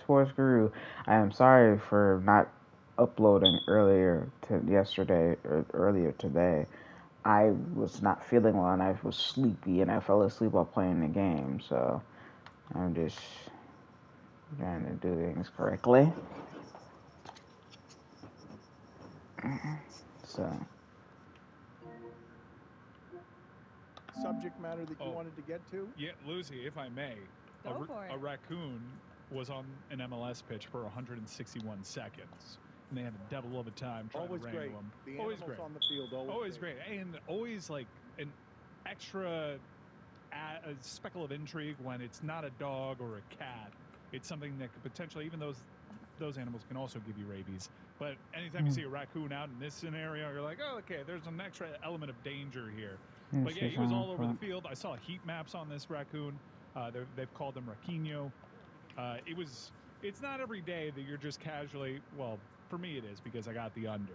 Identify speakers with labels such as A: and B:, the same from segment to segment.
A: Sports Guru. I am sorry for not uploading earlier to yesterday or earlier today. I was not feeling well and I was sleepy and I fell asleep while playing the game. So I'm just trying to do things correctly. So.
B: Subject matter that you wanted to get to?
C: Yeah, Lucy, if I may. A raccoon was on an MLS pitch for 161 seconds. And they had a devil of a time trying to wrangle him.
B: The
C: always great.
B: On the field,
C: always great. And always like an extra a speckle of intrigue when it's not a dog or a cat. It's something that could potentially, even those animals can also give you rabies. But anytime you see a raccoon out in this scenario, you're like, oh, okay, there's an extra element of danger here. But yeah, he was all over the field. I saw heat maps on this raccoon. They've called them Raquinho. It's not every day that you're just casually, well, for me it is because I got the under,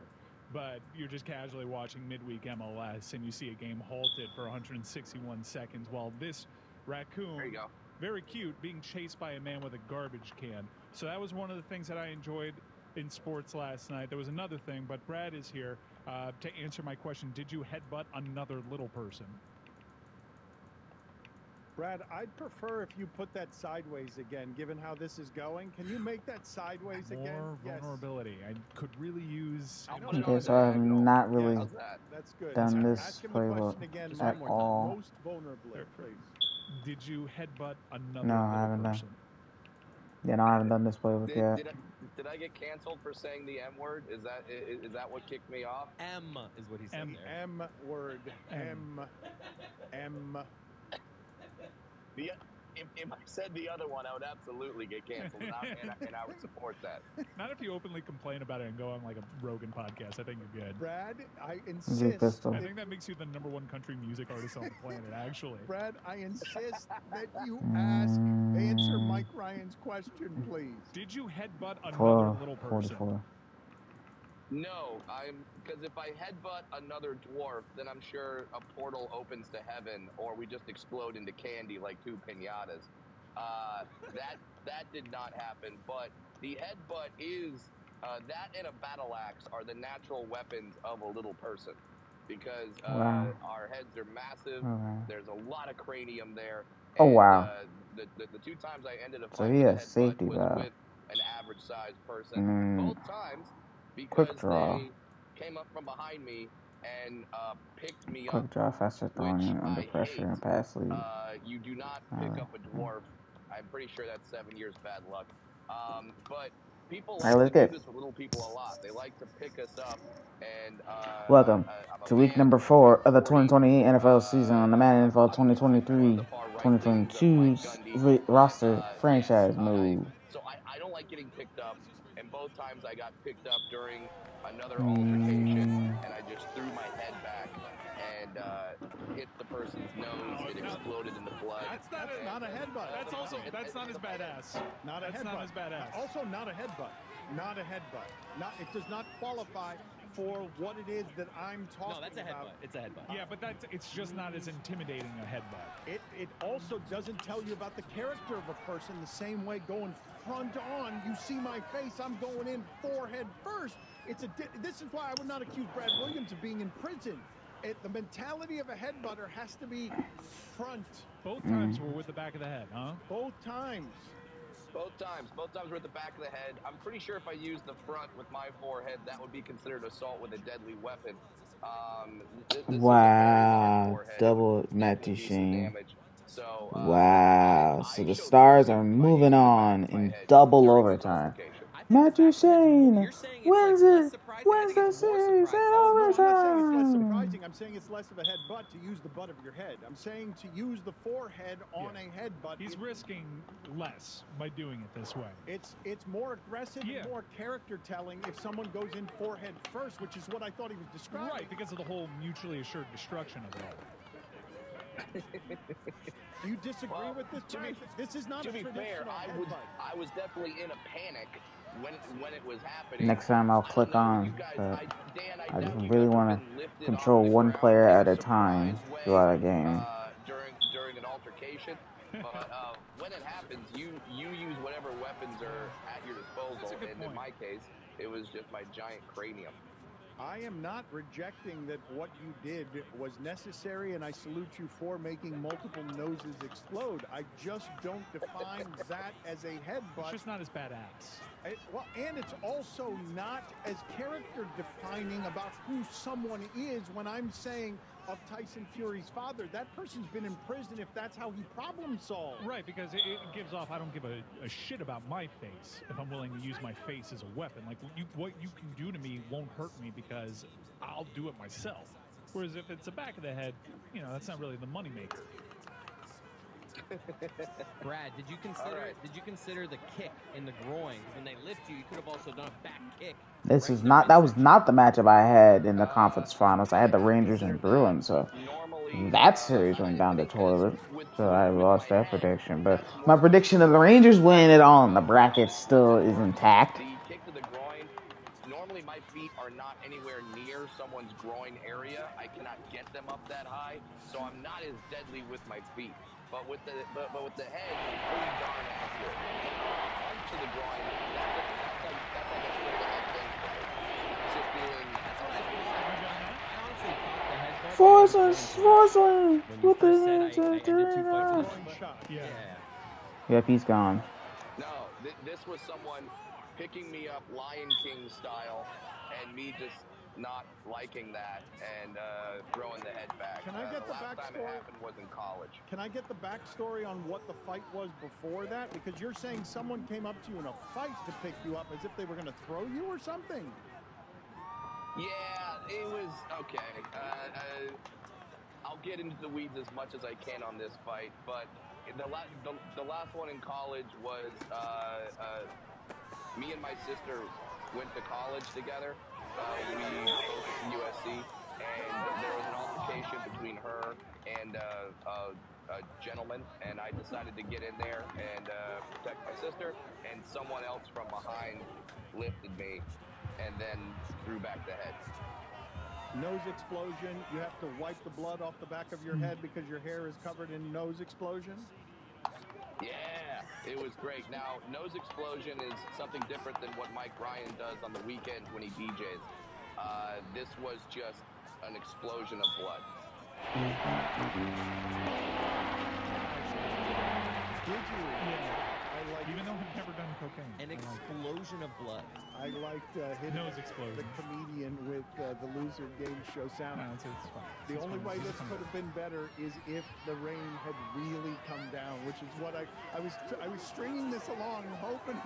C: but you're just casually watching midweek MLS and you see a game halted for 161 seconds while this raccoon,
D: there you go,
C: very cute, being chased by a man with a garbage can. So that was one of the things that I enjoyed in sports last night. There was another thing, but Brad is here to answer my question. Did you headbutt another little person?
B: Brad, I'd prefer if you put that sideways again, given how this is going. Can you make that sideways again?
C: More vulnerability. I could really use...
A: Okay, so I have not really
B: That's good.
A: done this playbook at all.
B: Most vulnerably, please.
C: Did you headbutt another
A: No, I haven't
C: person?
A: Yeah, no, I haven't done this playbook yet.
D: Did I get canceled for saying the M word? Is that what kicked me off?
E: M is what he said there.
B: M word. M.
D: If I said the other one, I would absolutely get canceled, and I would support that.
C: Not if you openly complain about it and go on like a Rogan podcast. I think you're good.
B: Brad, I insist.
C: I think that makes you the #1 country music artist on the planet, actually.
B: Brad, I insist that you answer Mike Ryan's question, please.
C: Did you headbutt another little person?
A: 44.
D: No, because if I headbutt another dwarf, then I'm sure a portal opens to heaven, or we just explode into candy like 2 piñatas. That did not happen. But the headbutt is that and a battle axe are the natural weapons of a little person, because our heads are massive. There's a lot of cranium there.
A: Oh wow!
D: The 2 times I ended up
A: so he has safety
D: was
A: valve.
D: with an average-sized person. Both times. Because
A: Quick draw.
D: they came up from behind me and picked me
A: Quick
D: up.
A: Draw, faster throwing under pressure and pass lead.
D: You do not pick up a dwarf. I'm pretty sure that's 7 years bad luck. But people like to do this with little people a lot. They like to pick us up and...
A: Welcome to week number 4 of the 2020 NFL season on the Madden NFL 2023-2022 roster franchise mode.
D: So I don't like getting picked up. And both times I got picked up during another altercation, and I just threw my head back and hit the person's nose. It exploded into blood.
B: That's not a headbutt.
C: That's not as badass.
B: That's not as badass. Also, not a headbutt. Not a headbutt. It does not qualify for what it is that I'm talking about.
E: No, that's a headbutt. It's a headbutt.
C: Yeah, but it's just not as intimidating a headbutt.
B: It also doesn't tell you about the character of a person the same way going front on. You see my face, I'm going in forehead first. This is why I would not accuse Brad Williams of being in prison. The mentality of a headbutter has to be front.
C: Both times were with the back of the head, huh?
B: Both times.
D: Both times were at the back of the head. I'm pretty sure if I used the front with my forehead, that would be considered assault with a deadly weapon.
A: Wow, double Matt Duchene. So, wow, so the Stars are moving on in double overtime. Matt Duchene wins it. Wins the series in overtime.
B: I'm saying it's less of a headbutt to use the butt of your head. I'm saying to use the forehead on a headbutt.
C: He's risking less by doing it this way.
B: It's more aggressive and more character telling if someone goes in forehead first, which is what I thought he was describing.
C: Right, because of the whole mutually assured destruction of it all.
B: Do you disagree with this? This is not
D: to
B: a
D: be fair, I was definitely in a panic when it was happening.
A: Next time I'll click on, but I just really want to control one player at a time throughout a game.
D: During an altercation, But when it happens, you use whatever weapons are at your disposal. And in my case, it was just my giant cranium.
B: I am not rejecting that what you did was necessary, and I salute you for making multiple noses explode. I just don't define that as a headbutt.
C: It's just not as badass.
B: Well, and it's also not as character defining about who someone is when I'm saying of Tyson Fury's father, that person's been in prison if that's how he problem solves.
C: Right, because it gives off, I don't give a shit about my face if I'm willing to use my face as a weapon. Like, what you can do to me won't hurt me because I'll do it myself. Whereas if it's the back of the head, that's not really the moneymaker.
E: Brad, did you consider the kick in the groin? When they lift you, you could have also done a back kick.
A: That was not the matchup I had in the conference finals. I had the Rangers and Bruins, so that series went down the toilet. So I lost that prediction. But my prediction of the Rangers winning it all in the bracket still is intact.
D: The kick to the groin, normally my feet are not anywhere near someone's groin area. I cannot get them up that high, so I'm not as deadly with my feet. But with the with the head, pretty darn accurate. Punch to the groin, that's like a straight ahead thing. It's just doing.
E: That's what I honestly thought the headbutt.
A: Force with
E: the I ended 2 fights in a
B: shot.
C: Yeah.
A: Yep, he's gone.
D: No, this was someone picking me up Lion King style, and me just not liking that and throwing the head back.
B: Can I get the
D: last
B: backstory?
D: time it happened was in college.
B: Can I get the backstory on what the fight was before that? Because you're saying someone came up to you in a fight to pick you up as if they were going to throw you or something.
D: Yeah, it was okay. I'll get into the weeds as much as I can on this fight, but the last one in college was me and my sister went to college together. We both went to USC, and there was an altercation between her and a gentleman, and I decided to get in there and protect my sister, and someone else from behind lifted me and then threw back the head.
B: Nose explosion. You have to wipe the blood off the back of your head because your hair is covered in nose explosion.
D: Yeah, it was great. Now, nose explosion is something different than what Mike Ryan does on the weekends when he DJs. This was just an explosion of blood.
B: Did you?
C: Yeah. Even though I've never done cocaine.
E: An explosion of blood.
B: I liked hitting
C: nose explosion.
B: The comedian with the loser game show sound.
C: No, it's fine.
B: The only way this could have been better is if the rain had really come down, which is what I was stringing this along, hoping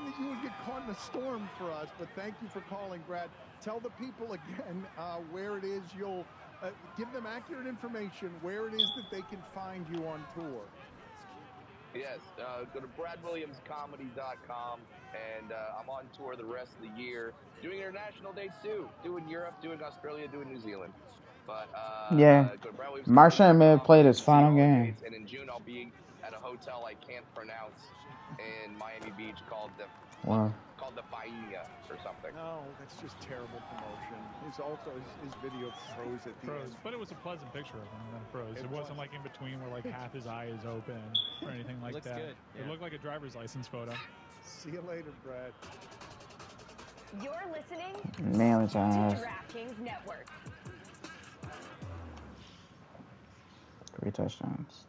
B: that you would get caught in a storm for us. But thank you for calling, Brad. Tell the people again where it is you'll give them accurate information, where it is that they can find you on tour.
D: Yes, go to BradWilliamsComedy.com, and I'm on tour the rest of the year, doing international dates too, doing Europe, doing Australia, doing New Zealand. But
A: yeah,
D: go to
A: Marchand may have played his final game.
D: Dates, and in June I'll be at a hotel I can't pronounce in Miami Beach called the Bahia or something.
B: No, that's just terrible promotion. His video froze at the end.
C: But it was a pleasant picture of him when it froze. It wasn't like in between where like half his eye is open or anything like that.
E: Good. Yeah.
C: It looked like a driver's license photo.
B: See you later, Brad.
F: You're listening
A: Manly
F: to DraftKings Network.
A: 3 touchdowns.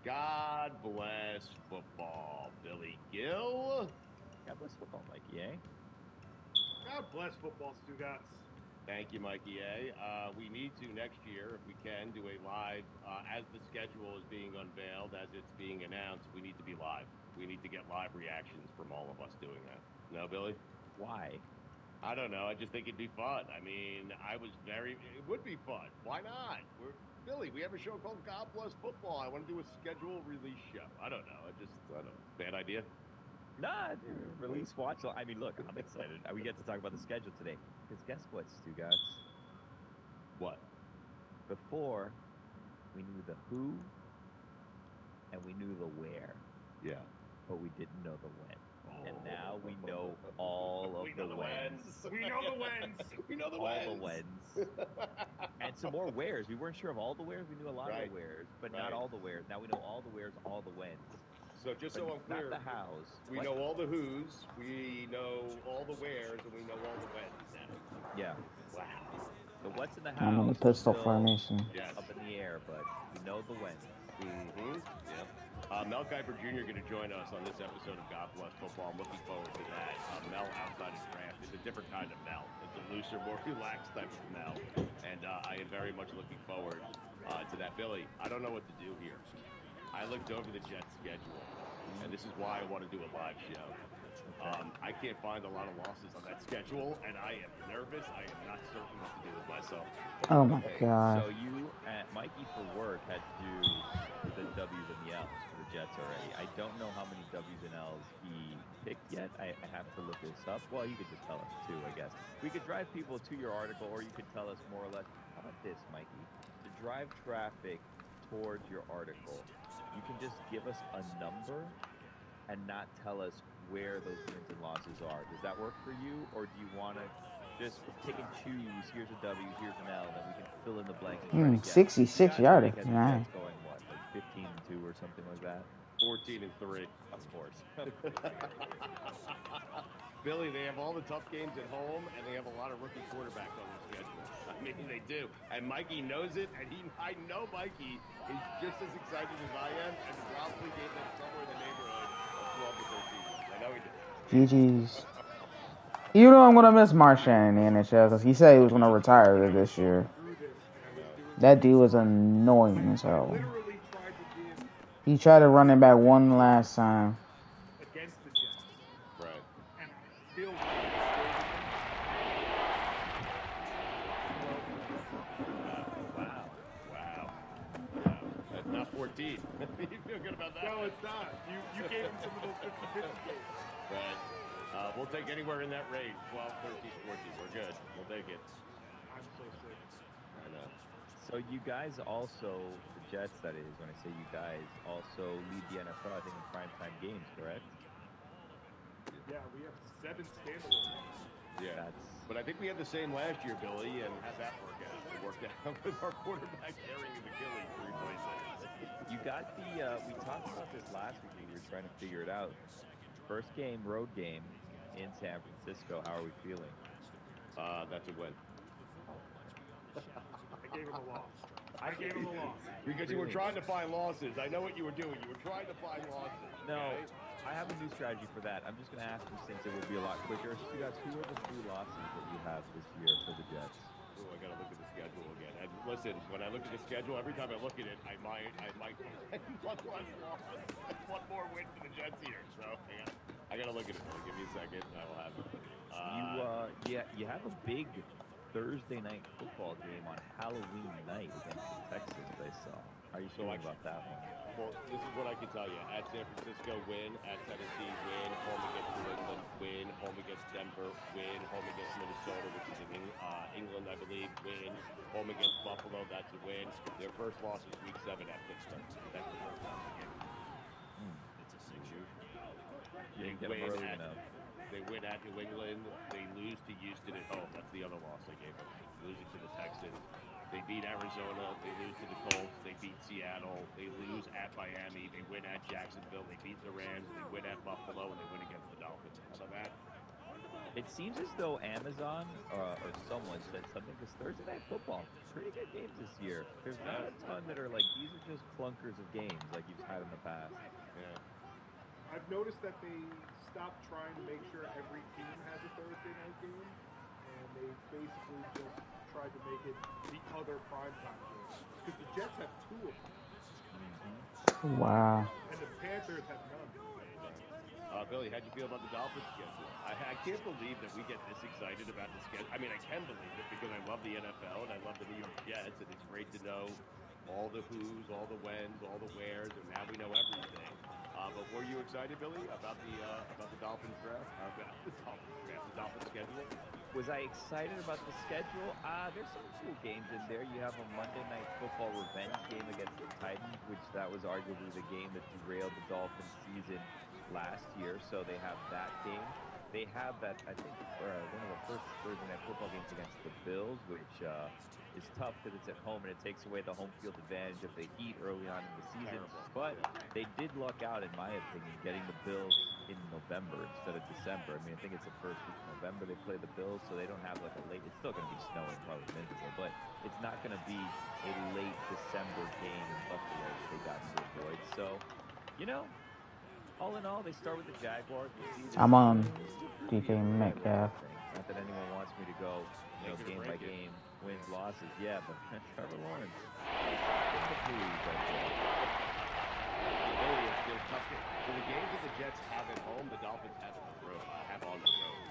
G: God bless football, Billy Gill.
E: God bless football, Mikey A.
H: God bless football, Stugatz.
G: Thank you, Mikey A. We need to next year, if we can, do a live, as the schedule is being unveiled, as it's being announced, we need to be live. We need to get live reactions from all of us doing that. No, Billy?
E: Why?
G: I don't know. I just think it'd be fun. I mean, it would be fun. Why not? Billy, we have a show called God Bless Football. I want to do a schedule release show. I don't know. I don't know. Bad idea?
E: Nah, release watch. I mean, look, I'm excited. We get to talk about the schedule today. Because guess what, Stugatz?
G: What?
E: Before, we knew the who and we knew the where.
G: Yeah.
E: But we didn't know the when. And now we know all of
G: We know the
E: whens.
G: whens. We know the whens. We know the
E: All
G: whens.
E: the whens. And some more wares. We weren't sure of all the wares. We knew a lot of
G: Right.
E: the wares, but
G: Right.
E: not all the wares. Now we know all the wares, all the whens.
G: So just
E: But
G: so I'm clear,
E: not the hows.
G: we
E: What?
G: know all the who's, we know all the wheres, and we know all the whens now.
E: Yeah.
G: Wow.
E: The what's in the
A: I'm in the
E: house
A: pistol
E: still
A: formation.
G: Yes.
E: up in the air, but we know the whens.
G: Mm-hmm. Yep. Mel Kiper Jr. going to join us on this episode of God Bless Football. I'm looking forward to that. Mel outside of draft is a different kind of Mel. It's a looser, more relaxed type of Mel, and I am very much looking forward to that. Billy, I don't know what to do here. I looked over the Jets schedule, and this is why I want to do a live show. I can't find a lot of losses on that schedule, and I am nervous. I am not certain what to do with myself.
A: Oh my
E: Okay,
A: god.
E: so you and Mikey for work had to do the W's and the L's for the Jets already. I don't know how many W's and L's he picked yet. I have to look this up. Well, you could just tell us too, I guess. We could drive people to your article, or you could tell us more or less. How about this, Mikey? To drive traffic towards your article, you can just give us a number and not tell us where those wins and losses are. Does that work for you, or do you want to just pick and choose? Here's a W, here's an L, then we can fill in the blanks and try to guess.
A: 66
E: You got
A: yarder.
E: Nick has the
A: Nice.
E: Jets going what, like 15-2 or something like that?
G: 14-3.
E: Of course.
G: Billy, they have all the tough games at home, and they have a lot of rookie quarterbacks on their schedule. I mean, they do. And Mikey knows it, and I know Mikey is just as excited as I am, and probably gave them somewhere in the neighborhood of 12 to 13. I know he did.
A: GG's. You know I'm gonna miss Marshawn in the NHL because he said he was gonna retire this year. That dude was annoying as hell.
H: Literally tried to give
A: He tried to run it back one last time.
H: against the Jets.
G: Right.
H: And I still
G: Wow. That's not 14. You feel good about that?
H: No, it's not. You gave him some of those 50-50 games.
G: Right. We'll take anywhere in that range. 12, 13, 14. We're good. We'll take it.
H: I'm so sick.
G: I know.
E: So you guys also, the Jets that is, when I say you guys, also lead the NFL, I think, in primetime games, correct?
H: Yeah, we have 7 standalone.
G: Yeah. But I think we had the same last year, Billy, and how'd that work out? It worked out with our quarterback carrying his Achilles to replace it.
E: You got the, we talked about this last week when we were trying to figure it out. First game, road game in San Francisco. How are we feeling?
G: That's a win.
H: I gave him a loss. I gave him a loss.
G: Because you were trying to find losses. I know what you were doing. You were trying to find losses.
E: No,
G: okay?
E: I have a new strategy for that. I'm just going to ask you, since it will be a lot quicker. So you guys, who are the 3 losses that you have this year for the Jets?
G: Oh, I got to look at the schedule again. And listen, when I look at the schedule, every time I look at it, I might one less loss, one more win for the Jets here. So I got to look at it. Give me a second, and I will have it.
E: You have a big Thursday night football game on Halloween night against the Texans. I saw. How are you feeling about that one?
G: Well, this is what I can tell you. At San Francisco, win. At Tennessee, win. Home against New England, win. Home against Denver, win. Home against Minnesota, which is in England, I believe, win. Home against Buffalo, that's a win. Their first loss is Week 7 at Pittsburgh. That's the first loss they gave.
E: You didn't get them early enough.
G: They win at New England. They lose to Houston at home. That's the other loss I gave them. Losing to the Texans. They beat Arizona. They lose to the Colts. They beat Seattle. They lose at Miami. They win at Jacksonville. They beat the Rams. They win at Buffalo. And they win against the Dolphins. How about that?
E: It seems as though Amazon or someone said something, because Thursday Night Football, pretty good games this year. There's not a ton that are like, these are just clunkers of games like you've had in the past.
G: Yeah.
H: I've noticed that they stopped trying to make sure every team has a Thursday night game, and they basically just tried to make it the other primetime game. Because the Jets have 2 of them.
A: Wow.
H: And the Panthers have none.
G: Billy, how'd you feel about the Dolphins schedule? I can't believe that we get this excited about the schedule. I mean, I can believe it because I love the NFL and I love the New York Jets, and it's great to know all the who's, all the whens, all the wheres, and now we know everything. But were you excited, Billy, about the Dolphins draft? The Dolphins schedule?
E: Was I excited about the schedule? There's some cool games in there. You have a Monday Night Football revenge game against the Titans, which that was arguably the game that derailed the Dolphins' season last year, so they have that game. They have that, I think, one of the first Thursday Night Football games against the Bills, which is tough because it's at home and it takes away the home field advantage of the Heat early on in the season.
G: Terrible.
E: But
G: Yeah.
E: they did luck out, in my opinion, getting the Bills in November instead of December. I mean, I think it's the first week of November they play the Bills, so they don't have like a late. It's still going to be snowing, probably miserable, but it's not going to be a late December game in Buffalo that they got to avoid. So, you know, all in all, they start with the Jaguars. We'll see this
A: I'm on
E: could be
A: DK
E: a
A: Metcalf.
E: thing. Not that anyone wants me to go, game by game, wins, losses. Yeah, but Trevor Lawrence.
G: They're tough. So the games that the Jets have at home, the Dolphins have on the road.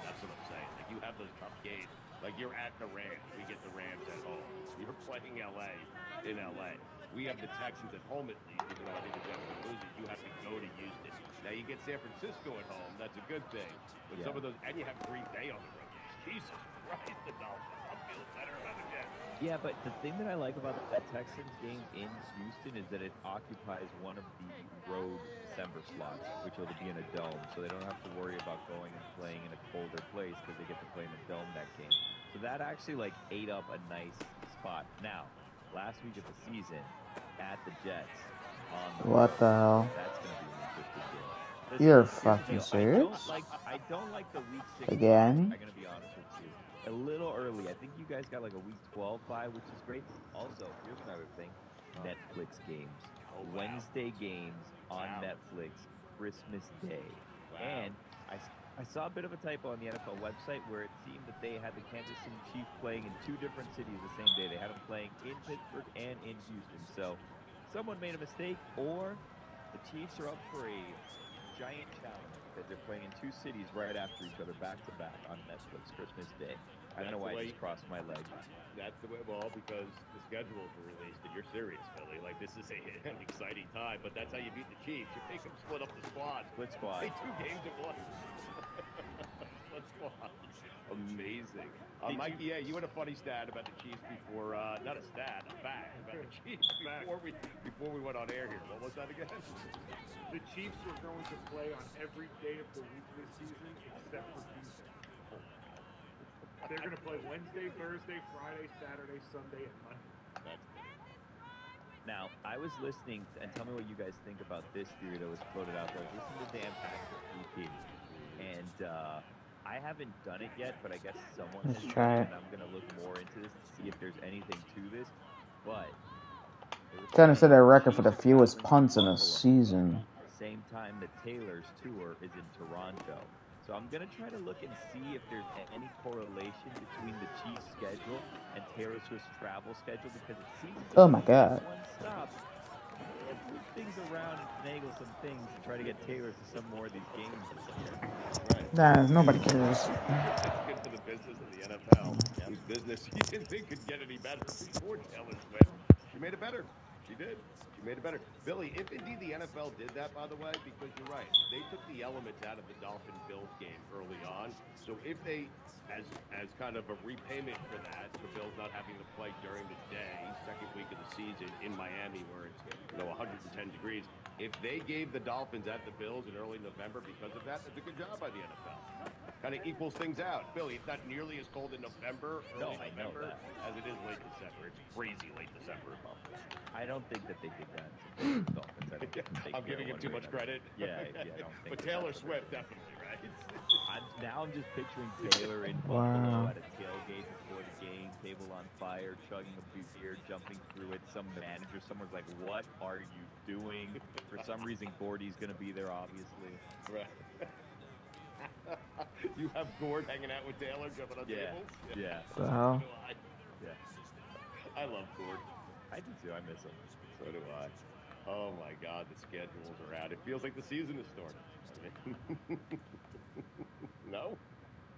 G: That's what I'm saying. Like, you have those tough games. Like, you're at the Rams. We get the Rams at home. You're playing LA in LA. We have the Texans at home at least, even though I think the Jets will lose it. You have to go to Houston. Now you get San Francisco at home. That's a good thing. But some of those, and you have Green Bay on the road. Jesus Christ, the Dolphins. I'm feeling better about the Jets.
E: Yeah, but the thing that I like about that Texans game in Houston is that it occupies one of the road December slots, which will be in a dome, so they don't have to worry about going and playing in a colder place because they get to play in a dome that game. So that actually ate up a nice spot. Now, last week of the season at the Jets on the
A: What
E: road,
A: the hell?
E: that's going to be an interesting game. Listen,
A: You're
E: here's the
A: fucking
E: deal.
A: serious?
E: I don't like the week 6
A: Again?
E: bye. I'm going to be honest with you. A little early. I think you guys got like a week 12 bye, which is great. Also, here's another thing. Netflix games.
G: Oh, wow.
E: Wednesday games on Netflix. Christmas Day.
G: Wow.
E: And I saw a bit of a typo on the NFL website where it seemed that they had the Kansas City Chiefs playing in 2 different cities the same day. They had them playing in Pittsburgh and in Houston. So someone made a mistake, or the Chiefs are up for a giant challenge because they're playing in 2 cities right after each other back to back on Netflix Christmas Day. I don't know why I just crossed my leg.
G: That's the way, well, because the schedules were released, and you're serious, Philly. Like, this is an exciting time, but that's how you beat the Chiefs. You make them split up the squad.
E: Split squad.
G: Play 2 games at once. Split squad. Amazing. Mikey, yeah, you had a funny stat about the Chiefs before, not a stat, a fact about the Chiefs before we went on air here. What was that again?
H: The Chiefs are going to play on every day of the week this season except for Tuesday. They're going to play Wednesday, Thursday, Friday, Saturday, Sunday, and Monday.
G: That's cool.
E: Now, I was listening, and tell me what you guys think about this theory that was floated out there. I was listening to Dan Patrick, VP, and I haven't done it yet, but I guess someone
A: Let's
E: has
A: try
E: done it,
A: it.
E: and I'm going to look more into this to see if there's anything to this. But
A: Trying to set a record for the fewest punts in a season.
E: Same time that Taylor's tour is in Toronto. So I'm going to try to look and see if there's any correlation between the Chiefs' schedule and Taylor Swift's travel schedule, because it seems
A: Oh my god.
E: one stop. They have moved things around and finagled some things to try to get Taylor to some more of these games this year.
G: Right.
A: Nah, nobody cares.
G: It's good for the business of the NFL, whose business you didn't think could get any better before Taylor Swift. She made it better. She did. She made it better. Billy, if indeed the NFL did that, by the way, because you're right, they took the elements out of the Dolphin-Bills game early on. So if they, as kind of a repayment for that, for Bills not having to play during the day, second week of the season in Miami where it's 110 degrees, if they gave the Dolphins at the Bills in early November because of that, that's a good job by the NFL. Kind of equals things out. Billy, it's not nearly as cold in November, early November, as it is late December. It's crazy late December in Buffalo.
E: I don't think that they did that to the Dolphins. I don't think that they
G: I'm giving him too much credit.
E: Yeah, I don't think.
G: But Taylor Swift, definitely, right?
E: I'm just picturing Taylor in
A: Wow.
E: Buffalo at a tailgate before the game, table on fire, chugging a beer, jumping through it. Some manager, someone's like, "What are you doing?" For some reason, Gordy's going to be there, obviously.
G: Right. You have Gord hanging out with Taylor, jumping on tables?
E: Yeah.
A: The hell?
G: So do I.
E: Yeah.
G: I love Gord.
E: I do too. I miss him.
G: So do I. Oh my God, the schedules are out. It feels like the season is starting. No?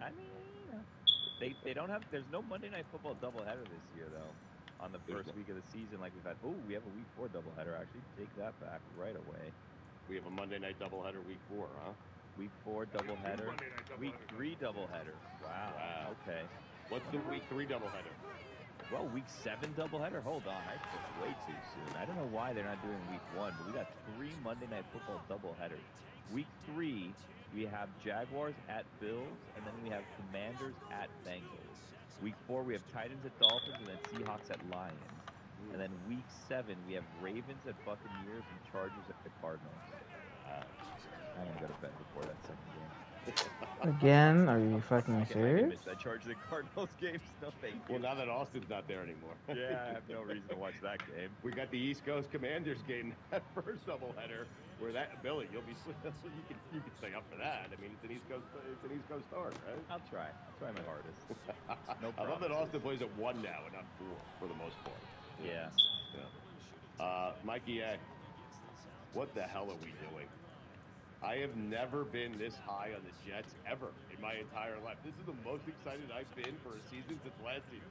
E: I mean, they don't have. There's no Monday Night Football doubleheader this year, though. On the first week of the season, like we've had. Oh, we have a Week 4 doubleheader. Actually, take that back right away.
G: We have a Monday Night doubleheader Week 4, huh?
E: Week 4 doubleheader. Week 3 doubleheader. Wow. Okay.
G: What's the Week 3 doubleheader?
E: Well, week 7 doubleheader. Hold on, I picked way too soon. I don't know why they're not doing week 1, but we got 3 Monday Night Football doubleheaders. Week 3, we have Jaguars at Bills, and then we have Commanders at Bengals. Week 4, we have Titans at Dolphins, and then Seahawks at Lions. And then week 7, we have Ravens at Buccaneers and Chargers at the Cardinals. I'm gonna go to bed before that second game.
A: Again? Are you fucking
E: I can
A: serious?
E: miss that Chargers and Cardinals games. No, thank you.
G: Well, now that Austin's not there anymore.
E: Yeah, I have no reason to watch that game.
G: We got the East Coast Commanders game, that first doubleheader, where that Billy, you can stay up for that. I mean, it's an East Coast start, right?
E: I'll try my hardest. No
G: I love that
E: promises.
G: Austin plays at 1 now and not 4 for the most part.
E: Yeah.
G: Mikey A, what the hell are we doing? I have never been this high on the Jets ever in my entire life. This is the most excited I've been for a season since last season.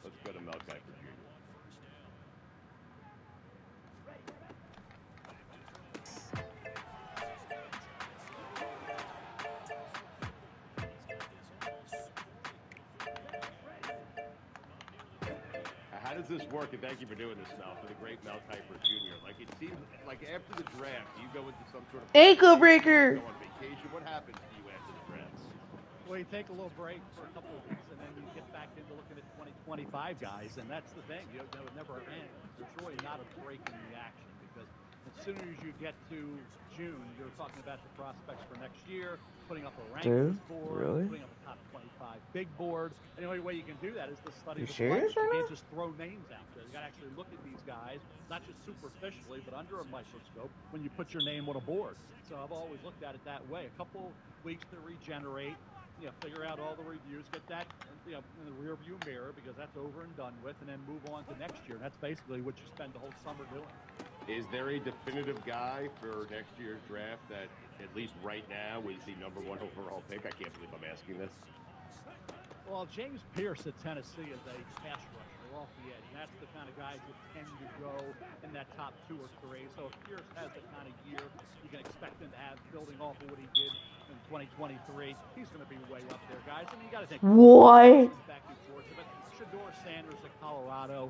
G: Let's go to Mel Kiper Jr. How does this work? And thank you for doing this, Mel, for the great Mel Kiper Jr. Like, it seems like after the draft, you go into some sort of
A: ankle breaker.
G: Go on vacation. What happens to you after the draft?
B: Well, you take a little break for a couple of weeks, and then you get back into looking at 2025 guys, and that's the thing. It never ends. There's really not a break in the action because as soon as you get to June, you're talking about the prospects for next year, putting up a rankings board,
A: really?
B: putting up a top 25 big board. And the only way you can do that is to study
A: You
B: the
A: serious
B: players.
A: right
B: You
A: now?
B: can't just throw names out there. You got to actually look at these guys, not just superficially, but under a microscope when you put your name on a board. So I've always looked at it that way. A couple weeks to regenerate. Figure out all the reviews, get that in the rear view mirror because that's over and done with, and then move on to next year. And that's basically what you spend the whole summer doing.
G: Is there a definitive guy for next year's draft that, at least right now, is the #1 overall pick? I can't believe I'm asking this.
B: Well, James Pierce at Tennessee is a pass rusher off the edge, and that's the kind of guys that tend to go in that top 2 or 3. So if Pierce has the kind of year you can expect him to have, building off of what he did in 2023, he's going to be way up there, guys. I mean, you got to think.
A: What?
B: Back and forth. But Shador Sanders at Colorado,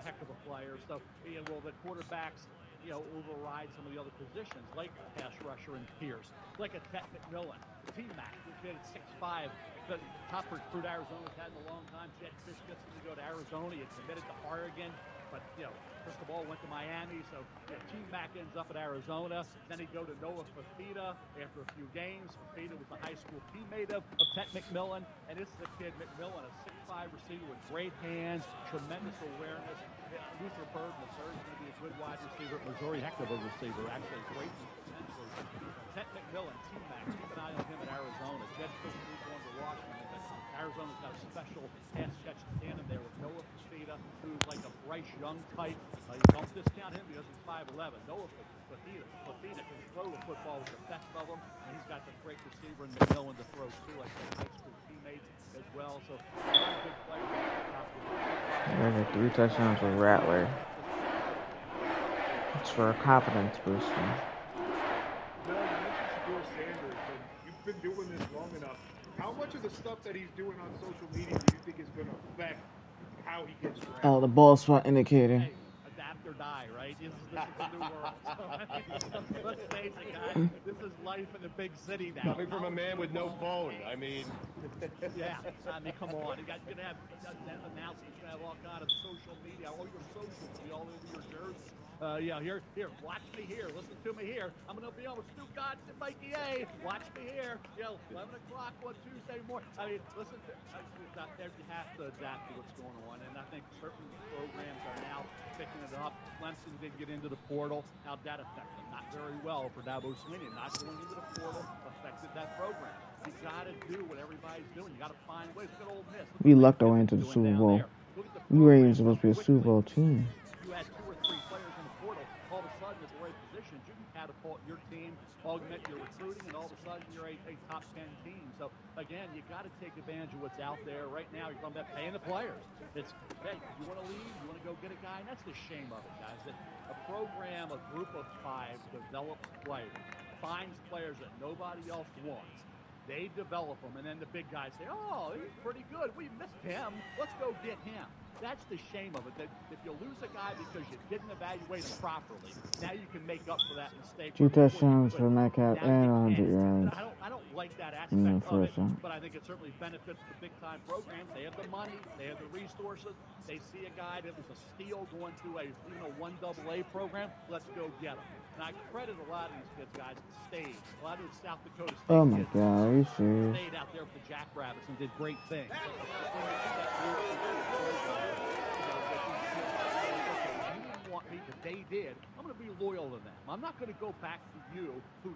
B: heck of a player. So, will the quarterbacks, override some of the other positions, like pass rusher and Pierce, like a Tet McMillan, T-Mac, who's at 6'5", the top recruit Arizona's had in a long time. Jed Fish gets him to go to Arizona. He committed to Oregon, but, Cristobal went to Miami, so T-Mac ends up at Arizona. Then he'd go to Noah Fafita after a few games. Fafita was the high school teammate of Tet McMillan, and this is a kid, McMillan, a 6'5" receiver with great hands, tremendous awareness. Luther Bird, Missouri, is going to be a good wide receiver at Missouri. Heck of a receiver, actually. Great potentially. Tet McMillan, T-Mac, keep an eye on him at Arizona. Jed Fish moved on to Washington, but Arizona's got a special pass catch tandem there with Noah Fafita, who's like a Bryce Young type. You don't discount him because he's 5'11". Noah Fafita can throw the football with the best of them, and he's got the great receiver in McMillan to throw too, like high school teammates as well. So a lot of good players.
A: There's a 3 touchdowns with Rattler. It's for a confidence booster.
H: No, you mentioned Shador Sanders, and you've been doing this long enough. How much of the stuff that he's doing on social media do you think is going to affect how he gets drafted?
A: Oh, the ball spot indicator.
B: Hey, adapt or die, right? This is the new world. So, let's face it, guys. This is life in the big city now.
G: Coming from a man with no phone, I mean.
B: Yeah, I mean, come on. You're going to have announcements, you're going to have all kind of social media. All your socials will be all over your jersey. Here, watch me here. Listen to me here. I'm going to be on with Stu Godson and Mikey A. Watch me here. 11 o'clock on Tuesday morning. I mean, listen, you have to adapt to what's going on. And I think certain programs are now picking it up. Clemson did get into the portal. How'd that affect them? Not very well for Dabo Swinney. Not going into the portal affected that program. You got to do what everybody's doing. You got to find ways. Look at Ole Miss.
A: We lucked our way into the Super Bowl. We were even supposed to be a Super Bowl team.
B: You had 2 or 3 players in the portal. All of a sudden, at the right positions, you can catapult your team, augment your recruiting, and all of a sudden, you're a top 10 team. So, again, you got to take advantage of what's out there. Right now, you're talking about paying the players. It's, hey, you want to leave, you want to go get a guy, and that's the shame of it, guys, that a program, a group of 5 develops players, finds players that nobody else wants,
I: They develop them, and then the big guys say, "Oh, he's pretty good. We missed him. Let's go get him." That's the shame of it. That if you lose a guy because you didn't evaluate him properly, now you can make up for that mistake.
A: 2
I: where before you
A: touchdowns for
I: couldn't.
A: Metcalf
I: Now
A: and
I: you
A: 100
I: can.
A: yards
I: I don't like that
A: in the
I: aspect of it,
A: first one.
I: but I think it certainly benefits the big time programs. They have the money, they have the resources. They see a guy that was a steal going to even a 1AA program. Let's go get him. And I credit a lot of these kids, guys, that stayed. A lot of the South Dakota State
A: Oh my
I: kids
A: God, are you serious?
I: stayed out there with the Jackrabbits and did great things. You didn't want me, but they did. I'm going to be loyal to them. I'm not going to go back to you who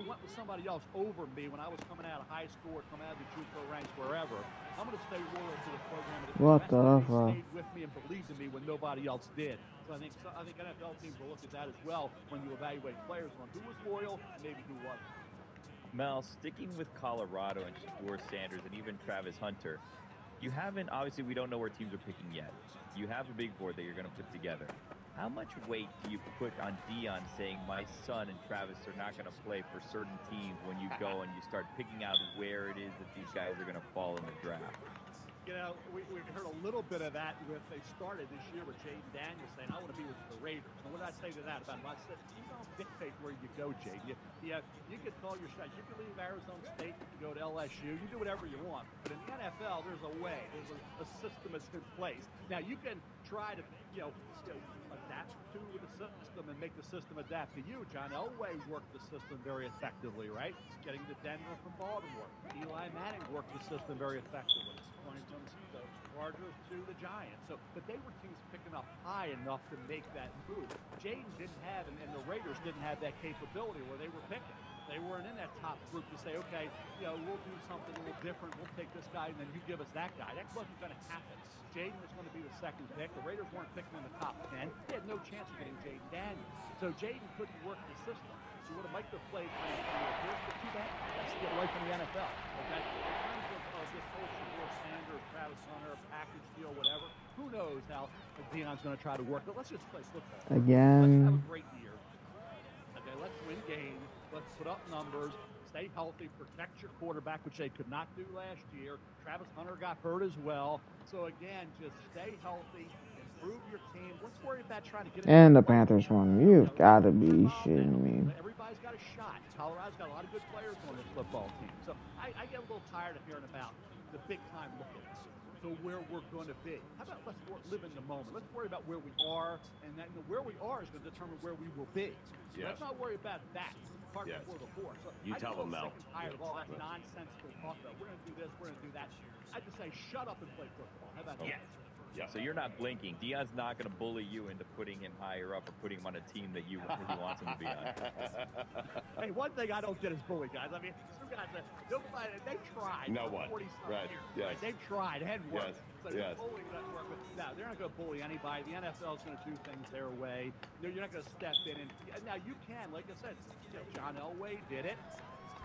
I: went with somebody else over me when I was coming out of high school or coming out of the JUCO ranks, wherever. I'm going to stay loyal to the program. And
A: What the fuck?
I: Stayed with me and believed in me when nobody else did. So I think NFL teams will look at that as well when you evaluate players on who was loyal, maybe who wasn't.
E: Mel, sticking with Colorado and Shador Sanders and even Travis Hunter, you haven't, obviously we don't know where teams are picking yet. You have a big board that you're going to put together. How much weight do you put on Deion saying my son and Travis are not going to play for certain teams when you go and you start picking out where it is that these guys are going to fall in the draft?
I: You know, we heard a little bit of that they started this year with Jaden Daniels saying, I want to be with the Raiders. And what did I say to that about him? I said, you don't dictate where you go, Jaden. You can call your shots. You can leave Arizona State. You can go to LSU. You do whatever you want. But in the NFL, there's a way. There's a system that's in place. Now, you can try to, adapt to the system and make the system adapt to you. John Elway worked the system very effectively, right? Getting to Denver from Baltimore. Eli Manning worked the system very effectively, going from the Chargers to the Giants. So, but they were teams picking up high enough to make that move. Jaden didn't have, and the Raiders didn't have that capability where they were picking. They weren't in that top group to say, okay, we'll do something a little different. We'll take this guy, and then you give us that guy. That wasn't going to happen. Jaden was going to be the second pick. The Raiders weren't picking in the top 10. They had no chance of getting Jaden Daniels. So Jaden couldn't work the system. So what Mike played playing here's the too bad. That's to get away from the NFL. Okay? In terms of this whole Shador Sanders, Travis Hunter, package deal, whatever, who knows how Deion's going to try to work. But let's just play football.
A: Again.
I: Let's have a great year. Okay, let's win games. Let's put up numbers. Stay healthy, protect your quarterback, which they could not do last year. Travis Hunter got hurt as well. So, again, just stay healthy, improve your team. Let's worry about trying to get it.
A: And the Panthers won. You've got to be shitting me.
I: Everybody's got a shot. Colorado's got a lot of good players on this football team. So, I get a little tired of hearing about the big-time looking to where we're going to be. How about let's live in the moment? Let's worry about where we are, and then where we are is going to determine where we will be. So let's not worry about that. Part before the fourth. So
G: you tell them, Mel.
I: I'm tired of all that nonsensical talk about we're going to do this, we're going to do that. I just say shut up and play football. How about that?
E: Yeah. So you're not blinking. Deion's not going to bully you into putting him higher up or putting him on a team that he wants him to be on.
I: Hey, one thing I don't get is bully, guys. I mean, some guys, they tried.
G: No one.
I: 40-some
G: Right.
I: years,
G: Yes.
I: right? They've tried. It hadn't worked.
G: Yes.
I: So bullying doesn't work. But no, they're not going to bully anybody. The NFL is going to do things their way. You're not going to step in. And now you can, like I said, John Elway did it.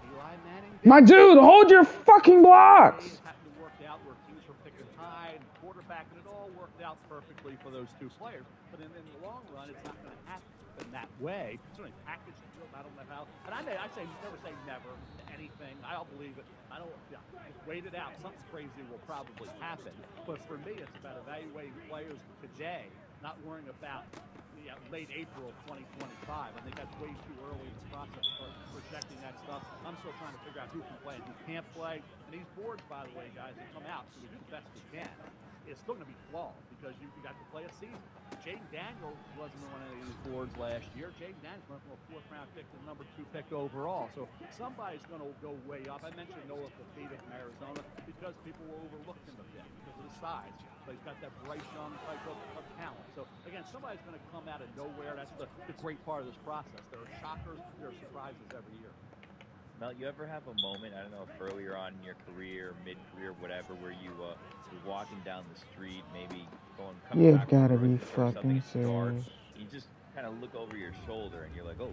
I: Eli Manning did
A: My dude, hold your fucking blocks.
I: It happened to work out where teams were picking high and quarterback, and it all worked out perfectly for those two players. But in the long run, it's not going to happen in that way. Certainly package deals, I don't know how. And I say never say never to anything. I don't believe it. I don't. Just wait it out. Something crazy will probably happen. But for me, it's about evaluating players today, not worrying about late April of 2025. I think that's way too early in the process for projecting that stuff. I'm still trying to figure out who can play and who can't play. And these boards, by the way, guys, that come out, so we do the best we can. It's still going to be flawed because you got to play a season. Jaden Daniels wasn't on any of these boards last year. Jaden Daniels went from a 4th-round pick to the number 2 pick overall. So somebody's going to go way up. I mentioned Noah Fafita from Arizona because people were overlooked him a bit because of the size. But he's got that Bryce Young type of talent. So, again, somebody's going to come out of nowhere. That's the great part of this process. There are shockers. There are surprises every year.
E: Mel, you ever have a moment, I don't know if earlier on in your career, mid-career, whatever, where you're walking down the street, maybe coming
A: You've
E: back
A: got to
E: from
A: be
E: something
A: fucking
E: dark,
A: serious.
E: you just kind of look over your shoulder and you're like, oh,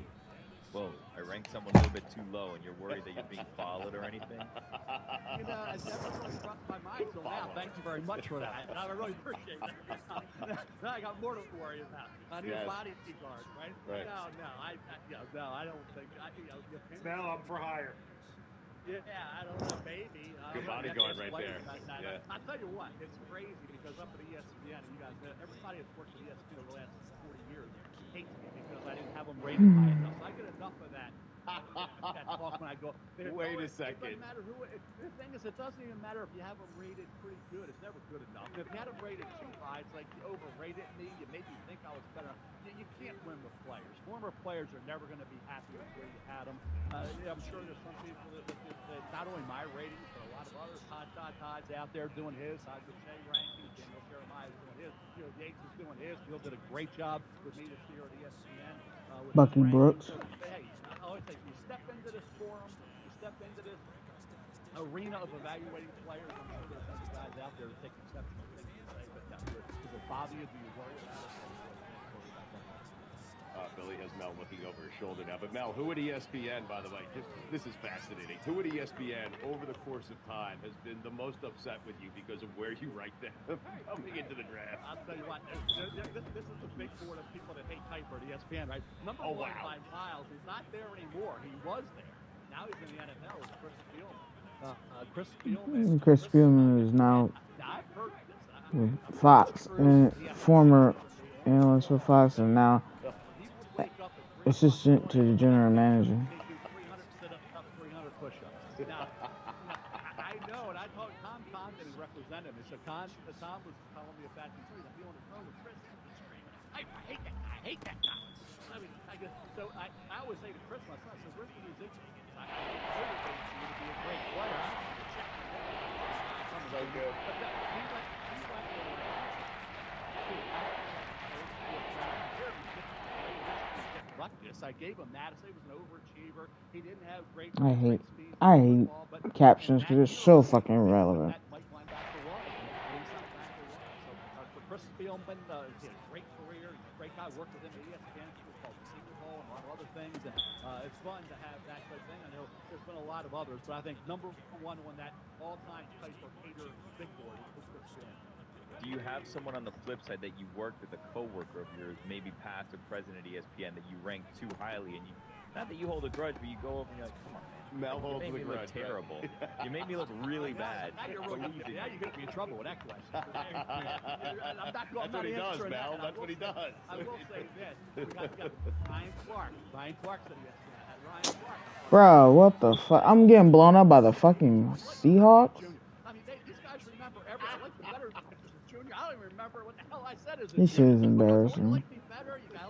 E: whoa, I ranked someone a little bit too low, and you're worried that you're being followed or anything?
I: It never really crossed my mind till now. Thank you very much for that. I really appreciate that. Now I got more to worry about. I need a bodyguard, right? No, I don't think.
H: Mel, I'm for hire.
I: Yeah, I don't know, maybe.
G: Good bodyguard right there. Yeah.
I: I'll tell you what, it's crazy because up at ESPN, and you guys know, everybody that's worked at ESPN over the last 40 years hates me because I didn't have them rated high enough. So I get enough of that talk when I go.
G: Wait a
I: It
G: second.
I: doesn't matter who. The thing is, it doesn't even matter if you have them rated pretty good. It's never good enough. If you had them rated too high, it's like you overrated me. You made me think I was better. You can't win with players. Former players are never going to be happy with where you had them. I'm sure there's some people that not only my ratings, but a lot of others. Todd's out there doing his. Todd Shea rankings. Daniel Jeremiah is doing his. Yates is doing his. Bill did a great job with me this year at ESPN. With
A: Bucky
I: his
A: Brooks.
I: So, hey, I always say, you step into this forum, you step into this arena of evaluating players. I'm sure there's going to be guys out there that take exceptional things to say, but does it bother you? Do you worry about it?
G: Billy has Mel looking over his shoulder now. But Mel, who at ESPN, by the way, this is fascinating. Who at ESPN over the course of time has been the most upset with you because of where you rank them coming into the draft?
I: I'll tell you what, this is the big board of people that hate Kuiper at ESPN, right? Number one by miles, he's not there anymore. He was there. Now he's in the NFL with Chris Spielman.
A: Chris Spielman is now
I: I've heard
A: with Fox and former analyst for Fox, and now assistant to the general manager.
I: 300 sit-ups, 300 push-ups. Now, I know, and I told Tom didn't represent him. And so Tom was telling me about these things. I'm on the phone with Chris. He's screaming, I hate that guy. I mean, I guess, so I always say to Chris, my son, I said, where's the residuals? I motivated you to be a great player.
G: So good.
I: But he went I gave him that. I say he was an overachiever. He didn't have great.
A: I hate captions because they're so fucking irrelevant.
I: For Chris Spielman, he had a great career. He's a great guy. Worked with him at ESPN. It was called the Senior Bowl and a lot of other things. And it's fun to have that type of thing. I know there's been a lot of others, but I think number one on that all-time Kuiper hater big board is Chris Spielman.
E: Do you have someone on the flip side that you worked with, a coworker of yours, maybe past or present at ESPN, that you rank too highly, and you, not that you hold a grudge, but you go over and you're like, come on, man.
G: Mel holds
E: you made me look terrible. You made me look really bad.
I: Now you're yeah, you get me in trouble with that question.
G: That's what he does, Mel. That's what he does.
I: I will say this: we got Ryan Clark. Ryan Clark said yesterday. I had Ryan Clark.
A: Bro, what the fuck? I'm getting blown up by the fucking Seahawks.
I: I mean, these guys remember everything. I like the better Junior. I don't even remember what the hell I said as a
A: This shit is embarrassing.
I: You like me better? You got.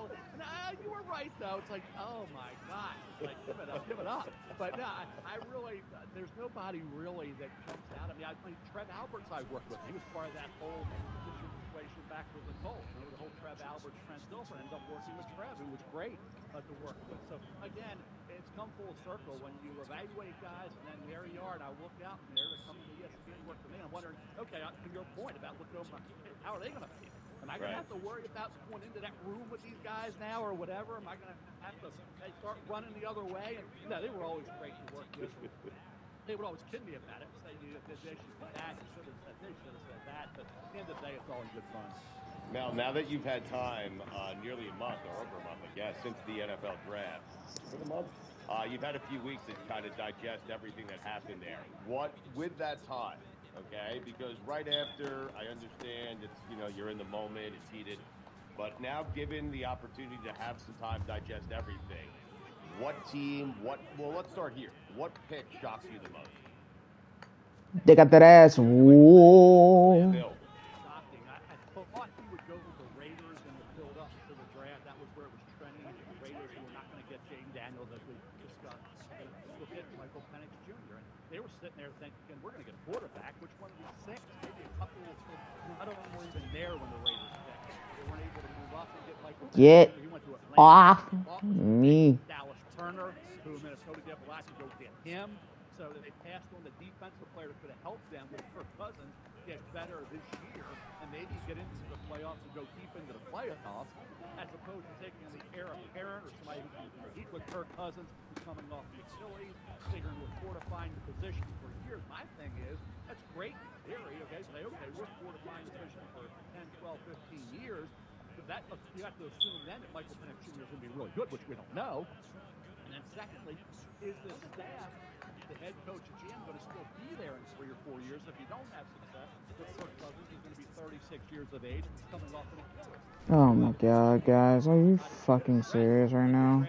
I: You were right though. It's like, oh my god, it's like give it up. But no, I really, there's nobody really that jumps out at me. I mean, Trev Alberts, I worked with. He was part of that whole situation back with the Colts. You know, the whole Trev Alberts, Trent Dilfer ended up working with Trev, who was great to work with. So again, it's come full circle when you evaluate guys, and then there you are, and I look out and they're coming to ESPN to work with me. I'm wondering, okay, to your point about looking over, how are they going to feel? Am I going to have to worry about going into that room with these guys now or whatever? Am I going to have to start running the other way? And no, they were always great to work with. They would always kid me about it, say they should be that, you should have said this, should have said that. But at the end of the day, it's all in good fun.
G: Mel, now that you've had time, nearly a month or over a month, I guess, since the NFL draft, for the month, you've had a few weeks to kind of digest everything that happened there. What, with that time, okay, because right after, I understand it's, you know, you're in the moment, it's heated, but now given the opportunity to have some time to digest everything, what team, well, let's start here. What pick shocks you the most?
A: They got that ass. Whoa.
I: Shocking. I thought he would go with the Raiders in the build-up to the draft. That was where it was trending. The Raiders who were not going to get Jaden Daniels, as we discussed. We'll get Michael Penix Jr. And they were sitting there thinking, we're going to get a quarterback. Which one of these six? Maybe a couple of them. None of them were even there when the Raiders picked. They weren't able to move up and get Michael Penix Jr. He went to Atlanta.
A: Off me.
I: Dallas Turner, who Minnesota did a lot to go get him. So they passed on the defensive player that could have helped them with Kirk Cousins get better this year and maybe get into the playoffs and go deep into the playoffs, as opposed to taking the heir apparent or somebody who can compete with Kirk Cousins who's coming off the Achilles, figuring we're fortifying the position for years. My thing is, that's great in theory, okay? Say, okay, we're fortifying the position for 10, 12, 15 years. But that, you have to assume then that Michael Penix Jr. is going to be really good, which we don't know. And then secondly, is the staff the head coach and GM going to still be there in 3 or 4 years. If you don't have success with Kirk Cousins, who's going to be 36 years of age, coming off an Achilles.
A: Oh my God, guys, are you fucking serious right now?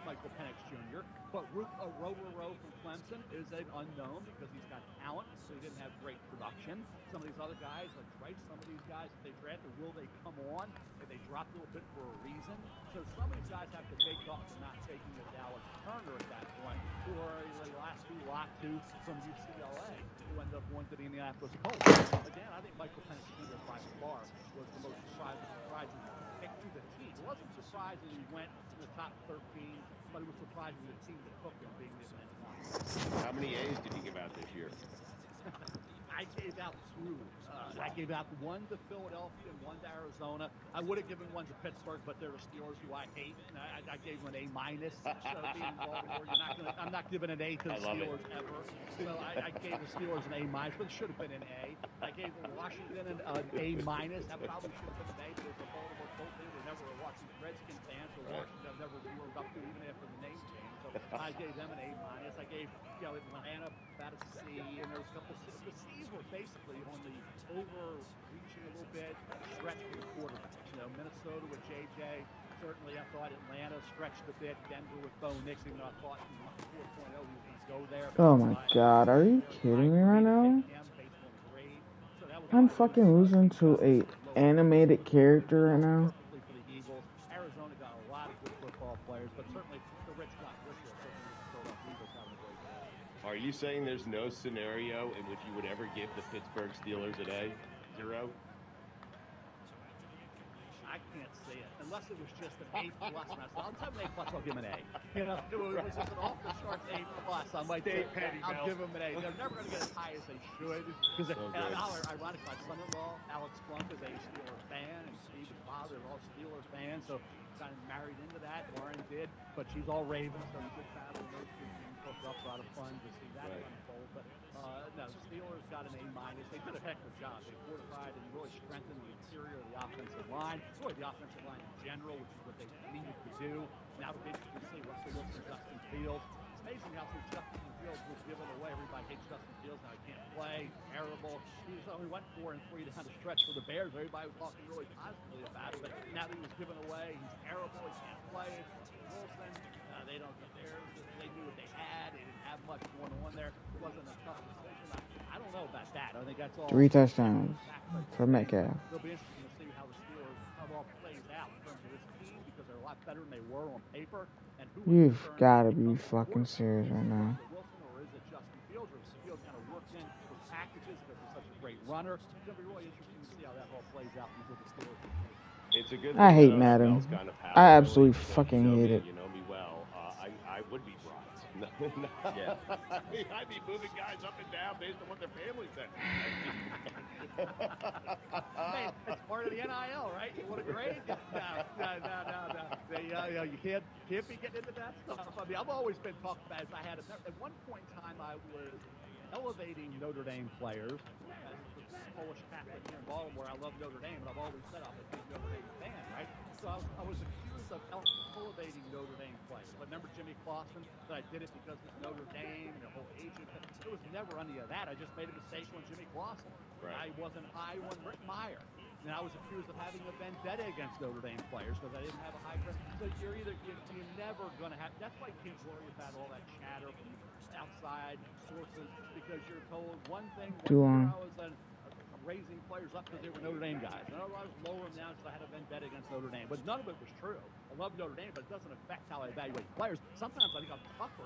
I: Michael Penix Jr. But Rowe from Clemson is an unknown because he's got talent, but he didn't have great production. Some of these other guys, like Trice, some of these guys that they drafted, will they come on? If they dropped a little bit for a reason. So some of these guys have to make up for not taking a Dallas Turner at that point, or the last two lot two from UCLA, who ended up going to the Indianapolis Colts. Again, I think Michael Penix Jr. by far was the most surprising pick to the team. It wasn't surprising he went to the top 13, but it was surprising the team that took him being the Atlanta.
G: How many A's did you give out this year?
I: I gave out 2. I gave out 1 to Philadelphia and 1 to Arizona. I would have given 1 to Pittsburgh, but they're the Steelers who I hate. And I gave them an A minus. So being Baltimore, I'm not giving an A to the Steelers ever. So I gave the Steelers an A minus, but it should have been an A. I gave Washington an A minus. That probably should have been an A, but as a Baltimore Colts fan, we're never a Washington Redskins fan, so Washington I've never warmed up to even after the name change. So I gave them an A minus. I gave Atlanta about a C, and there was a couple of the C's were basically on the overreaching a little bit, stretch for the quarterbacks. Minnesota with JJ. Certainly, I thought Atlanta stretched a bit. Denver with Bo Nix, even though I thought in 4.0 he was going to go there.
A: Oh my God, are you kidding me right now? I'm fucking losing to a animated character right now.
I: For the Eagles, Arizona got a lot of good football players, but certainly the rich got richer.
G: Are you saying there's no scenario in which you would ever give the Pittsburgh Steelers an A? 0?
I: I can't see it unless it was just an A plus. I'll tell them an A plus. I'll give them an A. It was just an off the charts A plus. I might say I'll give them an A. They're never going to get as high as they should because ironically, my son-in-law Alex Plunk is a Steelers fan, and Steve's father is all Steelers fans, so kind of married into that. Lauren did, but she's all Ravens, so you good battle those two teams hooked up. A lot of fun to see that unfold. But no, the Steelers got an A minus. They did a heck of a job. They fortified and really strengthened the interior of the offensive line. Really, the offensive line in general, which is what they needed to do. Now we're getting to see Russell Wilson, Justin Fields. It's amazing how since Justin Fields was given away, everybody hates Justin Fields. Now he can't play. Terrible. He only went 4 and 3 down the stretch for the Bears. Everybody was talking really positively about it. But now that he was given away, he's terrible. He can't play. Wilson, they don't. The Bears, they knew what they had. They didn't have much going on there. It wasn't a tough decision. I don't know about that. I think that's all.
A: 3 touchdowns for Metcalf.
I: It'll be interesting to see how the Steelers all plays out in terms of this team because they're a lot better than they were on paper. And
A: You've got to be fucking serious right now.
I: Wilson, or is it Justin Fields, or is Fields kind of worked in for packages because he's such a great runner? It's going to be really interesting to see how that all plays out with the Steelers.
G: It's a good.
A: I hate Madden.
G: Kind of
A: I absolutely fucking hate it.
G: You know me well. I would be brought. Yeah. I'd be moving guys up and down based on what their family said.
I: Hey, it's part of the NIL, right? You want a grade? No. You can't be getting into that stuff. I mean, I've always been talked about. At one point in time, I was elevating Notre Dame players. As a Polish Catholic here in Baltimore, I love Notre Dame, and I've always said I'm a big Notre Dame fan, right? So I was accused of elevating Notre Dame players. I remember Jimmy Clausen, that I did it because it's Notre Dame and the whole agent. It was never any of that. I just made a mistake on Jimmy Clausen. Right. I wasn't high on Rick Meyer. And I was accused of having a vendetta against Notre Dame players because I didn't have a high grade. So you're never going to have. That's why you can't worry about all that chatter from outside sources because you're told one thing. I was raising players up because they were Notre Dame guys. And I was lower them down because I had a vendetta against Notre Dame. But none of it was true. I love Notre Dame, but it doesn't affect how I evaluate players. Sometimes I think I'm tougher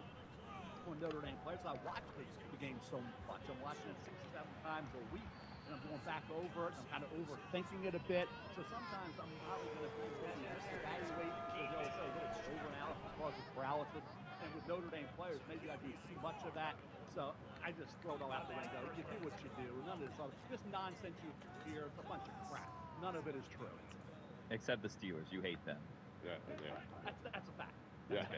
I: on Notre Dame players. I watch the game so much. I'm watching it 6 or 7 times a week. And I'm going back over it. I'm kind of overthinking it a bit. So sometimes I'm probably going to misevaluate because say, it's overanalysis causes paralysis. And with Notre Dame players, maybe I do too much of that. So I just throw it all out the window. You do what you do. None of this nonsense you hear, it's a bunch of crap. None of it is true.
E: Except the Steelers. You hate them.
G: Yeah.
I: That's a fact.
G: Yeah.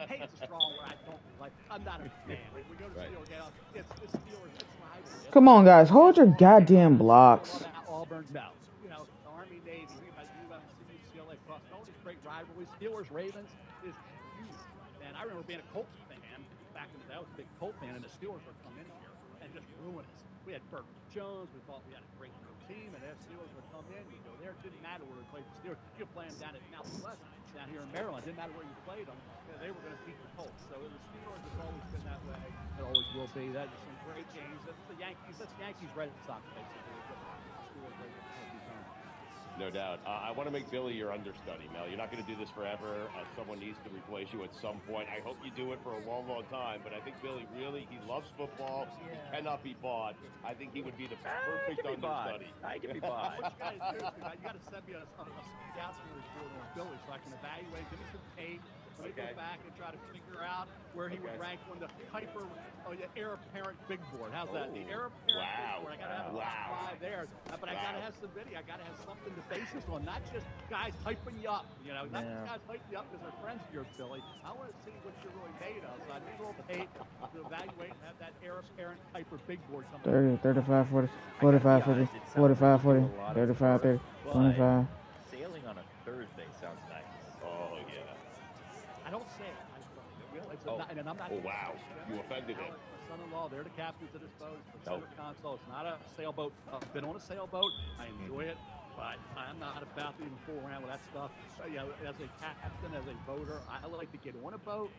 I: Hate's a strong word. I don't like. I'm not a fan. Like, we go to Steelers game. It's Steelers. It's rivalry.
A: Come on, guys, hold your goddamn blocks.
I: Auburn, no. Army, Navy, UCLA, plus all these great rivalries. Steelers, Ravens is huge, and I remember being a Colts fan back in the day. I was a big Colts fan, and the Steelers would come in here and just ruin us. We had Burke Jones. We thought we had a great team, and the Steelers would come in. You go there. It didn't matter where we played the Steelers. You could play them down at Southwest, down here in Maryland. It didn't matter where you played them. They were going to beat the Colts. So the Steelers has always been that way. It always will be. That is some great games. That's the Yankees. That's Yankees Red Sox basically.
G: No doubt. I want to make Billy your understudy, Mel. You're not going to do this forever. Someone needs to replace you at some point. I hope you do it for a long, long time. But I think Billy really, he loves football. He cannot be bought. I think he would be the perfect understudy.
E: I can be bought.
I: What you got to do is you got to send me a scouting report on Billy so I can evaluate. Give me some tape. Let me go back and try to figure out where he would rank on the Piper heir apparent big board. How's that? The heir apparent big board. I got to have a top 5 there. But I got to have some video. I got to have something to base this on. Not just guys hyping you up. You know, not just guys hyping you up because they're friends of yours, Billy. I want to see what you're really made of. So I need a little tape to evaluate and have that heir apparent Piper big board come
A: 30, 35, 40, 45, 50, 45, 40, 35, 30, 25.
E: Sailing on a Thursday sounds nice.
G: Oh, yeah.
I: I don't say it. And I'm not.
G: Oh, wow. You offended him.
I: My son-in-law, they're the captains of this boat. It's a center console. It's not a sailboat. I've been on a sailboat. I enjoy it, but I'm not about to even fool around with that stuff. You know, as a captain, as a boater, I like to get on a boat,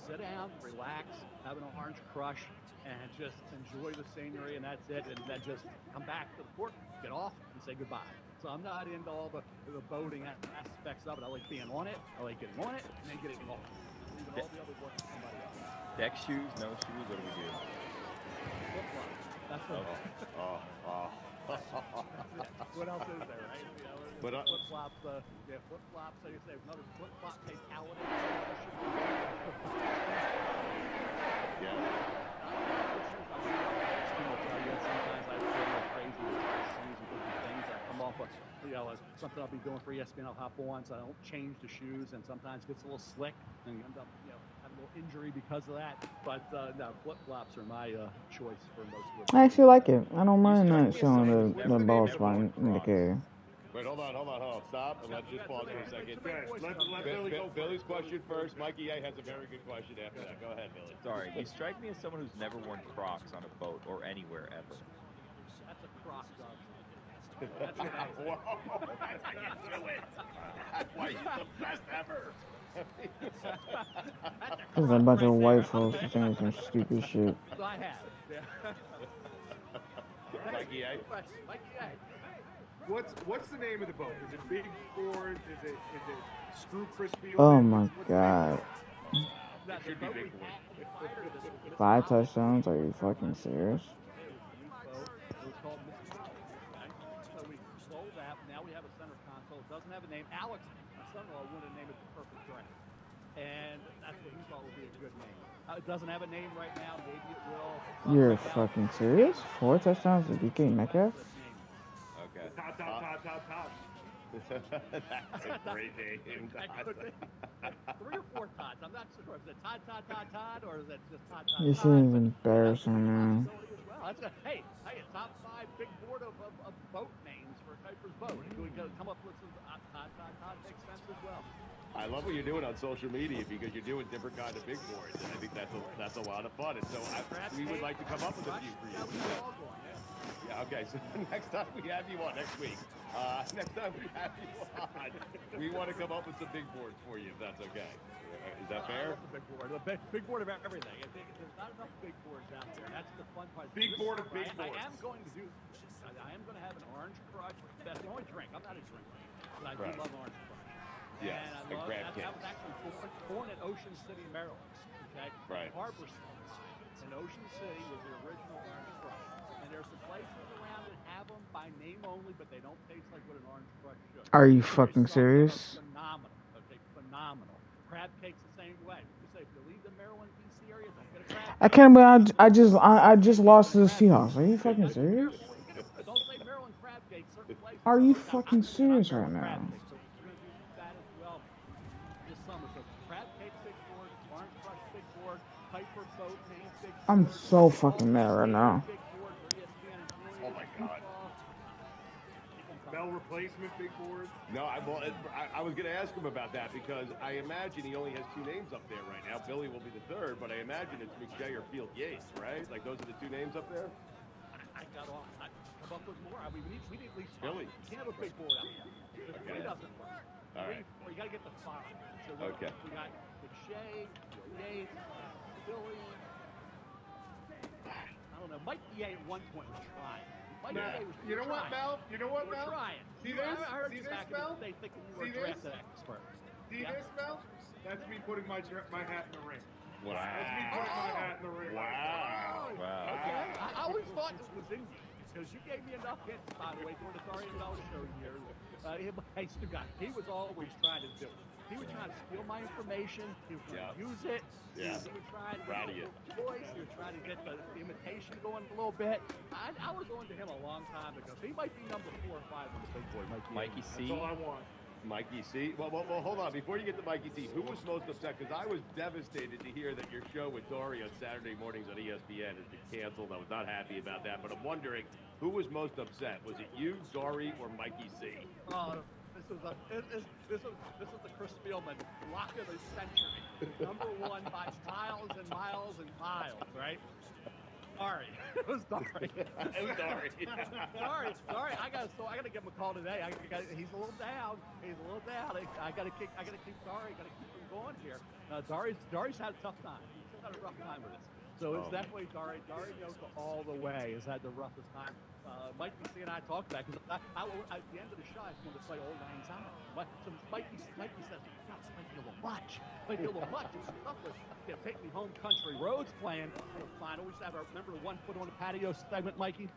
I: sit down, relax, have an orange crush, and just enjoy the scenery, and that's it. And then just come back to the port, get off, and say goodbye. So I'm not into all the boating aspects of it. I like being on it. I like getting on it, and then getting off. All the other work to somebody else.
E: Deck shoes, no shoes, what do we do?
I: Flip-flops. That's what else is there, right? You know, flip-flops, flip-flops, so you say another flip-flop fatality.
G: Yeah.
I: Sometimes I feel crazy with things that come off of, something I'll be doing for ESPN, I'll hop on, so I don't change the shoes, and sometimes it gets a little slick, and you end up, having a little injury because of that. But no, flip-flops are my choice for most of the.
A: I actually like it. I don't mind not showing the ball spot in the carry.
G: Wait, hold on. Stop, and let's just pause for a second. Let Billy go. Billy's question first. Mikey A has a very good question after that. Go ahead, Billy.
E: Sorry, you strike me as someone who's never worn Crocs on a boat or anywhere ever.
I: That's a Croc, dog.
G: That's how you do it. That's why you're the best ever.
A: There's a bunch of white folks saying some stupid shit.
I: I have. Yeah.
G: Mikey A.
I: Mikey A.
H: What's the name of the boat? Is it Big Board? Is it Screw Chris Field?
A: Oh my god.
G: It should be Big Board.
A: 5 touchdowns? Are you fucking serious?
I: So we sold that. Now we have a center console. It doesn't have a name. Alex, my son-in-law, wanted to name it the Perfect Draft. And that's what he thought would be a good name. It doesn't have a name right now. Maybe it will.
A: You're fucking serious? 4 touchdowns to DK Metcalf?
G: Okay.
H: Top.
G: That's a great name.
I: 3 or 4 Todds. I'm not sure. Is it Todd, or is it just Todd?
A: This is embarrassing, man.
I: Well, hey, a top 5 big board of boat names for Kuiper's boat. We can come up with some Todd makes sense as well.
G: I love what you're doing on social media because you're doing different kind of big boards, and I think that's a lot of fun. And so we would like to come up with a few for you. Yeah, okay. So next time we have you on next week, we want to come up with some big boards for you, if that's okay. Is that fair?
I: I love the big board. The big board of everything. I think there's not enough big boards out there. That's the fun part.
H: Big board of big boards.
I: I am going to do. I am going to have an orange crush. That's the only drink. I'm not a drinker, but I do love orange crush.
G: Yes,
I: and I love that. I was actually born in Ocean City, Maryland. Okay.
G: Right.
I: Harbor in Ocean City was the original orange crush. And there's some places around that have them by name only, but they don't taste like what an orange crush should.
A: Are you fucking serious?
I: Phenomenal. Okay, phenomenal. Crab cake's the same way. You say if you leave the Maryland, D.C. area, don't get a crab cake.
A: I can't believe I just lost to the Seahawks. Are you fucking serious?
I: Don't say Maryland crab cake. Certain places.
A: Are you fucking serious right now? I'm so fucking mad right now.
G: Oh my god.
H: Bell replacement big board.
G: No, I was going to ask him about that because I imagine he only has 2 names up there right now. Billy will be the third, but I imagine it's McShay or Field Yates, right? Like those are the 2 names up there.
I: I got off. I come up with more. I mean, we need at least 5.
G: Billy.
I: You can't have a big board out there. The 3 doesn't work.
G: All
I: 3,
G: right.
I: 4. You got to get the 5. So
G: Okay.
I: We got McShay, Field Yates, Billy. I don't know. Mike Yeh at one point was trying.
H: You know what, Mel? You know what, Mel?
I: Trying.
H: See this?
I: I heard
H: See
I: you
H: this,
I: back
H: Mel?
I: in the day thinking you were
H: See
I: a
H: this?
I: draft expert.
H: See this, Mel? That's me putting my hat in the ring.
G: Wow.
H: That's me putting my hat in the ring.
G: Wow.
E: Wow.
I: Okay. I always thought this was in you because you gave me enough hits, by the way, during the Dario Bell show years. He was always trying to do it. He would try to steal my information. He would try to use it.
G: Yeah.
I: He would try to get the voice. He would try to get the imitation going a little bit. I was on to him a long time ago. He might be number 4 or 5 on the big board.
E: Mikey C.
H: That's all I want.
G: Mikey C. Well, hold on. Before you get to Mikey C, who was most upset? Because I was devastated to hear that your show with Dory on Saturday mornings on ESPN has been canceled. I was not happy about that. But I'm wondering, who was most upset? Was it you, Dory, or Mikey C?
I: This is the Chris Spielman lock of the century. Number 1 by miles and miles and miles, right? Sorry. It was Dory. Sorry. I gotta give him a call today. He's a little down. I gotta keep Dory. Gotta keep him going here. Dory's had a tough time. He's had a rough time with this. So it's definitely Dory. Dory knows all the way. Has had the roughest time. Mikey C and I talked about because at the end of the shot, I wanted to play Old Lang Syne. So Mikey said, "No, this might be a little much. It's tough with Take Me Home Country Roads playing in the final. We used to have remember the 1 foot on the patio segment, Mikey?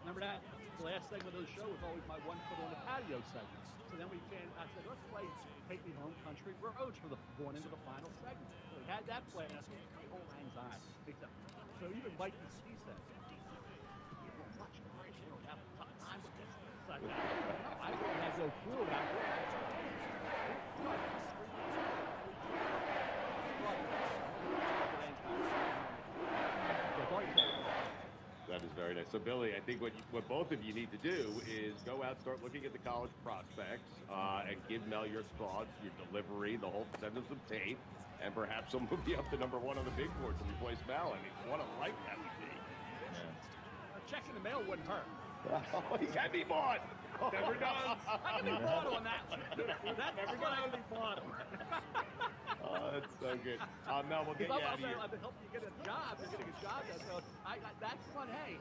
I: Remember that? The last segment of the show was always my 1 foot on the patio segment. So then I said, let's play Take Me Home Country Roads for going into the final segment. So we had that play, and I said, Old Lang Syne. So even Mikey C said, you don't have a tough time with this. So I said, no, I don't have no clue about it.
G: That is very nice. So, Billy, I think what both of you need to do is go out, start looking at the college prospects, and give Mel your thoughts, your delivery, send them some tape, and perhaps someone will be up to number 1 on the big board to replace Mel. I mean, what a light that would be.
I: A check in the mail wouldn't hurt.
G: He can be bought.
H: Never does.
I: I can be bought on that one. That's what I can be bought on.
G: Oh, that's so good. Mel, we'll get you out of here.
I: I've been helping you get a job. You're getting a job. So that's fun. Hey,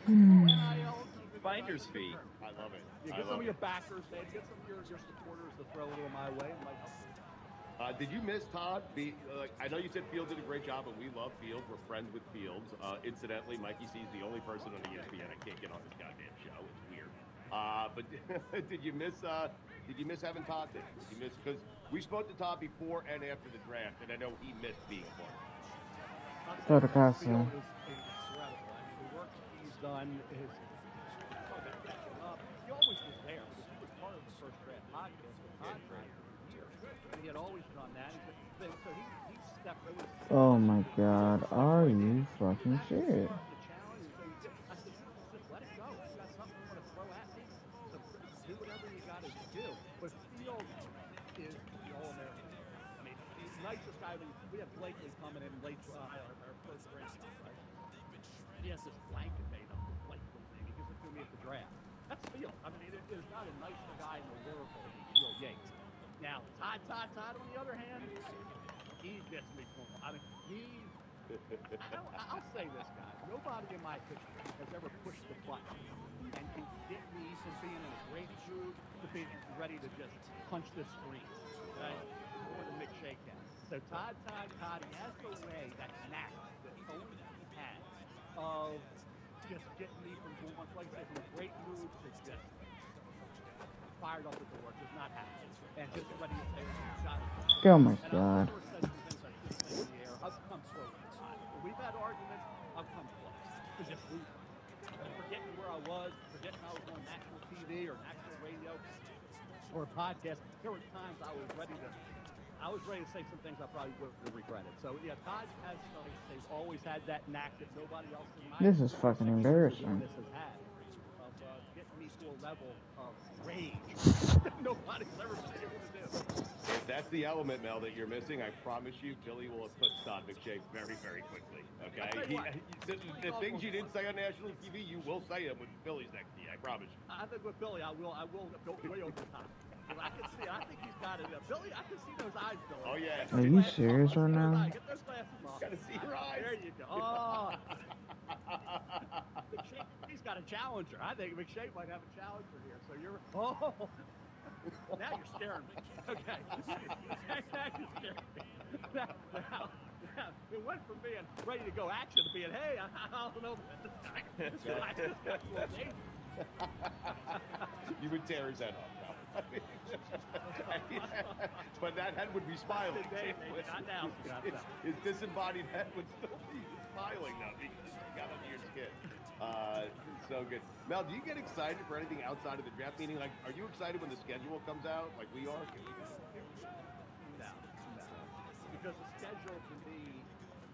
I: NIL.
E: Finder's fee.
G: I love it.
I: You get some of your backers, man. Get some of your supporters to throw a little my way. It might help.
G: Did you miss Todd? I know you said Fields did a great job, and we love Fields. We're friends with Fields. Incidentally, Mikey C is the only person on ESPN I can't get on this goddamn show. It's weird. But did you miss having Todd there? Did you miss because we spoke to Todd before and after the draft, and I know he missed being a part of it.
A: Go to Casa.
I: Field is incredible. I mean, the work he's done is he always was there because he was part of the first draft podcast with Todd for years. And he had always done that. So he stepped over.
A: Oh my God, are you fucking shit?
I: The challenge. I said, just let it go. You got something you want to throw at me? So do whatever you got to do. But Field is the All-American. I mean, he's the nicest guy. We have Blakely coming in late our first round, right? He has this blanket made up with Blakely thing. He gives it to me at the draft. That's Field. I mean, there's not a nicer guy in the world than Field Yates. Now, Todd, on the other hand, he gets me cool. I mean, I'll say this, guys. Nobody in my history has ever pushed the button and can get me from being in a great mood to being ready to just punch the screen. Right? More than McShay can. So Todd, he has the way, that knack that only he has of just getting me from one place, like from a great mood to just fired up the door, does not happen. And just ready to take a shot.
A: Oh my God.
I: I've come close. We've had arguments. I've come close to just losing. Forgetting where I was, forgetting I was on national TV or national radio or a podcast. There were times I was ready to say some things I probably would have regretted. So yeah, Todd has, they've always had that knack that nobody else in my
A: This is fucking embarrassing.
I: This has had of getting me to a level of rage. Nobody's ever been able to do.
G: If that's the element, Mel, that you're missing, I promise you, Billy will have put Todd McShay very, very quickly. Okay? The things you didn't say on national TV, you will say them when Billy's next to you. I promise you.
I: I think with Billy, I will go way over the top. I can see. I think he's got it. Billy, I can see those eyes, Billy.
G: Oh yeah.
A: Are you serious right now?
I: Get those glasses off.
G: Gotta see your eyes.
I: There you go. Oh. McShay's got a challenger. I think McShay might have a challenger here. So you're. Oh. Now you're scaring me. Okay. Now you're scaring me. Now, it went from being ready to go action to being, hey, I don't know. This guy's amazing.
G: You would tear his head off. No. But that head would be smiling.
I: Not now.
G: His disembodied head would still be smiling now because he got under your skin. So good. Mel, do you get excited for anything outside of the draft? Meaning, like, are you excited when the schedule comes out, like we are?
I: No. Because the schedule can be,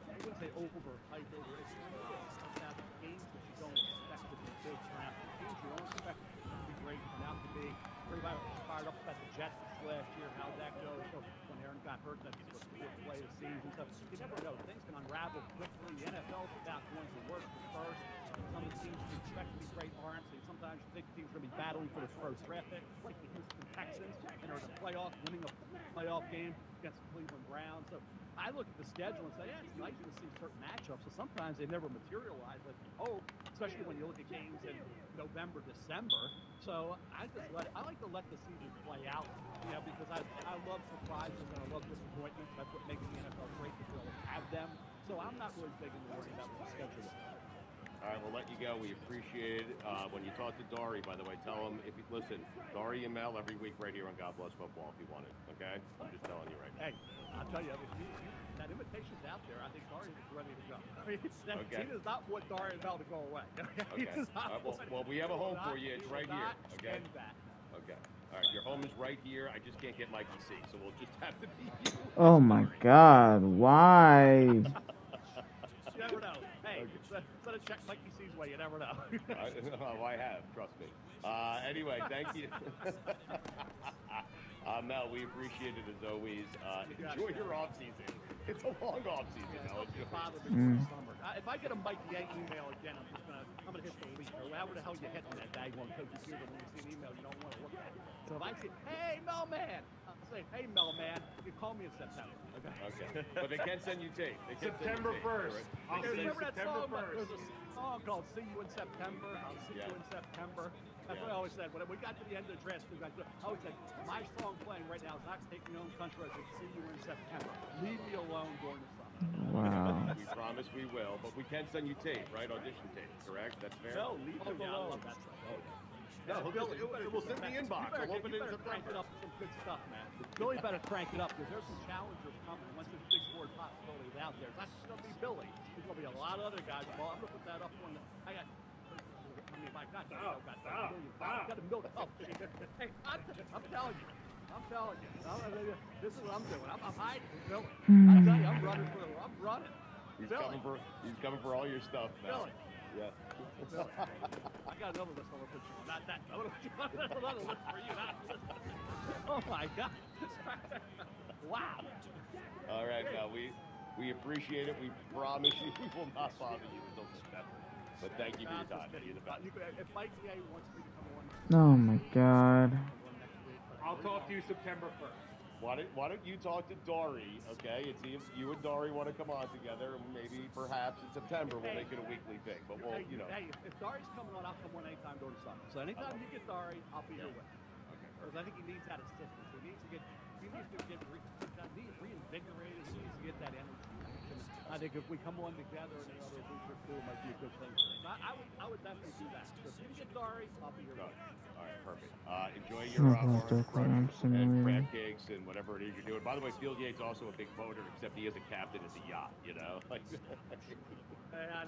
I: I wouldn't say overhyped, it's about the games that you don't expect to be big draft. The games you don't expect to be great turn out to be. Everybody was fired up about the Jets last year, how that goes. So when Aaron got hurt, that's the fourth play of the season. So you never know. Things can unravel quickly. The NFL is about going to work first. Some of the teams you expect to be great aren't. So sometimes you think teams are going to be battling for the first draft pick, like the Houston Texans, and are in the playoff, winning a playoff game against the Cleveland Browns. So I look at the schedule and say, yeah, it's nice to see certain matchups. So sometimes they never materialize like you hope, especially when you look at games in November, December. So I like to let the season play out, because I love surprises and I love disappointments. That's what makes the NFL great to really have them. So I'm not really big into worrying about what the schedule is.
G: All right, we'll let you go. We appreciate it. When you talk to Dari, by the way, tell him, if you listen, Dari and Mel every week right here on God Bless Football if you want it, okay? I'm just telling you right now.
I: Hey, I'll tell you, that invitation's out there. I think Dari is ready to go.
G: Okay.
I: He does not want Dari and Mel to go away.
G: Okay. Well, we have a home for you. It's right here, okay? Okay. All right, your home is right here. I just can't get Mikey C, so we'll just have to be you.
A: Oh my God! Why?
I: You never know. Hey, let it check Mikey C's way. You never know.
G: I have. Trust me. Anyway, thank you. Mel, we appreciate it as always. Enjoy your off season. It's a long off season, Mel.
I: If I get a Mikey A email again, I'm gonna hit delete. Or however the hell you hit that daggone computer when you see an email you don't want to look at. So if I say, hey Mel Man, I'll say, hey Mel Man, you can call me in September. Okay.
G: But they can send you tape.
H: September 1st. I'll see you September 1st.
I: There's a song called "See You in September." I'll see you in September. That's what I always said. When we got to the end of the draft, I always said, my song playing right now is not Take Me Home Country. I said, see you in September. Leave me alone during the summer.
A: Wow.
G: We promise we will, but we can send you tape, right? Audition tape, correct? That's fair?
I: No, leave me alone. That's
G: No, it will sit in the inbox. I'll open it in September.
I: Crank it up with some good stuff, man. Billy better crank it up because there's some challengers coming. Once this big board possibility is out there, it's not just going to be Billy. There's going to be a lot of other guys involved. I'm going to put that up on the. My God, I've got to milk up. Hey, I'm telling you. This is what I'm doing. I'm hiding from Billy. I tell you, I'm running.
G: He's coming for all your stuff, man.
I: Billy.
G: Yeah.
I: Billy. I got another list I'll put you on. Not that. I'm going to put you on another list for you. Oh my God. Wow.
G: All right, now we appreciate it. We promise you we will not bother you until September. But thank you for your time. You're the best.
I: If Mike A wants me to come on.
A: Oh my God.
H: I'll talk to you September 1st.
G: Why don't you talk to Dari, okay, and see if you and Dari want to come on together, and maybe perhaps in September we'll make it a weekly thing. But we'll,
I: Hey, if Dari's coming on, I'll come on anytime during the summer. So anytime you get Dari, I'll be here with him. Okay. Because I think he needs that assistance. He needs to get reinvigorated. He needs to get that energy. I think if we come on together in another week or two, it might be a good thing. So I would definitely do that. So if you get Dari, I'll be here with him.
G: All right, perfect. Enjoy your orange and crab cakes and whatever it is you're doing. By the way, Field Yates also a big boater, except he is a captain at the yacht, I know.
I: I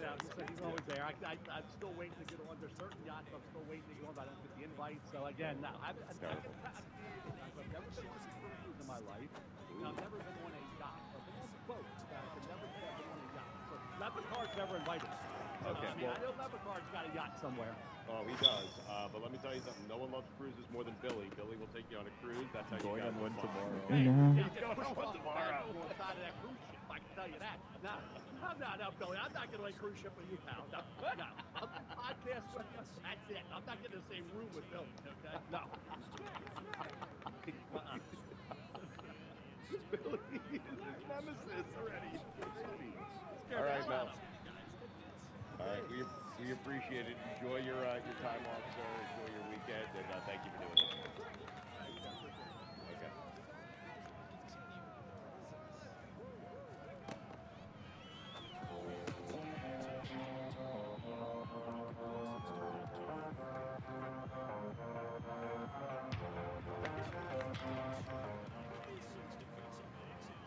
I: know. He's always there. I'm still waiting to get on. There's certain yachts I'm still waiting to get on, but I don't get the invite. So again, no. I've never been on a cruise in my life. I've never been on a yacht. I've been on a boat, but I've never been on a yacht. So not the car's never invited me.
G: Okay,
I: I mean,
G: well,
I: I know Leprechaun's got a yacht somewhere.
G: oh, he does. But let me tell you something. No one loves cruises more than Billy. Billy will take you on a cruise. That's how
E: Going
G: you guys
E: on
G: will
E: one
G: bond.
E: tomorrow.
I: Hey,
A: No.
I: he's
G: Going on one tomorrow.
I: Go inside of that cruise ship. I can tell you that. No, Billy. I'm not getting on a cruise ship with you, pal. No. I'll do podcasts with you. That's it. I'm not getting in the same room with Billy. Okay? No.
G: Billy is his nemesis already. Crazy.
I: Scared
G: All
I: the
G: right,
I: hell
G: Mel.
I: out of me, guys.
G: All right, we appreciate it. Enjoy your time off, sir. Enjoy your weekend, and thank you for doing this. Okay.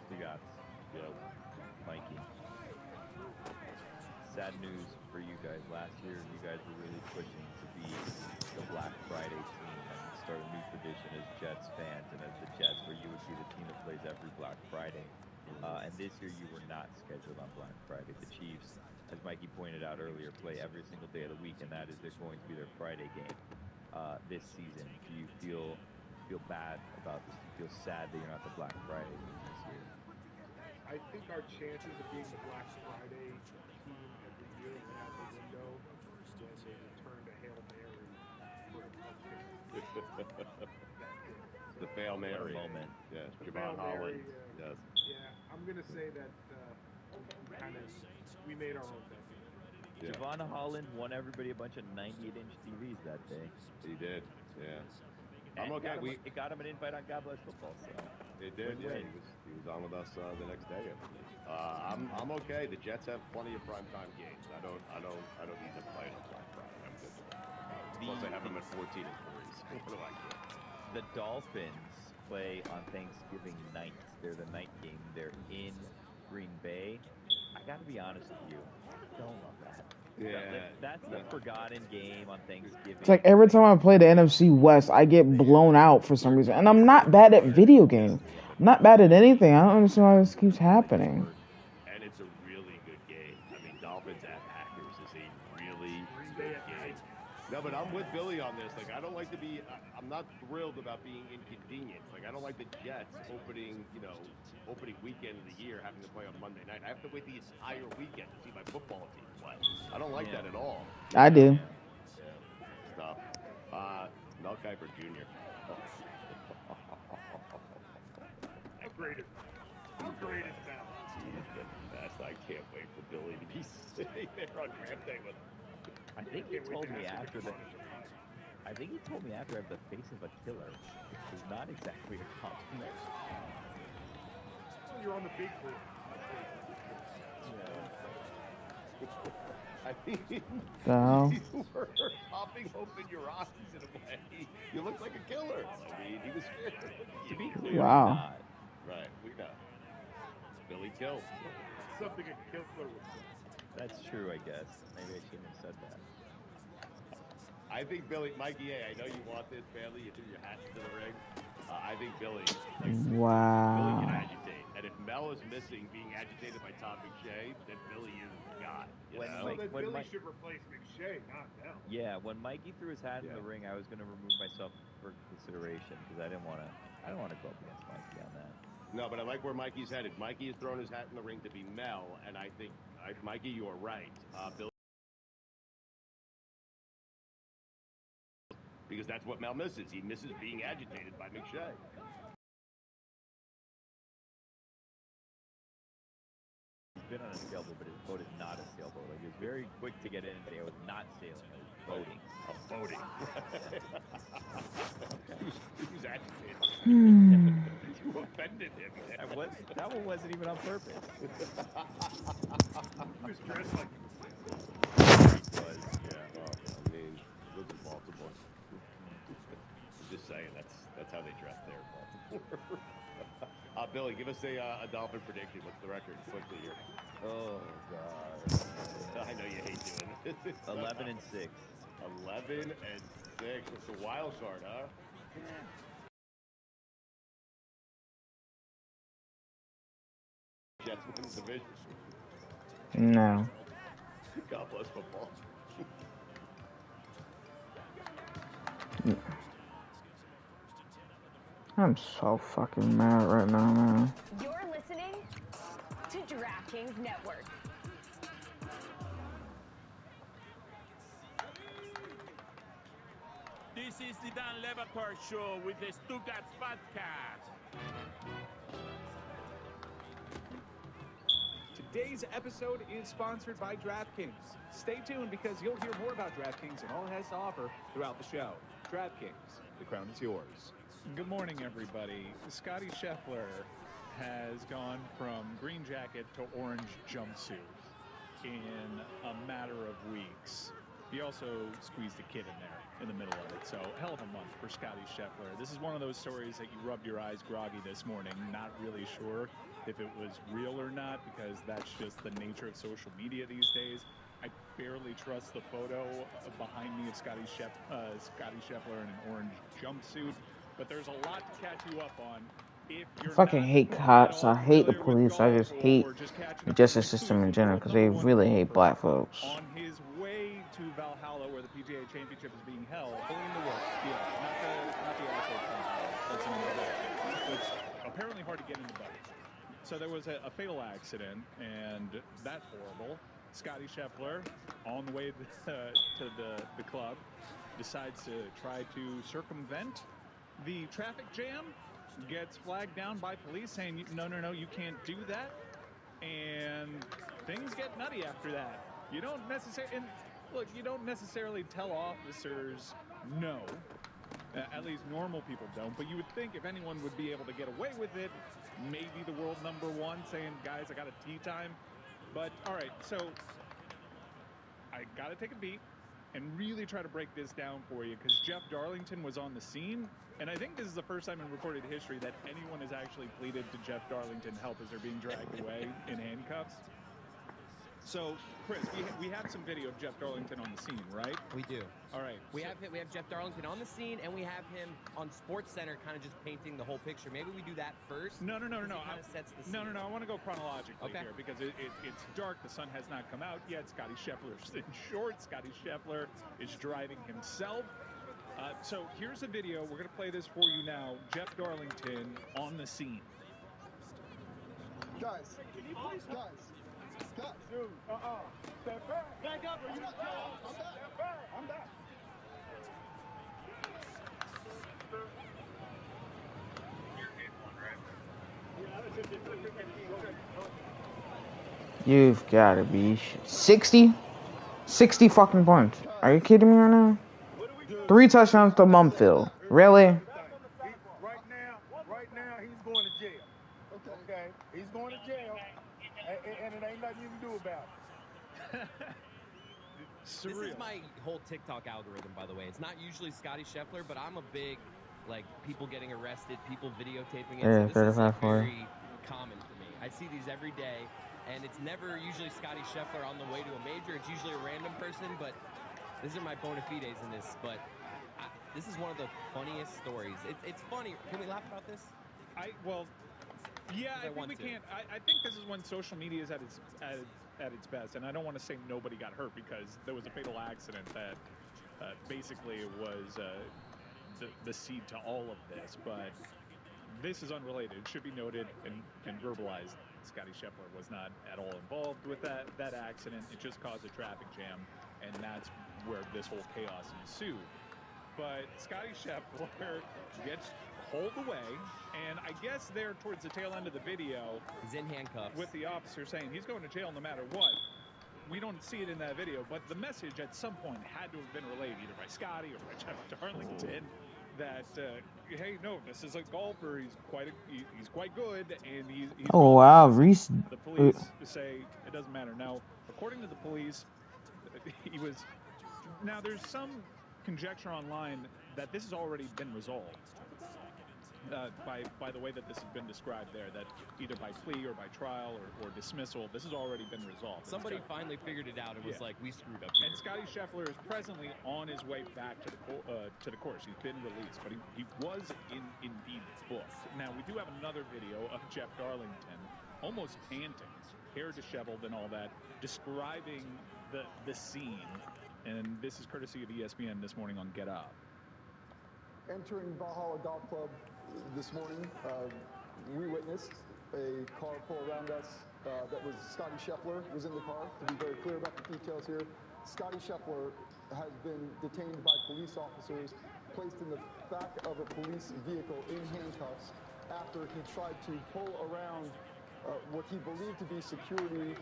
E: Stugatz,
G: Yes.
E: Mikey. Sad news for you guys. Last year, you guys were really pushing to be the Black Friday team and start a new tradition as Jets fans and as the Jets, where you would be the team that plays every Black Friday. And this year, you were not scheduled on Black Friday. The Chiefs, as Mikey pointed out earlier, play every single day of the week, and that is they're going to be their Friday game this season. Do you feel bad about this? Do you feel sad that you're not the Black Friday team this year?
H: I think our chances of being the Black Friday team every year went out the window when they returned a Hail Mary for a touchdown.
G: The Fail Mary
E: moment.
G: Yes,
H: The
G: Javon
H: Hail
G: Holland.
H: Mary,
G: Yes.
H: Yeah, I'm gonna say that we made our own bet.
G: Yeah.
E: Javon Holland won everybody a bunch of 98-inch TVs that day.
G: He did. Yeah.
E: And
G: I'm okay.
E: It got him an invite on God Bless Football. So
G: It did. Yeah,
E: win-win.
G: he was on with us the next day. I'm okay. The Jets have plenty of primetime games. I don't need them playing on Black Friday. I'm good. Plus, I have them at 14 and 3. So what do I care?
E: The Dolphins play on Thanksgiving night. They're the night game. They're in Green Bay. I got to be honest with you. I don't love that.
G: Yeah.
E: That's the forgotten game on Thanksgiving.
A: It's like every time I play the NFC West, I get blown out for some reason. And I'm not bad at video games. I'm not bad at anything. I don't understand why this keeps happening.
G: And it's a really good game. I mean, Dolphins at Packers is a really good game. No, but I'm with Billy on this. Like, I don't like to be. I'm not thrilled about being inconvenienced. Like, I don't like the Jets opening weekend of the year having to play on Monday night. I have to wait the entire weekend to see my football team play. I don't like that at all.
A: I do.
G: Yeah. Stuff. Mel Kiper Jr.
H: How great is Mel?
G: He's the best. I can't wait for Billy to be sitting there on Ramp Day with him.
E: I think he told me after that. I think he told me after I have the face of a killer, which is not exactly a compliment.
H: You're on the big board.
G: I mean, you were popping open your eyes in a way. You look like a killer. I mean, he was scared.
E: To be clear,
A: Wow.
E: not.
G: Right, we know. Billy kills.
H: Something a killer would say.
E: That's true, I guess. Maybe I shouldn't have said that.
G: I think Billy, Mikey A, I know you want this badly. You threw your hat into the ring. I think Billy can agitate. And if Mel is missing being agitated by Tom McShay, then Billy is the guy.
H: Billy should replace McShay, not Mel.
E: Yeah, when Mikey threw his hat in the ring, I was going to remove myself for consideration because I didn't want to go up against Mikey on that.
G: No, but I like where Mikey's headed. Mikey has thrown his hat in the ring to be Mel, and I think, Mikey, you are right. Billy. Because that's what Mel misses. He misses being agitated by McShay.
E: He's been on a sailboat, but his boat is not a sailboat. Like, he was very quick to get in and say I was not sailing. I was boating.
G: Boating. He was agitated. You offended him.
E: That one wasn't even on purpose.
H: He was dressed like he was sailing.
E: He was, yeah.
G: Well, I mean, he lives in Baltimore. I'm just saying, that's how they dress there in Baltimore. Billy, give us a Dolphin prediction. What's the record? Quickly here.
E: Oh, God.
G: I know you hate doing this.
E: 11 and 6.
G: 11 and 6. It's a wild card, huh? Jets win the division.
A: No.
G: God bless football.
A: I'm so fucking mad right now, man.
F: You're listening to DraftKings Network.
J: This is the Dan Levator Show with the Stuttgart Podcast.
K: Today's episode is sponsored by DraftKings. Stay tuned because you'll hear more about DraftKings and all it has to offer throughout the show. DraftKings, the crown is yours.
C: Good morning, everybody. Scotty Scheffler has gone from green jacket to orange jumpsuit in a matter of weeks. He also squeezed a kid in there in the middle of it. So, hell of a month for Scotty Scheffler. This is one of those stories that you rubbed your eyes groggy this morning, not really sure if it was real or not, because that's just the nature of social media these days. I barely trust the photo behind me of Scotty Scheffler in an orange jumpsuit, but there's a lot to catch you up on. If you're
A: I fucking hate cops. I hate the police. I just hate the justice system in general because they really hate black folks.
C: On his way to Valhalla, where the PGA Championship is being held, pulling the work. Yeah, not the asshole Valhalla. That's another. It's apparently hard to get into both. So there was a fatal accident, and that's horrible. Scotty Scheffler, on the way to the club, decides to try to circumvent the traffic jam, gets flagged down by police saying, no, you can't do that. And things get nutty after that. You don't necessarily tell officers no. At least normal people don't. But you would think if anyone would be able to get away with it, maybe the world number one saying, guys, I got a tee time. But, all right, so I got to take a beat and really try to break this down for you because Jeff Darlington was on the scene. And I think this is the first time in recorded history that anyone has actually pleaded to Jeff Darlington help as they're being dragged away in handcuffs. So, Chris, we have some video of Jeff Darlington on the scene, right?
L: We do.
C: All right.
L: We have Jeff Darlington on the scene, and we have him on SportsCenter kind of just painting the whole picture. Maybe we do that first.
C: No.
L: Kind of sets the scene.
C: No. I want to go chronologically
L: here
C: because it's dark. The sun has not come out yet. Scotty Scheffler's in shorts. Scotty Scheffler is driving himself. So here's a video. We're going to play this for you now. Jeff Darlington on the scene.
B: Guys, dude, step back. Back up, or you not I'm back.
A: You've got to be 60 fucking points. Are you kidding me right now? 3 touchdowns to Mumfield. Really?
B: Right now, he's going to jail. Okay? He's going to jail, and it ain't nothing you can do about it.
L: This is my whole TikTok algorithm, by the way. It's not usually Scotty Scheffler, but I'm a big, people getting arrested, people videotaping it.
A: Yeah,
L: so this is
A: very
L: common for me. I see these every day, and it's never usually Scotty Scheffler on the way to a major. It's usually a random person, but these are my bona fides in this. But this is one of the funniest stories. It's funny. Can we laugh about this?
C: I think we can't. I think this is when social media is at its best, and I don't want to say nobody got hurt because there was a fatal accident that basically was the seed to all of this. But this is unrelated. It should be noted and verbalized. Scotty Scheffler was not at all involved with that accident. It just caused a traffic jam, and that's where this whole chaos ensued. But Scotty Scheffler gets hauled away, and I guess there towards the tail end of the video,
L: he's in handcuffs
C: with the officer saying he's going to jail no matter what. We don't see it in that video, but the message at some point had to have been relayed either by Scotty or by Jeff Darlington that hey, no, this is a golfer. He's quite good, and he's
A: oh wow, Reese.
C: The police say it doesn't matter. Now, according to the police, he was. Now, there's some conjecture online that this has already been resolved by the way that this has been described there, that either by plea or by trial or dismissal, this has already been resolved.
L: Somebody finally figured it out and was like, we screwed up here.
C: And Scotty Scheffler is presently on his way back to the course. He's been released, but he was indeed booked. Now, we do have another video of Jeff Darlington almost panting, hair disheveled and all that, describing the scene, and this is courtesy of ESPN this morning on Get Up.
M: Entering Valhalla Golf Club this morning, we witnessed a car pull around us that was Scotty Scheffler was in the car. To be very clear about the details here, Scotty Scheffler has been detained by police officers, placed in the back of a police vehicle in handcuffs after he tried to pull around what he believed to be security,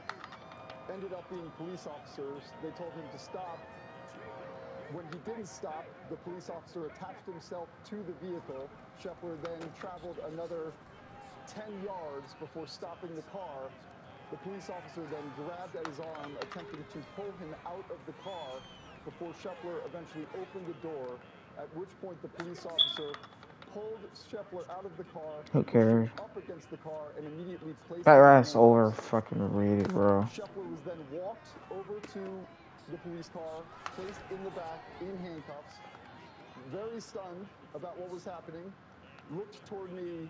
M: ended up being police officers. They told him to stop. When he didn't stop, the police officer attached himself to the vehicle. Scheffler then traveled another 10 yards before stopping the car. The police officer then grabbed at his arm, attempting to pull him out of the car before Scheffler eventually opened the door, at which point the police officer pulled Scheffler out of the car,
A: Who cares?
M: up against the car, and immediately placed
A: That
M: him in
A: rat's
M: handcuffs.
A: over fucking rated, bro.
M: Scheffler was then walked over to the police car, placed in the back in handcuffs, very stunned about what was happening, looked toward me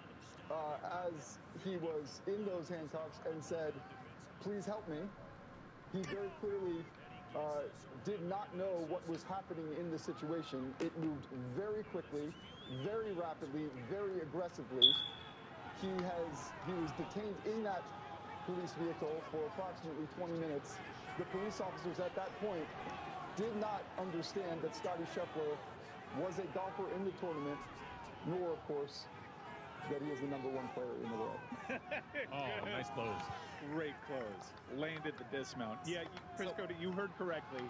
M: as he was in those handcuffs and said, "Please help me." He very clearly did not know what was happening in the situation. It moved very quickly, very rapidly, very aggressively. He was detained in that police vehicle for approximately 20 minutes. The police officers at that point did not understand that Scotty Scheffler was a golfer in the tournament, nor, of course, that he is the #1 player in the world.
C: Oh, nice close. Great close. Landed the dismount. Yeah, Chris Cody, you heard correctly.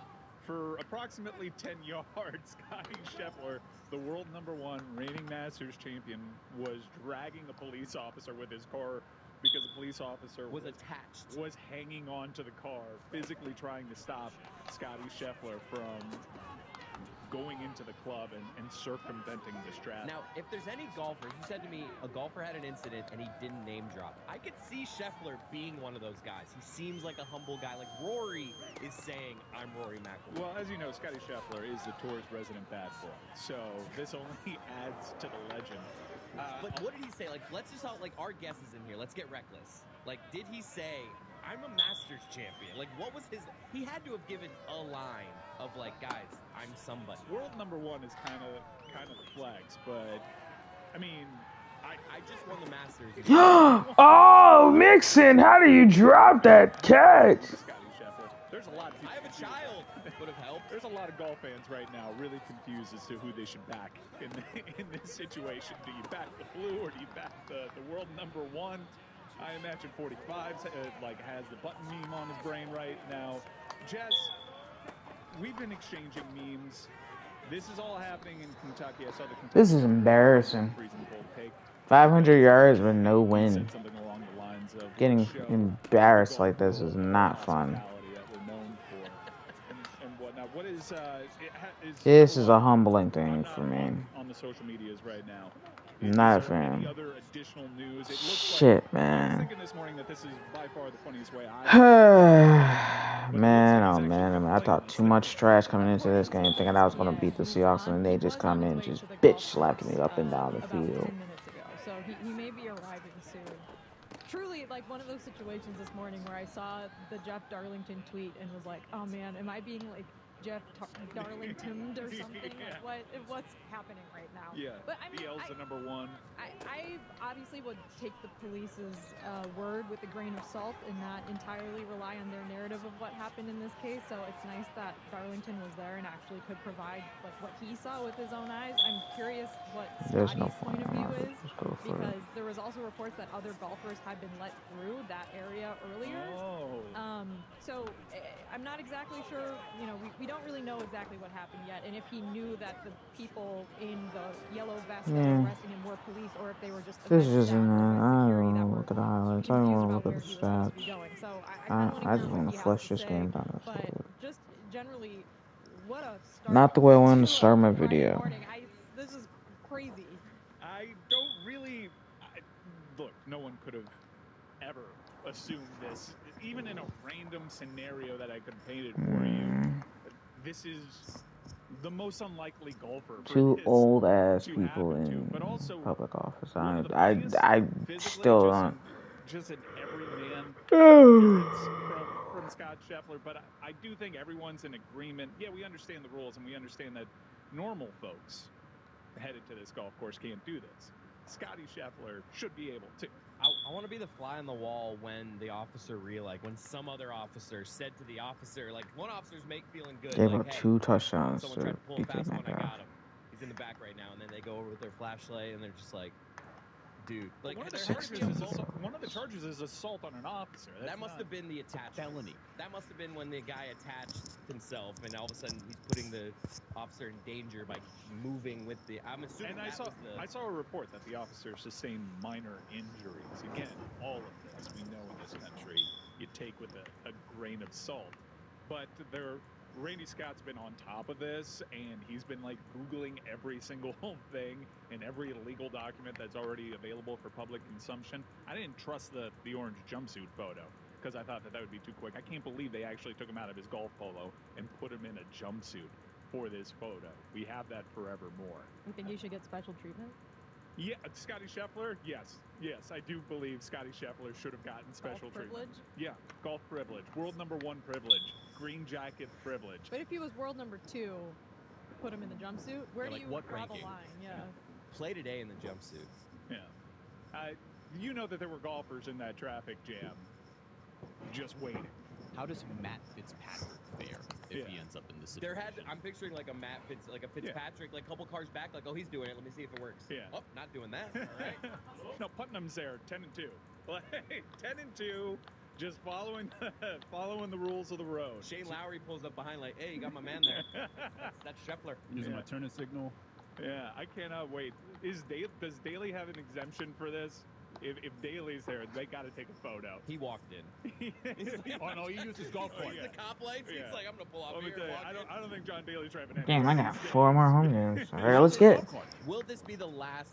C: For approximately 10 yards, Scotty Scheffler, the world #1 reigning Masters champion, was dragging a police officer with his car because a police officer
L: was attached,
C: was hanging on to the car, physically trying to stop Scotty Scheffler from going into the club and circumventing the strap.
L: Now, if there's any golfers, you said to me a golfer had an incident and he didn't name drop. I could see Scheffler being one of those guys. He seems like a humble guy. Like Rory is saying, "I'm Rory McIlroy."
C: Well, as you know, Scotty Scheffler is the tour's resident bad boy. So this only adds to the legend.
L: But what did he say? Like, let's just all, like, our guesses in here. Let's get reckless. Like, did he say, "I'm a Masters champion"? Like, what was his? He had to have given a line of like, "Guys, I'm somebody."
C: World #1 is kind of the flex, but I mean,
L: I just won the Masters.
A: Oh, Mixon! How do you drop that catch?
C: Scotty Scheffler. There's a lot.
L: I have a child. Would have helped.
C: There's a lot of golf fans right now really confused as to who they should back in this situation. Do you back the blue or do you back the world #1? I imagine 45 has the button meme on his brain right now. Jess, we've been exchanging memes. This is all happening in Kentucky. I saw the Kentucky.
A: This is embarrassing. 500 yards with no win. Getting embarrassed like this is not fun. This is a humbling thing for me.
C: On the social medias right now.
A: Not a fan. Shit, man.
C: I was thinking this morning that this is by far the funniest way
A: man, oh man, I thought too much trash coming into this game, thinking I was going to beat the Seahawks, and they just come in, just bitch slapping me up and down the field.
N: So he may be arriving soon. Truly, like one of those situations this morning where I saw the Jeff Darlington tweet and was like, oh man, am I being like Jeff Darlington or something?
C: Yeah.
N: Like what's happening right now?
C: Yeah,
N: but I mean,
C: BL's the #1.
N: I obviously would take the police's word with a grain of salt and not entirely rely on their narrative of what happened in this case. So it's nice that Darlington was there and actually could provide like what he saw with his own eyes. I'm curious what Scotty's point of view is, because there was also reports that other golfers had been let through that area earlier. So I'm not exactly sure. You know, we don't really know exactly what happened yet, and if he knew that the people in the yellow vest that were arresting him were police, or if they were just
A: this is just I don't want to look at the highlights. I don't want to look at the stats.
N: So
A: I just want to flush this game down.
N: But just generally, what a start.
A: Not the way I wanted to start my video.
N: This is crazy.
C: I don't really look. No one could have ever assumed this, even in a random scenario that I could have painted for you. This is the most unlikely golfer.
A: Two old ass people in public office. I still don't.
C: Just an everyman from than Scott Scheffler, but I do think everyone's in agreement. Yeah, we understand the rules, and we understand that normal folks headed to this golf course can't do this. Scotty Scheffler should be able to.
L: I want to be the fly on the wall when the officer when some other officer said to the officer, like, one officer's feeling good.
A: Gave
L: like,
A: up
L: hey,
A: 2 touchdowns
L: someone
A: to
L: tried to pull a
A: BK
L: fast one, I
A: Metcalf.
L: got him. He's in the back right now, and then they go over with their flashlight, and they're just like, dude. Like,
C: one of the charges is assault on an officer.
L: That must have been the attachment. Felony. That must have been when the guy attached himself, and all of a sudden he's putting the officer in danger by moving with the. I'm assuming.
C: And I saw a report that the officer sustained minor injuries. Again, all of this we know in this country you take with a grain of salt, but Randy Scott's been on top of this, and he's been like Googling every single thing and every legal document that's already available for public consumption. I didn't trust the orange jumpsuit photo because I thought that would be too quick. I can't believe they actually took him out of his golf polo and put him in a jumpsuit for this photo. We have that forevermore.
N: You think he should get special treatment?
C: Yeah, Scotty Scheffler, yes, I do believe Scotty Scheffler should have gotten special treatment. Yeah, golf privilege, world #1 privilege, green jacket privilege.
N: But if he was world #2, put him in the jumpsuit. Where do you draw the line? Yeah.
L: Play today in the jumpsuit.
C: Yeah, you know that there were golfers in that traffic jam, just waiting.
O: How does Matt Fitzpatrick fare if he ends up in this situation?
L: I'm picturing like a Fitzpatrick, like a couple cars back, like, oh, he's doing it. Let me see if it works.
C: Yeah.
L: Oh, not doing that. All right.
C: No, Putnam's there, 10-2. 10-2, just following the rules of the road.
L: Shane Lowry pulls up behind, like, hey, you got my man there. that's Scheffler.
O: Using my turn signal.
C: Yeah, I cannot wait. Does Daly have an exemption for this? If Daly's there, they got to take a photo.
L: He walked in.
O: Oh no, he used his golf cart.
L: The cop lights. He's like, I'm gonna pull off here.
C: I don't think John Daly's driving.
A: Damn, I got 4 more home games. All right, let's get it.
L: Will this be the last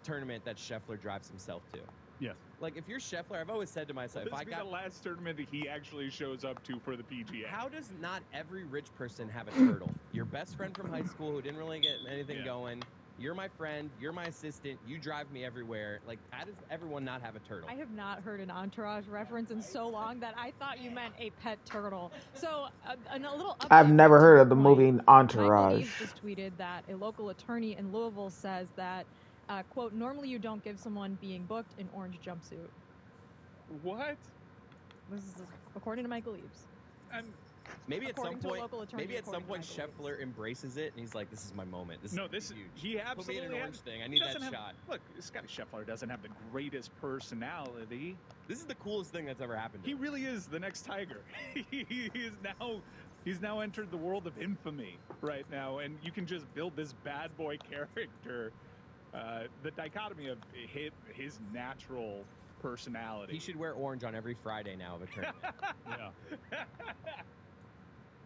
L: tournament that Scheffler drives himself to?
O: Yes.
L: Like, if you're Scheffler, I've always said to myself,
C: Will this be the last tournament that he actually shows up to for the PGA?
L: How does not every rich person have a turtle? Your best friend from high school who didn't really get anything going. You're my friend. You're my assistant. You drive me everywhere. Like, how does everyone not have a turtle?
N: I have not heard an Entourage reference in so long that I thought you meant a pet turtle. So, a little update.
A: I've never heard of the movie
N: Michael
A: Entourage.
N: Eaves just tweeted that a local attorney in Louisville says that, quote, normally you don't give someone being booked an orange jumpsuit.
C: What?
N: This is according to Michael Eaves.
C: And
L: maybe at some point Scheffler embraces it and he's like, "This is my moment. This is huge.
C: He absolutely
L: put me in an orange thing. I need that shot."
C: Look, Scotty Scheffler doesn't have the greatest personality.
L: This is the coolest thing that's ever happened to him.
C: He really is the next Tiger. He's now entered the world of infamy right now, and you can just build this bad boy character. The dichotomy of his natural personality.
L: He should wear orange on every Friday now of a tournament.
C: Yeah.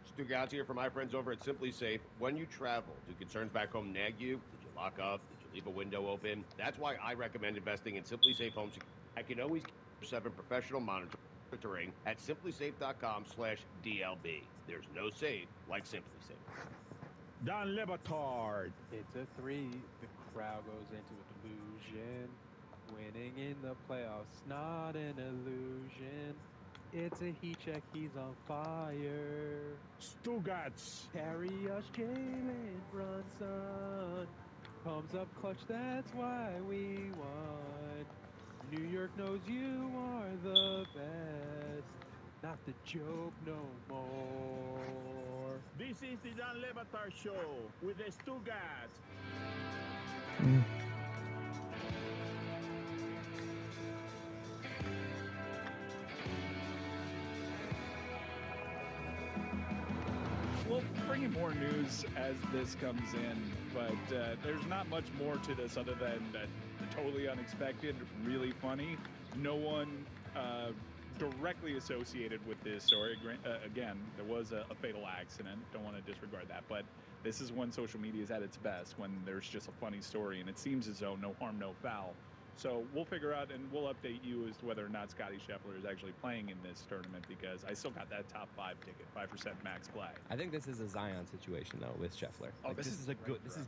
G: Stu Gouts here from my friends over at Simply Safe. When you travel, do concerns back home nag you? Did you lock up? Did you leave a window open? That's why I recommend investing in Simply Safe Home Security. I can always keep 7 professional monitoring at simplysafe.com/DLB. There's no safe like Simply Safe.
P: Don Lebitard.
Q: It's a 3. The crowd goes into a delusion. Winning in the playoffs, not an illusion. It's a heat check, he's on fire.
P: Stugats.
Q: Carry us, Jalen Brunson. Comes up clutch, that's why we won. New York knows you are the best. Not the joke no more.
J: This is the Don Lebatar Show with the Stugats.
C: We'll bring you more news as this comes in, but there's not much more to this other than totally unexpected, really funny. No one directly associated with this story. Again, there was a fatal accident. Don't want to disregard that, but this is when social media is at its best, when there's just a funny story, and it seems as though no harm, no foul. So we'll figure out, and we'll update you as to whether or not Scotty Scheffler is actually playing in this tournament, because I still got that top 5 ticket, 5% max play.
L: I think this is a Zion situation though with Scheffler.
C: Oh,
L: like, this is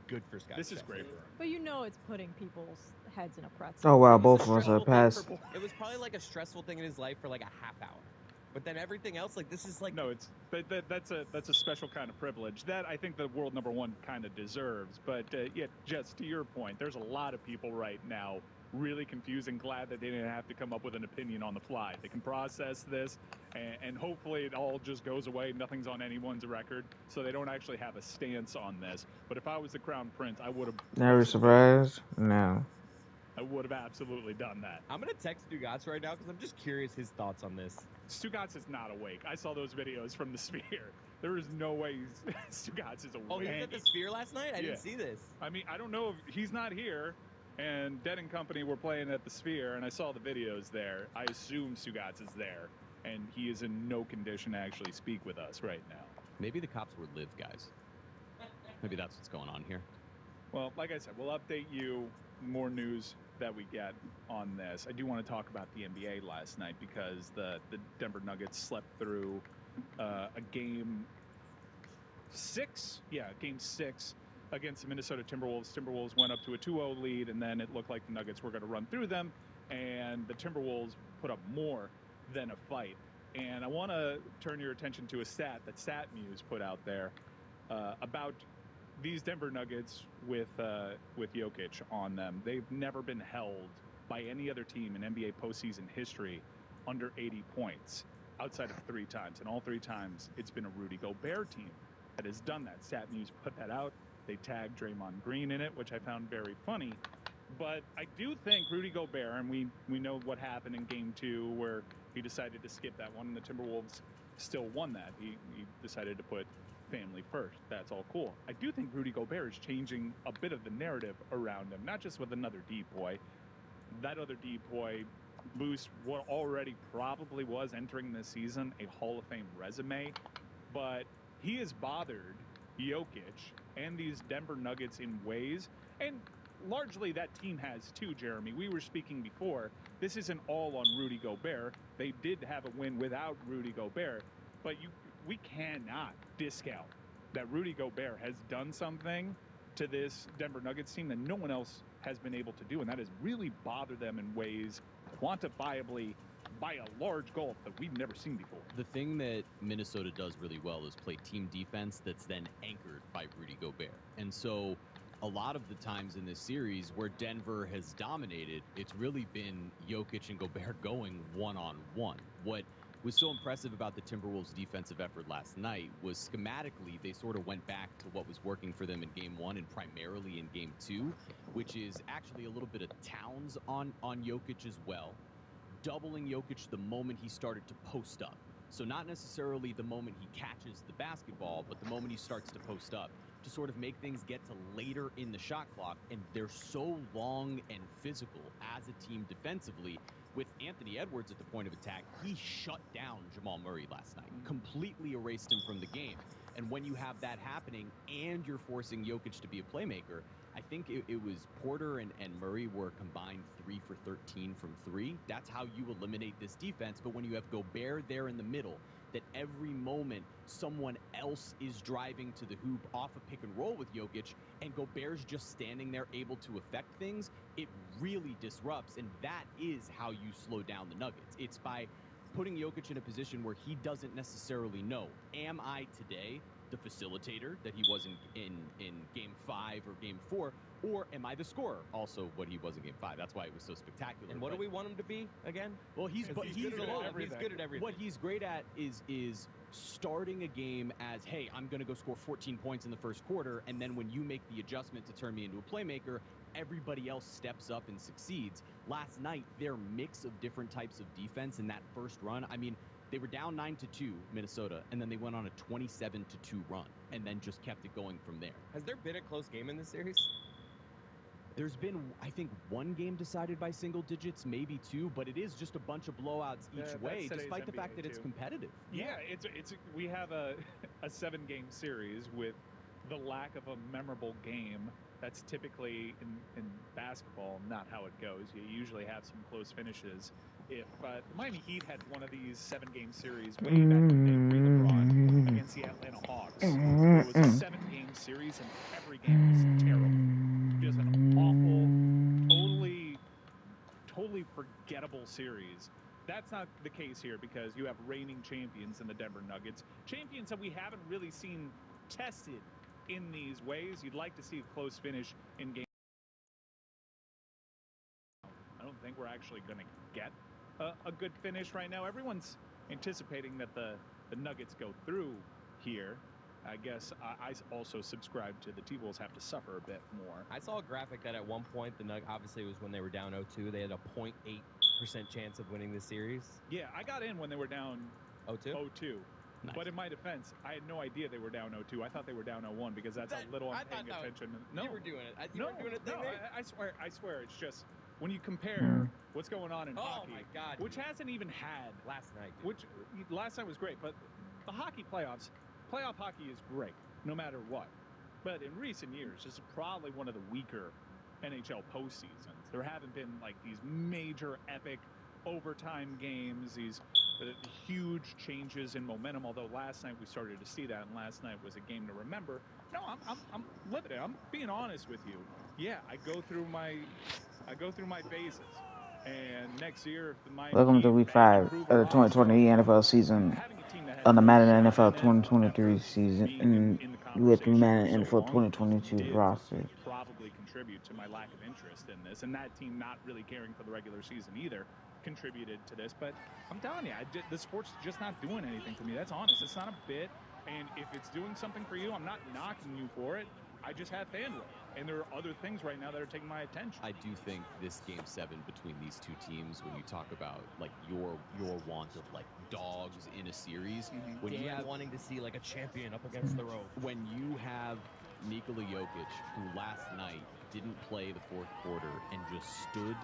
L: good for Scotty.
C: This is great for him.
N: But you know it's putting people's heads in a pretzel.
A: Oh wow, both of us are passed.
L: It was probably like a stressful thing in his life for like a half hour. But then everything else, like, this is like...
C: No, that's a special kind of privilege that I think the world number one kind of deserves. But yeah, just to your point, there's a lot of people right now really confused and glad that they didn't have to come up with an opinion on the fly. They can process this, and hopefully it all just goes away. Nothing's on anyone's record, so they don't actually have a stance on this. But if I was the Crown Prince, I would have...
A: Never surprised? No.
C: I would have absolutely done that.
L: I'm going to text Stugatz right now because I'm just curious his thoughts on this.
C: Stugatz is not awake. I saw those videos from the Sphere. There is no way Stugatz is awake.
L: Oh, he was at the Sphere last night? I didn't see this.
C: I mean, I don't know if he's not here, and Dead & Company were playing at the Sphere, and I saw the videos there. I assume Stugatz is there, and he is in no condition to actually speak with us right now.
O: Maybe the cops were live guys. Maybe that's what's going on here.
C: Well, like I said, we'll update you more news that we get on this. I do want to talk about the NBA last night because the Denver Nuggets slept through a game 6. Yeah, game 6 against the Minnesota Timberwolves. Timberwolves went up to a 2-0 lead, and then it looked like the Nuggets were going to run through them, and the Timberwolves put up more than a fight. And I want to turn your attention to a stat that StatMuse put out there about these Denver Nuggets with Jokic on them. They've never been held by any other team in NBA postseason history under 80 points outside of 3 times. And all 3 times, it's been a Rudy Gobert team that has done that. StatMuse put that out. They tagged Draymond Green in it, which I found very funny. But I do think Rudy Gobert, and we know what happened in Game 2 where he decided to skip that one, and the Timberwolves still won that. He decided to put family first. That's all cool. I do think Rudy Gobert is changing a bit of the narrative around him, not just with another depoy. That other depoy boosts what already probably was entering this season a Hall of Fame resume, but he has bothered Jokic and these Denver Nuggets in ways, and largely that team has too, Jeremy. We were speaking before. This isn't all on Rudy Gobert. They did have a win without Rudy Gobert, but we cannot discount that Rudy Gobert has done something to this Denver Nuggets team that no one else has been able to do, and that has really bothered them in ways quantifiably by a large gulf that we've never seen before.
O: The thing that Minnesota does really well is play team defense that's then anchored by Rudy Gobert. And so a lot of the times in this series where Denver has dominated, it's really been Jokic and Gobert going one-on-one. What was so impressive about the Timberwolves' defensive effort last night was schematically they sort of went back to what was working for them in Game 1 and primarily in Game 2, which is actually a little bit of Towns on Jokic as well, doubling Jokic the moment he started to post up. So not necessarily the moment he catches the basketball, but the moment he starts to post up to sort of make things get to later in the shot clock. And they're so long and physical as a team defensively. With Anthony Edwards at the point of attack, he shut down Jamal Murray last night, completely erased him from the game. And when you have that happening and you're forcing Jokic to be a playmaker, I think it was Porter and Murray were combined 3 for 13 from 3. That's how you eliminate this defense. But when you have Gobert there in the middle, that every moment someone else is driving to the hoop off a pick and roll with Jokic, and Gobert's just standing there able to affect things, it really disrupts, and that is how you slow down the Nuggets. It's by putting Jokic in a position where he doesn't necessarily know, am I today the facilitator that he was in Game 5 or Game 4, or am I the scorer? Also, what he was in Game 5. That's why it was so spectacular.
L: And what do we want him to be again?
O: Well, he's good at everything.
L: He's good at everything.
O: What he's great at is starting a game as, hey, I'm going to go score 14 points in the first quarter, and then when you make the adjustment to turn me into a playmaker, everybody else steps up and succeeds. Last night, their mix of different types of defense in that first run, I mean, they were down 9-2, Minnesota, and then they went on a 27-2 run, and then just kept it going from there.
L: Has there been a close game in this series?
O: There's been, I think, 1 game decided by single digits, maybe 2, but it is just a bunch of blowouts each way, despite the fact that it's competitive.
C: Yeah, we have a 7-game series with the lack of a memorable game. That's typically in basketball not how it goes. You usually have some close finishes. If the Miami Heat had one of these 7-game series way back in the day, pre-LeBron, against the Atlanta Hawks, it was a 7-game series and every game was terrible. Just an awful, totally forgettable series. That's not the case here because you have reigning champions in the Denver Nuggets, champions that we haven't really seen tested in these ways. You'd like to see a close finish in game. I don't think we're actually going to get a good finish right now. Everyone's anticipating that the Nuggets go through here. I guess I also subscribe to the T-Wolves have to suffer a bit more.
L: I saw a graphic that at one point, obviously it was when they were down 0-2, they had a 0.8% chance of winning this series.
C: Yeah, I got in when they were down
L: 0-2.
C: Nice. But in my defense, I had no idea they were down 0-2. I thought they were down 0-1 because that's how little I'm paying attention. No,
L: you were doing it. You
C: no,
L: were doing it.
C: I swear. It's just when you compare what's going on in hockey,
L: my God,
C: which hasn't even had
L: last night.
C: Which last night was great, but the hockey playoff hockey is great no matter what. But in recent years, this is probably one of the weaker NHL postseasons. There haven't been like these major epic overtime games, these huge changes in momentum, although last night we started to see that, and last night was a game to remember. No, I'm living it. I'm being honest with you. Yeah, I go through my phases. And next year, if the Miami
A: Welcome to Week 5 of the 2020 NFL season on the Madden NFL 2023 season, and with the Madden NFL 2022 roster.
C: Probably contribute to my lack of interest in this, and that team not really caring for the regular season either contributed to this. But I'm telling you, the sport's just not doing anything for me. That's honest. It's not a bit. And if it's doing something for you, I'm not knocking you for it. I just have bandwidth, and there are other things right now that are taking my attention.
O: I do think this Game 7 between these two teams, when you talk about like your want of like dogs in a series, when you have
L: wanting to see like a champion up against the rope,
O: when you have Nikola Jokic, who last night didn't play the fourth quarter and just stood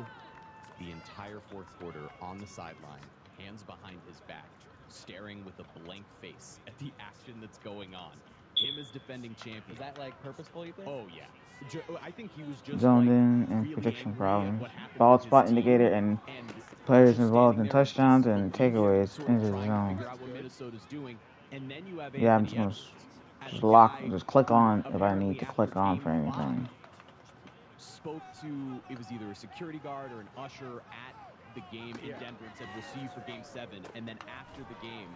O: the entire fourth quarter on the sideline, hands behind his back, staring with a blank face at the action that's going on. Him as defending champion.
L: Is that like purposeful, you think?
O: Oh, yeah. I think he was just
A: Zoned
O: like,
A: in and
O: really
A: prediction problems.
O: happened
A: Ball
O: with his
A: spot
O: team,
A: indicator and players involved in touchdowns and takeaways into the zone.
O: figure out what Minnesota's doing, and then you have
A: Yeah, I'm
O: Anthony
A: just
O: Edwards,
A: gonna
O: as a guy
A: just click on if I
O: apparently
A: need to
O: after
A: click on
O: game
A: for anything.
O: spoke to, it was either a security guard or an usher at the game in Denver and said, we'll see you for Game 7. And then after the game,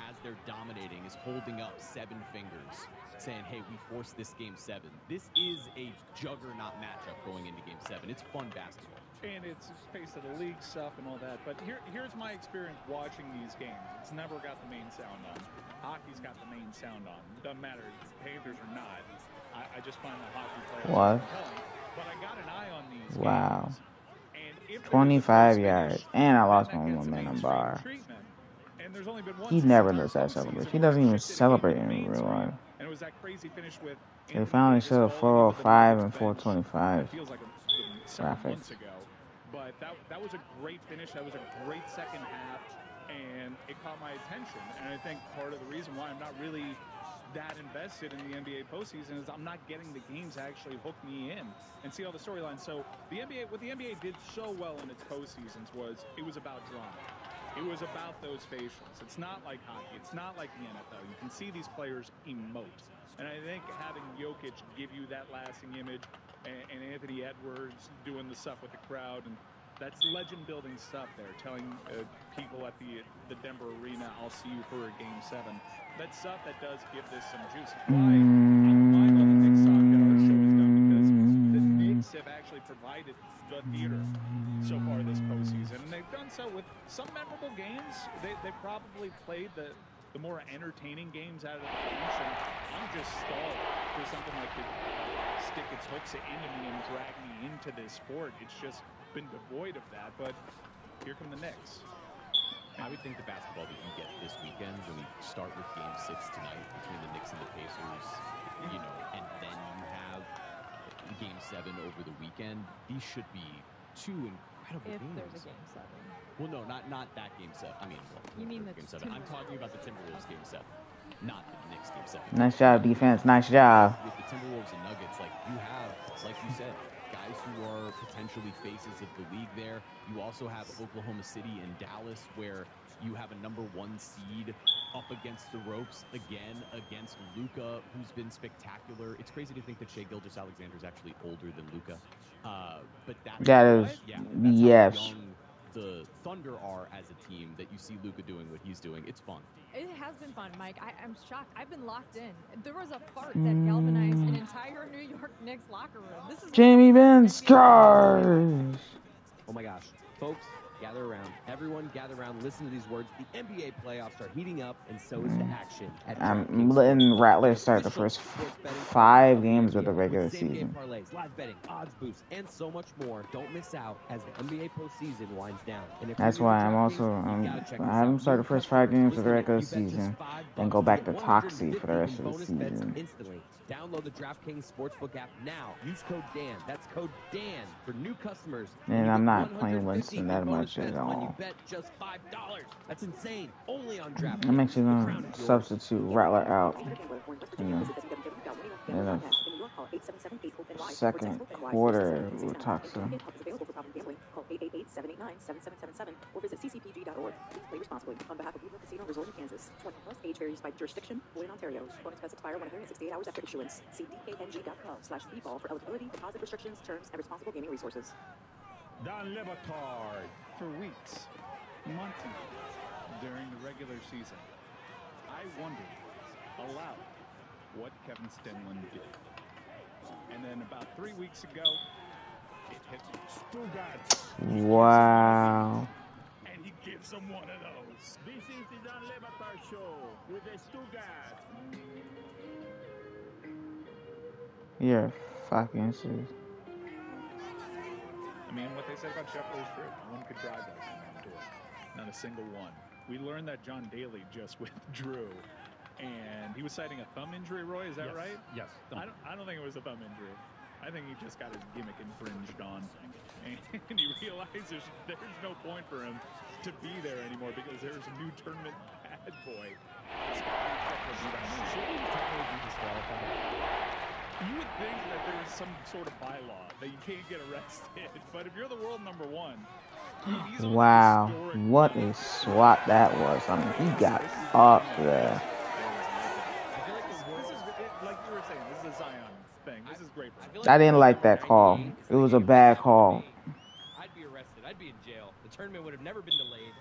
O: as they're dominating, is holding up 7 fingers, saying, hey, we forced this Game 7. This is a juggernaut matchup going into Game 7. It's fun basketball.
C: And it's face of the league stuff and all that. But here's my experience watching these games. It's never got the main sound on. Hockey's got the main sound on. It doesn't matter if it's Panthers or not. I just find the hockey players compelling. But I got an eye on these games. And
A: 25 yards. And I lost my momentum bar.
C: And there's only been one
A: He never does that celebration. He doesn't even celebrate in real life.
C: And it was that crazy finish with
A: They finally showed 405 and 425 graphics.
C: But that was a great finish. That was a great second half, and it caught my attention. And I think part of the reason why I'm not really that invested in the NBA postseason is I'm not getting the games that actually hook me in and see all the storylines. So what the NBA did so well in its postseasons was it was about drama. It was about those facials. It's not like hockey. It's not like the NFL. You can see these players emote. And I think having Jokic give you that lasting image and Anthony Edwards doing the stuff with the crowd, and that's legend-building stuff there, telling people at the Denver arena, I'll see you for a Game 7. That's stuff that does give this some juice. Why I'm on the Knicks talk that our show is done, because the Knicks have actually provided the theater so far this postseason, and they've done so with some memorable games. They probably played the more entertaining games out of the bunch, and I'm just stalled for something like to stick its hooks into me and drag me into this sport. It's just been devoid of that, but here come the Knicks.
O: I would think the basketball that you get this weekend, when we start with Game 6 tonight between the Knicks and the Pacers, and then you have Game 7 over the weekend, these should be two incredible games.
N: If there's a Game 7.
O: Well, no, not that Game 7. I mean,
N: you mean the
O: Game 7. I'm talking about the Timberwolves Game 7, not the Knicks Game 7.
A: Nice job, defense. Nice job.
O: With the Timberwolves and Nuggets, like you have, like you said, guys who are potentially faces of the league there. You also have Oklahoma City and Dallas, where you have a number 1 seed up against the ropes again against Luka, who's been spectacular. It's crazy to think that Shai Gilgeous-Alexander is actually older than Luka. But that
A: is, yes.
O: the Thunder are as a team that you see Luka doing what he's doing. It's fun.
N: It has been fun, Mike. I'm shocked. I've been locked in. There was a fart that galvanized an entire New York Knicks locker room. This is
A: Jamie Benn scars.
L: Oh my gosh. Folks, gather around. Everyone gather around. Listen to these words. The NBA playoffs are heating up, and so is the action at
A: I'm letting Rattlers start the first 5 games of the regular
L: same-game
A: season.
L: parlays, live betting, odds boosts, and so much more. Don't miss out as the NBA postseason winds down. And if
A: That's
L: you're new
A: why
L: to
A: I'm
L: DraftKings,
A: also
L: you gotta check
A: I
L: this
A: have them
L: out.
A: start the
L: New
A: first 5
L: customers,
A: games of the
L: listen in.
A: regular
L: You bet just
A: season,
L: $5
A: then go
L: to
A: back
L: get
A: to Toxie for the
L: 150
A: rest
L: in
A: of the
L: bonus bets
A: season.
L: instantly. Download the DraftKings Sportsbook app now. Use code Dan. That's code Dan for new customers.
A: And
L: you
A: I'm
L: get
A: not playing
L: 150
A: Winston
L: in
A: that
L: bonus
A: much at
L: bets when you
A: all.
L: bet just $5. That's insane. Only on DraftKings.
A: I'm actually
L: The
A: going
L: crown
A: to
L: is yours.
A: substitute Rattler out in the second quarter with Toxin.
R: Call 888-789-7777 or visit ccpg.org. Please play responsibly. On behalf of Blue Hill Casino Resort in Kansas. 21 plus. Age varies by jurisdiction. Void in Ontario. Bonus bets expire 168 hours after issuance. See dkng.com/bball for eligibility, deposit restrictions, terms, and responsible gaming resources.
P: Dan Le Batard.
C: For weeks, months during the regular season, I wondered aloud what Kevin Stenlund did. And then about 3 weeks ago, it hit me.
P: Stugats.
A: Wow.
C: And he gives him one of those.
J: This is the Dan Le Batard Show with the Stugats.
A: You're fucking serious.
C: I mean, what they said about Scheffler is true. No one could drive like him on tour. Not a single one. We learned that John Daly just withdrew, and he was citing a thumb injury. Roy, is that right?
I: Yes.
C: I don't think it was a thumb injury. I think he just got his gimmick infringed on, and he realizes there's no point for him to be there anymore because there's a new tournament bad boy. You would think that there was some sort of bylaw that you can't get arrested, but if you're the world number one,
A: Wow. What a swat that was. I mean, he got up there.
C: This is like you were saying, this is a Zion thing. This is great for him.
A: I didn't like that call. It was a bad call.
L: I'd be arrested. I'd be in jail. The tournament would have never been delayed.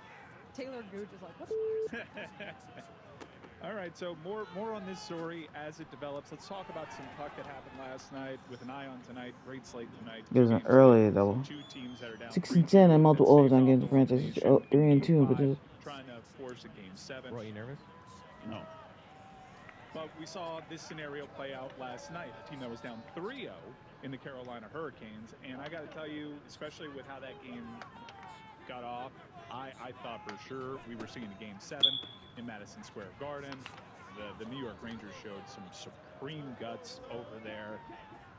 N: Taylor Gooch is like, what?
C: All right, so more on this story as it develops. Let's talk about some puck that happened last night with an eye on tonight. Great slate tonight.
A: It was an early double. 6-10 and multiple overtime games. The franchise 3-2. But
C: trying to force a game 7.
L: Roy, you nervous?
C: No. But we saw this scenario play out last night. A team that was down 3-0 in the Carolina Hurricanes, and I got to tell you, especially with how that game got off, I thought for sure we were seeing a game 7 in Madison Square Garden. The New York Rangers showed some supreme guts over there.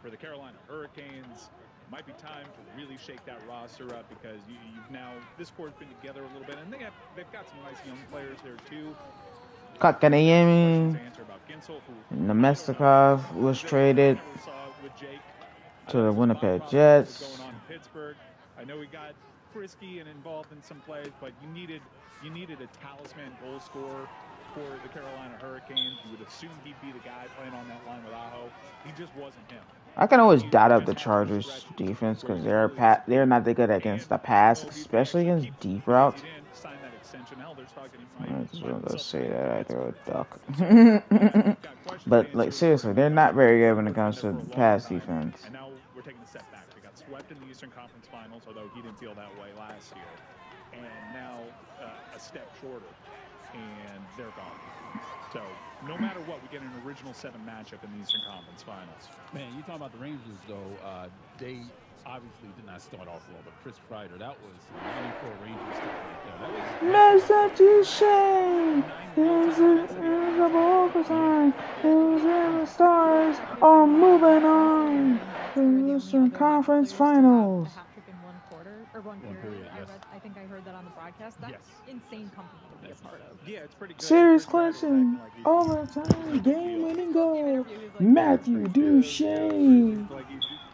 C: For the Carolina Hurricanes, it might be time to really shake that roster up because you've now, this core's been together a little bit, and they've got some nice young players there too.
A: Kotkaniemi, Nemestikov was traded to the Winnipeg Jets.
C: I know he got frisky and involved in some plays, but you needed a talisman goal scorer for the Carolina Hurricanes. You would assume he'd be the guy playing on that line with Aho. He just wasn't him.
A: I can always doubt up the Chargers defense because they're not that good against the pass, especially against deep routes. I just want to say that I throw a duck. But like seriously, they're not very good when it comes to pass defense.
C: And now we're taking a step back. They got swept in the Eastern Conference Finals, although he didn't feel that way last year. And now a step shorter, and they're gone. So no matter what, we get an original 7 matchup in the Eastern Conference Finals.
S: Man, you talking about the Rangers though? They obviously did not start off well, but Chris Kreider, that was 94 Rangers stuff right there.
A: Massachusetts, there's a ball sign. The stars are moving on to the Eastern Conference Finals.
N: A hat trick in one quarter or one period.
S: Yes.
N: I think I heard that on the broadcast. That's insane company to be a part of.
C: Yeah, it's pretty good.
A: Series clinching, overtime, game-winning goal. Matthew Duchesne.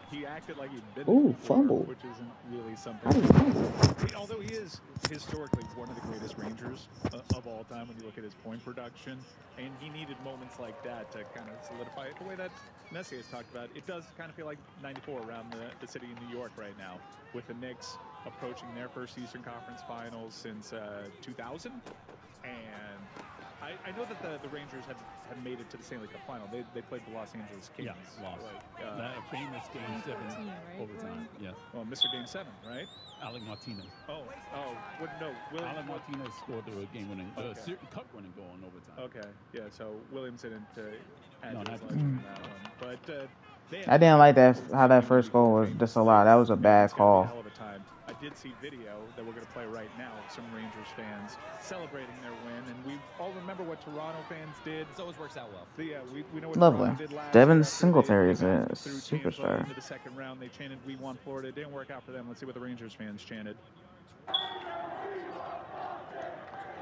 C: He acted like he'd been
A: Ooh,
C: there before,
A: fumble.
C: which isn't really something. Although he is historically one of the greatest Rangers of all time when you look at his point production, and he needed moments like that to kind of solidify it. The way that Messi has talked about, it does kind of feel like 94 around the city of New York right now, with the Knicks approaching their first Eastern Conference Finals since 2000, and I know that the Rangers have made it to the Stanley Cup Final. They played the Los Angeles Kings.
S: Yeah, lost. That famous Game 7
N: right?
S: overtime. Yeah.
C: Well, Mr. Game 7, right?
S: Alec Martinez.
C: Oh, no.
S: Alec Martinez scored the game-winning, cup-winning goal in overtime.
C: Okay, yeah. So Williams didn't add
S: No,
C: to his
S: not
C: legend in that one, but.
A: I didn't like that how that first goal was disallowed. That was a bad call.
C: Hell of a time. I did see video that we're going to play right now of some Rangers fans celebrating their win, and we all remember what Toronto fans did.
L: It always works out well.
C: So, yeah, we know what
A: Lovely.
C: Toronto did last
A: Devin
C: year after
A: Singletary is
C: they
A: a
C: got through
A: superstar.
C: Tampa into the second round. They chanted, "We want Florida." It didn't work out for them. Let's see what the Rangers fans chanted.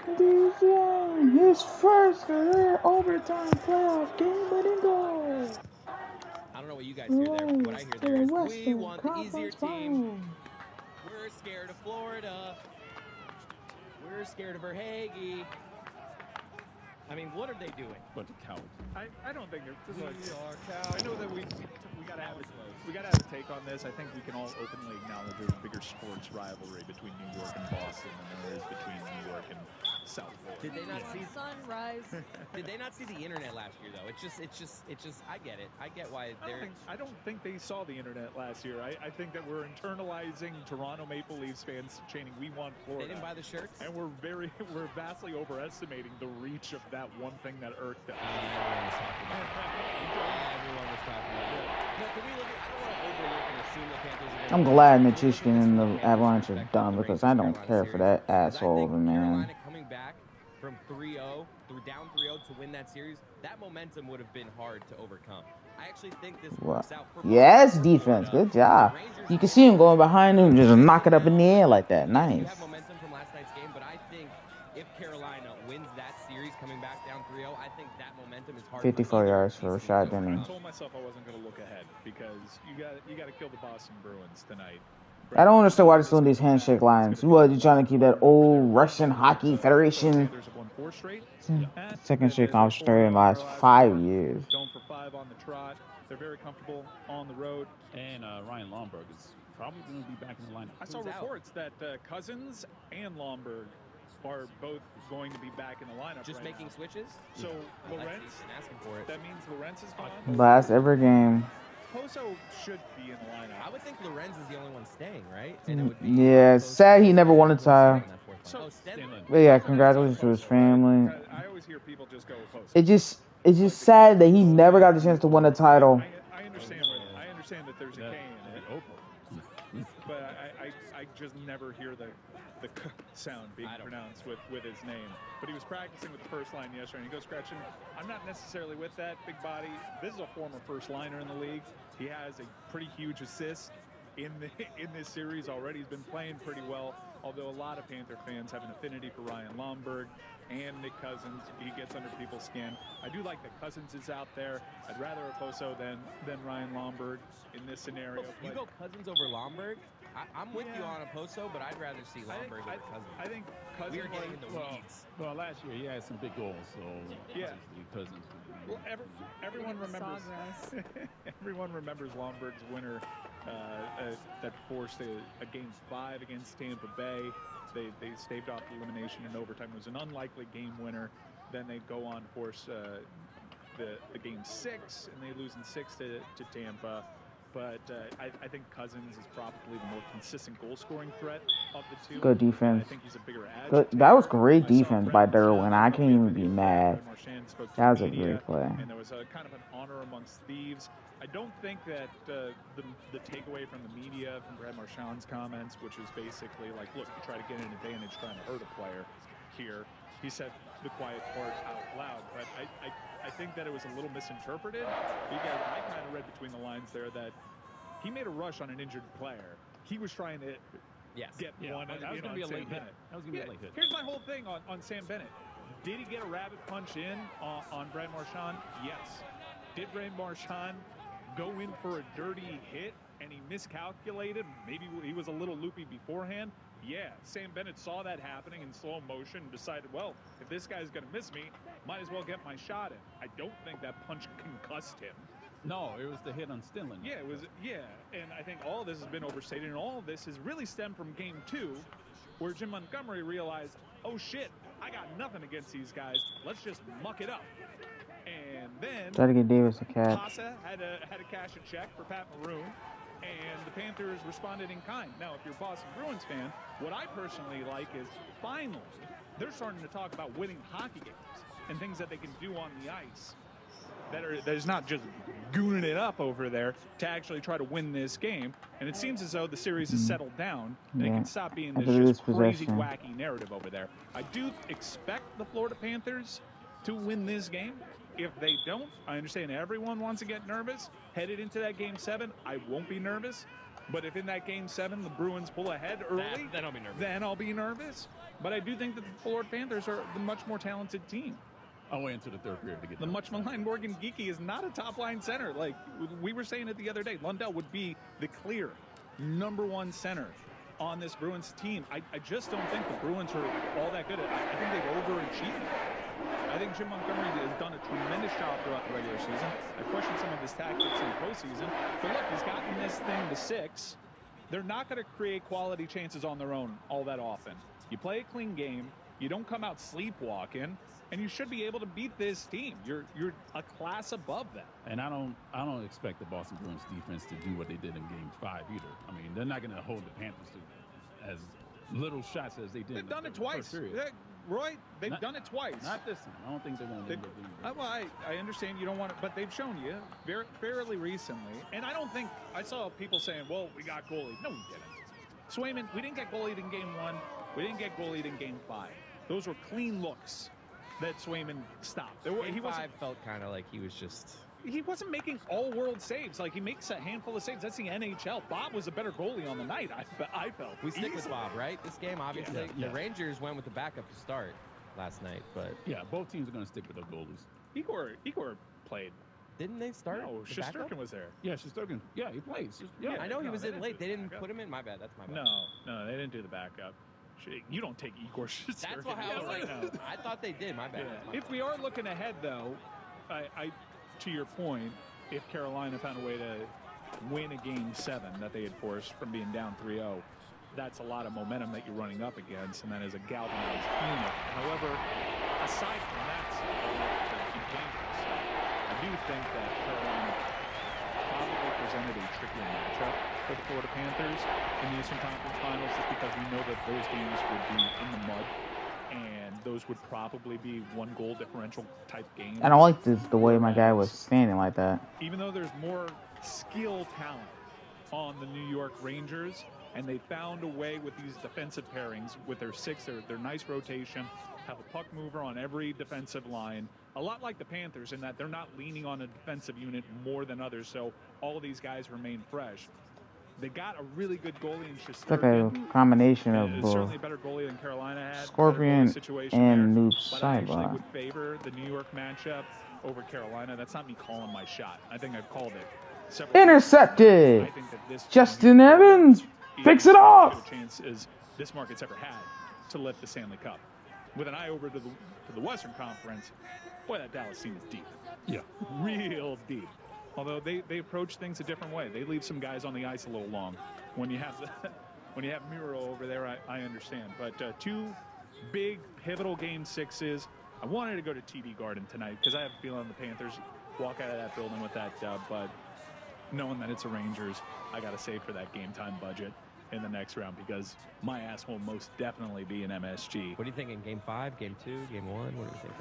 A: His first career overtime playoff game-winning goal.
L: I don't know what you guys hear there. What I hear there is, we want the easier team. We're scared of Florida. We're scared of Verhaeghe. I mean, what are they doing?
S: Bunch of cowards.
C: I don't think it's
I: We
C: like,
I: are cowards.
C: I know that we got to have a take on this. I think we can all openly acknowledge there's a bigger sports rivalry between New York and Boston than there is between New York and South Florida.
L: Did they not see
N: sunrise?
L: Did they not see the internet last year though? It's just. I get it. I get why they're.
C: I don't think they saw the internet last year. I think that we're internalizing Toronto Maple Leafs fans chanting, "We want Florida."
L: They didn't buy the shirts,
C: and we're vastly overestimating the reach of that one thing that irked us.
L: Everyone was talking about it. No, can we look at, I don't want to overlook and assume the Panthers are
A: I'm glad Nichushkin and the Avalanche are done because I don't care for that asshole of a man.
L: Carolina coming back from 3-0, down 3-0 to win that series, that momentum would have been hard to overcome. I actually think this works out for
A: Yes, defense. Good job. You can see him going behind him, just knock it up in the air like that. Nice.
L: You have momentum from last night's game, but I think if Carolina wins that series coming back down 3-0, I think that momentum is hard.
A: 54 yards for Rashad Denny.
C: I told myself I wasn't going to look ahead because you got to kill the Boston Bruins tonight.
A: I don't understand why they're still in these handshake lines. What, you trying to keep that old Russian Hockey Federation? Second straight conference story in the last 5 years.
C: Going for 5 on the trot. They're very comfortable on the road.
S: And Ryan Lomberg is probably going to be back in the lineup.
C: I saw reports that Cousins and Lomberg are both going to be back in the lineup.
L: Just making switches?
C: So Lorenz,
L: asking for it.
C: That means Lorenz is gone.
A: Last ever game.
C: Poso should be in the lineup.
L: I would think Lorenz is the only one staying, right? And it would be
A: Yeah, it's sad he never won a title.
C: So,
A: But yeah, congratulations to his family.
C: I always hear people just go Poso.
A: It's just sad that he never got the chance to win a title.
C: I understand that there's a K in it. But I just never hear the sound being pronounced with his name. But he was practicing with the first line yesterday, and he goes, "Gretchen, I'm not necessarily with that big body. This is a former first liner in the league. He has a pretty huge assist in this series already. He's been playing pretty well, although a lot of Panther fans have an affinity for Ryan Lomberg and Nick Cousins. He gets under people's skin. I do like that Cousins is out there. I'd rather Oposo than Ryan Lomberg in this scenario.
L: You go Cousins over Lomberg? I'm with you on Oposo, but I'd rather see Lomberg over Cousins.
C: I think Cousins.
L: We're getting in the weeds.
S: Well, last year he had some big goals, so
C: yeah,
S: Cousins.
C: Well, everyone remembers. Everyone remembers Lomberg's winner that forced a game 5 against Tampa Bay. They staved off the elimination in overtime. It was an unlikely game winner. Then they go on to force the game 6, and they lose in 6 to Tampa. But I think Cousins is probably the more consistent goal-scoring threat of the two.
A: Good defense.
C: I think he's a bigger agitator.
A: That was great defense by Derwin. I can't even be mad. That was a great play.
C: And there was a kind of an honor amongst thieves. I don't think that the takeaway from the media, from Brad Marchand's comments, which is basically like, look, you try to get an advantage trying to hurt a player here. He said the quiet part out loud, but I think that it was a little misinterpreted because I kind of read between the lines there that he made a rush on an injured player. He was trying to get one
S: that was
C: in on
S: be a
C: Sam
S: late
C: Bennett.
S: hit. That was going to be a late hit.
C: Here's my whole thing on Sam Bennett. Did he get a rabbit punch in on Brad Marchand? Yes. Did Brad Marchand go in for a dirty hit and he miscalculated? Maybe he was a little loopy beforehand. Yeah, Sam Bennett saw that happening in slow motion and decided, well, if this guy's going to miss me, might as well get my shot in. I don't think that punch concussed him.
S: No, it was the hit on Stinley.
C: Yeah, it was. Yeah, and I think all of this has been overstated, and all of this has really stemmed from Game 2, where Jim Montgomery realized, oh shit, I got nothing against these guys. Let's just muck it up. And then
A: Try to get Davis a catch.
C: Casa had to cash a check for Pat Maroon, and the Panthers responded in kind. Now, if you're a Boston Bruins fan, what I personally like is finally they're starting to talk about winning hockey games and things that they can do on the ice that is not just gooning it up over there to actually try to win this game. And it seems as though the series has settled down and it can stop being this just crazy, wacky narrative over there. I do expect the Florida Panthers to win this game. If they don't, I understand everyone wants to get nervous. Headed into that Game 7, I won't be nervous. But if in that Game 7 the Bruins pull ahead early,
L: then I'll be nervous.
C: Then I'll be nervous. But I do think that the Florida Panthers are the much more talented team.
S: I went into the third period to get
C: the much maligned Morgan Geekie is not a top line center. Like we were saying it the other day, Lundell would be the clear #1 center on this Bruins team. I just don't think the Bruins are all that good. I think they've overachieved. I think Jim Montgomery has done a tremendous job throughout the regular season. I question some of his tactics in the postseason. But look, he's gotten this thing to 6. They're not going to create quality chances on their own all that often. You play a clean game. You don't come out sleepwalking. And you should be able to beat this team. You're a class above them.
S: And I don't expect the Boston Bruins defense to do what they did in Game 5 either. I mean, they're not going to hold the Panthers to as little shots as they did.
C: They've done it twice. Roy, they've done it twice.
S: Not this time. I don't think they're going to do it.
C: Well, I understand you don't want it, but they've shown you fairly recently. And I don't think I saw people saying, well, we got goalied. No, we didn't. Swayman, we didn't get goalied in Game 1. We didn't get goalied in Game 5. Those were clean looks that Swayman stopped.
L: Game 5 felt kind of like he was just...
C: He wasn't making all-world saves. Like, he makes a handful of saves. That's the NHL. Bob was a better goalie on the night, I felt.
L: We stick with Bob, right? This game, obviously. The Rangers went with the backup to start last night, but...
S: Yeah, both teams are going to stick with their goalies.
C: Igor played.
L: Didn't they start?
C: No, Shesterkin was there.
S: Yeah, Shesterkin. Yeah, he played.
L: I know he was in late. They didn't put him in. My bad. That's my bad.
C: No, they didn't do the backup. You don't take Igor Shesterkin.
L: That's why I was like, I thought they did. My bad.
C: Yeah. If we are looking ahead, though, I to your point, if Carolina found a way to win a Game 7 that they had forced from being down 3-0, that's a lot of momentum that you're running up against, and that is a galvanized team. However, aside from that, I do think that Carolina probably presented a trickier matchup for the Florida Panthers in the Eastern Conference Finals, just because we know that those games would be in the mud, and those would probably be 1-goal differential type games.
A: I don't like the way my guy was standing like that.
C: Even though there's more skill talent on the New York Rangers, and they found a way with these defensive pairings with their 6, their nice rotation, have a puck mover on every defensive line, a lot like the Panthers in that they're not leaning on a defensive unit more than others, so all of these guys remain fresh. They got a really good goalie in Shesterkin.
A: It's like a combination of
C: certainly a better goalie than Carolina had.
A: Scorpion and Noob
C: But I actually
A: Sidebar.
C: would favor the New York matchup over Carolina. That's not me calling my shot. I think I've called it several
A: Intercepted!
C: times. I think that this
A: Justin Evans! Picks it off!
C: Chance as this market's ever had to lift the Stanley Cup. With an eye over to the Western Conference, boy, that Dallas team is deep.
S: Yeah.
C: Real deep. Although they approach things a different way. They leave some guys on the ice a little long. When you have Miro over there, I understand. But 2 big pivotal Game 6s. I wanted to go to TD Garden tonight because I have a feeling the Panthers walk out of that building with that dub. But knowing that it's a Rangers, I got to save for that game time budget in the next round because my ass will most definitely be an MSG.
L: What are you thinking? Game 5, Game 2, Game 1? What are you thinking?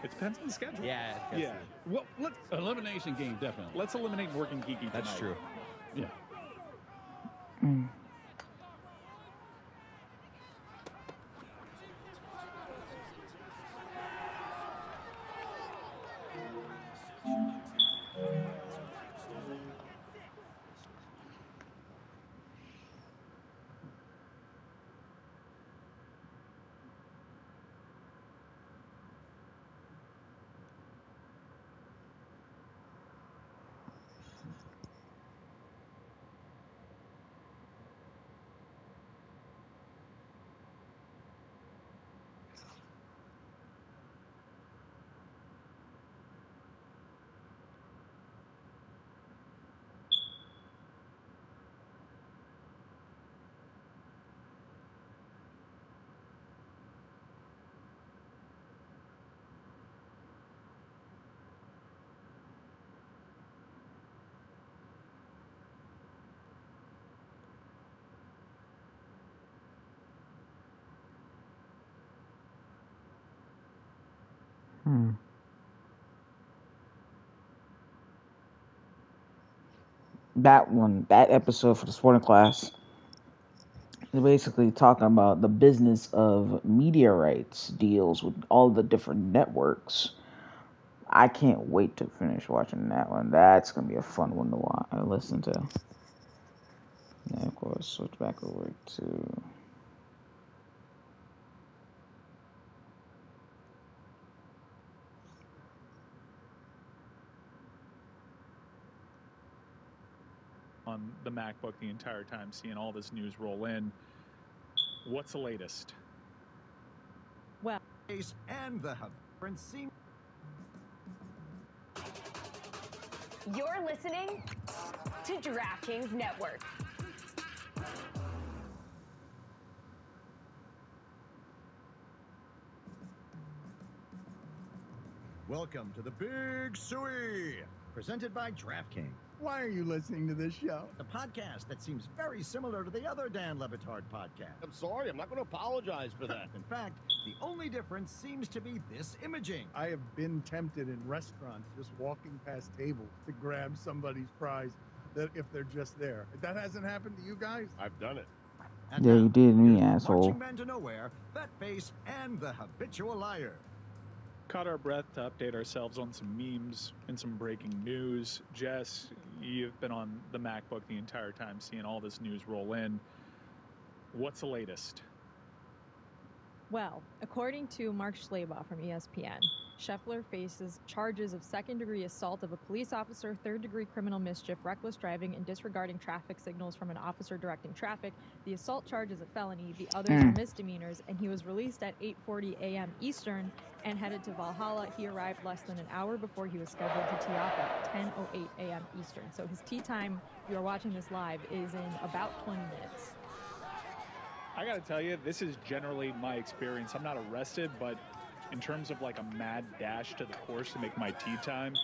C: It depends on the schedule.
L: Yeah.
C: Well,
S: elimination game, definitely.
C: Let's eliminate Morgan Geekie tonight.
L: That's true.
S: Yeah.
A: That episode for the sporting class is basically talking about the business of media rights deals with all the different networks. I can't wait to finish watching that one. That's gonna be a fun one to listen to. And of course, switch back over to
C: on the MacBook the entire time, seeing all this news roll in. What's the latest?
T: Well, and the hub seem.
F: You're listening to DraftKings Network.
T: Welcome to the Big Suey, presented by DraftKings.
B: Why are you listening to this show?
T: A podcast that seems very similar to the other Dan Levitard podcast.
G: I'm sorry, I'm not going to apologize for that.
T: In fact, the only difference seems to be this imaging.
B: I have been tempted in restaurants just walking past tables to grab somebody's fries that if they're just there. That hasn't happened to you guys?
G: I've done it.
T: And
A: yeah,
T: now,
A: you did me,
T: here's
A: asshole.
T: Marching Man to Nowhere, Fatface, and the Habitual Liar.
C: Caught our breath to update ourselves on some memes and some breaking news. Jess, you've been on the MacBook the entire time, seeing all this news roll in. What's the latest?
N: Well, according to Mark Schlabach from ESPN, Scheffler faces charges of second-degree assault of a police officer, third-degree criminal mischief, reckless driving, and disregarding traffic signals from an officer directing traffic. The assault charge is a felony. The others are misdemeanors, and he was released at 8:40 a.m. Eastern and headed to Valhalla. He arrived less than an hour before he was scheduled to tee off at 10:08 a.m. Eastern. So his tee time, if you are watching this live, is in about 20 minutes.
C: I gotta tell you, this is generally my experience. I'm not arrested, but in terms of like a mad dash to the course to make my tee time,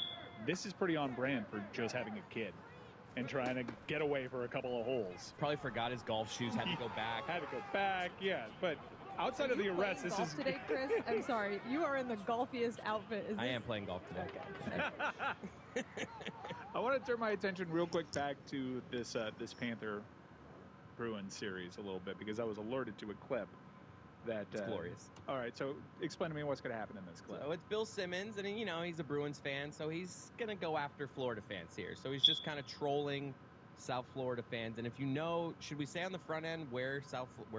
C: this is pretty on brand for just having a kid and trying to get away for a couple of holes.
L: Probably forgot his golf shoes, had to go back.
C: Yeah. But outside of the arrest, this
N: golf
C: is
N: today, Chris. I'm sorry, you are in the golfiest outfit.
L: I am playing golf today.
N: Okay.
C: I want to turn my attention real quick back to this Panther Bruins series a little bit because I was alerted to a clip that
L: It's glorious.
C: All right, so explain to me what's going to happen in this clip.
L: So it's Bill Simmons, and he's a Bruins fan, so he's gonna go after Florida fans here. So he's just kind of trolling South Florida fans. And if you know, should we say on the front end where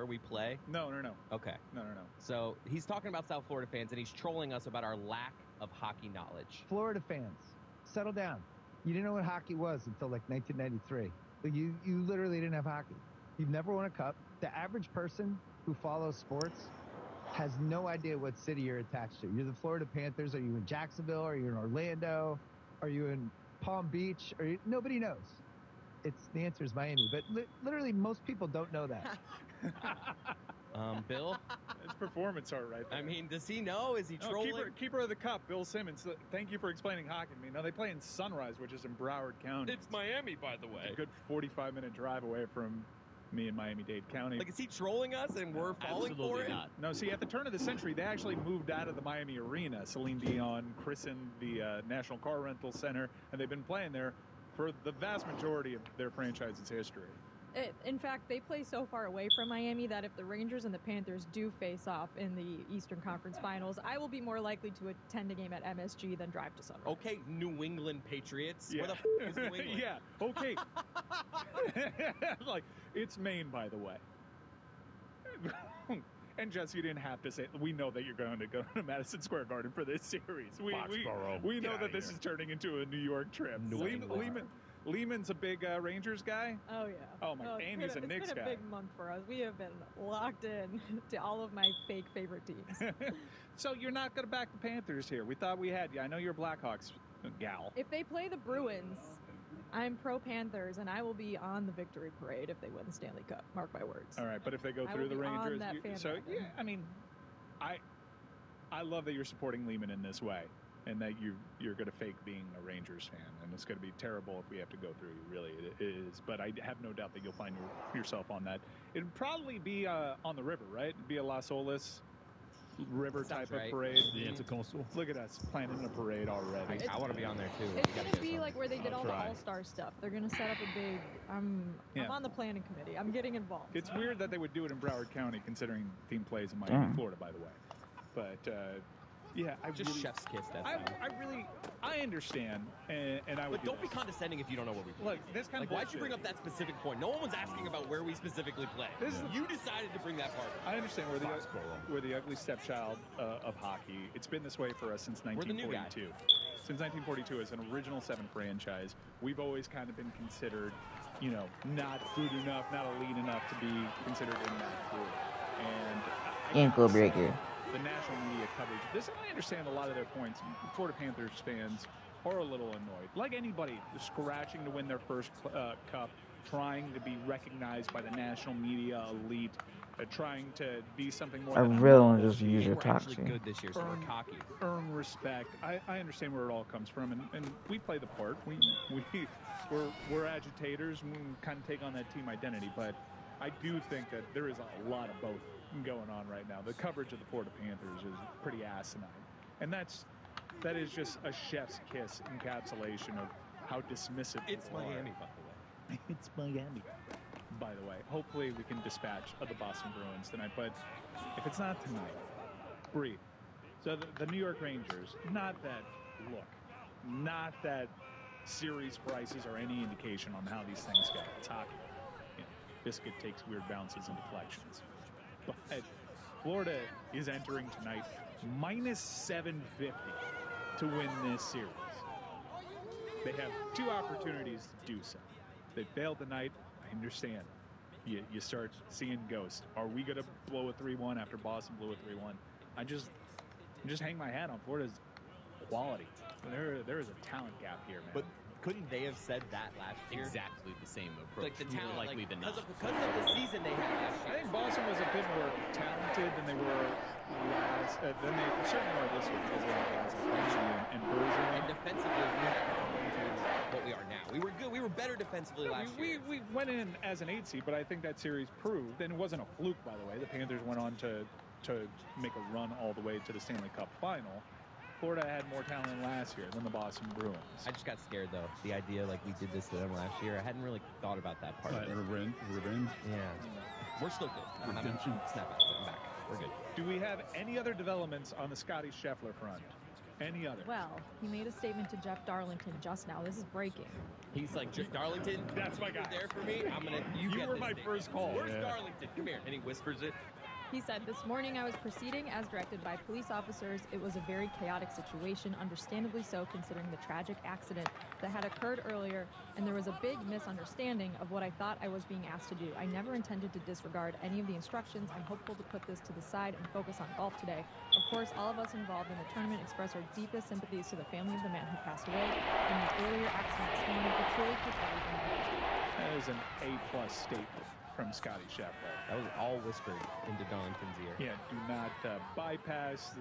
L: we play?
C: No.
L: Okay.
C: No.
L: So he's talking about South Florida fans, and he's trolling us about our lack of hockey knowledge.
U: Florida fans, settle down. You didn't know what hockey was until like 1993. You literally didn't have hockey. You've never won a cup. The average person who follows sports has no idea what city you're attached to. You're the Florida Panthers. Are you in Jacksonville? Are you in Orlando? Are you in Palm Beach? Nobody knows. The answer is Miami. But literally, most people don't know that.
L: Bill?
C: It's performance art right there.
L: I mean, does he know? Is he trolling?
C: Keeper of the Cup, Bill Simmons. Thank you for explaining hockey to me. Now, they play in Sunrise, which is in Broward County.
L: It's Miami, by the way.
C: It's a good 45-minute drive away from me in Miami-Dade County.
L: Like, is he trolling us and we're falling for it?
O: Not.
C: No, see, at the turn of the century, they actually moved out of the Miami Arena. Celine Dion christened the National Car Rental Center, and they've been playing there for the vast majority of their franchise's history.
N: In fact, they play so far away from Miami that if the Rangers and the Panthers do face off in the Eastern Conference Finals, I will be more likely to attend a game at MSG than drive to Sunrise.
L: Okay, New England Patriots.
C: Yeah.
L: Where the f*** is New England?
C: Yeah, okay. Like, it's Maine, by the way. And Jess, you didn't have to say. We know that you're going to go to Madison Square Garden for this series. We know that this is turning into a New York trip. Lehman's a big Rangers guy.
N: Oh, yeah.
C: Oh, my. Andy's a Knicks guy.
N: It's been a big month for us. We have been locked in to all of my fake favorite teams.
C: So you're not going to back the Panthers here. We thought we had you. I know you're a Blackhawks gal.
N: If they play the Bruins, I'm pro Panthers, and I will be on the victory parade if they win the Stanley Cup. Mark my words.
C: All right, but if they go through the Rangers, I mean, I love that you're supporting Lehman in this way, and that you're going to fake being a Rangers fan, and it's going to be terrible if we have to go through you. Really, it is. But I have no doubt that you'll find yourself on that. It'd probably be on the river, right? It'd be a Las Olas. river type of parade.
S: The intercoastal.
C: Look at us planning a parade already.
L: I want to be on there too.
N: It's gonna be like where they did all the all-star stuff. They're gonna set up a big. I'm on the planning committee. I'm getting involved.
C: It's weird that they would do it in Broward County, considering the team plays in Miami, Florida, by the way. But yeah, I
L: just
C: really,
L: chef's kiss that.
C: I understand, and I would.
L: But don't be condescending if you don't know where we play.
C: Look, this kind
L: like,
C: of
L: why'd you bring up that specific point? No one was asking about where we specifically play. You decided to bring that part up.
C: I understand we're the ugly stepchild of hockey. It's been this way for us since 1942. Since 1942, as an original 7 franchise, we've always kind of been considered, not good enough, not elite enough to be considered in that group. And
A: ankle breaker.
C: The national media coverage of this, and I understand a lot of their points. Florida Panthers fans are a little annoyed. Like anybody, scratching to win their first cup, trying to be recognized by the national media elite, trying to be something more.
A: I really want to just use your
L: We're actually
A: toxin.
L: good this year, so we're cocky.
C: Earn respect. I understand where it all comes from, and we play the part. We're agitators, and we kind of take on that team identity. But I do think that there is a lot of both going on right now. The coverage of the Florida Panthers is pretty asinine, and that is just a chef's kiss encapsulation of how dismissive
L: it's
C: people
L: Miami,
C: are.
L: by the way.
C: It's Miami, by the way. Hopefully we can dispatch of the Boston Bruins tonight, but if it's not tonight, breathe. So the New York Rangers, not that series prices are any indication on how these things go. It's hockey. Biscuit takes weird bounces and deflections. But Florida is entering tonight minus 750 to win this series. They have 2 opportunities to do so. They failed tonight. I understand. You start seeing ghosts. Are we going to blow a 3-1 after Boston blew a 3-1? I just hang my hat on Florida's quality. There is a talent gap here, man.
L: But couldn't they have said that last year?
O: Exactly the same approach.
L: Like the talent,
O: more likely than not.
L: Because of the season they had last year.
C: I think Boston was a bit more talented than they were last. Than they certainly are this year because they have guys like Krejci and Bergeron.
L: And defensively, we haven't come to what we are now. We were good. We were better defensively last year.
C: We went in as an 8 seed, but I think that series proved, and it wasn't a fluke, by the way. The Panthers went on to make a run all the way to the Stanley Cup final. Florida had more talent last year than the Boston Bruins.
L: I just got scared, though. The idea, like, we did this to them last year. I hadn't really thought about that part.
S: Revenge.
L: Yeah. We're still good.
S: Redemption.
L: Snap out of it. I'm back. We're good.
C: Do we have any other developments on the Scotty Scheffler front? Any other?
N: Well, he made a statement to Jeff Darlington just now. This is breaking.
L: He's like, Darlington,
C: that's my guy.
L: There for me. You
C: were my first call.
L: Where's Darlington? Come here. And he whispers it.
N: He said, "This morning I was proceeding as directed by police officers. It was a very chaotic situation, understandably so considering the tragic accident that had occurred earlier, and there was a big misunderstanding of what I thought I was being asked to do. I never intended to disregard any of the instructions. I'm hopeful to put this to the side and focus on golf today. Of course, all of us involved in the tournament express our deepest sympathies to the family of the man who passed away in the earlier accident this morning. It truly puts everything in perspective."
C: That is an A+ statement from Scotty Scheffler.
L: That was all whispered into Darlington's ear.
C: Yeah, do not bypass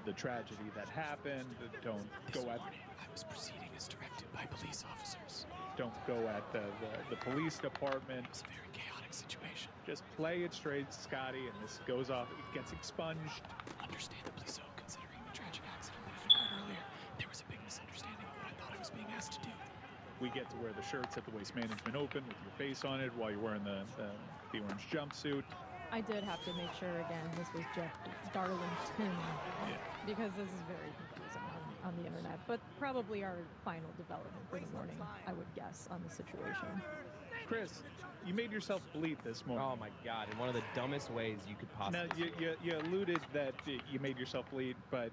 C: the tragedy that happened. Don't go at.
O: I was proceeding as directed by police officers.
C: Don't go at the police department.
O: It's a very chaotic situation.
C: Just play it straight, Scotty, and this goes off. It gets expunged.
O: Understandably so, considering the tragic accident that occurred earlier. There was a big misunderstanding of what I thought I was being asked to do.
C: We get to wear the shirts at the Waste Management Open with your face on it while you're wearing the orange jumpsuit.
N: I did have to make sure, again, this was Jeff Darlington, because this is very confusing on the internet. But probably our final development for the morning, I would guess, on the situation.
C: Chris, you made yourself bleat this morning.
L: Oh, my God, in one of the dumbest ways you could possibly.
C: Now, you alluded that you made yourself bleed, but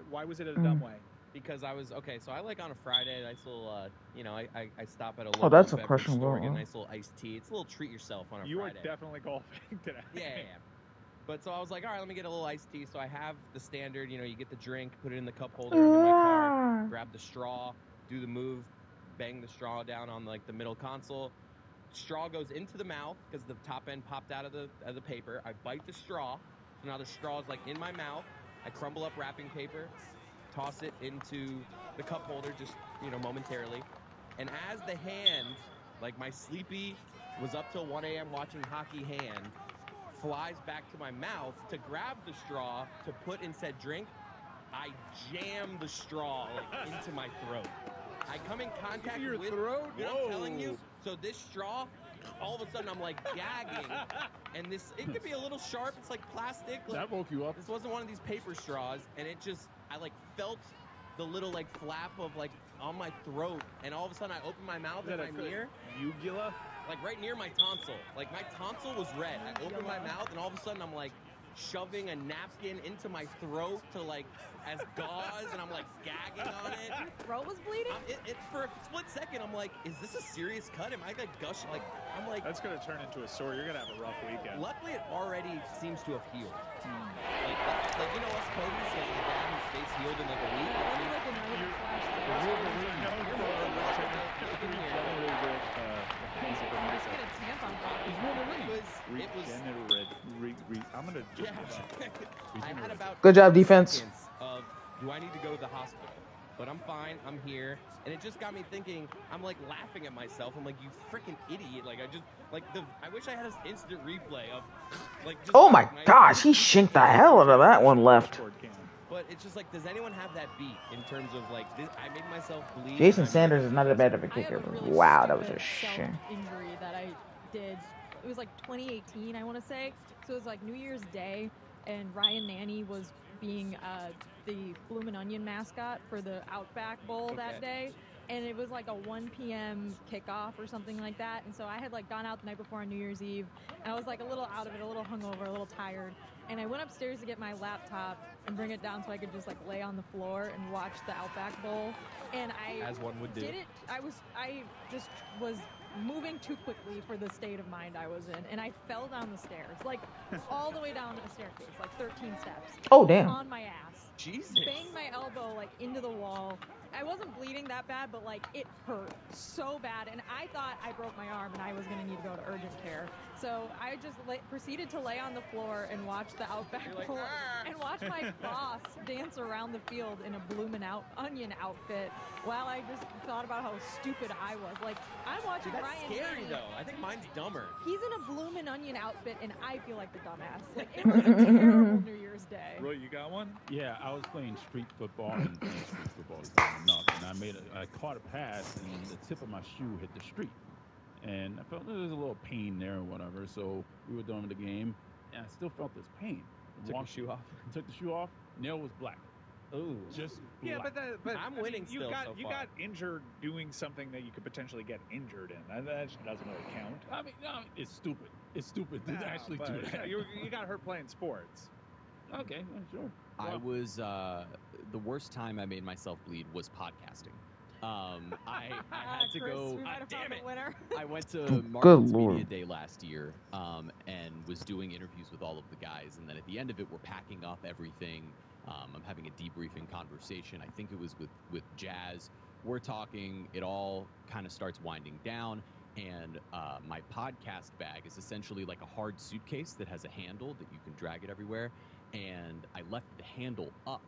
C: why was it a dumb way?
L: Because I was, okay, so I like on a Friday, nice little, I stop at a local
A: that's a
L: beverage
A: questionable
L: store, get a
A: one.
L: nice little iced tea. It's a little treat yourself on a
C: You
L: Friday.
C: are definitely golfing today.
L: Yeah. But so I was like, all right, let me get a little iced tea. So I have the standard, you get the drink, put it in the cup holder in my car, grab the straw, do the move, bang the straw down on like the middle console. Straw goes into the mouth because the top end popped out of the paper. I bite the straw. So now the straw is like in my mouth. I crumble up wrapping paper, toss it into the cup holder just, momentarily. And as the hand, like my sleepy was up till 1 a.m. watching hockey hand, flies back to my mouth to grab the straw to put in said drink. I jam the straw into my throat. I come in contact
S: Your
L: with
S: throat?
L: Dude, I'm telling you.
S: Whoa.
L: So this straw, all of a sudden I'm gagging, and it could be a little sharp. It's like plastic.
S: That woke you up.
L: This wasn't one of these paper straws, and I felt the little flap of on my throat, and all of a sudden I opened my mouth and my mirror.
C: Uvula?
L: Right near my tonsil. My tonsil was red. I opened my mouth, and all of a sudden I'm shoving a napkin into my throat to as gauze, and I'm gagging on it.
N: Your throat was bleeding?
L: For a split second, I'm is this a serious cut? Am I gushing? I'm
C: That's gonna turn into a sore. You're gonna have a rough weekend.
L: Luckily, it already seems to have healed. Us Kobe's, the guy whose face healed in a week.
C: I'm gonna just
L: I had about
A: Good job, defense.
L: seconds of, do I need to go to the hospital? But I'm fine. I'm here. And it just got me thinking. I'm laughing at myself. I'm you freaking idiot. I wish I had an instant replay of just
A: Oh my gosh, he shanked the hell out of that one left.
L: But it's just does anyone have that beat in terms of this, I made myself bleed?
A: Jason Sanders is not that bad of a kicker. Wow, that was a shame.
N: Injury that I did. It was 2018, I want to say. So it was New Year's Day, and Ryan Nanny was being the Bloomin' Onion mascot for the Outback Bowl that day. And it was a 1 p.m. kickoff or something like that. And so I had gone out the night before on New Year's Eve, and I was a little out of it, a little hungover, a little tired. And I went upstairs to get my laptop and bring it down so I could just lay on the floor and watch the Outback Bowl. And
L: as one would do.
N: I just was moving too quickly for the state of mind I was in, and I fell down the stairs, all the way down a staircase, 13 steps.
A: Oh, damn.
N: On my ass.
L: Jesus.
N: Banged my elbow into the wall. I wasn't bleeding that bad, but it hurt so bad, and I thought I broke my arm and I was gonna need to go to urgent care. So I just proceeded to lay on the floor and watch the Outback Bowl and watch my boss dance around the field in a Bloomin' Onion outfit while I just thought about how stupid I was. I'm watching
L: That's
N: Ryan
L: scary
N: Nanny.
L: though. I think mine's dumber.
N: He's in a Bloomin' Onion outfit, and I feel like the dumbass. It was a terrible New Year's Day.
C: Roy, you got one?
S: Yeah, I was playing street football, and street football is fun enough, and I caught a pass, and the tip of my shoe hit the street, and I felt there was a little pain there or whatever. So we were doing the game, and I still felt this pain.
L: Took the shoe off.
S: Took the shoe off. Nail was black.
L: Ooh.
S: Just
C: yeah,
S: black.
C: but
L: I'm winning
C: you
L: still
C: got
L: so
C: you
L: far.
C: got injured doing something that you could potentially get injured in. That doesn't really count.
S: I mean, no, it's stupid. It's stupid to actually do that.
C: You got hurt playing sports.
S: Okay, sure.
O: I was the worst time I made myself bleed was podcasting. I had to
N: Chris,
O: go.
N: we might have found a winner.
O: I went to Martin's Media Day last year and was doing interviews with all of the guys, and then at the end of it, we're packing up everything. I'm having a debriefing conversation. I think it was with Jazz. We're talking. It all kind of starts winding down, and my podcast bag is essentially like a hard suitcase that has a handle that you can drag it everywhere. And I left the handle up,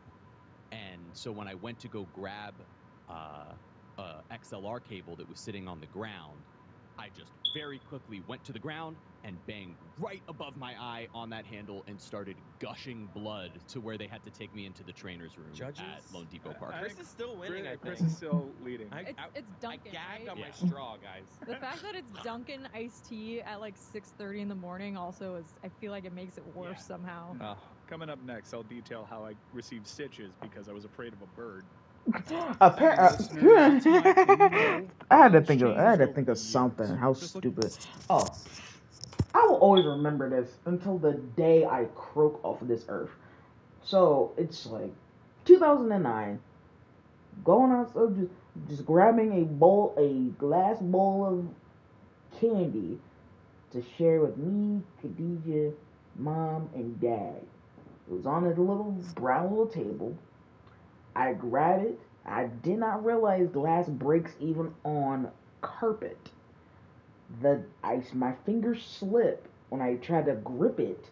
O: and so when I went to go grab XLR cable that was sitting on the ground, I just very quickly went to the ground and banged right above my eye on that handle and started gushing blood to where they had to take me into the trainer's room at Lone Depot Park.
L: Chris is still winning, I think.
C: Chris is still leading.
N: It's Dunkin',
L: I gagged
N: right?
L: on my straw, guys.
N: The fact that it's Dunkin' iced tea at 6:30 in the morning also is, I feel like it makes it worse somehow.
C: Coming up next, I'll detail how I received stitches because I was afraid of a bird.
A: I had to think of something. How stupid. Oh, I will always remember this until the day I croak off of this earth. So it's 2009. Going outside, just grabbing a glass bowl of candy to share with me, Khadijah, Mom, and Dad. It was on a brown little table. I grabbed it. I did not realize glass breaks even on carpet. My fingers slip when I try to grip it.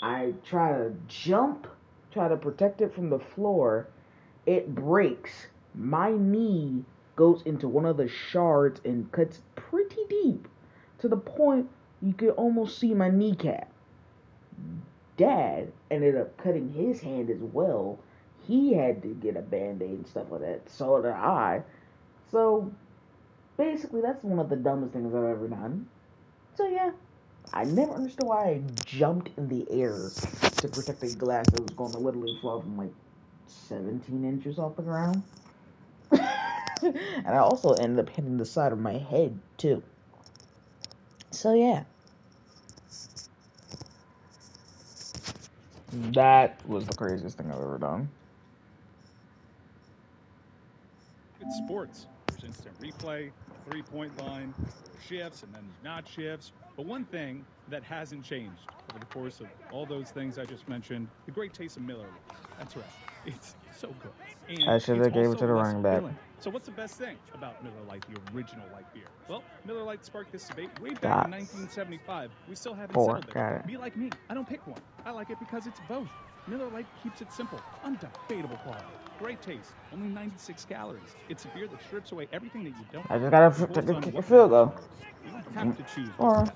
A: I try to jump, try to protect it from the floor. It breaks. My knee goes into one of the shards and cuts pretty deep to the point you could almost see my kneecap. dad ended up cutting his hand as well. He had to get a band-aid and stuff like that. So did I. So basically, that's one of the dumbest things I've ever done. So yeah, I never understood why I jumped in the air to protect a glass that was going to literally fall from like 17 inches off the ground. And I also ended up hitting the side of my head too. So yeah. That was the craziest thing I've ever done.
C: It's sports. There's instant replay, three-point line, there's shifts, and then there's not shifts. But one thing that hasn't changed over the course of all those things I just mentioned, the great taste of Miller Lite. That's right. It's so good. And
A: I should have gave it to the running back.
C: So what's the best thing about Miller Lite, the original light beer? Well, Miller Lite sparked this debate way back in 1975. We still haven't settled it.
A: Got it.
C: Be like me. I don't pick one. I like it because it's both. Miller Lite keeps it simple, undebatable quality, great taste, only 96 calories. It's a beer that strips away everything that you don't.
A: I just gotta kick a field goal.
C: You don't have to choose.
A: Or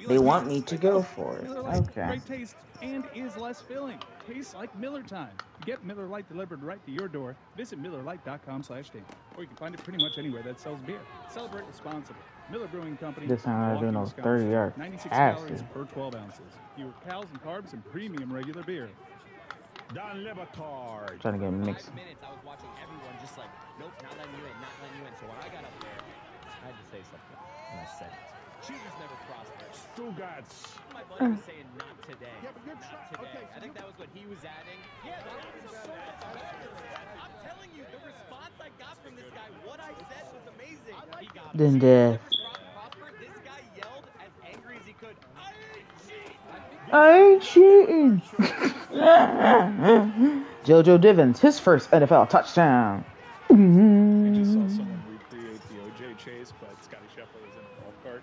A: they want me to go for it.
C: Miller Lite,
A: Okay.
C: great taste and is less filling. Tastes like Miller time. Get Miller Lite delivered right to your door. Visit MillerLite.com/Dan, or you can find it pretty much anywhere that sells beer. Celebrate responsibly. Miller Brewing Company.
A: This time I'm doing those 30-yard
C: 96
A: passes.
C: calories per 12 ounces. Fewer calories and carbs and premium regular beer.
P: Don Lebatard.
A: Trying to get mixed.
L: 5 minutes, I was watching everyone just like, nope, not letting you in, not letting you in. So when I got up there, I had to say something. And I said, choosers never prosper.
P: Stugats.
L: My buddy was saying, not today.
B: Yeah, but you're
L: not today.
B: okay,
L: I think that was what he was adding. Yeah, I'm telling you, the response I got from this guy, what I said was amazing. He got
A: Then death.
L: This guy yelled as angry as he could,
A: I ain't cheating. JoJo Divins, his first NFL touchdown.
C: I just saw someone recreate the OJ chase, but Scotty Scheffler was in a golf cart.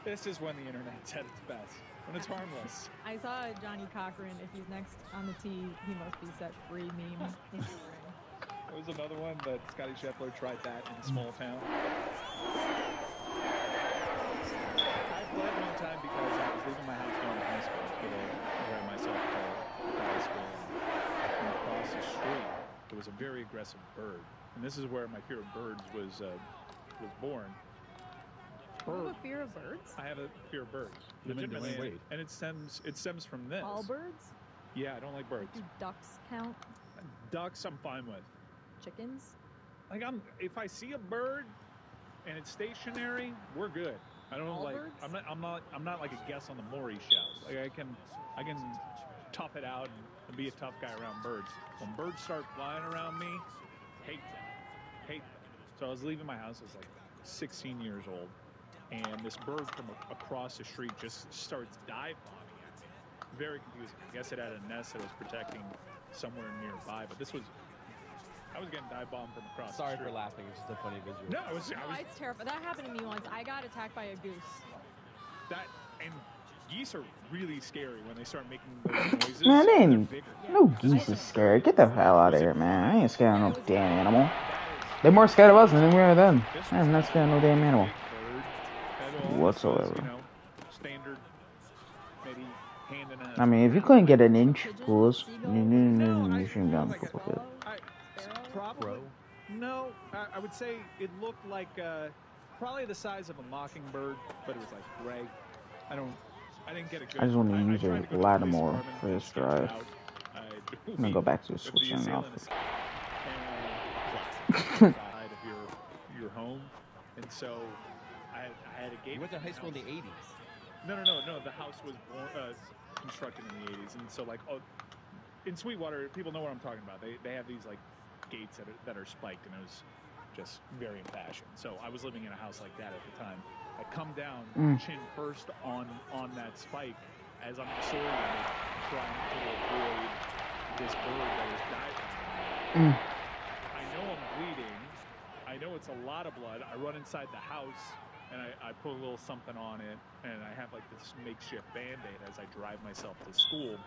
C: This is when the internet's at its best, when it's harmless.
N: I saw Johnny Cochran. If he's next on the tee, he must be set free meme.
C: There was another one that Scotty Scheffler tried that in a small town. I bled one time because I was leaving my house going to high school to wear myself to high school. And across the street, there was a very aggressive bird. And this is where my fear of birds was born.
N: You have a fear of birds?
C: I have a fear of birds.
S: Legitimately.
C: And it stems from this.
N: All birds?
C: Yeah, I don't like birds.
N: Do ducks count?
C: Ducks I'm fine with.
N: Chickens?
C: Like if I see a bird and it's stationary, we're good. I don't
N: All
C: like
N: birds?
C: I'm not like a guest on the Maury show. Like I can tough it out and be a tough guy around birds. When birds start flying around me, hate them. So I was leaving my house, I was like 16 years old, and this bird from across the street just starts dive bombing. Very confusing. I guess it had a nest that was protecting somewhere nearby, but I was getting dive bombed from across the street.
L: Sorry for laughing. It's just a funny visual.
C: No,
N: It's terrifying. That happened to me once. I got attacked by a goose.
C: And geese are really scary when they start making those noises.
A: Man, no geese is scary. Get the hell out of here, man. I ain't scared of no damn animal. They're more scared of us than we are of them. I'm not scared of no damn animal. Whatsoever.
C: Standard, maybe hand in a...
A: I mean, if you couldn't get an inch pools, you shouldn't go on the football field.
C: Probably. No, I would say it looked like probably the size of a mockingbird, but it was like gray. I didn't get a good...
A: I just want to use a ladder more for this drive. I'm gonna go back to switching off.
C: Side of your home, and so I had a gate.
L: You went to high school in the 80s.
C: No. The house was constructed in the 80s, and so like in Sweetwater, people know what I'm talking about. They have these like gates that are spiked, and it was just very impassioned. So I was living in a house like that at the time. I come down chin first on that spike as I'm disoriented, trying to avoid this bird that was diving. I know I'm bleeding. I know it's a lot of blood. I run inside the house and I put a little something on it, and I have like this makeshift Band-Aid as I drive myself to school.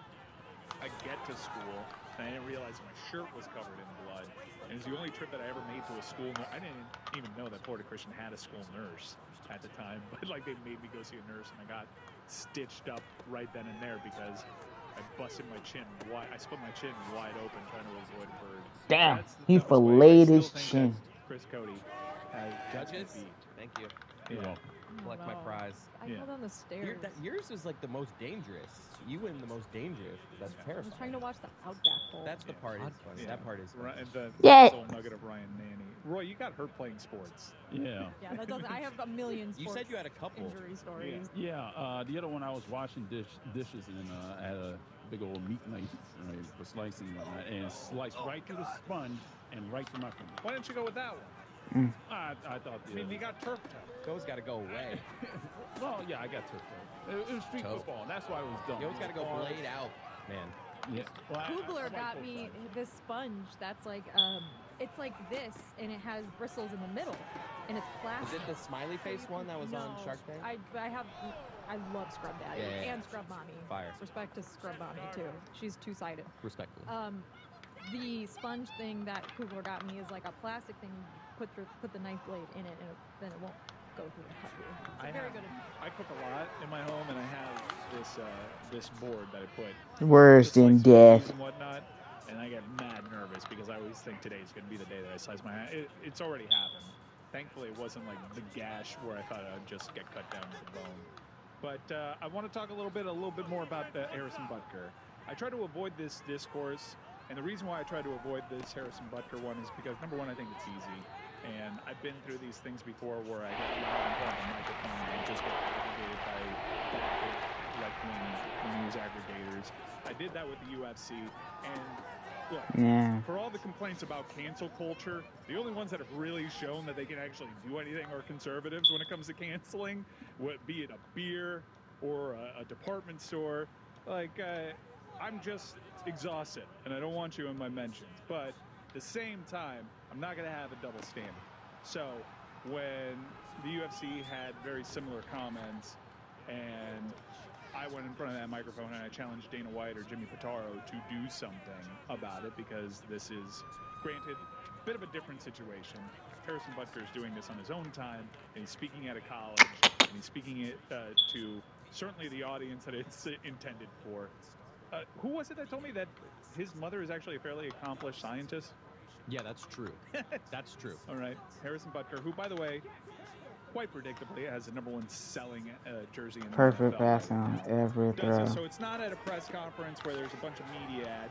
C: I get to school, and I didn't realize my shirt was covered in blood. And it's the only trip that I ever made to a school. I didn't even know that Florida Christian had a school nurse at the time, but like they made me go see a nurse, and I got stitched up right then and there because I busted my chin wide. I split my chin wide open trying to avoid a bird.
A: Damn,
C: That's the
A: he
C: toughest way.
A: filleted
C: I
A: his
C: still think
A: chin.
C: that Chris Cody has
L: Judges,
C: beat.
L: thank you.
S: You're welcome.
L: Collect my prize.
N: I fell down the stairs.
L: Yours is like the most dangerous. You win the most dangerous. That's
N: I
L: terrifying.
N: was trying to watch the Outback Bowl.
L: That's the part is funny. That part is funny.
C: The
A: Yeah.
C: little nugget of Ryan Nanny. Roy, you got hurt playing sports.
S: Yeah.
N: Yeah, that doesn't. I have a million.
L: You said you had a couple
N: injury stories.
S: Yeah. The other one I was washing dishes and I had a big old meat knife, right, for slicing and whatnot, and it sliced right through the sponge and right through my finger.
C: Why didn't you go with that one?
S: I thought.
C: I mean, you got turf toe.
L: Those got to go away.
S: Well, yeah, I got turf toe. It was street football. That's why it was dumb.
L: You always got to go blade out, man.
S: Yeah. Well,
N: Kugler got me this sponge that's like it's like this, and it has bristles in the middle, and it's plastic.
L: Is it the smiley face one that was on Shark Tank?
N: I love Scrub Daddy and Scrub Mommy.
L: Fire.
N: Respect to Scrub Mommy too. She's two-sided.
O: Respectfully.
N: The sponge thing that Kugler got me is like a plastic thing. Put the knife blade in it, and then it won't go through and cut you. It's very good.
C: I cook a lot in my home, and I have this board that I put
A: Worse than death.
C: and whatnot, and I get mad nervous because I always think today's going to be the day that I slice my hand. It's already happened. Thankfully, it wasn't like the gash where I thought I'd just get cut down to the bone. But I want to talk a little bit more about Harrison Butker. I try to avoid this discourse, and the reason why I try to avoid this Harrison Butker one is because, number one, I think it's easy. And I've been through these things before where I get loud in front of the microphone and just get aggregated by right-wing news aggregators. I did that with the UFC. And look, for all the complaints about cancel culture, the only ones that have really shown that they can actually do anything are conservatives when it comes to canceling, be it a beer or a department store. Like, I'm just exhausted, and I don't want you in my mentions. But at the same time, I'm not going to have a double standard. So when the UFC had very similar comments and I went in front of that microphone and I challenged Dana White or Jimmy Pitaro to do something about it, because this is, granted, a bit of a different situation. Harrison Butker is doing this on his own time, and he's speaking at a college, and he's speaking it to certainly the audience that it's intended for. Who was it that told me that his mother is actually a fairly accomplished scientist?
O: Yeah, that's true. That's true.
C: All right. Harrison Butker, who, by the way, quite predictably has the #1 selling jersey in the
A: Perfect
C: NFL.
A: passing on every throw.
C: So it's not at a press conference where there's a bunch of media at,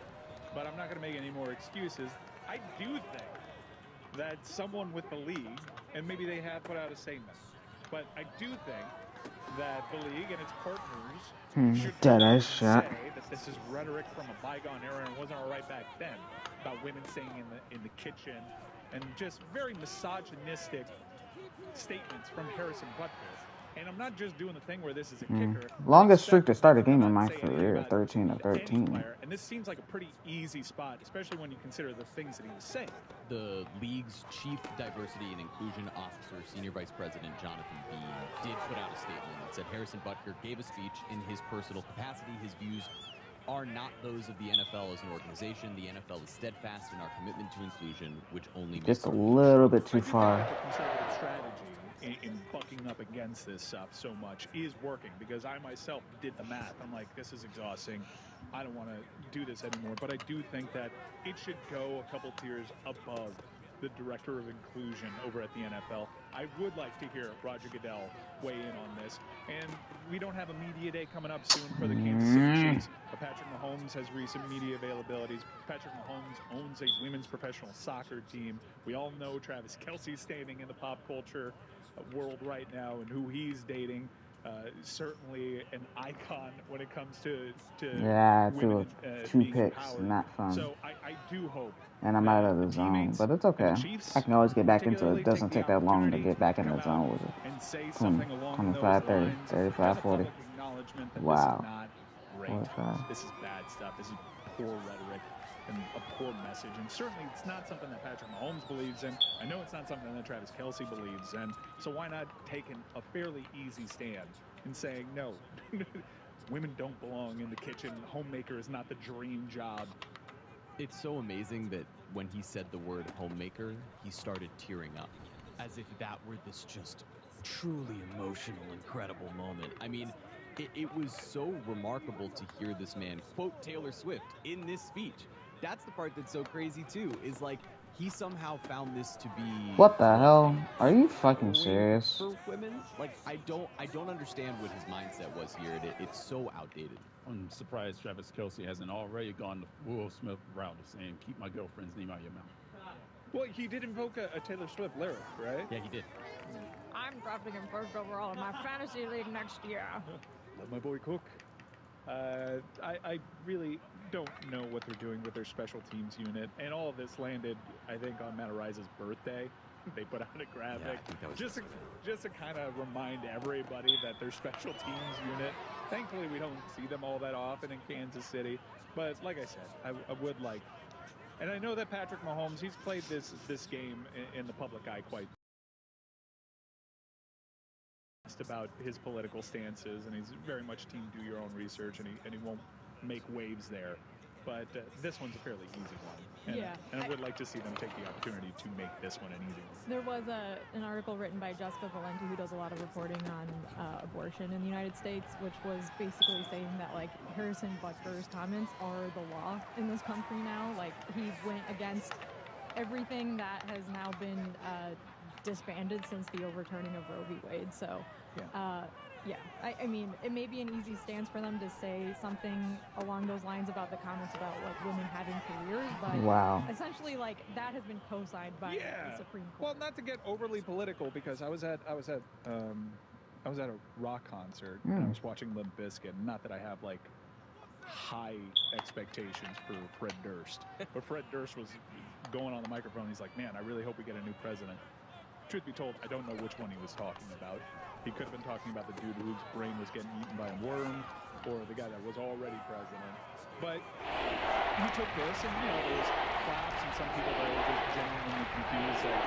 C: but I'm not going to make any more excuses. I do think that someone with the league, and maybe they have put out a statement, but I do think that the league and its partners should say that this is rhetoric from a bygone era and wasn't all right back then, about women staying in the kitchen, and just very misogynistic statements from Harrison Butker. And I'm not just doing the thing where this is a kicker.
A: Longest streak to start a game in my career, 13-13.
C: And this seems like a pretty easy spot, especially when you consider the things that he was saying.
O: The league's chief diversity and inclusion officer, senior vice president Jonathan Bean, did put out a statement that said Harrison Butker gave a speech in his personal capacity. His views are not those of the NFL as an organization. The NFL is steadfast in our commitment to inclusion, which only
A: Just a little bit too far.
C: Conservative strategy in bucking up against this stuff so much is working, because I myself did the math. I'm like, this is exhausting. I don't want to do this anymore. But I do think that it should go a couple tiers above the director of inclusion over at the NFL. I would like to hear Roger Goodell weigh in on this. And we don't have a media day coming up soon for the Kansas City Chiefs. Patrick Mahomes has recent media availabilities. Patrick Mahomes owns a women's professional soccer team. We all know Travis Kelce's standing in the pop culture world right now and who he's dating. Certainly an icon when it comes to
A: yeah,
C: women,
A: two
C: being
A: picks,
C: empowered.
A: not fun.
C: So I do hope.
A: And I'm out of the zone, but it's okay. I can always get back into it. It doesn't take that long to get back in the zone with it. 25, 30, 35, 40. Wow. 45.
C: This is bad stuff. This is poor rhetoric and a poor message. And certainly it's not something that Patrick Mahomes believes in. I know it's not something that Travis Kelce believes in. So why not take a fairly easy stand and saying, no, women don't belong in the kitchen. Homemaker is not the dream job.
O: It's so amazing that when he said the word homemaker, he started tearing up, as if that were this just truly emotional, incredible moment. I mean, it was so remarkable to hear this man quote Taylor Swift in this speech. That's the part that's so crazy, too, is like, he somehow found this to be...
A: What the hell? Are you fucking serious?
O: For women? Like, I don't understand what his mindset was here. It's so outdated.
S: I'm surprised Travis Kelce hasn't already gone the Will Smith route of saying, keep my girlfriend's name out of your mouth.
C: Well, he did invoke a Taylor Swift lyric, right?
O: Yeah, he did.
N: I'm drafting him first overall in my fantasy league next year.
C: Love my boy Cook. I really don't know what they're doing with their special teams unit. And all of this landed, I think, on Matt Ariza's birthday. They put out a graphic.
O: Yeah, I think that was
C: just to kind of remind everybody that their special teams unit, thankfully we don't see them all that often in Kansas City. But like I said, I would like, and I know that Patrick Mahomes, he's played this game in the public eye quite about his political stances, and he's very much team do your own research, and he won't make waves there. But this one's a fairly easy one. And, and I would like to see them take the opportunity to make this one an easy one.
N: There was an article written by Jessica Valenti, who does a lot of reporting on abortion in the United States, which was basically saying that, like, Harrison Butker's comments are the law in this country now. Like, he went against everything that has now been disbanded since the overturning of Roe v. Wade. So, I mean, it may be an easy stance for them to say something along those lines about the comments about, like, women having careers, but essentially, like, that has been co-signed by the Supreme Court.
C: Well, not to get overly political, because I was at a rock concert and I was watching Limp Bizkit. Not that I have, like, high expectations for Fred Durst, but Fred Durst was going on the microphone. He's like, "Man, I really hope we get a new president." Truth be told, I don't know which one he was talking about. He could have been talking about the dude whose brain was getting eaten by a worm, or the guy that was already president. But he took this, and, you know, there was claps, and some people that were just genuinely confused that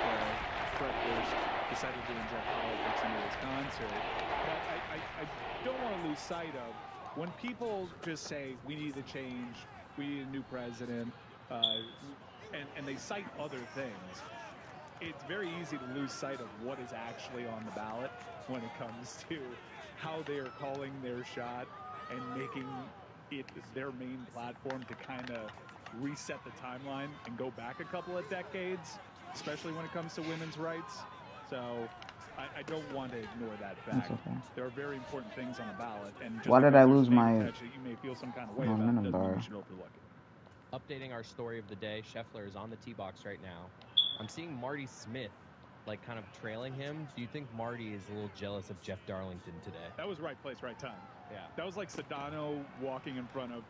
C: Fred Durst decided to inject politics into his concert. But I don't want to lose sight of, when people just say, we need a change, we need a new president, and they cite other things, it's very easy to lose sight of what is actually on the ballot when it comes to how they are calling their shot and making it their main platform to kind of reset the timeline and go back a couple of decades, especially when it comes to women's rights. So I don't want to ignore that fact.
A: Okay.
C: There are very important things on the ballot. And just
A: why did I lose my
C: that you may feel some kind of way about it, doesn't mean you should overlook it.
L: Updating our story of the day, Scheffler is on the tee box right now. I'm seeing Marty Smith, like, kind of trailing him. Do you think Marty is a little jealous of Jeff Darlington today?
C: That was right place, right time.
L: Yeah.
C: That was like Sedano walking in front of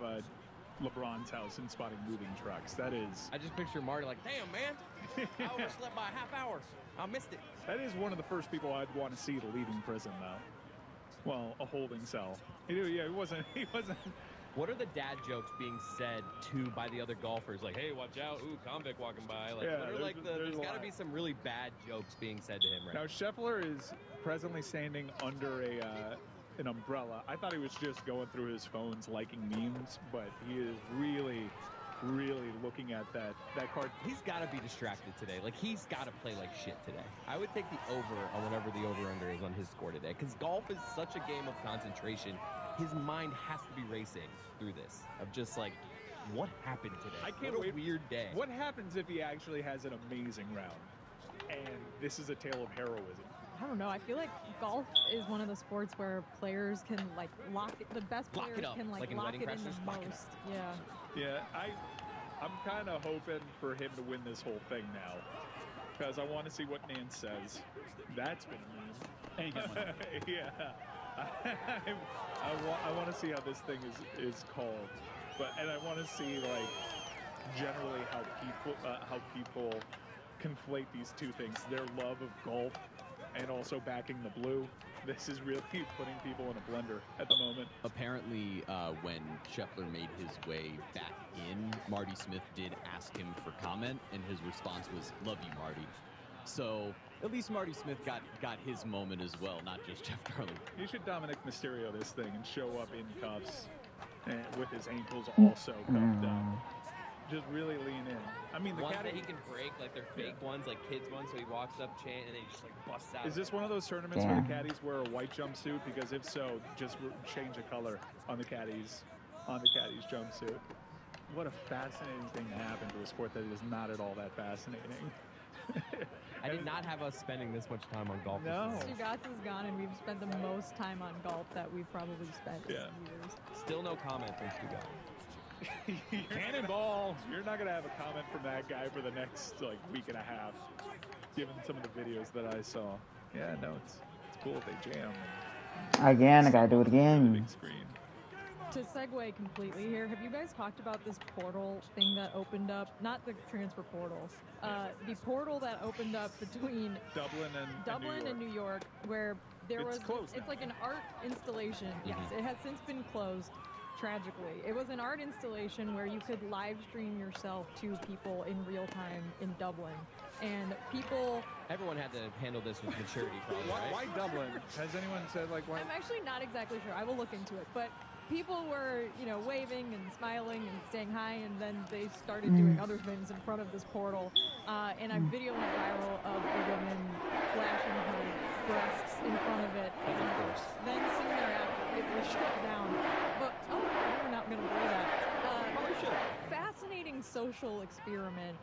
C: LeBron's house and spotting moving trucks. That is...
L: I just picture Marty like, damn, man, I overslept by a half hour. I missed it.
C: That is one of the first people I'd want to see leaving prison, though. Well, a holding cell. Yeah, he wasn't...
L: What are the dad jokes being said by the other golfers? Like, hey, watch out. Ooh, convict walking by. Like, there's got to be some really bad jokes being said to him right now.
C: Now, Scheffler is presently standing under an umbrella. I thought he was just going through his phones liking memes, but he is really looking at that card.
L: He's got to be distracted today. Like, he's got to play like shit today. I would take the over on whatever the over-under is on his score today, because golf is such a game of concentration. His mind has to be racing through this, of just like, what happened today?
C: I can't
L: what a
C: wait.
L: Weird day.
C: What happens if he actually has an amazing round? And this is a tale of heroism.
N: I don't know. I feel like golf is one of the sports where players can, like, the best players can, like lock it in the most.
C: Yeah, I'm kind of hoping for him to win this whole thing now, because I want to see what Nance says. That's been a meme. Yeah. I want to see how this thing is called, and I want to see, like, generally how people conflate these two things: their love of golf and also backing the blue. This is really putting people in a blender at the moment.
O: Apparently, when Scheffler made his way back in, Marty Smith did ask him for comment, and his response was, "Love you, Marty." So At least Marty Smith got his moment as well, not just Jeff Darlington.
C: You should Dominic Mysterio this thing and show up in cuffs and with his ankles also cuffed up. Just really lean in. I mean, the
L: ones
C: caddy
L: that he can break, like they're fake ones, like kids ones, so he walks up, chant, and then he just like busts out.
C: Is this one of those tournaments where the caddies wear a white jumpsuit? Because if so, just change the color on the caddies jumpsuit. What a fascinating thing to happen to a sport that is not at all that fascinating.
L: I did not have us spending this much time on golf.
C: No.
N: Stugotz is gone, and we've spent the most time on golf that we've probably spent in years.
L: Still no comment from Stugotz.
C: Cannonball! You're not going to have a comment from that guy for the next week and a half, given some of the videos that I saw. Yeah, no, it's cool if they jam.
A: Again, I gotta do it again.
N: To segue completely here, have you guys talked about this portal thing that opened up? Not the transfer portal. The portal that opened up between
C: Dublin
N: and New York, where it's
C: closed
N: like an art installation. Yes, it has since been closed. Tragically, it was an art installation where you could live stream yourself to people in real time in Dublin, and
L: everyone had to handle this with maturity. Probably, right?
C: Why Dublin? Has anyone said why?
N: I'm actually not exactly sure. I will look into it, but people were, waving and smiling and saying hi, and then they started doing other things in front of this portal. And a video went viral of a woman flashing her breasts in front of it.
L: Of course.
N: Then soon thereafter, it was shut down. But we're not going to blur that. Fascinating social experiment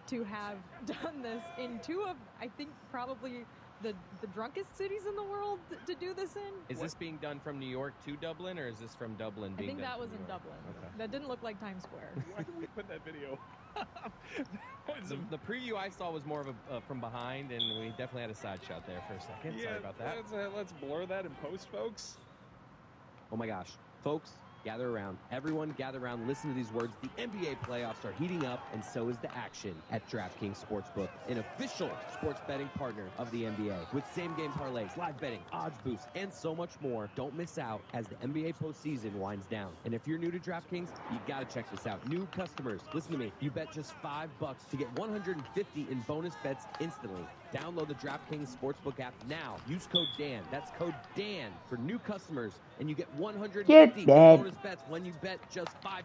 N: to have done this in two of, I think, probably the drunkest cities in the world to do this in.
L: Is this being done from New York to Dublin, or is this from Dublin being done?
N: I think that was in Dublin.
L: Okay.
N: That didn't look like Times Square.
C: Why did we put that video?
L: The preview I saw was more of a from behind, and we definitely had a side shot there for a second.
C: Yeah,
L: sorry about that.
C: Let's blur that in post, folks.
L: Oh my gosh. Folks, gather around. Everyone gather around. Listen to these words. The NBA playoffs are heating up, and so is the action at DraftKings Sportsbook, an official sports betting partner of the NBA. With same-game parlays, live betting, odds boosts, and so much more. Don't miss out as the NBA postseason winds down. And if you're new to DraftKings, you got to check this out. New customers, listen to me. You bet just $5 to get $150 in bonus bets instantly. Download the DraftKings Sportsbook app now. Use code Dan. That's code Dan for new customers, and you get $150 in bonus bets when you bet just $5.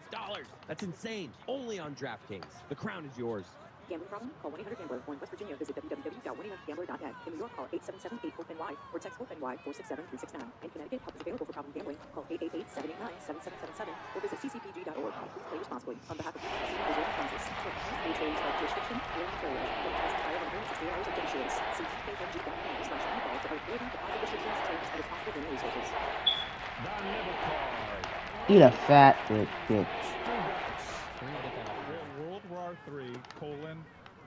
L: That's insane. Only on DraftKings. The crown is yours.
R: Gambling problem? Call 1-800-GAMBLER. Or in West Virginia, visit www.1800gambler.net. In New York, call 877-8-HOPE-NY or text HOPE-NY 467-369. In Connecticut, help is available for problem gambling. Call 888-789-7777 or visit ccpg.org. Please play responsibly. On behalf of the Casino Resort in Kansas, age varies by jurisdiction, Florida, Ontario. Don't expire 168 hours after issuance. See ckng.com/e-ball for eligibility, deposit restrictions, terms, and responsible gaming resources.
A: Eat a fat bitch.
C: World War III,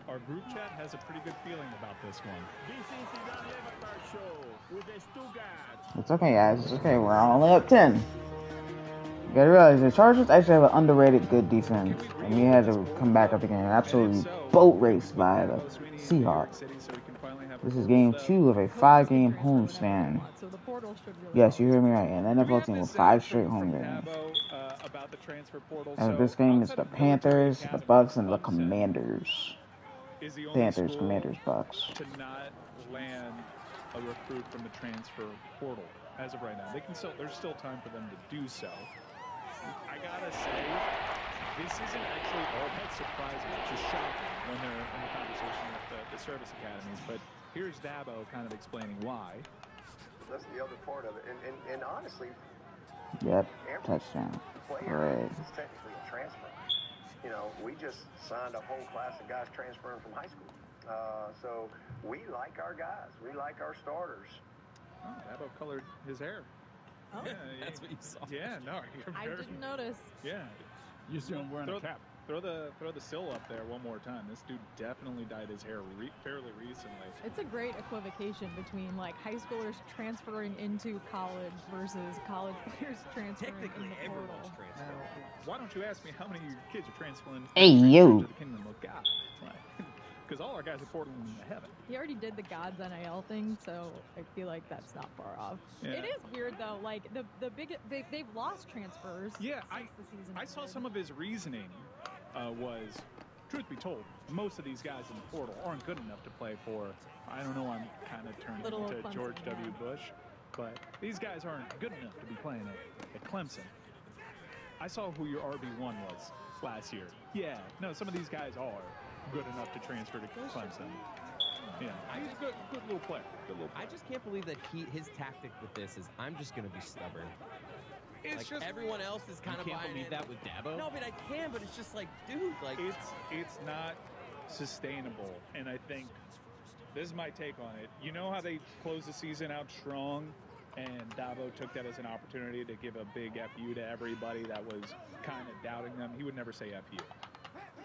C: our group chat has a pretty good feeling about this one.
J: This is the Dan Le Batard Show with the Stugotz.
A: It's okay, guys. It's okay. We're only up 10. You gotta realize the Chargers actually have an underrated good defense, and we had to come back up again. Absolutely boat raced by the Seahawks. This is game 2 of a 5-game homestand. Yes, you hear me right. An NFL team with 5 straight home games. And this game is the Panthers, the Bucks, and the Commanders. Panthers, Commanders, Bucks.
C: To not land a recruit from the transfer portal as of right now. There's still time for them to do so. I gotta say, this isn't actually all that surprising. It's just shocking when they're in the conversation with the service academies. But here's Dabo kind of explaining why.
D: That's the other part of it. And honestly,
A: yep, touchdown.
D: Player is technically a transfer. We just signed a whole class of guys transferring from high school. So we like our guys. We like our starters.
C: Oh, Dabo colored his hair.
N: Oh,
C: yeah,
L: that's what you saw.
C: Yeah, no,
N: I didn't notice.
C: Yeah,
S: you see him wearing a cap.
C: Throw the sill up there one more time. This dude definitely dyed his hair fairly recently.
N: It's a great equivocation between high schoolers transferring into college versus college players transferring in the portal.
C: Why don't you ask me how many of your kids are transferring
A: to
C: the kingdom of God? Because all our guys are portaling into heaven.
N: He already did the God's NIL thing, so I feel like that's not far off.
C: Yeah.
N: It is weird though. They've lost transfers.
C: Yeah,
N: since the season
C: I saw
N: ended.
C: some of his reasoning was truth be told, most of these guys in the portal aren't good enough to play for, I don't know, I'm kind of turning
N: Little
C: into
N: Clemson,
C: George W.
N: yeah.
C: Bush, but these guys aren't good enough to be playing at Clemson. I saw who your RB1 was last year. Yeah, no, some of these guys are good enough to transfer to Clemson. Yeah, he's a good little player. Good little player.
L: I just can't believe that his tactic with this is, I'm just going to be stubborn.
C: It's
L: like
C: just,
L: everyone else is kind of
O: can't
L: buying
O: believe
L: in.
O: that with Dabo?
L: No, but I can. But it's just like, dude, like
C: it's not sustainable. And I think this is my take on it. You know how they closed the season out strong, and Dabo took that as an opportunity to give a big FU to everybody that was kind of doubting them. He would never say FU.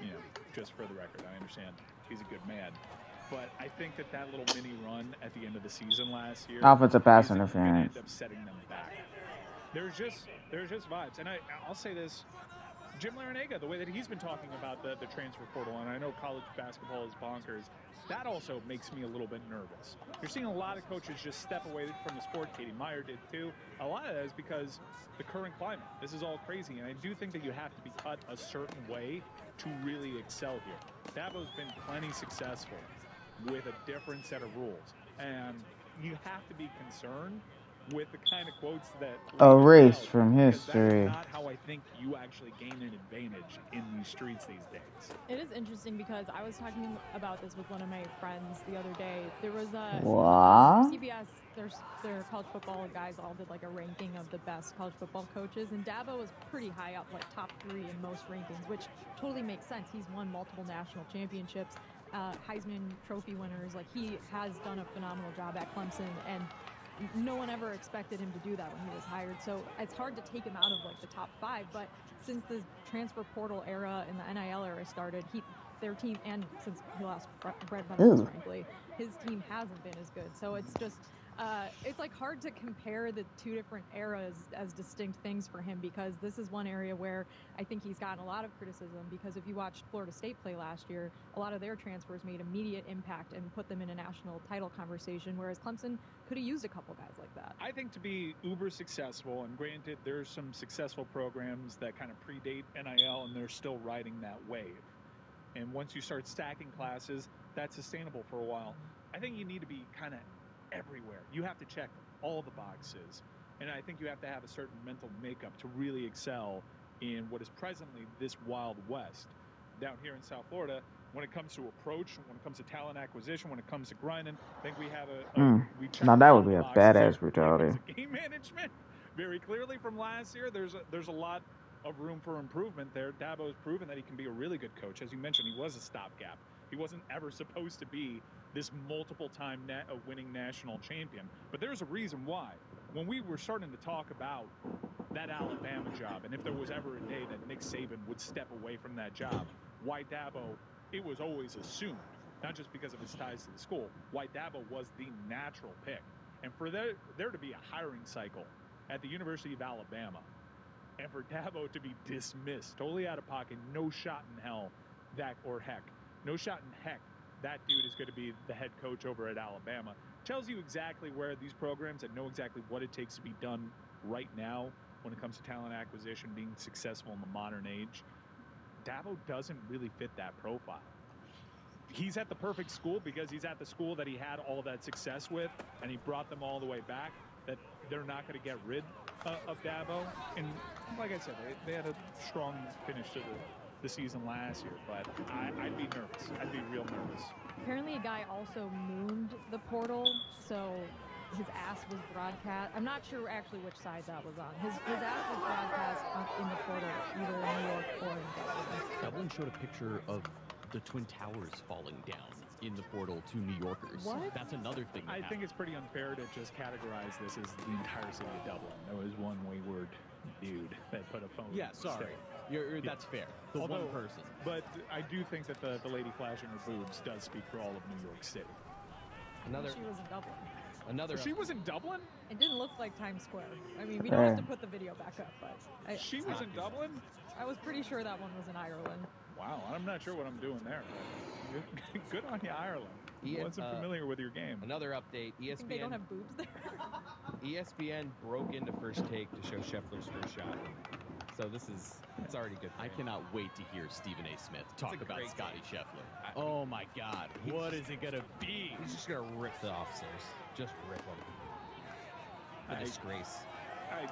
C: You know, just for the record, I understand he's a good man. But I think that little mini run at the end of the season last year,
A: Offensive pass
C: is going to
A: interference.
C: end up setting them back. There's just vibes, and I'll say this: Jim Larinaga, the way that he's been talking about the transfer portal, and I know college basketball is bonkers, that also makes me a little bit nervous. You're seeing a lot of coaches just step away from the sport. Katie Meyer did too. A lot of that is because the current climate. This is all crazy, and I do think that you have to be cut a certain way to really excel here. Dabo's been plenty successful with a different set of rules, and you have to be concerned with the kind of quotes that
A: Erased from
C: because
A: history.
C: that's not how I think you actually gain an advantage in these streets these days.
N: It is interesting because I was talking about this with one of my friends the other day. There was a
A: What?
N: CBS, their college football guys all did like a ranking of the best college football coaches, and Dabo was pretty high up, like top 3 in most rankings, which totally makes sense. He's won multiple national championships, Heisman Trophy winners. Like, he has done a phenomenal job at Clemson, and no one ever expected him to do that when he was hired. So it's hard to take him out of like the top 5. But since the transfer portal era and the NIL era started, their team, and since he lost Brett Venables, frankly, his team hasn't been as good. So it's just it's like hard to compare the two different eras as distinct things for him, because this is one area where I think he's gotten a lot of criticism, because if you watched Florida State play last year, a lot of their transfers made immediate impact and put them in a national title conversation, whereas Clemson could have used a couple guys like that.
C: I think to be uber successful, and granted there's some successful programs that kind of predate NIL and they're still riding that wave, and once you start stacking classes, that's sustainable for a while. I think you need to be kind of everywhere. You have to check all the boxes, and I think you have to have a certain mental makeup to really excel in what is presently this Wild West. Down here in South Florida, when it comes to approach, when it comes to talent acquisition, when it comes to grinding, I think we have we check
A: Now that would
C: all
A: be
C: the
A: a
C: boxes
A: badass
C: there.
A: brutality.
C: When it comes to game management, very clearly from last year, there's a lot of room for improvement there. Dabo's proven that he can be a really good coach. As you mentioned, he was a stopgap. He wasn't ever supposed to be this multiple-time winning national champion. But there's a reason why. When we were starting to talk about that Alabama job, and if there was ever a day that Nick Saban would step away from that job, White Dabo, it was always assumed, not just because of his ties to the school, White Dabo was the natural pick. And for there to be a hiring cycle at the University of Alabama, and for Dabo to be dismissed, totally out of pocket, no shot in hell, no shot in heck, that dude is going to be the head coach over at Alabama, tells you exactly where these programs that know exactly what it takes to be done right now when it comes to talent acquisition, being successful in the modern age. Dabo doesn't really fit that profile. He's at the perfect school because he's at the school that he had all that success with, and he brought them all the way back, that they're not going to get rid of Dabo. And like I said, they had a strong finish to the season last year, but I'd be nervous. I'd be real nervous.
N: Apparently a guy also mooned the portal, so his ass was broadcast. I'm not sure actually which side that was on. His ass was broadcast in the portal, either in New York or in Dublin.
O: Dublin showed a picture of the Twin Towers falling down in the portal to New Yorkers.
N: What?
O: That's another thing that
C: I think it's pretty unfair to just categorize this as the entire city of Dublin. There was one wayward dude that put a phone.
O: Yeah, sorry. That's fair. One person.
C: But I do think that the lady flashing her boobs does speak for all of New York City.
N: She was in Dublin.
C: She was in Dublin?
N: It didn't look like Times Square. I mean, we don't have to put the video back up, but
C: She was in Dublin?
N: I was pretty sure that one was in Ireland.
C: Wow, I'm not sure what I'm doing there. But good on you, Ireland. I wasn't familiar with your game.
L: Another update. ESPN.
N: Think they don't have boobs there?
L: ESPN broke into First Take to show Scheffler's first shot. So it's already good.
O: I cannot wait to hear Stephen A. Smith talk
L: a
O: about
L: great
O: Scotty
L: game.
O: Scheffler. Oh my God, what is it gonna be?
L: He's just gonna rip the officers. Just rip them. A disgrace.
C: I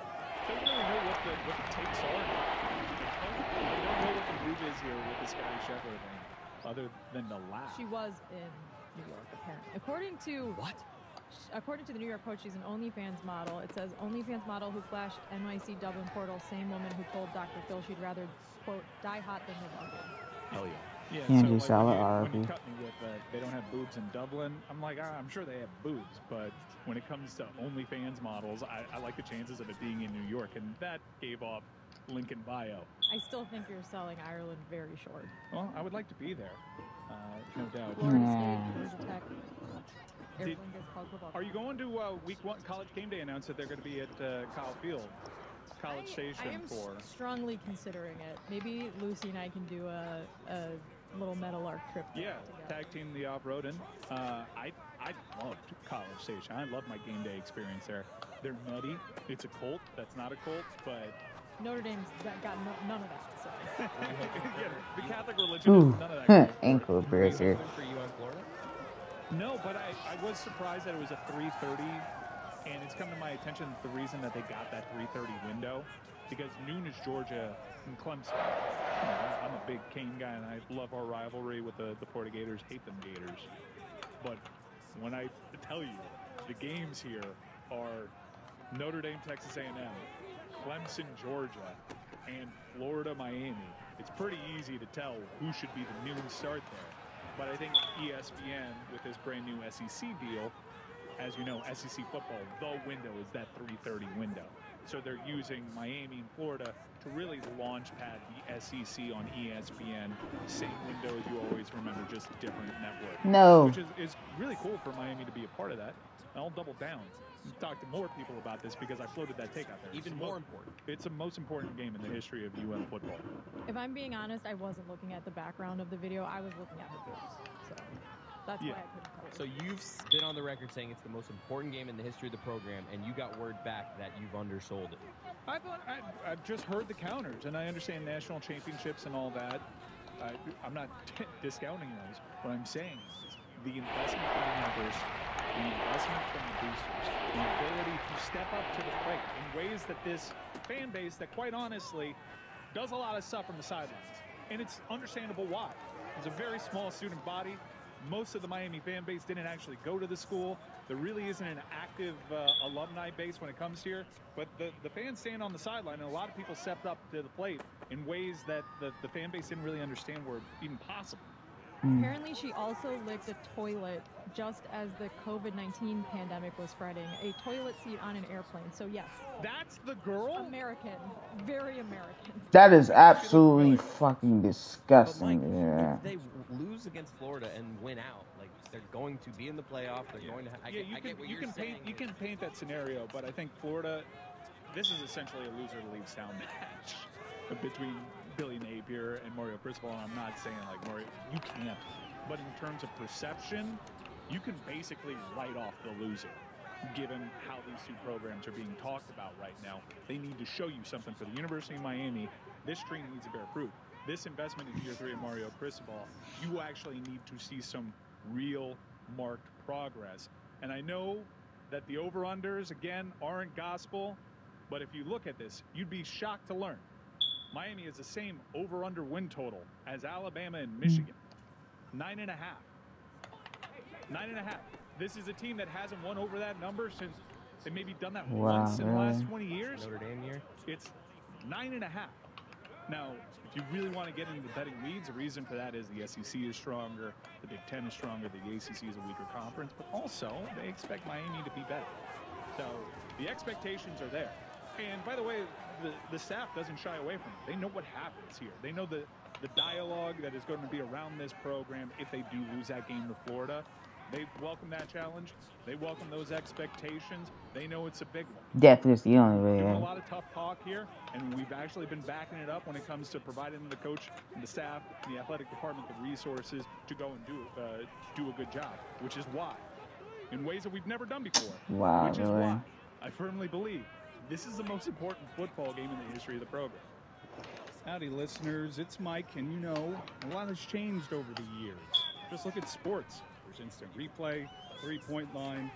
C: don't really know what the takes are. I don't know what the move is here with the Scotty Scheffler thing, other than to laugh.
N: She was in New York, apparently. According to the New York Post, she's an OnlyFans model. It says OnlyFans model who flashed NYC Dublin portal, same woman who told Dr. Phil she'd rather, quote, die hot than live ugly.
O: Hell yeah.
C: Yeah,
A: Angie
C: so
A: Salad
C: when you
A: RP.
C: cut me with they don't have boobs in Dublin, I'm like, I'm sure they have boobs, but when it comes to OnlyFans models, I like the chances of it being in New York, and that gave off Lincoln bio.
N: I still think you're selling Ireland very short.
C: Well, I would like to be there, no doubt.
N: Florida State, Georgia Tech. Everyone gets college football.
C: Are you going to week 1? College Game Day announced that they're going to be at Kyle Field, College Station
N: I am strongly considering it. Maybe Lucy and I can do a little Metal Arc trip.
C: Yeah, tag team the off-roading. I loved College Station. I love my game day experience there. They're nutty. It's a cult. That's not a cult, but
N: Notre Dame's got none of that. So.
C: yeah, the Catholic religion is none of that.
A: Ankle bears here.
L: For UM Florida?
C: No, but I was surprised that it was a 3:30, and it's come to my attention the reason that they got that 3:30 window, because noon is Georgia and Clemson. You know, I'm a big Cane guy, and I love our rivalry with the Florida Gators. Hate them Gators. But when I tell you, the games here are Notre Dame, Texas A&M, Clemson, Georgia, and Florida, Miami. It's pretty easy to tell who should be the noon start there. But I think ESPN, with this brand new SEC deal, as you know, SEC football, the window is that 3:30 window. So they're using Miami and Florida to really launch pad the SEC on ESPN. Same window as you always remember, just different network.
A: No.
C: Which is really cool for Miami to be a part of that. I'll double down. Talk to more people about this because I floated that take out there.
L: Even more important.
C: It's the most important game in the history of UM football.
N: If I'm being honest, I wasn't looking at the background of the video. I was looking at her boobs. So that's why I couldn't tell her.
L: So you've been on the record saying it's the most important game in the history of the program, and you got word back that you've undersold it.
C: I've just heard the counters, and I understand national championships and all that. I'm not discounting those. What I'm saying is the investment from the members, the investment from the boosters, the ability to step up to the plate in ways that this fan base that quite honestly does a lot of stuff from the sidelines. And it's understandable why. It's a very small student body. Most of the Miami fan base didn't actually go to the school. There really isn't an active alumni base when it comes here. But the fans stand on the sideline, and a lot of people stepped up to the plate in ways that the fan base didn't really understand were even possible.
N: Apparently, she also licked a toilet just as the COVID-19 pandemic was spreading. A toilet seat on an airplane. So, yes.
C: That's the girl?
N: American. Very American.
A: That is absolutely fucking disgusting.
L: But Mike,
A: Yeah.
L: if they lose against Florida and win out, like, they're going to be in the playoff. They're going to. I get what you're saying.
C: You can paint that scenario, but I think Florida, this is essentially a loser leaves town match between Billy Napier and Mario Cristobal, and I'm not saying like Mario, you can't. But in terms of perception, you can basically write off the loser, given how these two programs are being talked about right now. They need to show you something for the University of Miami. This tree needs to bear fruit. This investment in year 3 of Mario Cristobal, you actually need to see some real marked progress. And I know that the over-unders, again, aren't gospel, but if you look at this, you'd be shocked to learn Miami is the same over-under win total as Alabama and Michigan. 9.5. 9.5. This is a team that hasn't won over that number since they maybe done that once in the last 20 years.
L: Notre Dame year.
C: It's 9.5. Now, if you really want to get into the betting weeds, the reason for that is the SEC is stronger, the Big Ten is stronger, the ACC is a weaker conference, but also they expect Miami to be better. So the expectations are there. And by the way, the staff doesn't shy away from it. They know what happens here. They know the dialogue that is going to be around this program if they do lose that game to Florida. They welcome that challenge. They welcome those expectations. They know it's a big one.
A: Death is the only way.
C: Doing a lot of tough talk here, and we've actually been backing it up when it comes to providing the coach and the staff and the athletic department the resources to go and do a good job, which is why, in ways that we've never done before,
A: Wow,
C: which is
A: really?
C: why I firmly believe this is the most important football game in the history of the program. Howdy, listeners. It's Mike, and you know, a lot has changed over the years. Just look at sports. There's instant replay, three-point line,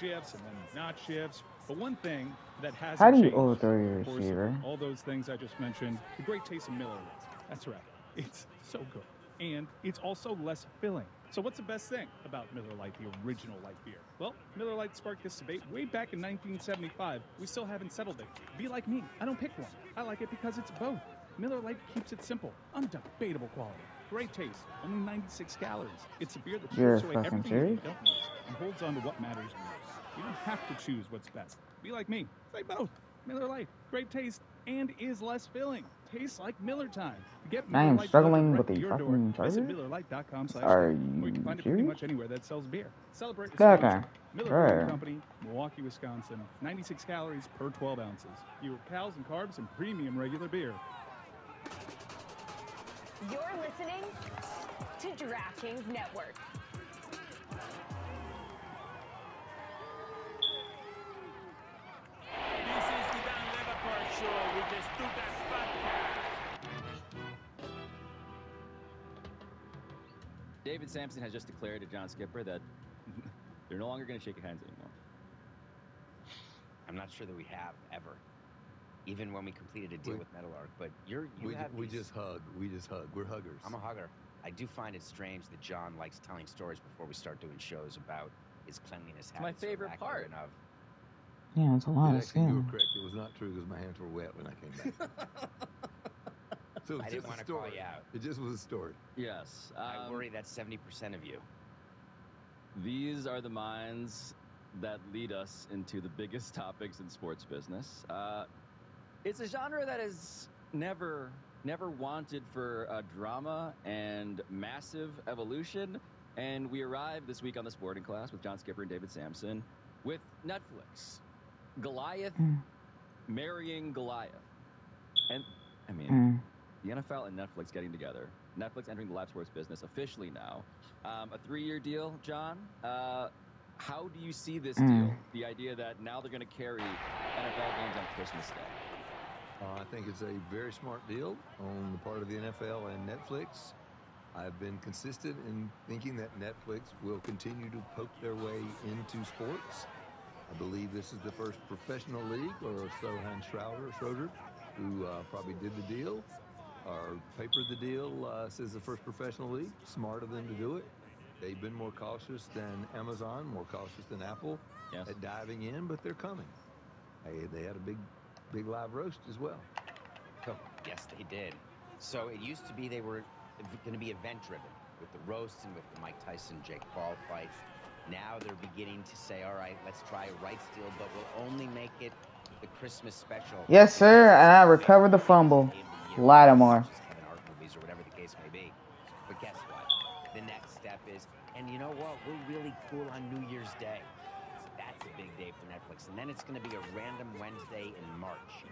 C: shifts, and then not shifts. But one thing that hasn't
A: How do you
C: changed,
A: overthrow your
C: of course,
A: receiver?
C: all those things I just mentioned, the great taste of Miller Lite. That's right. It's so good. And it's also less filling. So what's the best thing about Miller Lite, the original light beer? Well, Miller Lite sparked this debate way back in 1975. We still haven't settled it. Be like me. I don't pick one. I like it because it's both. Miller Lite keeps it simple, undebatable quality, great taste, only 96 calories. It's a beer that
A: You're
C: strips away
A: fucking
C: everything that
A: serious?
C: you don't need and holds on to what matters most. You don't have to choose what's best. Be like me. Say both. Miller Lite, great taste and is less filling. Tastes like Miller time. Get
A: I
C: Miller
A: am
C: Lite
A: struggling
C: delivered
A: with
C: right to
A: a
C: your door.
A: fucking
C: Visit
A: charger.
C: MillerLite.com/store,
A: Are
C: or you can
A: you
C: find it pretty
A: serious?
C: much anywhere that sells beer. Celebrate
A: Okay.
C: responsibly. Miller Brewing
A: Right.
C: Company, Milwaukee, Wisconsin. 96 calories per 12 ounces. Fewer calories and carbs and premium regular beer.
F: You're listening to DraftKings Network.
J: This is the Dan Levator Show with the Stuttgart Podcast.
H: David Sampson has just declared to John Skipper that they're no longer going to shake hands anymore.
V: I'm not sure that we have ever, even when we completed a deal with Meadowlark. But we just hug. We just hug. We're huggers. I'm a hugger. I do find it strange that John likes telling stories before we start doing shows about his cleanliness
H: my
V: habits.
H: favorite
V: or lack
H: part.
V: thereof.
A: Yeah, it's a lot of
W: Actually, you were
A: skin.
W: correct. It was not true because my hands were wet when I came back. So
V: I
W: it's
V: didn't
W: just
V: want
W: a
V: to call
W: story.
V: you out.
W: It just was a story.
H: Yes.
V: I worry that's 70% of you.
H: These are the minds that lead us into the biggest topics in sports business. It's a genre that is never wanted for drama and massive evolution. And we arrived this week on the Sporting Class with John Skipper and David Sampson with Netflix. Goliath marrying Goliath. And, I mean, the NFL and Netflix getting together. Netflix entering the live sports business officially now. A 3-year deal, John. How do you see this deal? The idea that now they're going to carry NFL games on Christmas Day.
W: I think it's a very smart deal on the part of the NFL and Netflix. I've been consistent in thinking that Netflix will continue to poke their way into sports. I believe this is the first professional league, or so Hans Schroeder, who probably did the deal or papered the deal, says the first professional league. Smart of them to do it. They've been more cautious than Amazon, more cautious than Apple at diving in, but they're coming. They had a big live roast as well.
V: Oh, yes, they did. So it used to be they were going to be event-driven with the roast and with the Mike Tyson-Jake Paul fight. Now they're beginning to say, all right, let's try a rights deal, but we'll only make it the Christmas special.
A: Yes, sir. And I recovered the fumble. Lattimore.
V: Kevin Hart movies or whatever the case may be. But guess what? The next step is, and you know what? We're really cool on New Year's Day. That's a big day for Netflix. And then it's going to be a random Wednesday in March.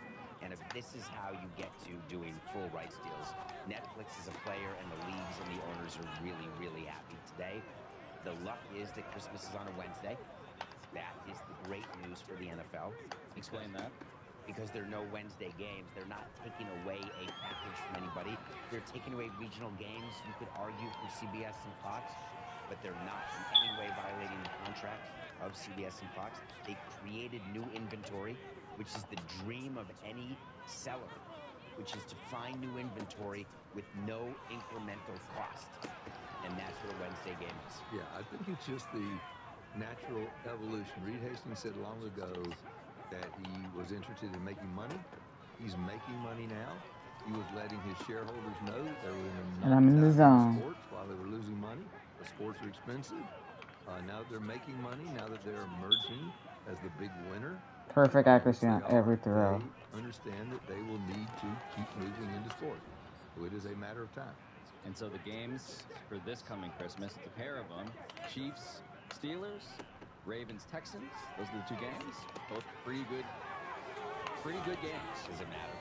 V: And if this is how you get to doing full rights deals, Netflix is a player and the leagues and the owners are really, really happy today. The luck is that Christmas is on a Wednesday. That is the great news for the NFL.
H: Explain that.
V: Because there are no Wednesday games. They're not taking away a package from anybody. They're taking away regional games, you could argue, from CBS and Fox, but they're not in any way violating the contract of CBS and Fox. They created new inventory, which is the dream of any seller, which is to find new inventory with no incremental cost. And that's what a Wednesday game is.
W: Yeah, I think it's just the natural evolution. Reed Hastings said long ago that he was interested in making money. He's making money now. He was letting his shareholders know that they were
A: And I'm in the zone.
W: sports while they were losing money. The sports are expensive. Now that they're making money, now that they're emerging as the big winner,
A: Perfect accuracy on every throw.
W: they understand that they will need to keep moving into sport. So it is a matter of time.
H: And so the games for this coming Christmas, it's a pair of them. Chiefs, Steelers, Ravens, Texans. Those are the two games. Both pretty good games.
V: Doesn't matter.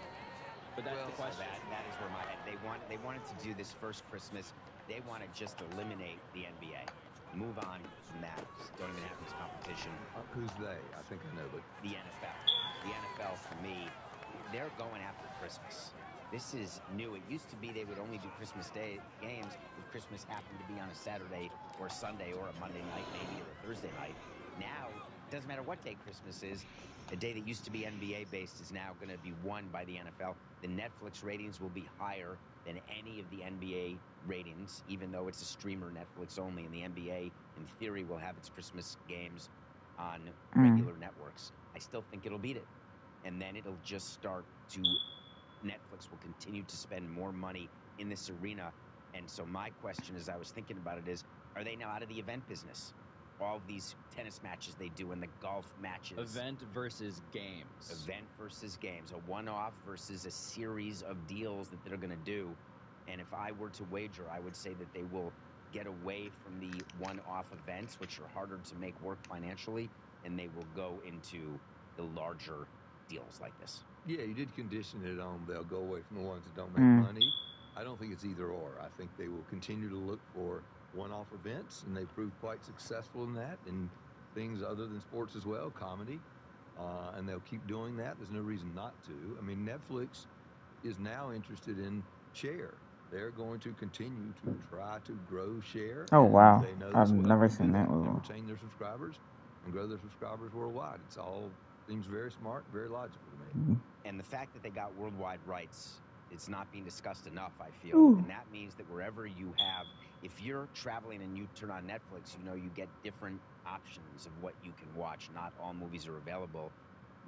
H: But that's the question.
V: That is where my head. They wanted to do this first Christmas. They want to just eliminate the NBA. Move on from that. Don't even have this competition.
W: Who's they? I think I know, but
V: the NFL. The NFL, for me, they're going after Christmas. This is new. It used to be they would only do Christmas Day games if Christmas happened to be on a Saturday or a Sunday or a Monday night maybe or a Thursday night. Now, it doesn't matter what day Christmas is. A day that used to be NBA based is now going to be won by the NFL. The Netflix ratings will be higher than any of the NBA ratings, even though it's a streamer Netflix only, and the NBA, in theory, will have its Christmas games on regular networks. I still think it'll beat it. And then it'll just start to, Netflix will continue to spend more money in this arena. And so my question, as I was thinking about it, is, are they now out of the event business? All of these tennis matches they do and the golf matches.
H: Event versus games.
V: Event versus games. A one-off versus a series of deals that they're going to do. And if I were to wager, I would say that they will get away from the one-off events, which are harder to make work financially, and they will go into the larger deals like this.
W: Yeah, you did condition it on they'll go away from the ones that don't make money. I don't think it's either or. I think they will continue to look for one-off events, and they proved quite successful in that, and things other than sports as well, comedy, and they'll keep doing that. There's no reason not to. I mean, Netflix is now interested in share. They're going to continue to try to grow share.
A: Oh, wow.
W: They know
A: I've
W: this will
A: never
W: help them
A: seen
W: do
A: that
W: and
A: before.
W: retain their subscribers and grow their subscribers worldwide. It's all seems very smart, very logical to me.
V: And the fact that they got worldwide rights, it's not being discussed enough, I feel.
A: Ooh.
V: And that means that wherever you have, if you're traveling and you turn on Netflix, you know you get different options of what you can watch. Not all movies are available,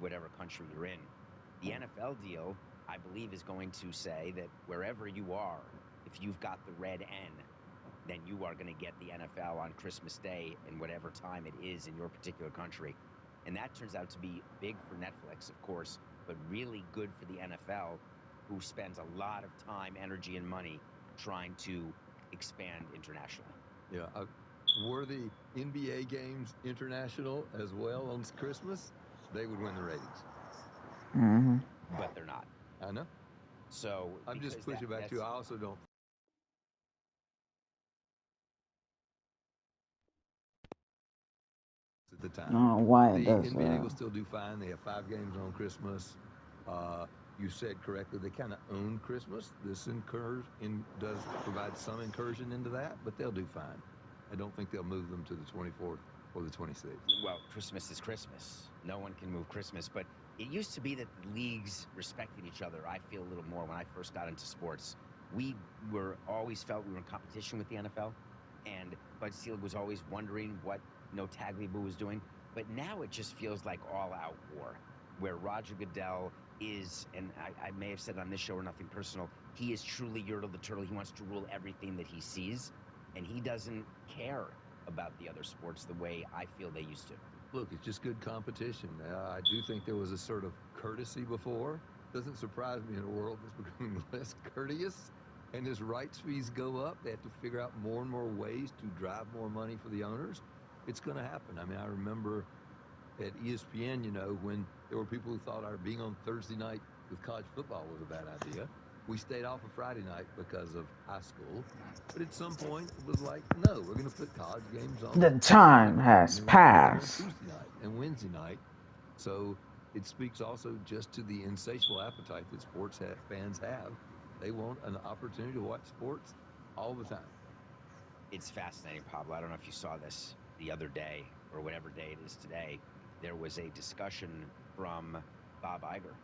V: whatever country you're in. The NFL deal, I believe, is going to say that wherever you are, if you've got the red N, then you are going to get the NFL on Christmas Day and whatever time it is in your particular country. And that turns out to be big for Netflix, of course, but really good for the NFL, who spends a lot of time, energy, and money trying to expand internationally.
W: Yeah. Were the NBA games international as well on Christmas, they would win the ratings.
V: But they're not.
W: I know.
V: So
W: I'm just pushing back to you. I also don't. At the time,
A: why it
W: the
A: does
W: NBA will still do fine. They have 5 games on Christmas. You said correctly, they kind of own Christmas. This does provide some incursion into that, but they'll do fine. I don't think they'll move them to the 24th or the 26th.
V: Well, Christmas is Christmas. No one can move Christmas, but it used to be that leagues respected each other. I feel a little more when I first got into sports. We always felt we were in competition with the NFL, and Bud Selig was always wondering what Tagliabue was doing. But now it just feels like all-out war, where Roger Goodell is, and I may have said on this show or nothing personal, he is truly Yertle the Turtle. He wants to rule everything that he sees, and he doesn't care about the other sports the way I feel they used to.
W: Look, it's just good competition. I do think there was a sort of courtesy before. Doesn't surprise me in a world that's becoming less courteous. And as rights fees go up, they have to figure out more and more ways to drive more money for the owners. It's going to happen. I mean, I remember at ESPN, when there were people who thought our being on Thursday night with college football was a bad idea. We stayed off of Friday night because of high school. But at some point, it was like, no, we're going to put college games on.
A: The time has passed.
W: On Tuesday night and Wednesday night. So it speaks also just to the insatiable appetite that sports fans have. They want an opportunity to watch sports all the time.
V: It's fascinating, Pablo. I don't know if you saw this the other day or whatever day it is today. There was a discussion from Bob Iger,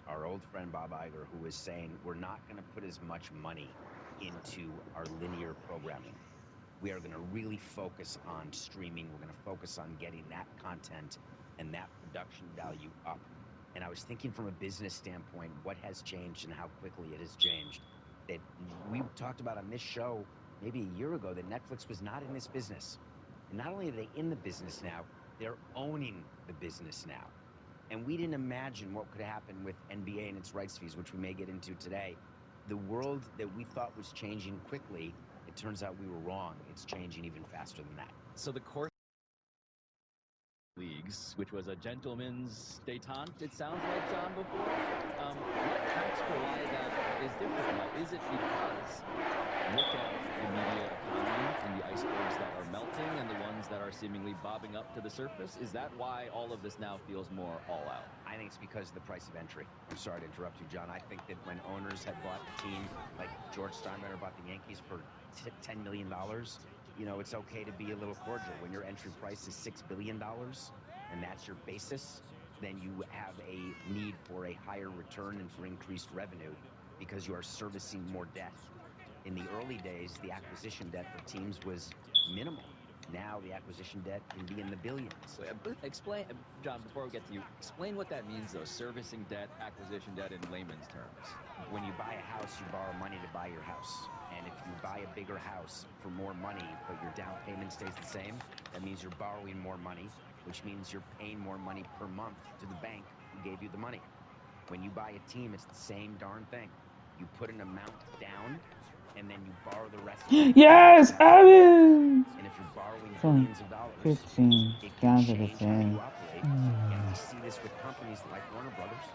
V: our old friend Bob Iger, who was saying we're not going to put as much money into our linear programming. We are going to really focus on streaming. We're going to focus on getting that content and that production value up. And I was thinking from a business standpoint, what has changed and how quickly it has changed. That we talked about on this show maybe a year ago that Netflix was not in this business. And not only are they in the business now, they're owning the business now. And we didn't imagine what could happen with NBA and its rights fees, which we may get into today. The world that we thought was changing quickly, it turns out we were wrong. It's changing even faster than that.
H: So the course leagues leagues, which was a gentleman's detente, it sounds like, John, before. What accounts for why that is different now? Is it because look at the media economy and the icebergs that are melting and the ones that are seemingly bobbing up to the surface? Is that why all of this now feels more all out?
V: I think it's because of the price of entry. I'm sorry to interrupt you, John. I think that when owners had bought a team like George Steinbrenner bought the Yankees for $10 million, you know, it's okay to be a little cordial. When your entry price is $6 billion and that's your basis, then you have a need for a higher return and for increased revenue because you are servicing more debt. In the early days, the acquisition debt for teams was minimal. Now the acquisition debt can be in the billions.
H: Explain, John, before we get to you, explain what that means, though, servicing debt, acquisition debt in layman's terms.
V: When you buy a house, you borrow money to buy your house. And if you buy a bigger house for more money, but your down payment stays the same, that means you're borrowing more money, which means you're paying more money per month to the bank who gave you the money. When you buy a team, it's the same darn thing. You put an amount down, and then you borrow the rest.
A: Yes, Evan!
V: And if you're borrowing billions of dollars,
A: 15.
V: it can
A: Down to
V: change how you
A: 15.
V: operate. And we see this with companies like Warner Brothers,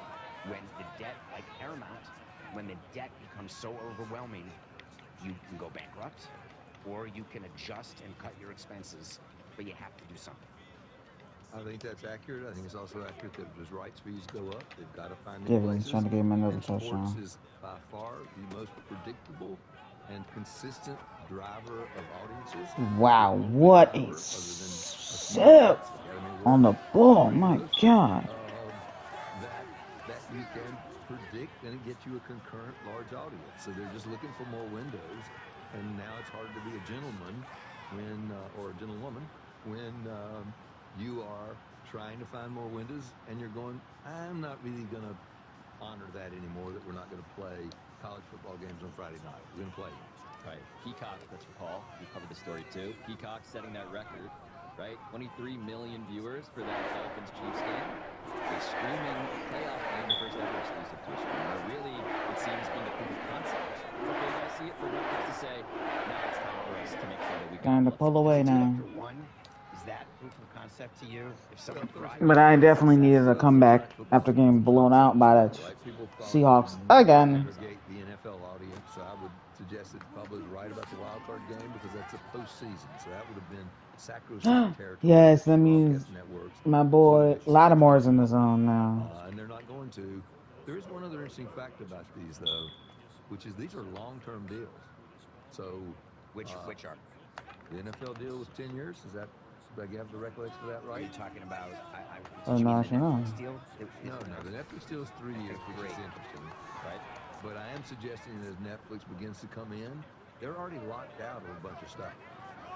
V: when the debt, like Paramount, when the debt becomes so overwhelming, you can go bankrupt, or you can adjust and cut your expenses, but you have to do something.
W: I think that's accurate. I think it's also accurate that as rights fees go up, they've got to find new
A: Giving,
W: places.
A: trying to give him another
W: And sports
A: touchdown.
W: is by far the most predictable and consistent driver of audiences.
A: Wow, what a sip on the ball. My God.
W: That you can predict and it gets you a concurrent large audience. So they're just looking for more windows. And now it's hard to be a gentleman when, or a gentlewoman, when you are trying to find more windows and you're going, I'm not really going to honor that anymore, that we're not going to play college football games on Friday night. We're going to play them.
H: Right. Peacock, let's recall, we covered the story too. Peacock setting that record, right? 23 million viewers for that Falcons-Chiefs game. A streaming playoff game, the first ever exclusive to a streamer. Really, it seems being a proof of concept. Is that the way you guys see it? For Netflix to say, now it's time for us to make sure that we
A: Time to pull away now.
V: Is that proof of concept to you? If someone
A: But I definitely needed a comeback after getting blown out by the Seahawks again.
W: The NFL audience, so I would suggest that Pablo's right about the wild card game because that's a postseason, so that would have been sacrosanct territory.
A: Yes, that means my boy Lattimore's in the zone now.
W: And they're not going to. There is one other interesting fact about these, though, which is these are long-term deals. So,
V: which are
W: the NFL deal was 10 years. Is that? Do I have the recollection of that right?
V: Are you talking about?
A: Oh, no, I know.
W: Deal? No. The Netflix deal is 3 years, which is interesting, right? But I am suggesting that as Netflix begins to come in, they're already locked out of a bunch of stuff.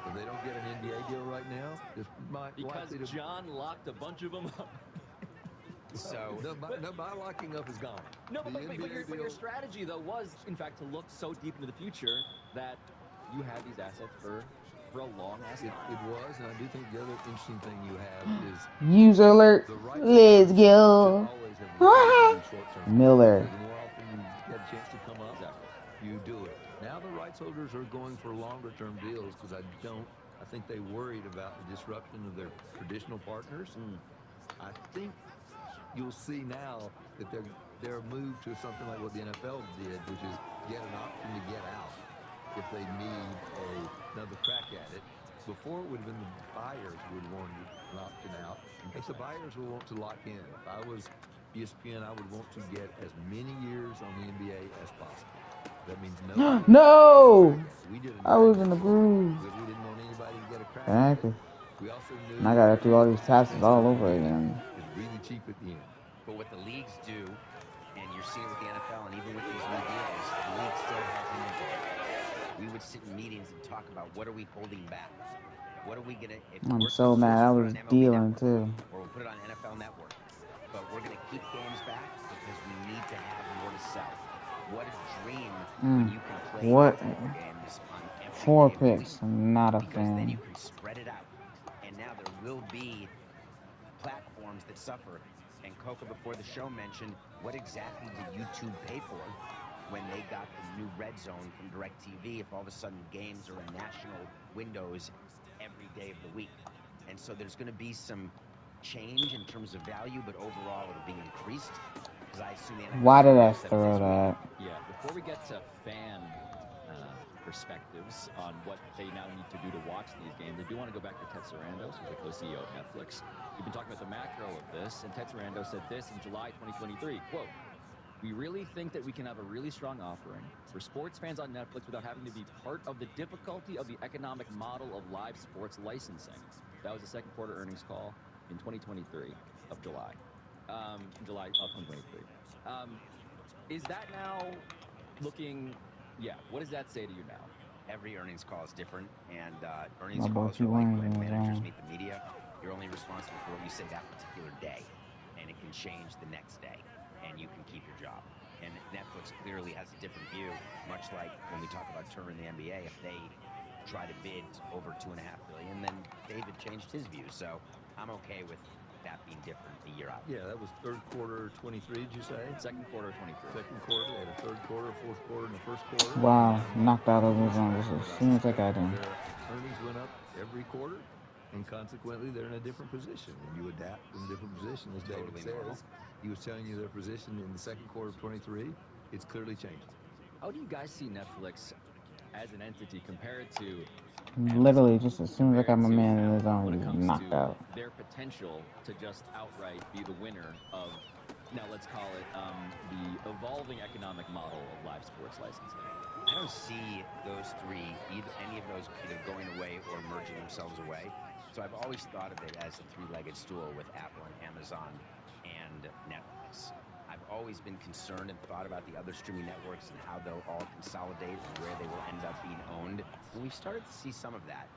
W: If they don't get an NBA deal right now, this might
H: because John locked a bunch of them up.
W: So my locking up is gone.
H: No, but your strategy though was, in fact, to look so deep into the future that you had these assets for a long ass time.
W: It was, and I do think the other interesting thing you have is
A: user alert. Let's go. Miller.
W: The more often you get a chance to come up, you do it. Now the rights holders are going for longer term deals because I think they worried about the disruption of their traditional partners. I think you'll see now that they're moved to something like what the NFL did, which is get an option to get out if they need another crack at it. Before it would have been the buyers who would want an option out. If the buyers will want to lock in. If I was ESPN, I would want to get as many years on the NBA as possible. That means
A: no. I was in the groove.
W: We didn't want anybody to get a crack
A: at it.
W: We also knew
A: and I gotta do all these taxes all over again.
W: It's really cheap at the end.
V: But what the leagues do, and you're seeing it with the NFL and even with these new deals, the league still has inventory. We would sit in meetings and talk about what are we holding back? What are we gonna?
A: I'm so mad. I was dealing too.
V: Or we'll put it on NFL Network. But we're gonna keep games back because we need to have more to sell. What a dream when you can play games on every
A: 4 picks. I'm not a fan.
V: Then you can spread it out. And now there will be platforms that suffer. And Coca, before the show, mentioned what exactly did YouTube pay for when they got the new Red Zone from DirecTV if all of a sudden games are in national windows every day of the week. And so there's going to be some change in terms of value, but overall it'll be increased because I assume the NFL.
A: Why did I throw that?
H: Yeah, before we get to fan perspectives on what they now need to do to watch these games, I do want to go back to Ted Sarandos, who's the co-CEO of Netflix. We've been talking about the macro of this, and Ted Sarandos said this in July 2023, quote, "We really think that we can have a really strong offering for sports fans on Netflix without having to be part of the difficulty of the economic model of live sports licensing." That was the second quarter earnings call in 2023 of July. July of 2023. Is that now looking, what does that say to you now?
V: Every earnings call is different, and earnings calls are like when managers meet the media. You're only responsible for what you say that particular day, and it can change the next day, and you can keep your job. And Netflix clearly has a different view, much like when we talk about Turner in the NBA. If they try to bid over $2.5 billion, then David changed his view. So I'm okay with that being different a year out.
W: Yeah, that was third quarter 23, did you say?
H: Second quarter 23.
W: Second quarter, they had a third quarter, fourth quarter, and a first quarter.
A: Wow, knocked out of the zone just as soon as I got in.
W: Their earnings went up every quarter, and consequently, they're in a different position. And you adapt in a different position, as David says. He was telling you their position in the second quarter of 23. It's clearly changing.
H: How do you guys see Netflix as an entity compared to
A: Literally, just as soon as I got my man in the zone, he was knocked out.
H: Their potential to just outright be the winner of, now let's call it, the evolving economic model of live sports licensing?
V: I don't see those three, any of those either going away or merging themselves away. So I've always thought of it as a three-legged stool with Apple and Amazon and Netflix. I've always been concerned and thought about the other streaming networks and how they'll all consolidate and where they will end up being owned. And we've started to see some of that.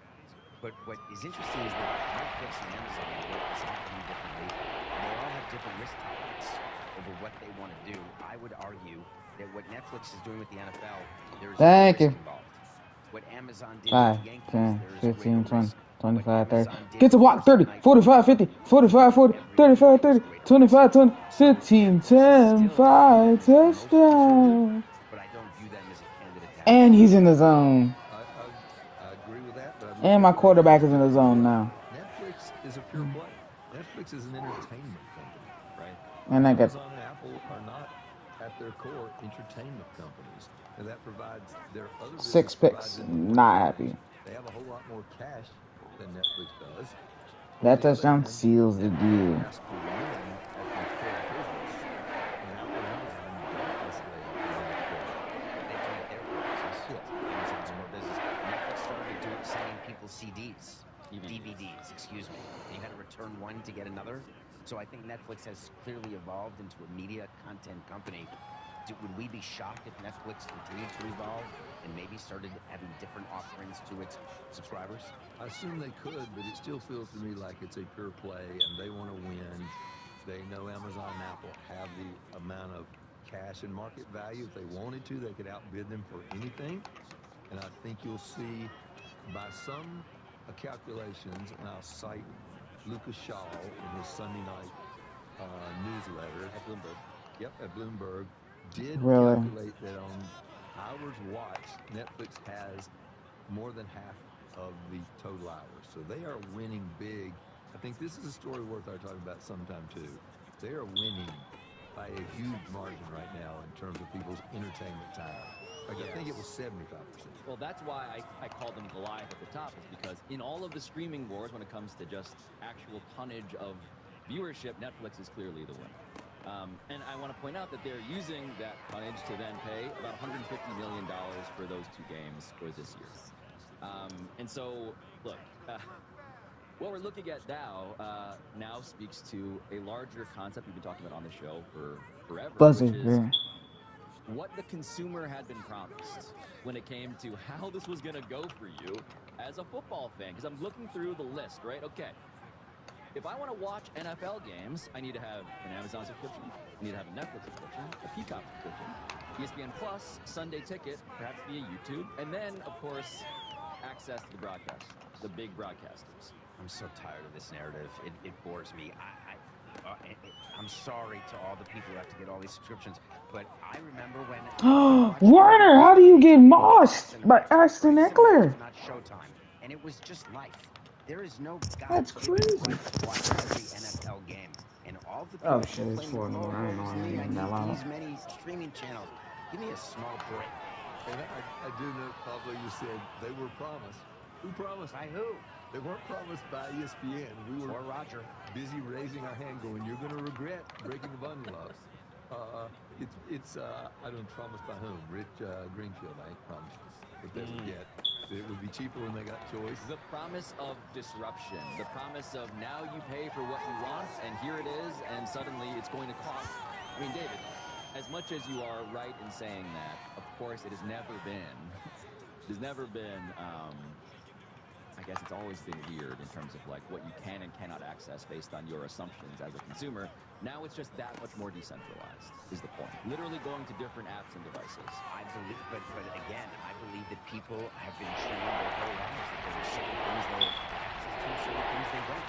V: But what is interesting is that Netflix and Amazon is happening differently. And they all have different risk tolerance over what they want to do. I would argue that what Netflix is doing with the NFL, there's
A: Thank you.
V: involved. What Amazon did
A: 5,
V: with the Yankees,
A: 10,
V: there is
A: 15, 20,
V: risk.
A: 25, 30. Get to walk 30, 45, 50, 45, 40, 35, 30, 25, 20, 15, 10, 5, touchdown.
V: But I don't view them as a candidate.
A: And he's in the zone.
W: I agree with that. But
A: And my quarterback is in the zone now.
W: Netflix is a pure play. Netflix is an entertainment company, right?
A: And I got
W: Amazon and Apple are not, at their core, entertainment companies. And that provides their other
A: 6 picks. Not happy.
W: They have a whole lot more cash than Netflix does.
A: That touchdown seals the deal.
V: CDs, DVDs, excuse me. And you had to return one to get another. So I think Netflix has clearly evolved into a media content company. Would we be shocked if Netflix continued to evolve and maybe started having different offerings to its subscribers?
W: I assume they could, but it still feels to me like it's a pure play and they want to win. They know Amazon and Apple have the amount of cash and market value. If they wanted to, they could outbid them for anything. And I think you'll see by some calculations, and I'll cite Lucas Shaw in his Sunday night newsletter
H: at Bloomberg.
W: Yep, at Bloomberg, did
A: Really?
W: calculate that on hours watched, Netflix has more than half of the total hours. So they are winning big. I think this is a story worth our talking about sometime too. They are winning by a huge margin right now in terms of people's entertainment time. Like, I think it was 75%.
H: Well, that's why I call them Goliath at the top, is because in all of the streaming wars, when it comes to just actual tonnage of viewership, Netflix is clearly the winner. And I want to point out that they're using that tonnage to then pay about $150 million for those 2 games for this year. And so, look, what we're looking at now speaks to a larger concept we've been talking about on the show for forever,
A: Buzzer,
H: which is
A: yeah.
H: what the consumer had been promised when it came to how this was going to go for you as a football fan. Because I'm looking through the list, right? Okay. If I want to watch NFL games, I need to have an Amazon subscription. I need to have a Netflix subscription, a Peacock subscription, ESPN Plus, Sunday Ticket, perhaps via YouTube, and then, of course, access to the broadcast, the big broadcasters.
V: I'm so tired of this narrative. It bores me. I'm sorry to all the people who have to get all these subscriptions, but I remember when
A: Warner, how do you get mossed by Ashton Eckler?
V: Not Showtime, and it was just life. There is no
A: That's
V: God-given
A: crazy.
V: right to watch every NFL game. And all the
A: Oh
V: people
A: shit, it's
V: complaining,
A: 4 in the
V: oh,
A: morning. I
V: woe
A: didn't know
V: is
A: I
V: me, I
A: named that
V: need
A: loud.
V: these many streaming channels. Give me a small break.
W: And I do note, Pablo, you said they were promised. Who promised?
V: By who?
W: They weren't promised by ESPN. We were
V: Or Roger.
W: busy raising our hand going, you're going to regret breaking the bundle up. It's I don't promise by whom. Rich Greenfield, I ain't promised that they would get. That it would be cheaper when they got choice.
H: The promise of disruption, the promise of now you pay for what you want, and here it is, and suddenly it's going to cost. I mean, David, as much as you are right in saying that, of course, it has never been, I guess it's always been weird in terms of like what you can and cannot access based on your assumptions as a consumer. Now it's just that much more decentralized is the point. Literally going to different apps and devices.
V: I believe, but again, I believe that people have been trained their whole lives that there are certain things they have access to, certain things they don't.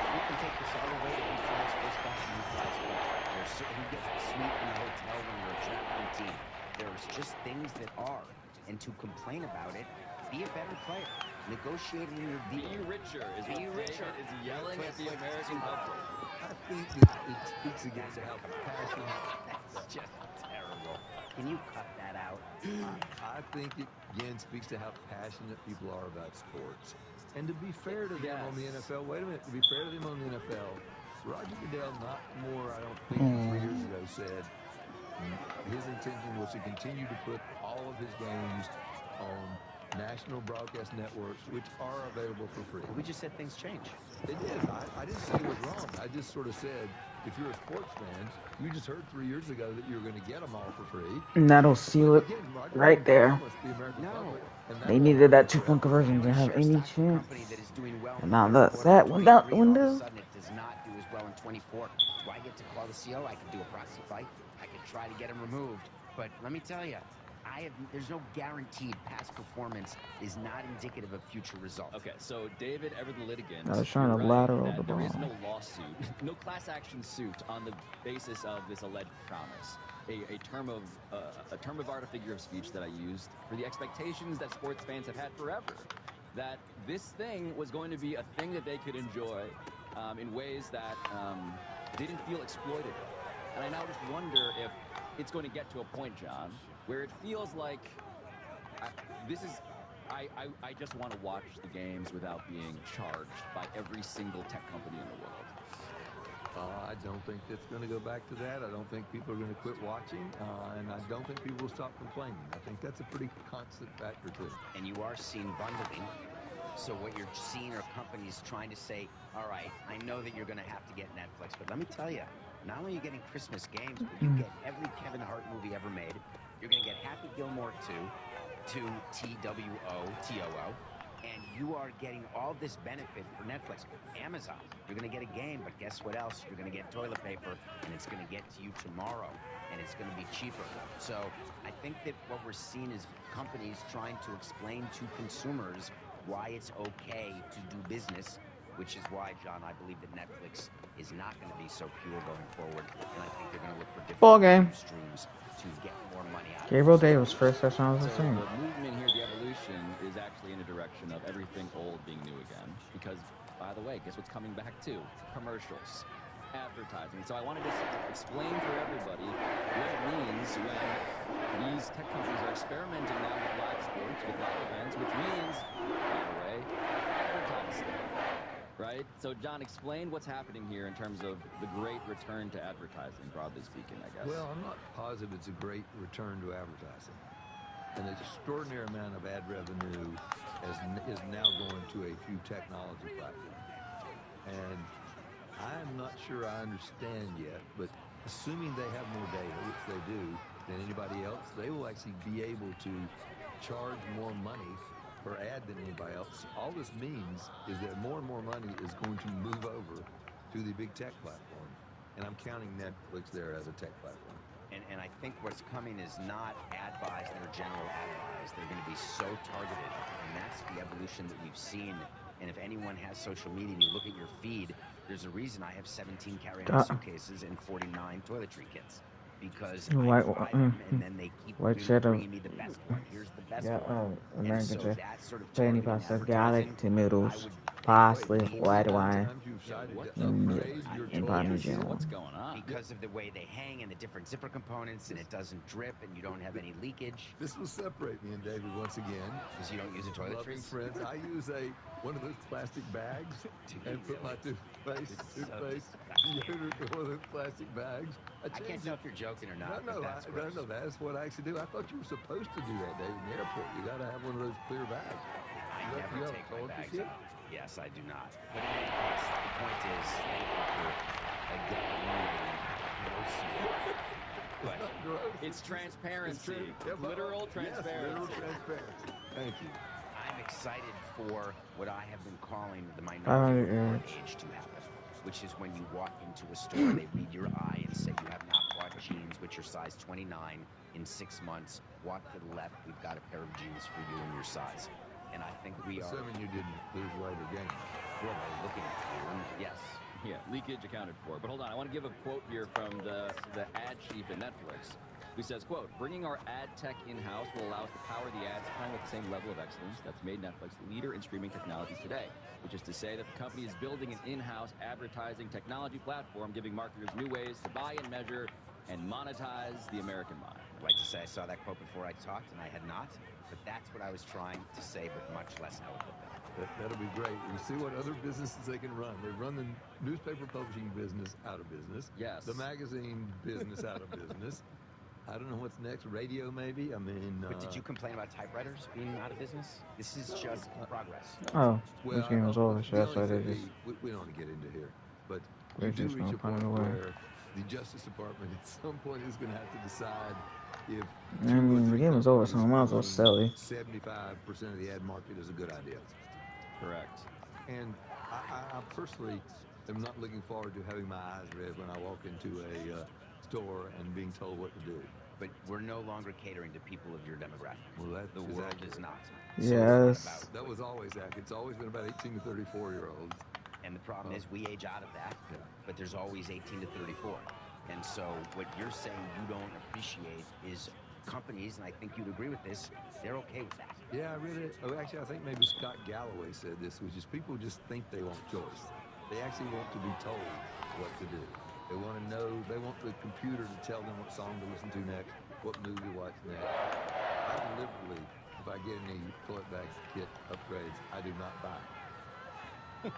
V: We can take this all the way to who flies first class and who flies first. There's certain who gets the suite in the hotel when you're a traveling team. There's just things that are, and to complain about it, be a better player. Negotiate in your deal.
H: Be richer is what David is yelling at the American public.
W: I think it speaks against how passionate.
V: That's just terrible. Can you cut that out?
W: I think it again speaks to how passionate people are about sports. And to be fair to them on the NFL, wait a minute, to be fair to them on the NFL, Roger Goodell, not more, I don't think, 3 years ago, said his intention was to continue to put all of his games on national broadcast networks, which are available for free.
V: We just said things change.
W: It did. I didn't say it was wrong. I just sort of said, if you're a sports fan, you just heard 3 years ago that you were going to get them all for free.
A: And that'll seal it
W: Again, Roger
A: right there.
W: promised the American public, and
A: They
W: that won't
A: needed that
W: happen
A: 2-point
W: forever.
A: conversion to have any chance.
V: That is doing well
A: And
V: in the
A: now
V: third quarter
A: that
V: of
A: went out the
V: 23, and all of a
A: window.
V: sudden it does not do as well in 24. Do I get to call the CO? I could do a proxy fight. I could try to get him removed. But let me tell you, there's no guaranteed past performance is not indicative of future results.
H: Okay, so David, ever the litigant,
A: I was trying to
H: you're right
A: lateral
H: that
A: the
H: there is
A: ball.
H: no lawsuit, no class action suit on the basis of this alleged promise. A term of art, a figure of speech that I used for the expectations that sports fans have had forever, that this thing was going to be a thing that they could enjoy in ways that didn't feel exploitative. And I now just wonder if it's going to get to a point, John, where it feels like I just want to watch the games without being charged by every single tech company in the world.
W: I don't think that's going to go back to that. I don't think people are going to quit watching, and I don't think people will stop complaining. I think that's a pretty constant factor, too.
V: And you are seeing bundling. So what you're seeing are companies trying to say, all right, I know that you're going to have to get Netflix, but let me tell you, not only are you getting Christmas games, but you get every Kevin Hart movie ever made. You're going to get Happy Gilmore 2 TWOTOO, and you are getting all this benefit for Netflix. Amazon, you're going to get a game, but guess what else? You're going to get toilet paper, and it's going to get to you tomorrow, and it's going to be cheaper. So I think that what we're seeing is companies trying to explain to consumers why it's okay to do business, which is why, John, I believe that Netflix is not going to be so pure going forward, and I think they're going to look for
A: Ball
V: different
A: game.
V: streams to get more money out of it.
A: Gabriel Davis, first touchdown of the
H: So
A: team.
H: the movement here, the evolution, is actually in a direction of everything old being new again. Because, by the way, guess what's coming back too? Commercials. Advertising. So I wanted to explain for everybody what it means when these tech companies are experimenting now with live sports, with live events, which means, by the way, advertising. Right? So, John, explain what's happening here in terms of the great return to advertising, broadly speaking, I guess.
W: Well, I'm not positive it's a great return to advertising. An extraordinary amount of ad revenue is now going to a few technology platforms. And I'm not sure I understand yet, but assuming they have more data, which they do, than anybody else, they will actually be able to charge more money per ad than anybody else. All this means is that more and more money is going to move over to the big tech platforms. And I'm counting Netflix there as a tech platform.
V: And I think what's coming is not ad buys that are general ad buys. They're going to be so targeted, and that's the evolution that we've seen. And if anyone has social media and you look at your feed, there's a reason I have 17 carry-on suitcases and 49 toiletry kits. because
A: White,
V: I try them and then they keep
A: white cheddar.
V: bringing me the best one. Here's the best
A: Yeah,
V: one. And
A: American
V: so
A: cheddar.
V: that sort of
A: Penny
V: targeting
A: pasta,
V: advertising,
A: garlic, tomatoes,
V: I would
A: parsley,
V: lean
A: white
V: to
A: wine,
V: that.
W: Times you've decided
H: what
W: to
H: the
W: upgrade your
A: and
W: toilet
A: Parmesan.
H: What's going on?
V: Because of the way they hang and the different zipper components, and it doesn't drip, and you don't have any leakage.
W: This will separate me and David once again.
V: Because you don't use a
W: Loving
V: toiletries?
W: friends. I use one of those plastic bags and put my toothpaste, deodorant in one of those plastic bags.
V: I can't tell if you're joking or not.
W: No,
V: but that's gross.
W: no, that's what I actually do. I thought you were supposed to do that, David, in the airport. You got to have one of those clear bags.
V: I
W: You
V: never
W: have
V: take my
W: toiletries
V: bags
W: here?
V: out. Yes, I do not. But in any case, the point is, thank you for
W: It's not gross.
H: It's transparency.
W: It's
H: Literal transparency.
W: Yes, literal transparency. Thank you.
V: I'm excited for what I have been calling the
A: 500
V: minority report
A: yards.
V: age to happen, which is when you walk into a store, they read your eye and say you have not bought jeans which are size 29 in 6 months. Walk to the left, we've got a pair of jeans for you in your size. And I think we are.
W: Assuming you didn't lose weight or gain.
V: Well, they're looking at you. Yes.
H: Yeah, leakage accounted for. But hold on, I want to give a quote here from the ad chief at Netflix, who says, quote, "Bringing our ad tech in-house will allow us to power the ads time with the same level of excellence that's made Netflix the leader in streaming technology today, which is to say that the company is building an in-house advertising technology platform, giving marketers new ways to buy and measure and monetize the American mind."
V: I'd like to say I saw that quote before I talked, and I had not. But that's what I was trying to say, but much less eloquently.
W: That'll be great. We see what other businesses they can run. They run the newspaper publishing business out of business.
H: Yes.
W: The magazine business out of business. I don't know what's next. Radio, maybe? I mean...
V: But did you complain about typewriters being out of business? This is just progress.
A: Oh,
W: Well,
A: this game was over, so that's why they just...
W: we don't want to get into here. But
A: We're
W: you do
A: just
W: reach
A: gonna
W: a
A: find
W: point
A: a way.
W: where the Justice Department at some point is going to have to decide if
A: I mean, the game is over, so I might as well sell it.
W: 75% of the ad market is a good idea.
H: Correct.
W: And I personally am not looking forward to having my eyes read when I walk into a store and being told what to do.
V: But we're no longer catering to people of your demographic.
W: Well,
V: the world is not.
A: Yes.
W: That was always accurate. It's always been about 18 to 34-year-olds.
V: And the problem is we age out of that, but there's always 18 to 34. And so what you're saying you don't appreciate is companies, and I think you'd agree with this, they're okay with that.
W: Yeah, I read it. Oh, actually, I think maybe Scott Galloway said this, which is people just think they want choice. They actually want to be told what to do. They want to know, they want the computer to tell them what song to listen to next, what movie to watch next. I deliberately, if I get any toilet bag kit upgrades, I do not buy.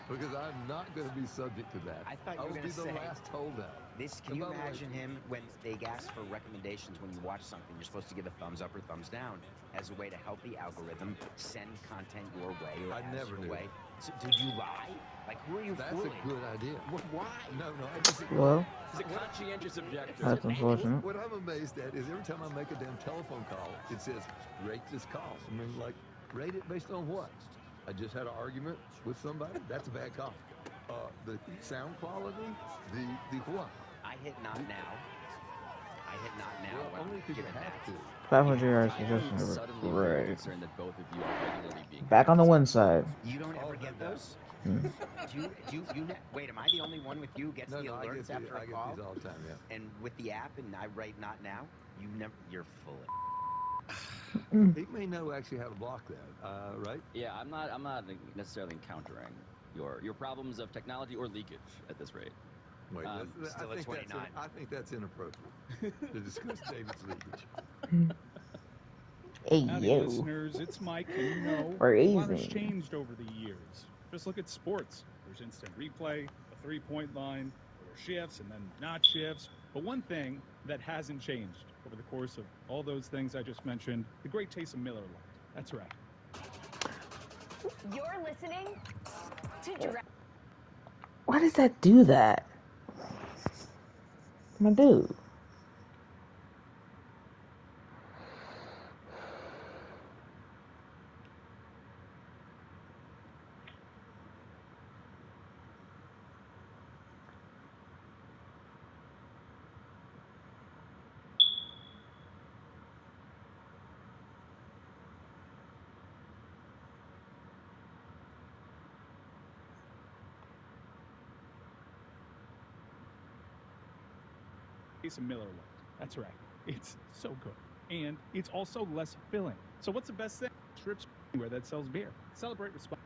W: Because I'm not going to be subject to that.
V: I thought you were
W: will be
V: going to
W: the
V: say
W: last holdout.
V: Can you imagine him when they ask for recommendations when you watch something? You're supposed to give a thumbs up or thumbs down as a way to help the algorithm send content your way or ads your way. So did you lie? Like, who are you fooling?
W: That's a good idea.
V: Why?
W: No, I disagree.
A: Well,
H: he's a conscientious objector.
A: That's unfortunate.
W: What I'm amazed at is every time I make a damn telephone call, it says, rate this call. I mean, like, rate it based on what? I just had an argument with somebody? That's a bad call. The sound quality? The what?
V: I hit not now. I hit not now.
W: Well, only because you have to.
A: 500 yards is just great.
H: Concerned that both of you are regularly being
A: Back on the win side.
V: You don't ever get those? Wait, am I the only one with you who gets the alerts after a call?
W: I get these all the time, yeah.
V: And with the app and I write not now, you're full of
W: He may know actually how to block that, right?
H: Yeah, I'm not necessarily encountering your problems of technology or leakage at this rate.
W: Wait,
V: still at 29.
W: I think that's inappropriate to discuss David's leakage.
A: Hey,
C: Howdy,
A: yo.
C: listeners. It's Mike, and you know,
A: We're
C: a lot has
A: easy.
C: changed over the years. Just look at sports. There's instant replay, a three-point line, there were shifts and then not shifts. But one thing that hasn't changed over the course of all those things I just mentioned, the great taste of Miller Lite. That's right.
F: You're listening to Direct.
A: Why does that do that? My dude.
C: It's a Miller Lite. That's right. It's so good. And it's also less filling. So what's the best thing? Strips anywhere that sells beer. Celebrate responsibly.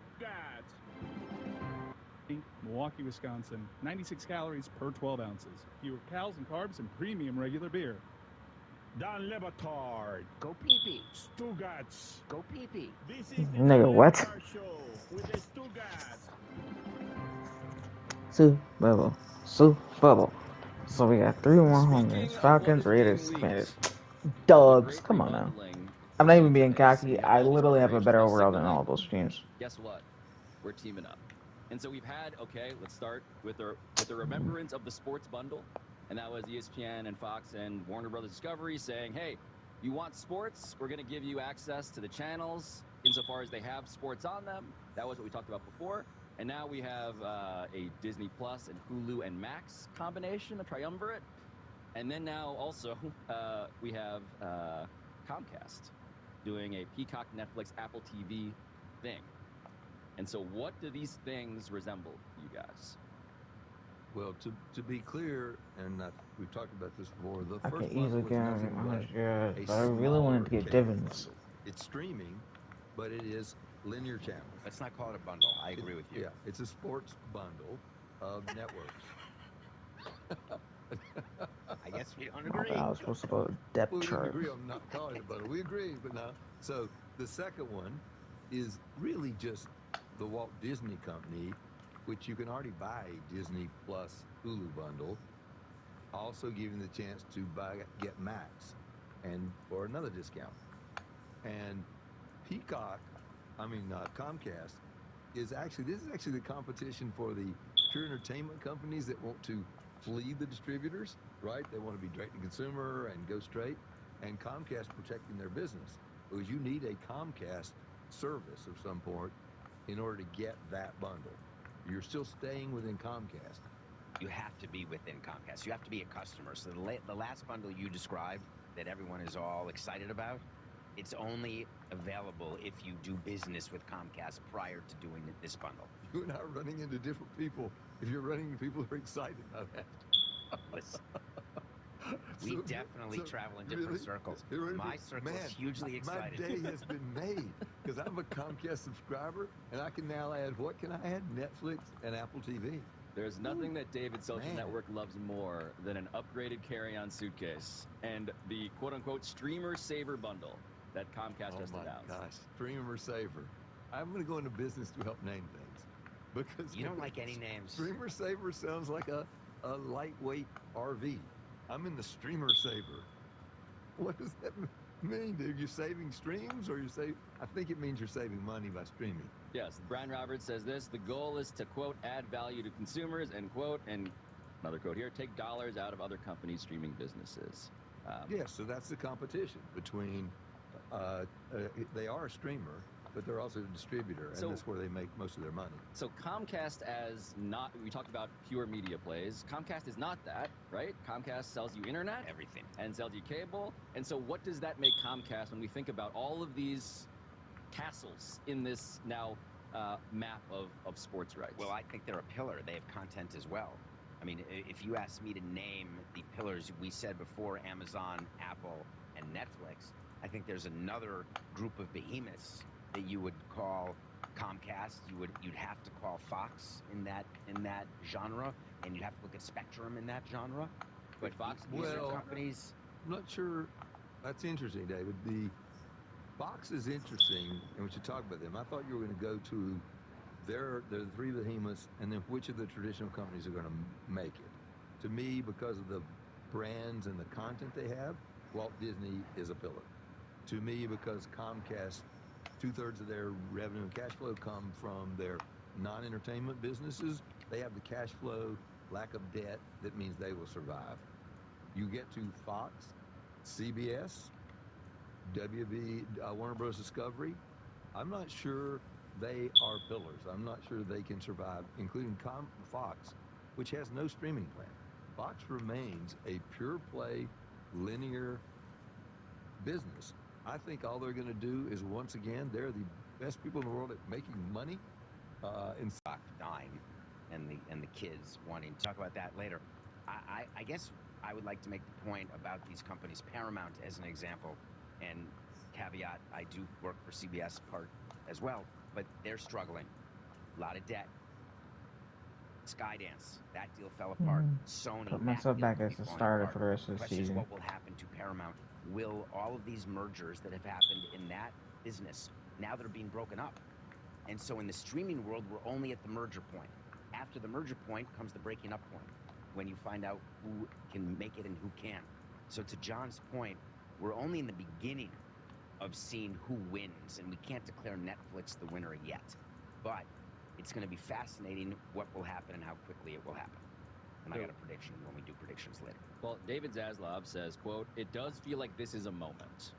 C: Milwaukee, Wisconsin. 96 calories per 12 ounces. Fewer calories and carbs and premium regular beer.
P: Don Le Batard.
V: Go pee-pee.
P: Stugatz.
V: Go pee-pee.
J: This is the
A: Nigga,
J: Don Le
A: what?
J: Batard Show with the Stugatz.
A: Super Bowl. Super Bowl. So we got 3 more home games.
H: Speaking of what
A: Falcons,
H: is being
A: Raiders, Commanders.
H: leaked, with the
A: Dubs.
H: great
A: Come on now.
H: rebundling
A: I'm not even
H: taking
A: being
H: place, and
A: cocky.
H: we have
A: I
H: all these
A: literally have a
H: corporations
A: better
H: now
A: overall than
H: signaling,
A: all those teams.
H: guess what? We're teaming up. And so we've had, okay, let's start with the remembrance of the sports bundle. And that was ESPN and Fox and Warner Brothers Discovery saying, hey, you want sports? We're going to give you access to the channels insofar as they have sports on them. That was what we talked about before. And now we have a Disney Plus and Hulu and Max combination, a triumvirate. And then now also we have Comcast doing a Peacock, Netflix, Apple TV thing. And so what do these things resemble, you guys?
W: Well, to be clear, and we've talked about this before, the
A: I
W: first
A: can
W: bundle
A: easily
W: was
A: get
W: nothing but
A: 100 yards,
W: a
A: but I really wanted to
W: smaller
A: get
W: cable
A: Divins.
W: bundle. It's streaming, but it is linear channels.
V: Let's not call it a bundle. I agree with you.
W: Yeah, it's a sports bundle of networks.
V: I guess we don't
A: Oh,
V: agree.
A: I was supposed to go to depth
W: Well, we didn't
A: chart.
W: agree on not calling it a bundle. We agreed, but no. So the second one is really just the Walt Disney Company, which you can already buy a Disney Plus Hulu bundle, also giving the chance to get Max and for another discount. And Peacock, Comcast, this is actually the competition for the pure entertainment companies that want to flee the distributors, right? They want to be direct to consumer and go straight. And Comcast protecting their business, because you need a Comcast service of some sort in order to get that bundle. You're still staying within Comcast.
V: You have to be within Comcast. You have to be a customer. So the last bundle you described that everyone is all excited about, it's only available if you do business with Comcast prior to doing this bundle.
W: You're not running into different people if you're running into people who are excited about that.
V: Listen, we definitely travel in different circles. My circle is hugely excited.
W: My day has been made because I'm a Comcast subscriber, and I can now add, what can I add? Netflix and Apple TV.
H: There's nothing that David's social network loves more than an upgraded carry-on suitcase and the quote-unquote Streamer Saver bundle that Comcast just announced.
W: Oh my gosh, Streamer Saver. I'm going to go into business to help name things. Because
V: you don't like any names.
W: Streamer Saver sounds like a lightweight RV. I'm in the Streamer Saver. What does that mean? Are you saving streams, or I think it means you're saving money by streaming.
H: Yes, Brian Roberts says this: the goal is to quote add value to consumers, end quote, and another quote here: take dollars out of other companies' streaming businesses.
W: Yes, so that's the competition between. They are a streamer, but they're also a distributor, and that's where they make most of their money.
H: So Comcast, we talked about pure media plays. Comcast is not that, right? Comcast sells you internet,
V: everything,
H: and sells you cable. And so what does that make Comcast when we think about all of these castles in this now map of sports rights?
V: Well, I think they're a pillar. They have content as well. I mean, if you asked me to name the pillars, we said before Amazon, Apple, and Netflix. I think there's another group of behemoths that you would call Comcast. You'd have to call Fox in that genre, and you'd have to look at Spectrum in that genre. But
H: Fox,
W: companies. I'm not sure. That's interesting, David. The Fox is interesting, and we should talk about them. I thought you were going to go to they're the three behemoths, and then which of the traditional companies are going to make it. To me, because of the brands and the content they have, Walt Disney is a pillar. To me, because Comcast, 2/3 of their revenue and cash flow come from their non-entertainment businesses, they have the cash flow, lack of debt, that means they will survive. You get to Fox, CBS, Warner Bros. Discovery, I'm not sure they are pillars. I'm not sure they can survive, including Fox, which has no streaming plan. Fox remains a pure play, linear business. I think all they're going to do is, once again, they're the best people in the world at making money.
V: In stock dime, and the kids wanting to talk about that later. I guess I would like to make the point about these companies, Paramount as an example, and caveat, I do work for CBS part as well, but they're struggling. A lot of debt. Skydance, that deal fell apart. Sony,
A: Put
V: that
A: myself
V: deal
A: back
V: could
A: as
V: be
A: a
V: falling
A: starter
V: apart.
A: for the rest of
V: The
A: the
V: question is
A: season.
V: what will happen to Paramount? Will all of these mergers that have happened in that business, now that are being broken up? And so in the streaming world, we're only at the merger point. After the merger point comes the breaking up point, when you find out who can make it and who can't. So to John's point, we're only in the beginning of seeing who wins, and we can't declare Netflix the winner yet. But it's going to be fascinating what will happen and how quickly it will happen. And I got a prediction when we do predictions later.
H: Well, David Zaslav says, quote, "It does feel like this is a moment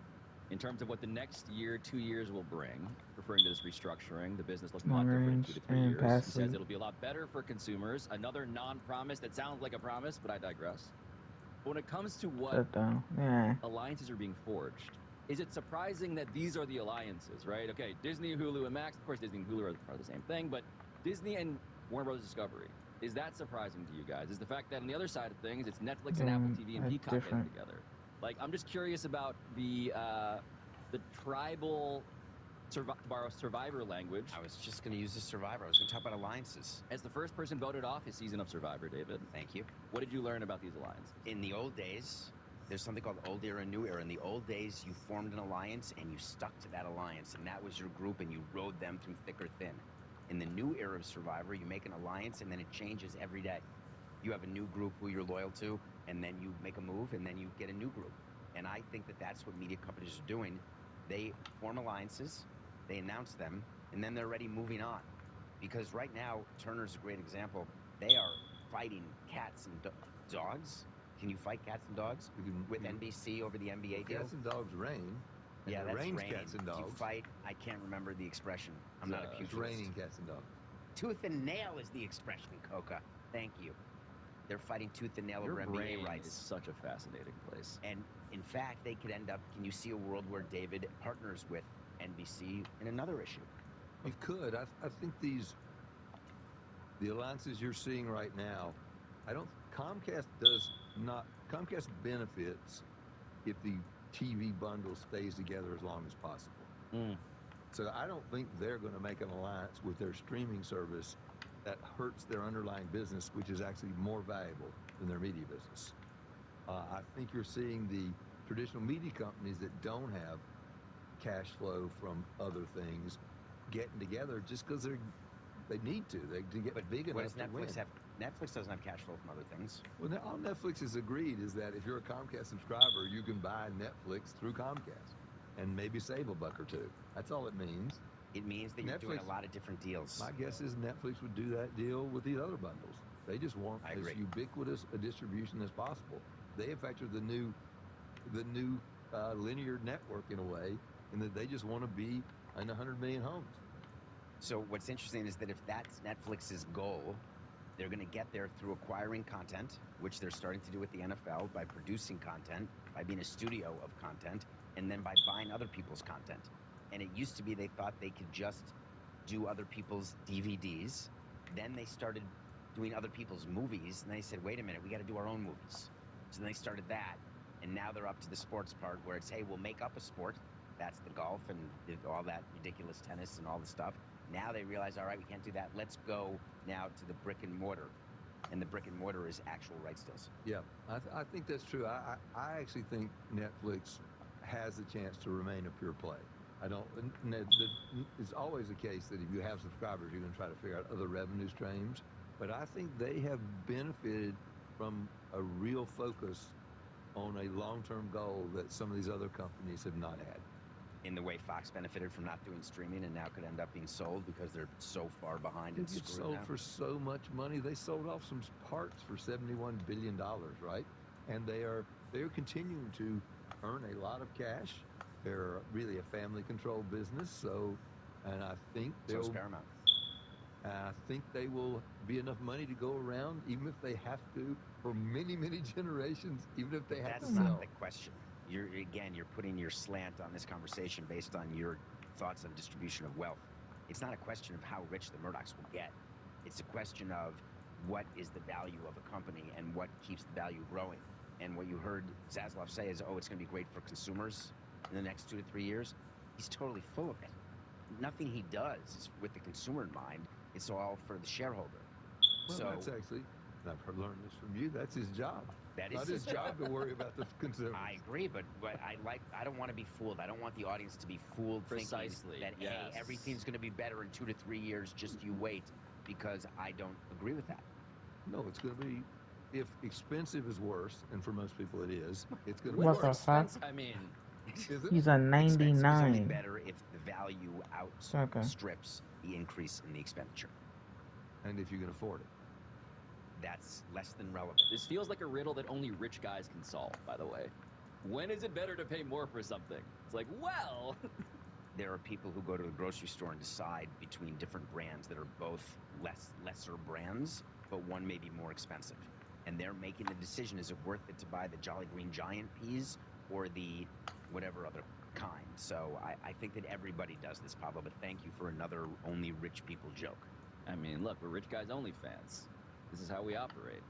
H: in terms of what the next year, 2 years will bring," referring to this restructuring, the business looking a lot different in 2 to 3 years. He says it'll be a lot better for consumers. Another non-promise that sounds like a promise, but I digress. But when it comes to what alliances are being forged, is it surprising that these are the alliances, right? Okay, Disney, Hulu, and Max. Of course, Disney and Hulu are the same thing, but Disney and Warner Bros. Discovery. Is that surprising to you guys? Is the fact that on the other side of things, it's Netflix and Apple TV and Peacock getting together? Like, I'm just curious about the tribal Survivor language.
V: I was just going to use the Survivor. I was going to talk about alliances.
H: As the first person voted off his season of Survivor, David.
V: Thank you.
H: What did you learn about these alliances?
V: In the old days, there's something called old era and new era. In the old days, you formed an alliance and you stuck to that alliance, and that was your group, and you rode them through thick or thin. In the new era of Survivor, you make an alliance, and then it changes every day. You have a new group who you're loyal to, and then you make a move, and then you get a new group. And I think that that's what media companies are doing. They form alliances, they announce them, and then they're already moving on. Because right now, Turner's a great example. They are fighting cats and dogs. Can you fight cats and dogs with NBC over the NBA deal?
W: Cats and dogs reign. And
V: Yeah,
W: it
V: that's
W: rains
V: raining.
W: cats and dogs.
V: Do you fight? I can't remember the expression. I'm not a pugilist.
W: It's raining cats and dogs.
V: Tooth and nail is the expression, Coca. Thank you. They're fighting tooth and nail over NBA rights.
H: Is such a fascinating place.
V: And in fact, they could end up. Can you see a world where David partners with NBC in another issue?
W: You could. I think the alliances you're seeing right now, Comcast benefits if the TV bundle stays together as long as possible. So I don't think they're going to make an alliance with their streaming service that hurts their underlying business, which is actually more valuable than their media business. I think you're seeing the traditional media companies that don't have cash flow from other things getting together just because they need to. They get big enough to win.
V: Netflix doesn't have cash flow from other things.
W: Well, all Netflix has agreed is that if you're a Comcast subscriber, you can buy Netflix through Comcast and maybe save $1 or $2. That's all it means.
V: It means that you're doing a lot of different deals.
W: My guess is Netflix would do that deal with these other bundles. They just want as ubiquitous a distribution as possible. They have factored the new linear network in a way, in that they just want to be in 100 million homes.
V: So what's interesting is that if that's Netflix's goal, they're going to get there through acquiring content, which they're starting to do with the NFL, by producing content, by being a studio of content, and then by buying other people's content. And it used to be they thought they could just do other people's DVDs. Then they started doing other people's movies, and they said, wait a minute, we got to do our own movies. So then they started that, and now they're up to the sports part where it's, hey, we'll make up a sport. That's the golf and all that ridiculous tennis and all the stuff. Now they realize, all right, we can't do that. Let's go now to the brick and mortar. And the brick and mortar is actual rights deals.
W: Yeah, I think that's true. I actually think Netflix has a chance to remain a pure play. It's always the case that if you have subscribers, you're going to try to figure out other revenue streams. But I think they have benefited from a real focus on a long-term goal that some of these other companies have not had.
V: In the way Fox benefited from not doing streaming and now could end up being sold because they're so far behind and
W: They
V: screwed
W: sold
V: now.
W: for so much money. They sold off some parts for $71 billion, right? And they are continuing to earn a lot of cash. They're really a family-controlled business, and I think
V: So is Paramount.
W: I think they will be enough money to go around, even if they have to, for many, many generations, even if they have to sell.
V: That's not the question. You're putting your slant on this conversation based on your thoughts on distribution of wealth. It's not a question of how rich the Murdochs will get. It's a question of what is the value of a company and what keeps the value growing. And what you heard Zaslav say is, oh, it's going to be great for consumers in the next 2 to 3 years. He's totally full of it. Nothing he does is with the consumer in mind. It's all for the shareholder.
W: Well, that's actually, and I've learned this from you, that's his job.
V: That
W: Not
V: is
W: his job to worry about the consumers.
V: I agree, but I don't want to be fooled. I don't want the audience to be fooled
H: Precisely,
V: thinking that hey, everything's going to be better in 2 to 3 years. Just you wait, because I don't agree with that.
W: No, it's going to be. If expensive is worse, and for most people it is, it's going to be
A: What
W: worse.
A: the fuck?
H: I mean,
W: is it?
A: He's a
V: Expensive is only
A: 99.
V: better if the value outstrips the increase in the expenditure.
W: And if you can afford it.
V: That's less than relevant.
H: This feels like a riddle that only rich guys can solve, by the way. When is it better to pay more for something? It's like, well...
V: There are people who go to the grocery store and decide between different brands that are both lesser brands, but one may be more expensive. And they're making the decision, is it worth it to buy the Jolly Green Giant peas or the whatever other kind? So I think that everybody does this, Pablo, but thank you for another only rich people joke.
H: I mean, look, we're rich guys only fans. This is how we operate.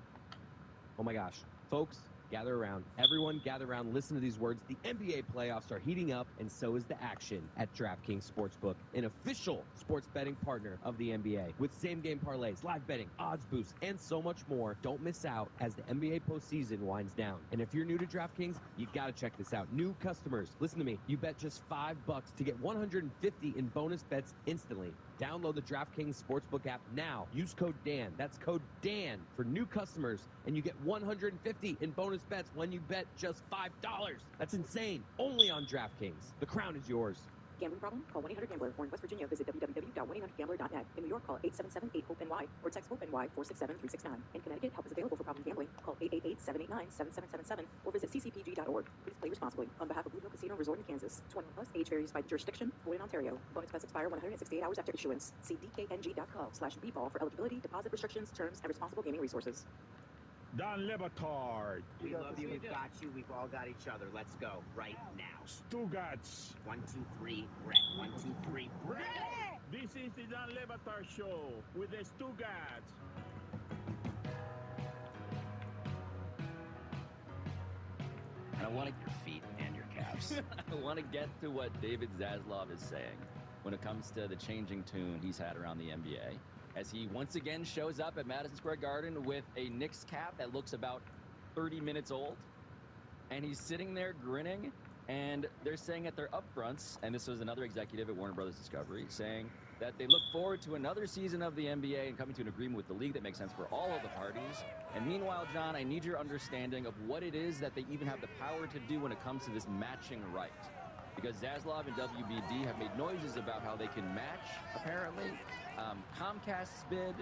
E: Oh my gosh. Folks, gather around. Everyone gather around. Listen to these words. The NBA playoffs are heating up, and so is the action at DraftKings Sportsbook, an official sports betting partner of the NBA. With same-game parlays, live betting, odds boosts, and so much more. Don't miss out as the NBA postseason winds down. And if you're new to DraftKings, you gotta check this out. New customers, listen to me. You bet just $5 to get $150 in bonus bets instantly. Download the DraftKings Sportsbook app now. Use code Dan. That's code Dan for new customers, and you get $150 in bonus bets when you bet just $5. That's insane. Only on DraftKings. The crown is yours.
R: Gambling problem? Call 1-800-GAMBLER. Or in West Virginia, visit www.1800gambler.net. In New York, call 877-8-HOPE-NY or text HOPE-NY 467-369. In Connecticut, help is available for problem gambling. Call 888-789-7777 or visit ccpg.org. Please play responsibly. On behalf of Blue Hill Casino Resort in Kansas, 21 plus, age varies by jurisdiction, void in Ontario. Bonus bets expire 168 hours after issuance. See dkng.com/bball for eligibility, deposit restrictions, terms, and responsible gaming resources.
P: Don Lebetard.
V: We love you. We've got you. We've all got each other. Let's go right now.
P: Stugats.
V: 1, 2, 3, Brett. 1, 2, 3, Brett.
J: This is the Don Lebetard Show with the Stugats.
V: And I want your feet and your calves.
H: I want to get to what David Zaslav is saying when it comes to the changing tune he's had around the NBA, as he once again shows up at Madison Square Garden with a Knicks cap that looks about 30 minutes old, and he's sitting there grinning, and they're saying at their upfronts, and this was another executive at Warner Brothers Discovery, saying that they look forward to another season of the NBA and coming to an agreement with the league that makes sense for all of the parties. And meanwhile, John, I need your understanding of what it is that they even have the power to do when it comes to this matching right. Because Zaslav and WBD have made noises about how they can match, apparently, Comcast's bid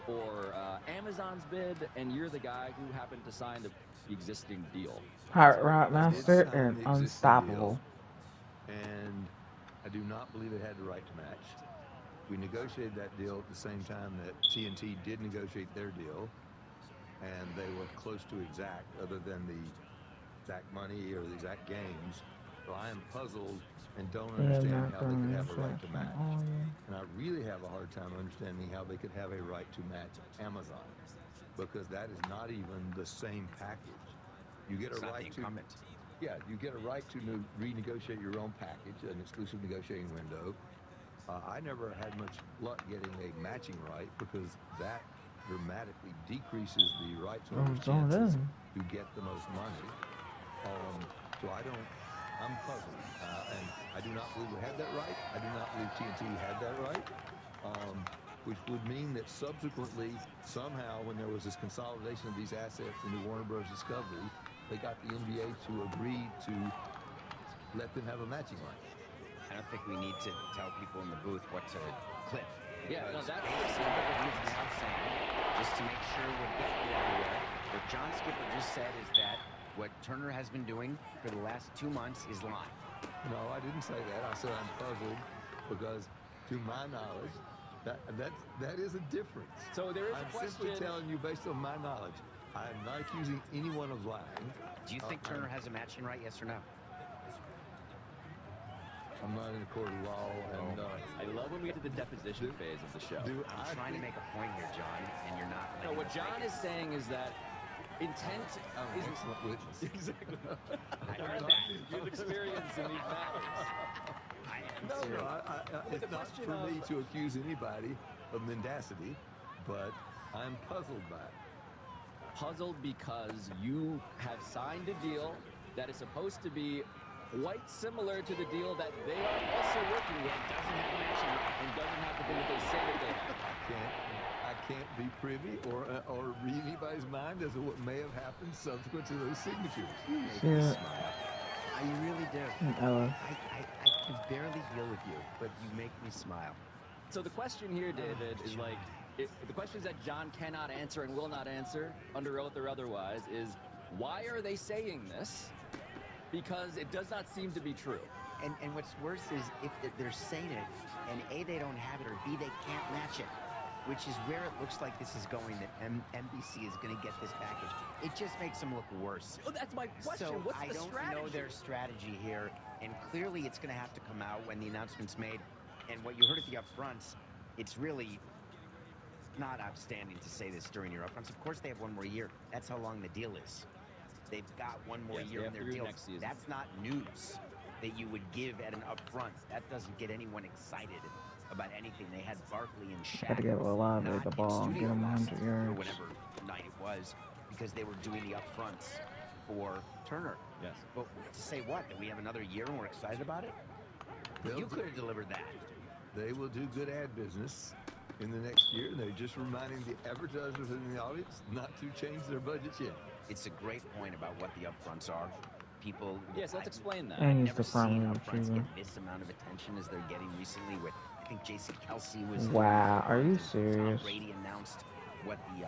H: or Amazon's bid, and you're the guy who happened to sign the existing deal.
A: Hot Rod Master and Unstoppable.
W: And I do not believe it had the right to match. We negotiated that deal at the same time that TNT did negotiate their deal, and they were close to exact, other than the exact money or the exact games. So I am puzzled and don't understand how they could have a right to match. And I really have a hard time understanding how they could have a right to match Amazon, because that is not even the same package. You get a right to, yeah, you get a right to renegotiate your own package, an exclusive negotiating window. I never had much luck getting a matching right, because that dramatically decreases the rights holder's chances to get the most money. So I'm puzzled, and I do not believe we had that right. I do not believe TNT had that right, which would mean that subsequently, somehow, when there was this consolidation of these assets into Warner Bros. Discovery, they got the NBA to agree to let them have a matching right.
V: I don't think we need to tell people in the booth what to clip.
H: Yeah, no, that's
V: I'm saying, just to make sure we're getting everywhere. What John Skipper just said is that what Turner has been doing for the last 2 months is lying.
W: No, I didn't say that. I said I'm puzzled because, to my knowledge, that is a difference.
H: So there is
W: I'm
H: a question.
W: simply telling you based on my knowledge. I am not accusing anyone of lying.
V: Do you think Turner has a matching right, yes or no?
W: I'm not in a court of law. And
H: I love when we get to the deposition phase of the show.
V: I'm trying to make a point here, John, and you're not.
H: No, what John is saying is that intent
W: I'm
H: is
W: an excellent witness.
H: Exactly.
V: I heard that.
H: You have experience in these matters.
W: It's not for me to accuse anybody of mendacity, but I'm puzzled by it.
H: Puzzled because you have signed a deal that is supposed to be quite similar to the deal that they are also working with. Doesn't have matching and doesn't have the thing that they say that they have.
W: I can't be privy or read anybody's mind as to what may have happened subsequent to those signatures.
V: You make me smile. You really do. I can barely deal with you, but you make me smile.
H: So the question here, David, is like, the questions that John cannot answer and will not answer, under oath or otherwise, is why are they saying this? Because it does not seem to be true.
V: And what's worse is if they're saying it, and A, they don't have it, or B, they can't match it, which is where it looks like this is going, that NBC is going to get this package. It just makes them look worse.
H: Oh, that's my question.
V: So
H: What's
V: I
H: the
V: don't
H: strategy?
V: know their strategy here, and clearly it's going to have to come out when the announcement's made. And what you heard at the upfronts, it's really not outstanding to say this during your upfronts. Of course, they have one more year. That's how long the deal is. They've got one more year in their deal. That's not news that you would give at an upfront. That doesn't get anyone excited about anything. They had Barkley and Shaq
A: Had to give Olave the ball and get him 100
V: or
A: yards.
V: whatever night it was, because they were doing the upfronts for Turner.
H: Yes.
V: But to say what? That we have another year and we're excited about it? You could have delivered that.
W: They will do good ad business in the next year. They're just reminding the advertisers in the audience not to change their budgets yet.
V: It's a great point about what the upfronts are. People...
H: Yes, let's explain that.
A: And
V: I've
A: he's
V: never
A: the
V: seen
A: primary
V: upfronts
A: receiver.
V: get this amount of attention as they're getting recently with, I think Jason Kelsey was...
A: Wow, are you
V: Tom
A: serious?
V: Brady announced what the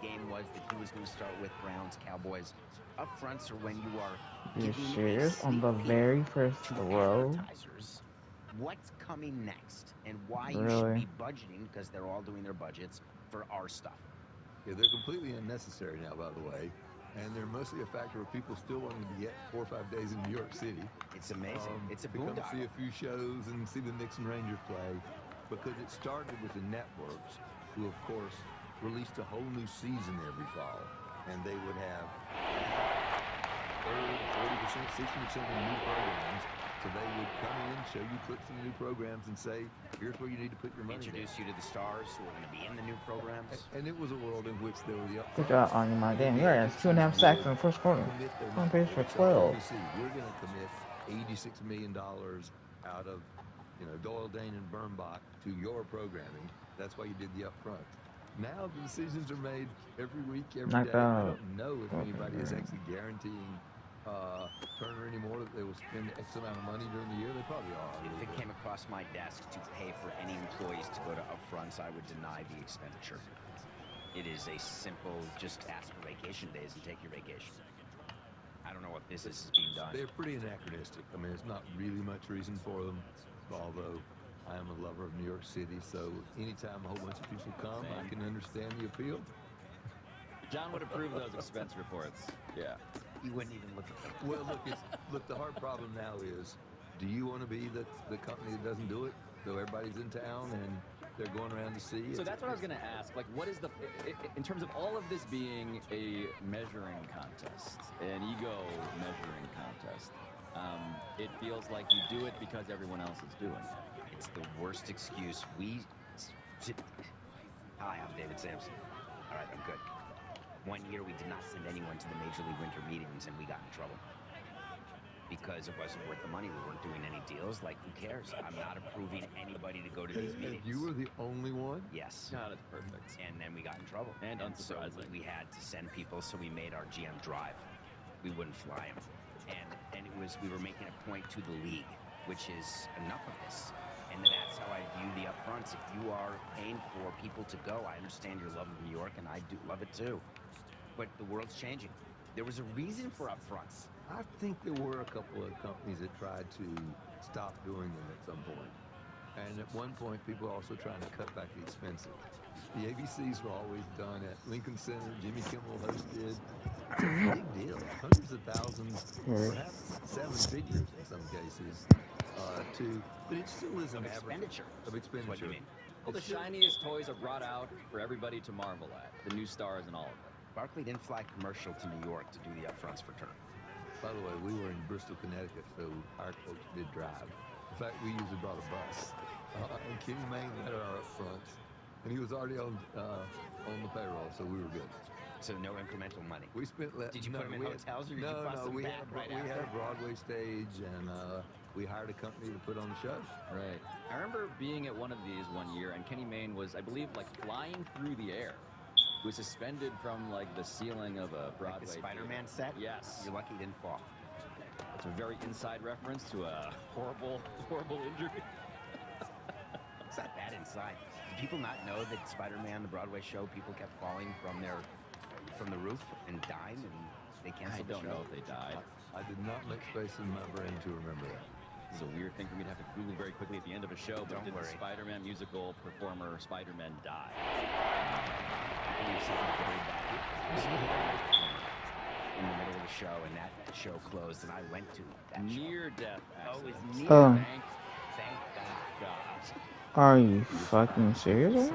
V: game was that he was going to start with, Browns, Cowboys. Upfronts are when you are
A: You're
V: giving
A: serious?
V: a
A: On the
V: sneak
A: very
V: peek
A: first
V: to
A: row?
V: advertisers what's coming next and why you should
A: Really?
V: be budgeting, because they're all doing their budgets for our stuff.
W: Yeah, they're completely unnecessary now, by the way. And they're mostly a factor of people still wanting to be at 4 or 5 days in New York City.
V: It's amazing. It's a
W: to come
V: boondoggle.
W: see a few shows and see the Knicks and Rangers play. Because it started with the networks, who, of course, released a whole new season every fall. And they would have 30%, 40%, 60% of new programs. So they would come in, show you clips of the new programs, and say, here's where you need to put your money.
V: Introduce you to the stars who are going to be in the new programs.
W: And it was a world in which there were the upfronts.
A: Good job on my game. You're at 2.5 sacks in the first quarter. On pace for 12.
W: We're going to commit $86 million out of, Doyle, Dane, and Birnbach to your programming. That's why you did the upfront. Now the decisions are made every week, every day. I don't know if anybody is actually guaranteeing Turner anymore that they will spend X amount of money during the year. They probably are.
V: If it came across my desk to pay for any employees to go to upfronts, I would deny the expenditure. It is a simple, just ask for vacation days and take your vacation. I don't know what business is being done.
W: They're pretty anachronistic. I mean, it's not really much reason for them, although I am a lover of New York City, so anytime a whole bunch of people come, I can understand the appeal.
H: John would approve those expense reports. Yeah.
V: You wouldn't even look at them.
W: Well, look, the hard problem now is, do you want to be the company that doesn't do it? So everybody's in town and they're going around to see it.
H: So that's what I was going to ask. Like, what is in terms of all of this being a measuring contest, an ego measuring contest, it feels like you do it because everyone else is doing it.
V: It's the worst excuse. Hi, I'm David Sampson. All right, I'm good. One year we did not send anyone to the Major League Winter Meetings, and we got in trouble. Because it wasn't worth the money. We weren't doing any deals. Like, who cares? I'm not approving anybody to go to these meetings.
W: You were the only one?
V: Yes.
H: No, that's perfect.
V: And then we got in trouble.
H: And unsurprising.
V: So we had to send people, so we made our GM drive. We wouldn't fly them. And it was, we were making a point to the league, which is enough of this. And that's how I view the upfronts. If you are paying for people to go, I understand your love of New York, and I do love it too. But the world's changing. There was a reason for upfronts.
W: I think there were a couple of companies that tried to stop doing them at some point. And at one point, people were also trying to cut back the expenses. The ABCs were always done at Lincoln Center. Jimmy Kimmel hosted. It's a big deal. Hundreds of thousands, perhaps 7 figures in some cases. too, but it still is an
H: Of
W: average
H: expenditure.
W: of expenditure.
H: What do you mean? Well, the
W: It's still-
H: shiniest toys are brought out for everybody to marvel at. The new stars and all of it.
V: Barkley didn't fly commercial to New York to do the upfronts for turf.
W: By the way, we were in Bristol, Connecticut, so our coach did drive. In fact, we usually brought a bus. And Kenny Mayne led our upfronts, and he was already on the payroll, so we were good.
V: So no incremental money.
W: We spent.
V: Did you put them in hotels, or did you bus them
W: we
V: back
W: had
V: right
W: we
V: after?
W: had a Broadway stage, and we hired a company to put on the show.
H: Right. I remember being at one of these one year, and Kenny Mayne was, I believe, like flying through the air. He was suspended from like the ceiling of a Broadway.
V: Like the Spider-Man set?
H: Yes.
V: You're lucky he didn't fall.
H: It's a very inside reference to a horrible, horrible injury.
V: It's not that inside. Do people not know that Spider-Man, the Broadway show, people kept falling from the roof and dying, and they canceled the show?
H: I don't know if they died.
W: I did not make space in my brain to remember that.
H: This is a weird thing for me to have to Google very quickly at the end of a show, but did the Spider-Man musical performer Spider-Man die?
V: I believe something very bad in the middle of the show, and that show closed, and I went to that
H: near-death accident.
V: Oh, it was near.
A: Oh.
V: Thank God.
A: Are you fucking serious?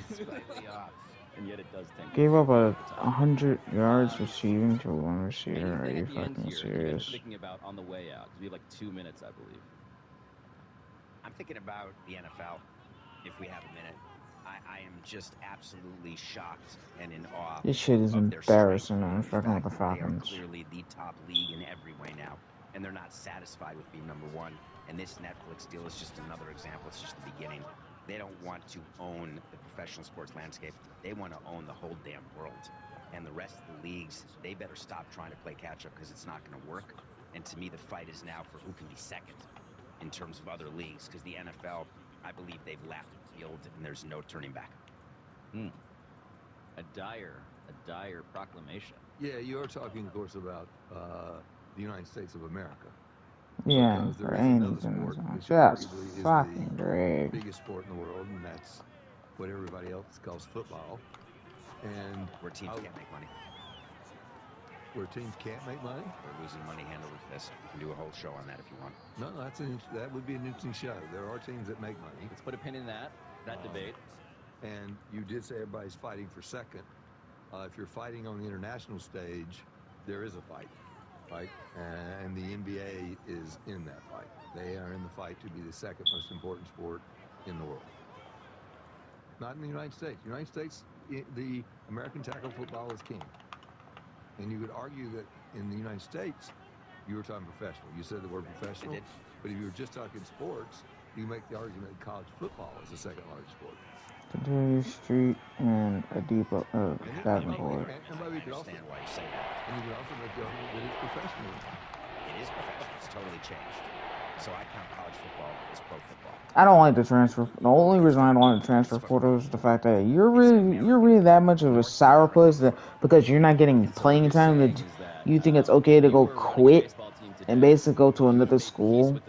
V: Slightly off.
H: And yet it does take.
A: Gave up 100 yards receiving to one receiver. Are
H: Anything
A: you
H: at the end
A: fucking
H: here you guys are
A: serious?
H: thinking about on the way out? Because we have like 2 minutes, I believe.
V: I'm thinking about the NFL, if we have a minute. I am just absolutely shocked and in awe.
A: This shit is
V: of their
A: embarrassing.
V: strength.
A: I'm fucking with the
V: They are
A: Falcons.
V: clearly the top league in every way now, and they're not satisfied with being number one. And this Netflix deal is just another example. It's just the beginning. They don't want to own the professional sports landscape. They want to own the whole damn world. And the rest of the leagues, they better stop trying to play catch up, because it's not going to work. And to me, the fight is now for who can be second in terms of other leagues, because the NFL, I believe they've left the field and there's no turning back.
H: A dire proclamation.
W: Yeah, you are talking, of course, about the United States of America.
A: Yeah,
W: Because there
A: for
W: is another
A: anything.
W: sport which
A: Just
W: arguably is
A: fucking
W: the
A: great.
W: biggest sport in the world, and that's what everybody else calls football. And
V: where teams can't make money.
W: Where teams can't make money?
V: They're losing money hand over fist. We can do a whole show on that if you want.
W: No, that would be an interesting show. There are teams that make money.
H: Let's put a pin in that debate.
W: And you did say everybody's fighting for second. If you're fighting on the international stage, there is a fight, right? And the NBA is in that fight. They are in the fight to be the second most important sport in the world. Not in the United States. United States, the American tackle football is king. And you could argue that in the United States, you were talking professional. You said the word professional. But if you were just talking sports, you make the argument that college football is the second largest sport.
A: Kadarius Street and Adipa Davenport.
V: I understand why you say that.
W: And you could also make the argument that it's professional.
V: It is professional. It's totally changed. So I count college football as pro football.
A: I don't like the transfer. The only reason I don't like the transfer portal is the fact that you're really that much of a sourpuss that because you're not getting playing time that you think it's okay to go quit and basically go to another school.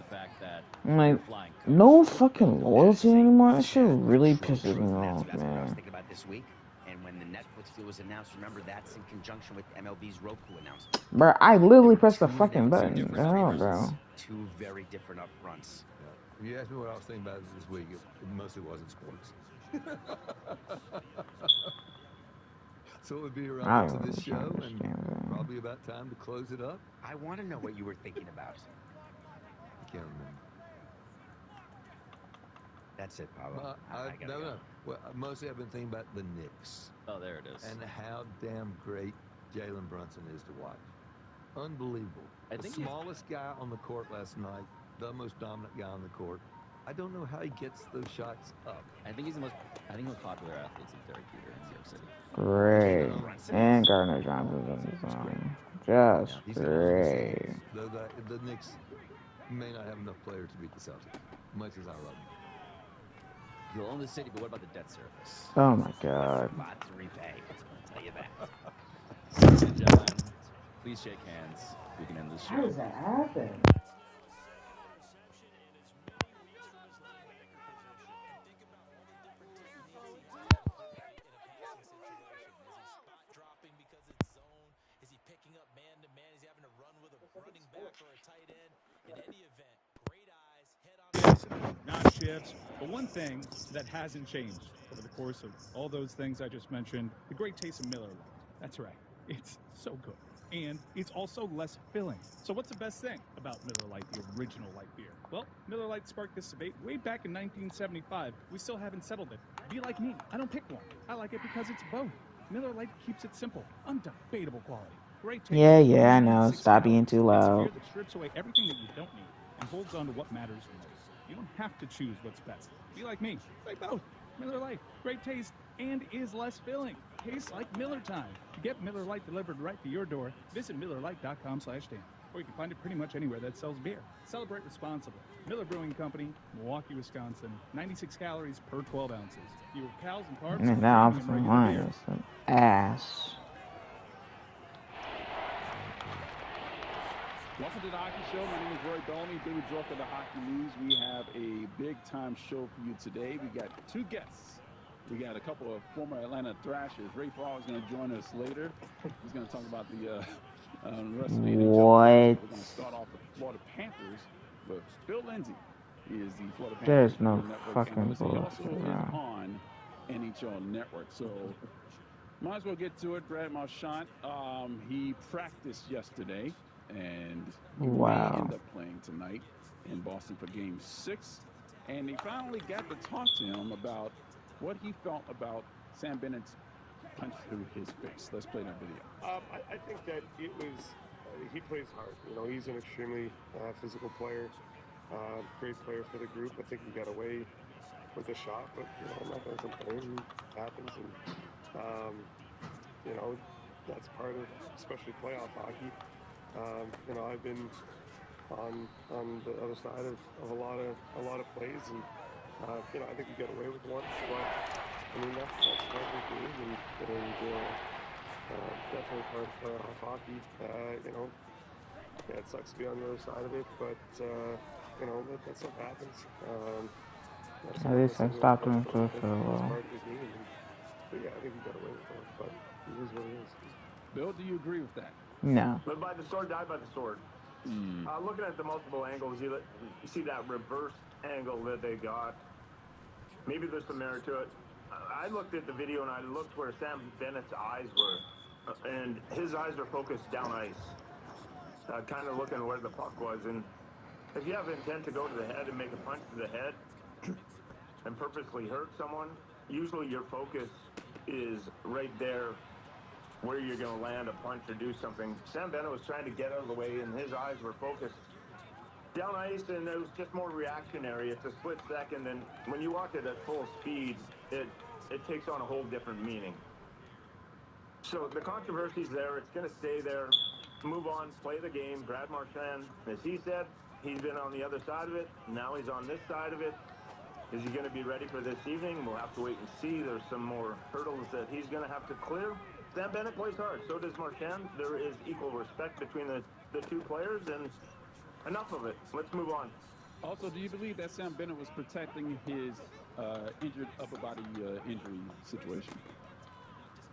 A: I'm like, no fucking loyalty anymore. That shit really pisses me off,
V: That's what I was
A: man.
V: thinking about this week. And when the Netflix deal was announced, remember that's in conjunction with MLB's Roku announcement.
A: Bro, I literally pressed the fucking button. The hell, bro.
V: Two very different upfronts.
W: If you asked me what I was thinking about this week, it mostly wasn't sports. So it would be around to this show, and probably about time to close it up.
V: I want to know what you were thinking about.
W: I can't remember.
V: That's it, Pablo. I gotta
W: no,
V: go.
W: no. Well, mostly I've been thinking about the Knicks.
H: Oh, there it is.
W: And how damn great Jalen Brunson is to watch. Unbelievable.
H: I
W: The
H: think
W: smallest guy on the court last night, the most dominant guy on the court. I don't know how he gets those shots up.
H: I think he's the most popular athlete since Derek Jeter in New York City.
A: Great. And Gardner Johnson's in the zone. Just
W: He's got
A: great.
W: the Knicks may not have enough players to beat the Celtics, much as I love them.
H: He'll own the city, but what about the debt service?
A: Oh my god.
V: Lot to repay. I'll tell you that.
H: Ladies and gentlemen, please shake hands. We can end this show.
A: How does that happen?
K: Is he picking up man-to-man? Is he having to run with a running back or a tight end? In any event, great eyes.
C: non-shifts. But one thing that hasn't changed over the course of all those things I just mentioned, the great taste of Miller Lite. That's right. It's so good. And it's also less filling. So what's the best thing about Miller Lite, the original light beer? Well, Miller Lite sparked this debate way back in 1975. We still haven't settled it. Be like me. I don't pick one. I like it because it's both. Miller Lite keeps it simple, undebatable quality. Great taste.
A: Yeah, I know.
C: 96
A: Stop being
C: calories.
A: too
C: It's
A: loud.
C: beer that strips away everything that you don't need and holds on to what matters the most. You don't have to choose what's best. Be like me. Like both. Miller Lite. Great taste and is less filling. Tastes like Miller time. To get Miller Lite delivered right to your door, visit MillerLite.com/Dan. Or you can find it pretty much anywhere that sells beer. Celebrate responsibly. Miller Brewing Company, Milwaukee, Wisconsin. 96 calories per 12 ounces. Fewer calories and carbs.
A: Man, that
C: Premium
A: offensive
C: regular
A: line
C: beer.
A: is some ass.
S: Welcome to the Hockey Show. My name is Roy Bellamy, David Jork of the Hockey News. We have a big-time show for you today. We got two guests. We got a couple of former Atlanta Thrashers. Ray Paul is going to join us later. He's going to talk about the rest of the NHL.
A: What?
S: We're going to start off with the Florida Panthers with Phil Lindsay. He is the Florida Panthers
A: There's no
S: Network
A: fucking
S: analyst. He
A: bullshit,
S: also is
A: bro.
S: on NHL Network. So might as well get to it. Brad Marchand, he practiced yesterday, and he may
A: Wow.
S: end up playing tonight in Boston for Game 6. And they finally got to talk to him about what he felt about Sam Bennett's punch through his face. Let's play that video.
I: I think that it was, he plays hard. You know, he's an extremely physical player, great player for the group. I think he got away with a shot, but, you know, I'm not going to complain. It happens. And, you know, that's part of, especially playoff hockey. You know, I've been on the other side of a lot of plays, and you know, I think we got away with one, but I mean that's part of the game, and definitely part of playoff hockey. You know, yeah, it sucks to be on the other side of it, but you know that stuff happens.
A: At least I stopped him for a
I: That's
A: while.
I: part of the game. But yeah, I think we got away with one, but it is what it is.
S: Bill, do you agree with that?
A: No.
D: Live by the sword, die by the sword. Looking at the multiple angles, you see that reverse angle that they got. Maybe there's some merit to it. I looked at the video and I looked where Sam Bennett's eyes were, and his eyes are focused down ice, kind of looking where the puck was. And if you have intent to go to the head and make a punch to the head and purposely hurt someone, usually your focus is right there where you're going to land a punch or do something. Sam Bennett was trying to get out of the way, and his eyes were focused down ice, and it was just more reactionary. It's a split second, and when you watch it at full speed, it takes on a whole different meaning. So the controversy's there. It's going to stay there. Move on, play the game. Brad Marchand, as he said, he's been on the other side of it. Now he's on this side of it. Is he going to be ready for this evening? We'll have to wait and see. There's some more hurdles that he's going to have to clear. Sam Bennett plays hard. So does Marchand. There is equal respect between the two players, and enough of it. Let's move on.
S: Also, do you believe that Sam Bennett was protecting his injured upper body injury situation?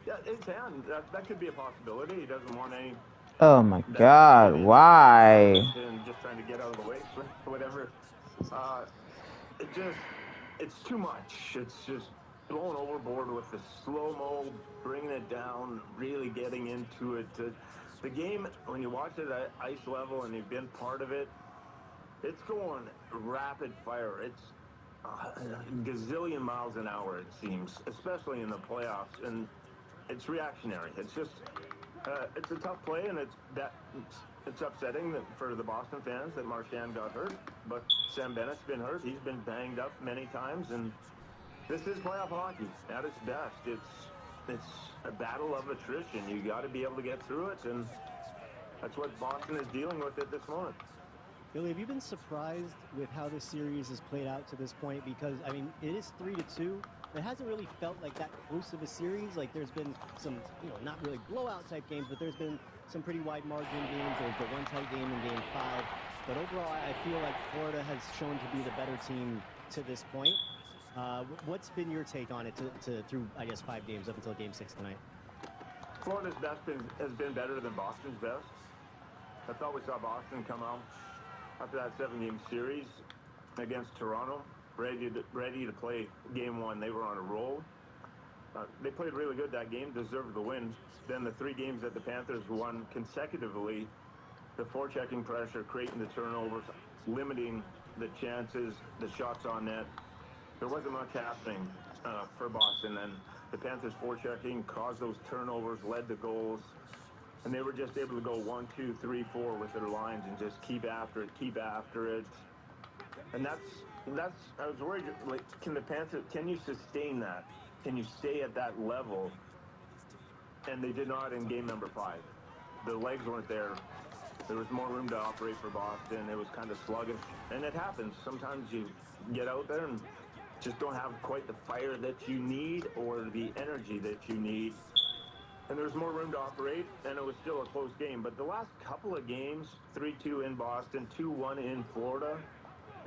D: Yeah, his hand, that could be a possibility. He doesn't want any...
A: Oh my god, why?
D: And just trying to get out of the way, whatever. It's too much. It's just blowing overboard with the slow-mo, bringing it down, really getting into it. The game, when you watch it at ice level and you've been part of it, it's going rapid fire. It's a gazillion miles an hour, it seems, especially in the playoffs. And it's reactionary. It's just, it's a tough play, and it's upsetting for the Boston fans that Marchand got hurt. But Sam Bennett's been hurt. He's been banged up many times, and this is playoff hockey at its best. It's a battle of attrition. You got to be able to get through it, and that's what Boston is dealing with at this moment.
M: Billy, have you been surprised with how this series has played out to this point? Because, I mean, it is 3-2. It hasn't really felt like that close of a series. Like, there's been some, you know, not really blowout-type games, but there's been some pretty wide margin games. There was the one-tight game in Game 5. But overall, I feel like Florida has shown to be the better team to this point. What's been your take on it through, I guess, 5 games up until Game 6 tonight?
D: Florida's best has been better than Boston's best. I thought we saw Boston come out after that 7-game series against Toronto ready to play game one. They were on a roll. They played really good that game, deserved the win. Then the 3 games that the Panthers won consecutively, the forechecking pressure, creating the turnovers, limiting the chances, the shots on net. There wasn't much happening for Boston, and the Panthers forechecking caused those turnovers, led the goals, and they were just able to go 1, 2, 3, 4 with their lines and just keep after it. And that's I was worried, like, can you sustain that? Can you stay at that level? And they did not in game number 5. The legs weren't there. There was more room to operate for Boston. It was kind of sluggish, and it happens. Sometimes you get out there and just don't have quite the fire that you need or the energy that you need. And there was more room to operate, and it was still a close game. But the last couple of games, 3-2 in Boston, 2-1 in Florida,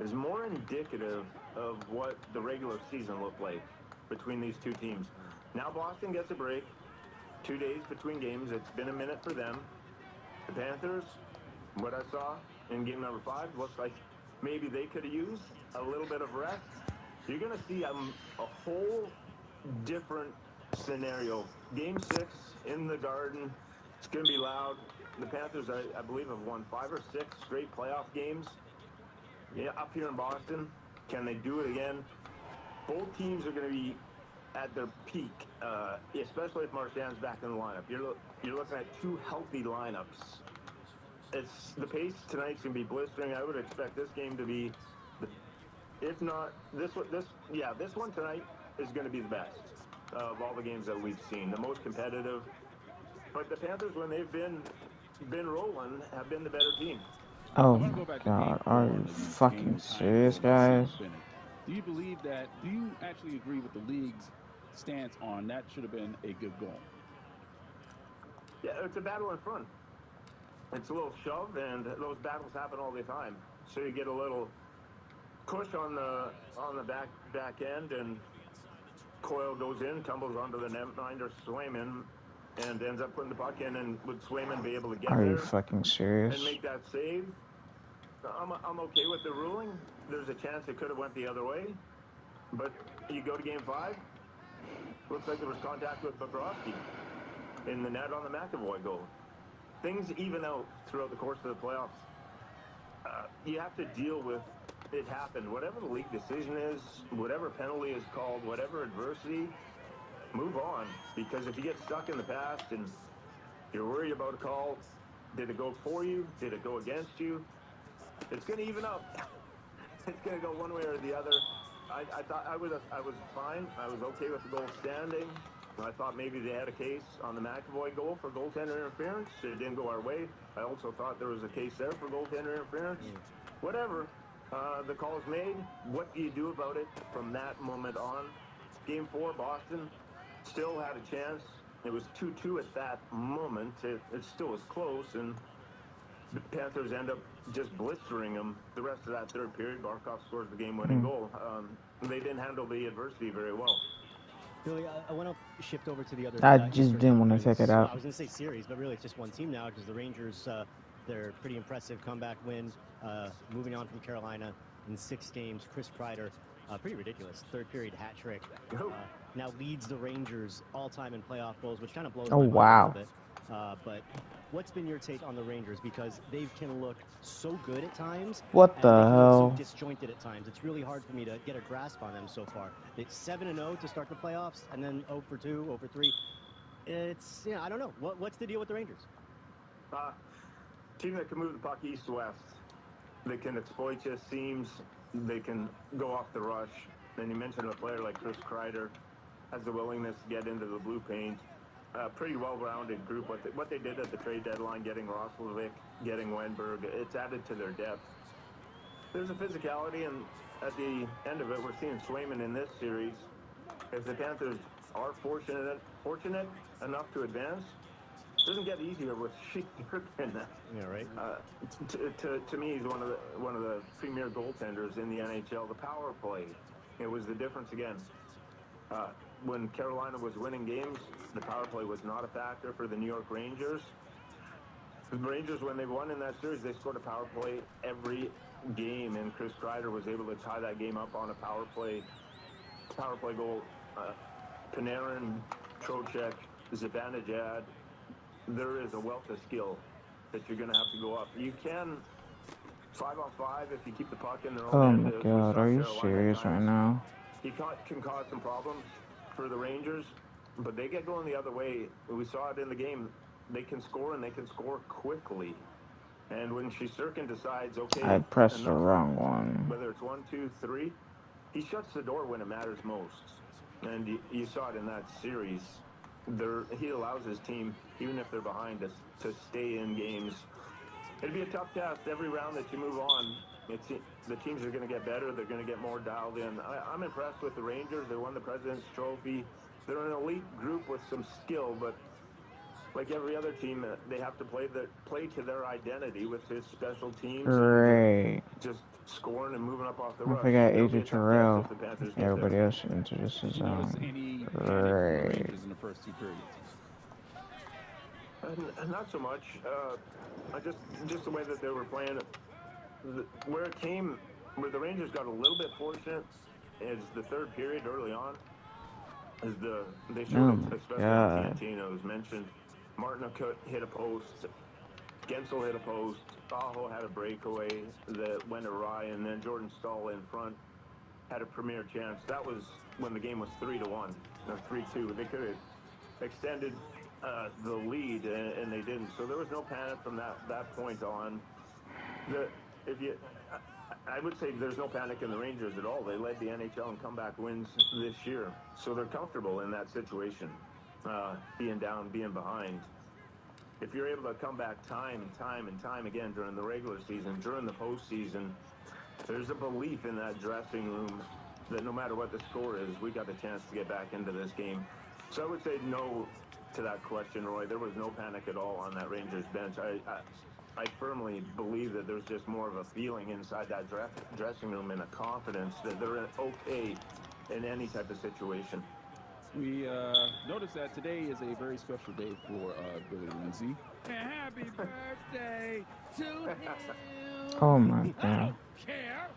D: is more indicative of what the regular season looked like between these two teams. Now Boston gets a break, 2 days between games. It's been a minute for them. The Panthers, what I saw in game number 5, looks like maybe they could have used a little bit of rest. You're going to see a whole different scenario. Game 6 in the Garden. It's going to be loud. The Panthers, I believe, have won 5 or 6 straight playoff games. Yeah, up here in Boston. Can they do it again? Both teams are going to be at their peak, especially if Marchand's back in the lineup. You're looking at 2 healthy lineups. It's the pace tonight's going to be blistering. I would expect this game to be, if not this one tonight is going to be the best of all the games that we've seen, the most competitive. But the Panthers, when they've been rolling, have been the better team.
A: Oh
S: I want to
A: my
S: go back to
A: god,
S: game 4
A: are you
S: against
A: fucking
S: Kings,
A: serious,
S: Idaho by
A: guys?
S: Sam Bennett. Do you actually agree with the league's stance on that should have been a good goal?
D: Yeah, it's a battle in front. It's a little shove, and those battles happen all the time. So you get a little push on the back end, and Coyle goes in, tumbles onto the netminder, Swayman, and ends up putting the puck in. And would Swayman be able to get
A: Are you
D: there
A: fucking
D: and
A: serious?
D: make that save? I'm okay with the ruling. There's a chance it could have went the other way, but you go to game 5. Looks like there was contact with Bobrovsky in the net on the McAvoy goal. Things even out throughout the course of the playoffs. You have to deal with it happened. Whatever the league decision is, whatever penalty is called, whatever adversity, move on. Because if you get stuck in the past and you're worried about a call, did it go for you? Did it go against you? It's going to even up. It's going to go one way or the other. I thought I was fine. I was okay with the goal standing. I thought maybe they had a case on the McAvoy goal for goaltender interference. It didn't go our way. I also thought there was a case there for goaltender interference. Whatever. The call is made. What do you do about it from that moment on? Game 4, Boston still had a chance. It was 2-2 at that moment. It still was close, and the Panthers end up just blistering them the rest of that third period. Barkov scores the game-winning goal. They didn't handle the adversity very well.
M: Billy, I want to shift over to the other
A: I just
M: Eastern
A: didn't want to
M: Conference.
A: take it out.
M: I was going to say series, but really it's just one team now because the Rangers, they're pretty impressive comeback win, moving on from Carolina in 6 games. Chris Kreider, pretty ridiculous, third period hat trick. Now leads the Rangers all-time in playoff goals, which kind of blows my mind a little bit. But what's been your take on the Rangers? Because they can look so good at times.
A: What
M: and
A: the
M: they can look
A: hell?
M: so disjointed at times. It's really hard for me to get a grasp on them so far. It's 7-0 to start the playoffs, and then 0-2, 0-3. It's, I don't know. What's the deal with the Rangers?
D: Team that can move the puck east-west. They can exploit you, seams. They can go off the rush. And you mentioned a player like Chris Kreider has the willingness to get into the blue paint. Pretty well-rounded group. What they did at the trade deadline, getting Roslovic, getting Wenberg, it's added to their depth. There's a physicality, and at the end of it, we're seeing Swayman in this series. If the Panthers are fortunate enough to advance, it doesn't get easier with Sheik Durkin.
M: Yeah, right.
D: To me, he's one of the premier goaltenders in the NHL. The power play, it was the difference again. When Carolina was winning games, the power play was not a factor for the New York Rangers. The Rangers, when they won in that series, they scored a power play every game, and Chris Kreider was able to tie that game up on a power play goal. Panarin, Trocheck, Zibanejad, there is a wealth of skill that you're going to have to go up. You can 5-on-5 if you keep the puck in their own
A: Oh
D: end,
A: my
D: as we
A: god,
D: saw
A: are you
D: Carolina at
A: serious right
D: times.
A: now?
D: He can cause some problems for the Rangers, but they get going the other way. We saw it in the game. They can score, and they can score quickly. And when Shesterkin decides, okay,
A: I pressed the
D: enough,
A: wrong one.
D: whether it's 1, 2, 3, he shuts the door when it matters most. And you saw it in that series. He allows his team, even if they're behind, to stay in games. It'd be a tough test every round that you move on. The teams are going to get better. They're going to get more dialed in. I'm impressed with the Rangers. They won the President's Trophy. They're an elite group with some skill, but like every other team, they have to play to their identity with his special teams
A: Great.
D: and just scoring and moving up off the
A: I
D: rush.
A: forgot
D: It'll be a
A: AJ
D: tough test
A: Terrell.
D: if the Panthers get there.
A: Everybody else introduced his
S: Did you notice
A: own.
S: any panic from the
A: Great.
S: Rangers in the first two periods?
D: Not so much. Just the way that they were playing. Where the Rangers got a little bit fortunate is the third period early on. They showed
A: Oh
D: it,
A: my
D: especially on
A: god.
D: TNT, and it was mentioned. Martin hit a post. Gensel hit a post. Aho had a breakaway that went awry, and then Jordan Staal in front had a premier chance. That was when the game was 3-1 or 3-2. They could have extended the lead, and they didn't. So there was no panic from that point on. I would say there's no panic in the Rangers at all. They led the NHL in comeback wins this year, so they're comfortable in that situation, being down, being behind. If you're able to come back time and time again during the regular season, during the postseason, there's a belief in that dressing room that no matter what the score is, we got a chance to get back into this game. So I would say no to that question, Roy. There was no panic at all on that Rangers bench. I firmly believe that there's just more of a feeling inside that dressing room and a confidence that they're okay in any type of situation.
S: We noticed that today is a very special day for Billy Lindsay.
J: Happy birthday to him.
A: Oh my
J: I
A: god.
J: don't care.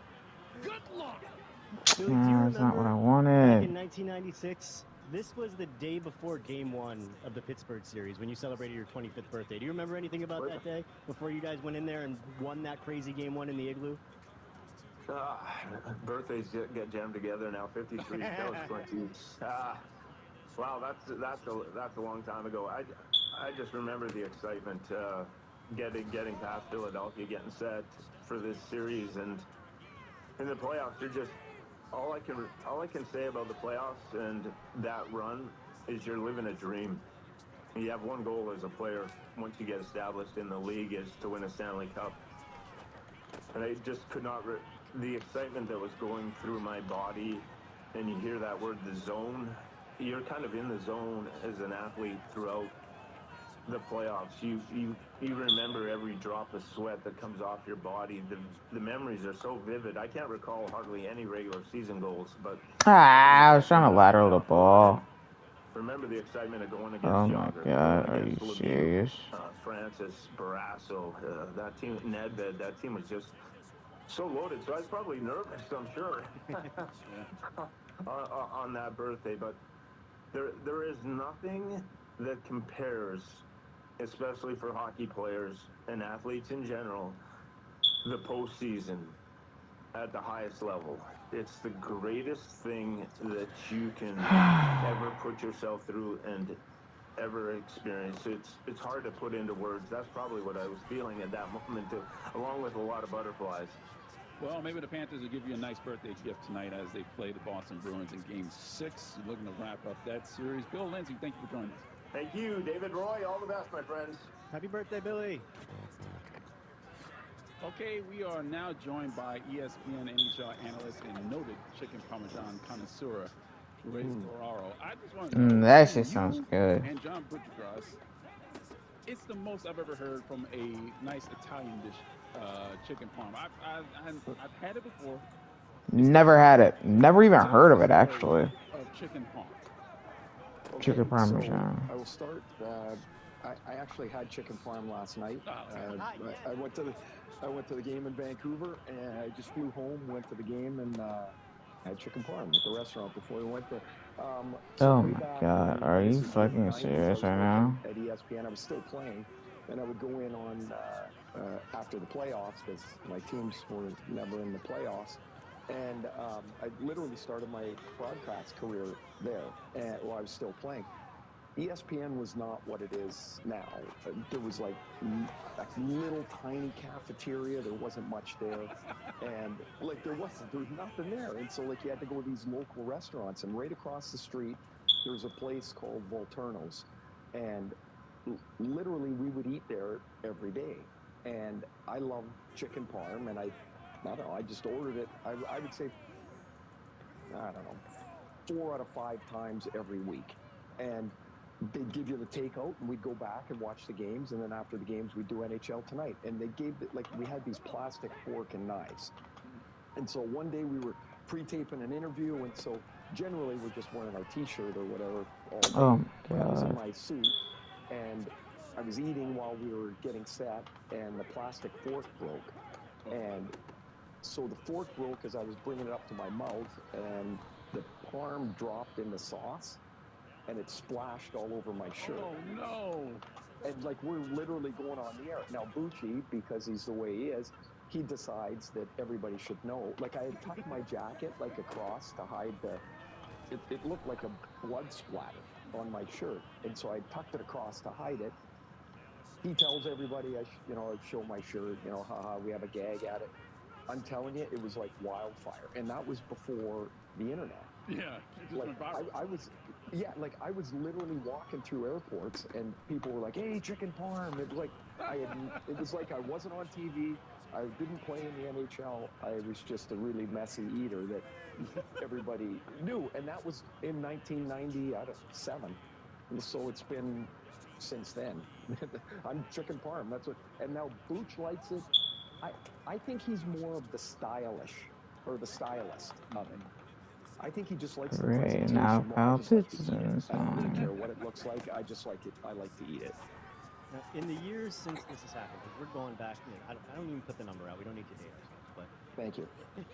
J: Good luck.
M: Billy, do you
A: Nah, that's not what I
M: remember
A: wanted.
M: back in 1996? This was the day before Game 1 of the Pittsburgh series when you celebrated your 25th birthday. Do you remember anything about that day before you guys went in there and won that crazy Game 1 in the Igloo?
D: Birthdays get jammed together now. 53. That was 20. Wow, that's a long time ago. I just remember the excitement, getting past Philadelphia, getting set for this series, and in the playoffs. You're just all I can say about the playoffs and that run is you're living a dream. You have one goal as a player once you get established in the league is to win a Stanley Cup. And I just could not. The excitement that was going through my body, and you hear that word, the zone. You're kind of in the zone as an athlete throughout the playoffs. You remember every drop of sweat that comes off your body. The memories are so vivid. I can't recall hardly any regular season goals, but
A: I was trying to lateral the ball.
D: remember the excitement of going against
A: Oh my
D: Jagr,
A: god,
D: going
A: are you
D: against Lemieux,
A: serious?
D: Francis, Barrasso, that team, Nedved, that team was just so loaded. So I was probably nervous, I'm sure, on that birthday. But there is nothing that compares, especially for hockey players and athletes in general, the postseason at the highest level. It's the greatest thing that you can ever put yourself through and ever experience. It's hard to put into words. That's probably what I was feeling at that moment, too, along with a lot of butterflies.
S: Well, maybe the Panthers will give you a nice birthday gift tonight as they play the Boston Bruins in Game 6. You're looking to wrap up that series. Bill Lindsay, thank you for joining us.
D: Thank you, David Roy. All the best, my friends.
M: Happy birthday, Billy.
S: Okay, we are now joined by ESPN NHL analyst and noted chicken parmesan connoisseur, Ray Ferraro. I just want to know,
A: That shit sounds good.
S: and John Butchergrass, it's the most I've ever heard from a nice Italian dish, chicken parm. I've had it before.
A: Never had it. Never even heard of it, actually.
S: Of chicken parm.
I: Okay,
A: Chicken
I: so
A: parmesan.
I: I will start.
G: I actually had chicken parm last night.
U: Yeah.
G: I went to the game in Vancouver, and I just flew home, went to the game, and had chicken parm at the restaurant before we went there. So
A: Oh
G: way
A: my
G: back
A: god,
G: in
A: are
G: this
A: you
G: is mid
A: fucking
G: '90s, I
A: serious
G: was
A: right
G: working
A: now?
G: at ESPN. I was still playing, and I would go in on after the playoffs because my teams were never in the playoffs. And I literally started my broadcast career there, and while I was still playing. ESPN was not what it is now. There was like a little tiny cafeteria. There wasn't much there. And like there was nothing there. And so like you had to go to these local restaurants, and right across the street, there was a place called Volturno's. And literally we would eat there every day. And I love chicken parm, and I don't know, I just ordered it. I would say, I don't know, 4 out of 5 times every week. And they'd give you the takeout, and we'd go back and watch the games. And then after the games, we'd do NHL Tonight. And they gave we had these plastic fork and knives. And so one day we were pre-taping an interview, and so generally we're just wearing our T-shirt or whatever all day.
A: Oh my
G: But I was in
A: god.
G: my suit, and I was eating while we were getting set, and the plastic fork broke. And so the fork broke as I was bringing it up to my mouth, and the parm dropped in the sauce, and it splashed all over my shirt.
S: Oh no!
G: And like we're literally going on the air now. Bucci, because he's the way he is, he decides that everybody should know. Like I had tucked my jacket like across to hide the. It looked like a blood splatter on my shirt, and so I tucked it across to hide it. He tells everybody I show my shirt. Haha, we have a gag at it. I'm telling you, it was like wildfire, and that was before the internet.
S: Yeah, it just
G: Like
S: went viral.
G: I was literally walking through airports, and people were like, "Hey, chicken parm!" It was like I wasn't on TV. I didn't play in the NHL. I was just a really messy eater that everybody knew, and that was in 1997. And so it's been since then. I'm chicken parm. That's what. And now Booch likes it. I think he's more of the stylish or the stylist of it. I think he just likes the
A: Great, now
G: presentation more. I
A: Kyle
G: just like to eat it.
A: Pitts
G: I don't really
A: on.
G: care what it looks like. I just like it. I like to eat it.
M: Now, in the years since this has happened, because we're going back, I don't even put the number out. We don't need to date ourselves, but
G: thank you.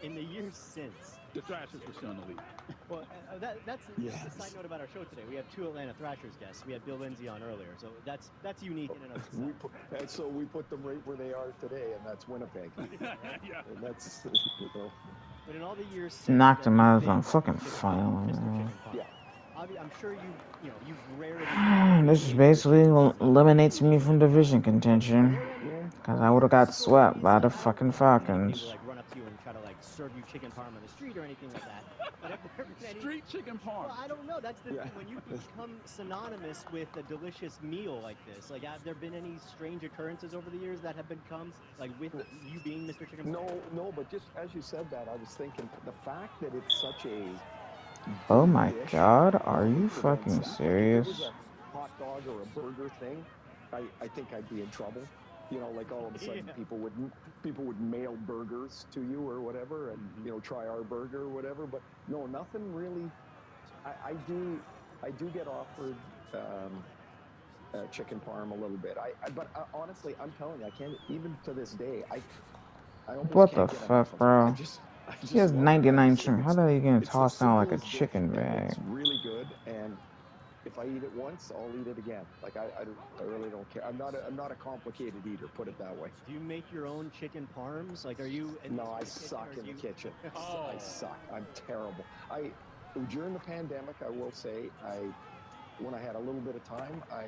M: In the years since,
S: The Thrashers were still in the league.
M: Well, that's a side note about our show today. We have 2 Atlanta Thrashers guests. We had Bill Lindsay on earlier, so that's unique in and of itself.
G: So we put them right where they are today, and that's Winnipeg.
S: Yeah.
G: And that's
M: But in all the years since
A: Knocked him out of
M: been
A: some fucking
M: Mr.
A: filing.
M: Chicken Parm, I'm sure you've rarely.
A: This basically eliminates me from division contention. Because I would have got swept by the fucking Falcons.
M: To run up to you and try to serve you chicken parm on the street or anything like that. But have there been any
S: street chicken parm?
M: Well, I don't know. That's the thing. When you become synonymous with a delicious meal like this, have there been any strange occurrences over the years that have become with you being Mr. Chicken Parm?
G: No. But just as you said that, I was thinking the fact that it's such a
A: Oh my
G: dish,
A: god, are you
G: prevents
A: fucking
G: that.
A: serious?
G: If it was a hot dog or a burger thing, I think I'd be in trouble. All of a sudden people would mail burgers to you or whatever, and try our burger or whatever. But no, nothing really. I do get offered chicken parm a little bit. But honestly, I'm telling you, I can't even to this day. I almost
A: What
G: can't
A: the
G: get enough
A: fuck,
G: of
A: bro?
G: it. I just
A: He has
G: love it.
A: 99 trim. How the hell are you gonna
G: It's the
A: toss down like a
G: simplest dish,
A: chicken
G: and
A: bag?
G: it's really good. And if I eat it once, I'll eat it again. I really don't care. I'm not a complicated eater. Put it that way.
M: Do you make your own chicken parms? Are you?
G: No, I suck in the kitchen. I suck. I'm terrible. During the pandemic, I will say, when I had a little bit of time, I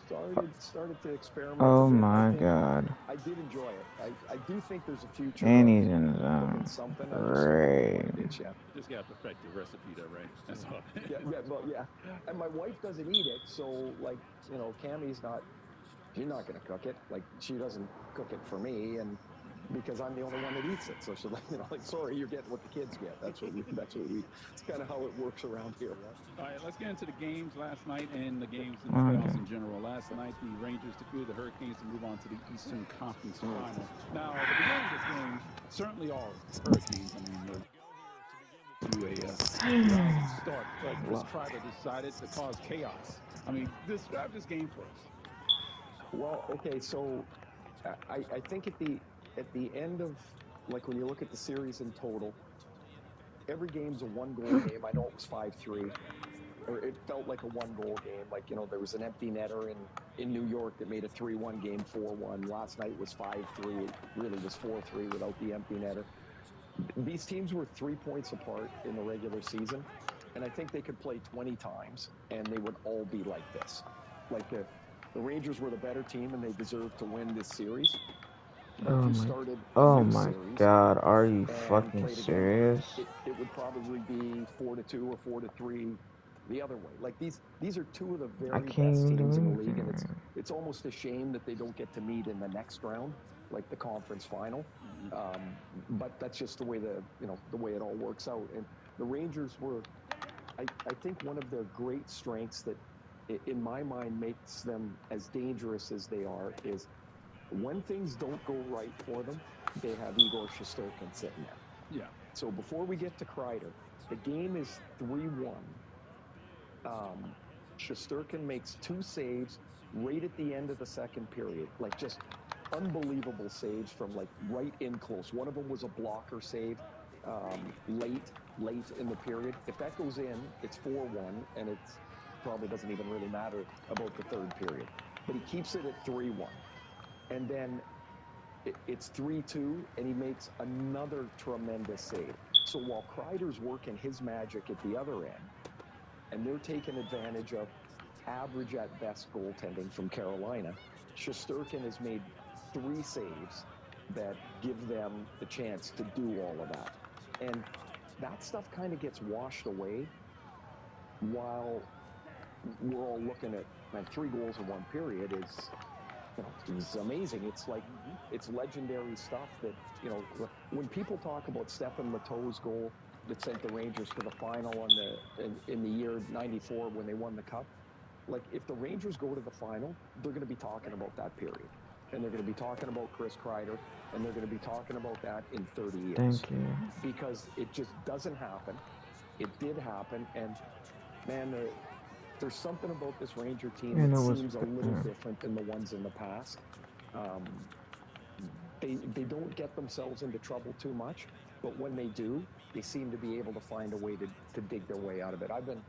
G: started to experiment a
A: Oh
G: bit.
A: my god.
G: I did enjoy it. I do think there's a future
A: And
G: of
A: he's in his
G: cooking
A: own.
G: something. I just don't know what
A: Great.
G: it is yet.
S: Just gotta perfect your recipe, though, right? That's all.
G: Yeah. And my wife doesn't eat it, so Cammie's she's not going to cook it. She doesn't cook it for me, and because I'm the only one that eats it. So she's sorry, you're getting what the kids get. That's what we. It's kind of how it works around here.
S: All right, let's get into the games last night and the games in the
A: Okay.
S: playoffs in general. Last night, the Rangers defeated the Hurricanes to move on to the Eastern Conference Final. Now, the beginning of this game certainly are Hurricanes. I mean, to a
P: Rising start, but Chris Kreider decided to cause chaos. I mean, describe this game for us.
G: Well, okay, so I think at the end of, like, when you look at the series in total, every game's a one-goal game. I know it was 5-3, or it felt like a one-goal game. Like, there was an empty netter in New York that made a 3-1 game 4-1. Last night was 5-3. It really was 4-3 without the empty netter. These teams were 3 points apart in the regular season, and I think they could play 20 times, and they would all be like this. Like, the Rangers were the better team, and they deserved to win this series. But if you started
A: Oh
G: new
A: my
G: series
A: God, are you
G: and
A: fucking
G: played again,
A: serious?
G: it would probably be 4-2 or 4-3 the other way. Like, these are two of the
A: I
G: very
A: can't
G: best
A: even do
G: teams in the league,
A: anything.
G: and it's almost a shame that they don't get to meet in the next round, like the conference final. But that's just the way the way it all works out. And the Rangers were, I think, one of their great strengths that, in my mind, makes them as dangerous as they are is when things don't go right for them, they have Igor Shesterkin sitting there.
C: Yeah.
G: So before we get to Kreider, the game is 3-1. Shesterkin makes 2 saves right at the end of the second period. Like, just unbelievable saves from, like, right in close. One of them was a blocker save late in the period. If that goes in, it's 4-1, and it's probably doesn't even really matter about the third period. But he keeps it at 3-1. And then it's 3-2, and he makes another tremendous save. So while Kreider's working his magic at the other end, and they're taking advantage of average at best goaltending from Carolina, Shesterkin has made 3 saves that give them the chance to do all of that. And that stuff kind of gets washed away while we're all looking at, man, 3 goals in 1 period is, it's amazing. It's like, it's legendary stuff that, when people talk about Stephen Matteau's goal that sent the Rangers to the final in the year 94 when they won the Cup, like, if the Rangers go to the final, they're going to be talking about that period. And they're going to be talking about Chris Kreider, and they're going to be talking about that in 30 years.
A: Thank you.
G: Because it just doesn't happen. It did happen, and, man, there's something about this Ranger team
A: And
G: that
A: it was,
G: seems a little different than the ones in the past. They don't get themselves into trouble too much, but when they do, they seem to be able to find a way to dig their way out of it. I've been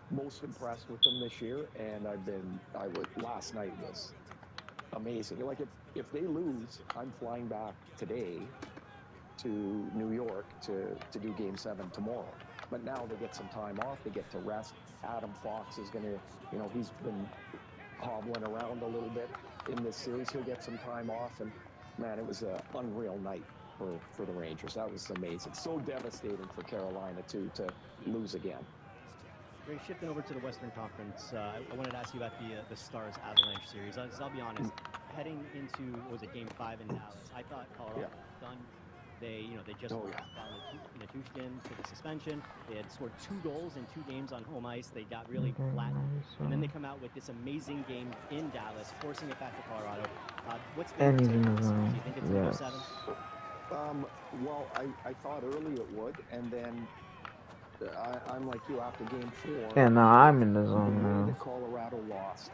G: most impressed with them this year, and last night was amazing. Like, if they lose, I'm flying back today to New York to do Game 7 tomorrow. But now they get some time off. They get to rest. Adam Fox is going to, he's been hobbling around a little bit in this series. He'll get some time off. And, man, it was an unreal night for the Rangers. That was amazing. So devastating for Carolina, too, to lose again.
M: Ray, shifting over to the Western Conference, I wanted to ask you about the Stars Avalanche series. I'll be honest, heading into, what was it, Game 5 in Dallas, I thought Colorado was done. They just lost Val Nichushkin to the suspension. They had scored 2 goals in 2 games on home ice. They got really flattened. And then they come out with this amazing game in Dallas, forcing it back to Colorado. What's been your take on this series? Do you think it's going to go 7?
G: Well, I thought early it would, and then I'm like you after Game 4.
A: Yeah, no, I'm in the zone
G: the way
A: now.
G: that Colorado lost,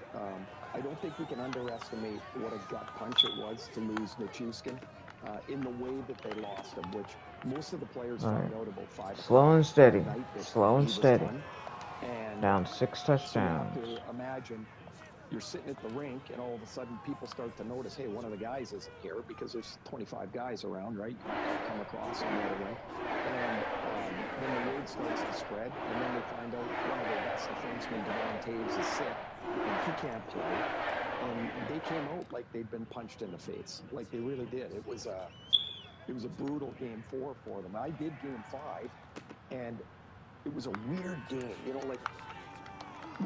G: I don't think we can underestimate what a gut punch it was to lose Nichushkin in the way that they lost him, which most of the players found out about 5 o'clock.
A: Slow and steady.
G: That night that
A: Slow and
G: he was
A: steady.
G: done. And
A: Down 6 touchdowns.
G: so you have to imagine you're sitting at the rink, and all of a sudden people start to notice, hey, one of the guys isn't here, because there's 25 guys around, right? You come across on the other rink. And then the word starts to spread, and then they find out one of their best defensemen, Devon Taves, is sick, and he can't play. And they came out like they'd been punched in the face. Like, they really did. It was a brutal Game 4 for them. I did Game 5, and it was a weird game. Like,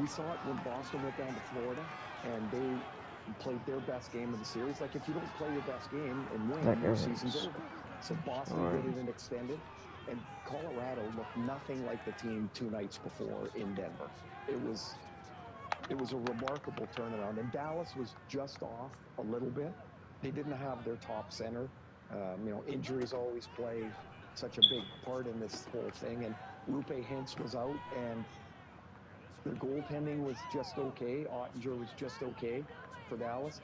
G: we saw it when Boston went down to Florida, and they played their best game of the series. Like, if you don't play your best game and win, your season's over. So Boston did it in extended, and Colorado looked nothing like the team 2 nights before in Denver. It was a remarkable turnaround, and Dallas was just off a little bit. They didn't have their top center. Injuries always play such a big part in this whole thing. And Rupe Hintz was out, and their goaltending was just okay. Ottinger was just okay for Dallas.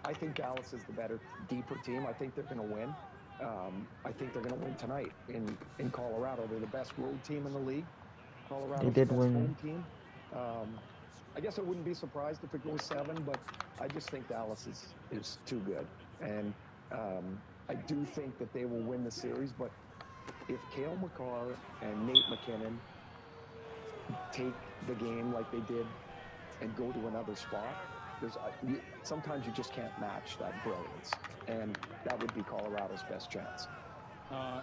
G: I think Dallas is the better, deeper team. I think they're going to win. I think they're going to win tonight in Colorado. They're the best road team in the league. Colorado's
A: did
G: the best
A: win.
G: home team. I guess I wouldn't be surprised if it goes 7, but I just think Dallas is too good. And I do think that they will win the series, but if Cale Makar and Nate McKinnon take the game like they did and go to another spot, sometimes you just can't match that brilliance. And that would be Colorado's best chance.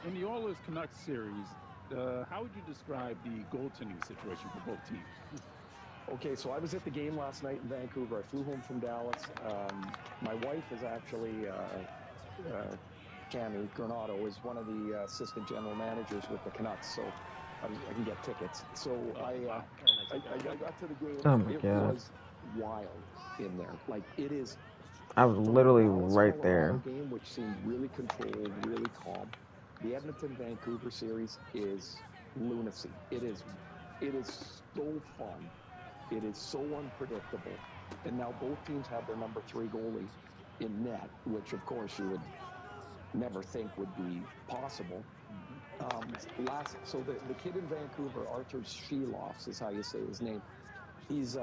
S: In the Oilers Canucks series, how would you describe the goaltending situation for both teams?
G: Okay, so I was at the game last night in Vancouver. I flew home from Dallas. My wife is actually, Cami Granado, is one of the assistant general managers with the Canucks, so I can get tickets. So I got to the game.
A: Oh my
G: it
A: God.
G: was wild in there. Like, it is.
A: I was
G: From
A: literally
G: the Dallas,
A: right
G: Colorado
A: there.
G: game, which seemed really controlled, really calm. The Edmonton-Vancouver series is lunacy. It is so fun. It is so unpredictable. And now both teams have their number 3 goalie in net, which of course you would never think would be possible. So the kid in Vancouver, Artur Shilovs is how you say his name. He's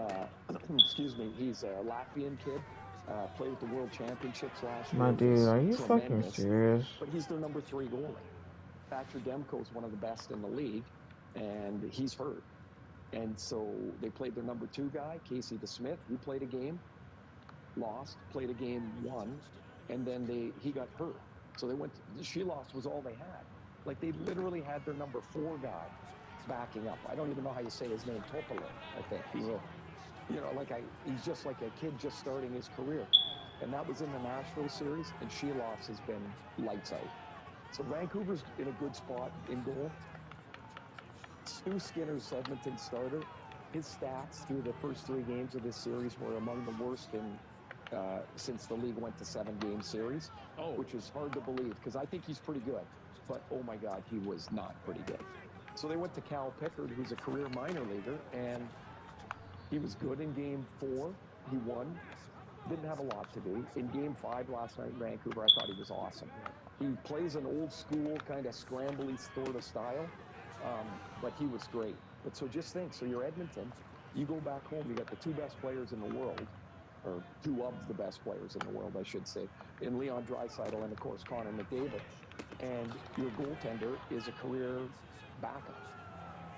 G: excuse me, he's a Latvian kid. Played at the World Championships last year.
A: My dude,
G: Was
A: are you fucking
G: tremendous.
A: serious?
G: But he's their number 3 goalie. Thatcher Demko is one of the best in the league, and he's hurt. And so they played their number 2 guy, Casey DeSmith. He played a game, lost, played a game, won, and then he got hurt. So they went. Shilovs was all they had. Like, they literally had their number 4 guy backing up. I don't even know how you say his name, Topolo, I think. He's just like a kid just starting his career. And that was in the Nashville series, and Shilovs has been lights out. So Vancouver's in a good spot in goal. Stu Skinner's Edmonton starter. His stats through the first 3 games of this series were among the worst since the league went to 7-game series, which is hard to believe because I think he's pretty good. But, oh, my God, he was not pretty good. So they went to Cal Pickard, who's a career minor leaguer, and he was good in Game 4. He won. Didn't have a lot to do. In Game 5 last night in Vancouver, I thought he was awesome. He plays an old-school kind of scrambly sort of style, but he was great. But so just think, so you're Edmonton, you go back home, you got the 2 best players in the world, or 2 of the best players in the world, I should say, in Leon Draisaitl and, of course, Connor McDavid. And your goaltender is a career backup.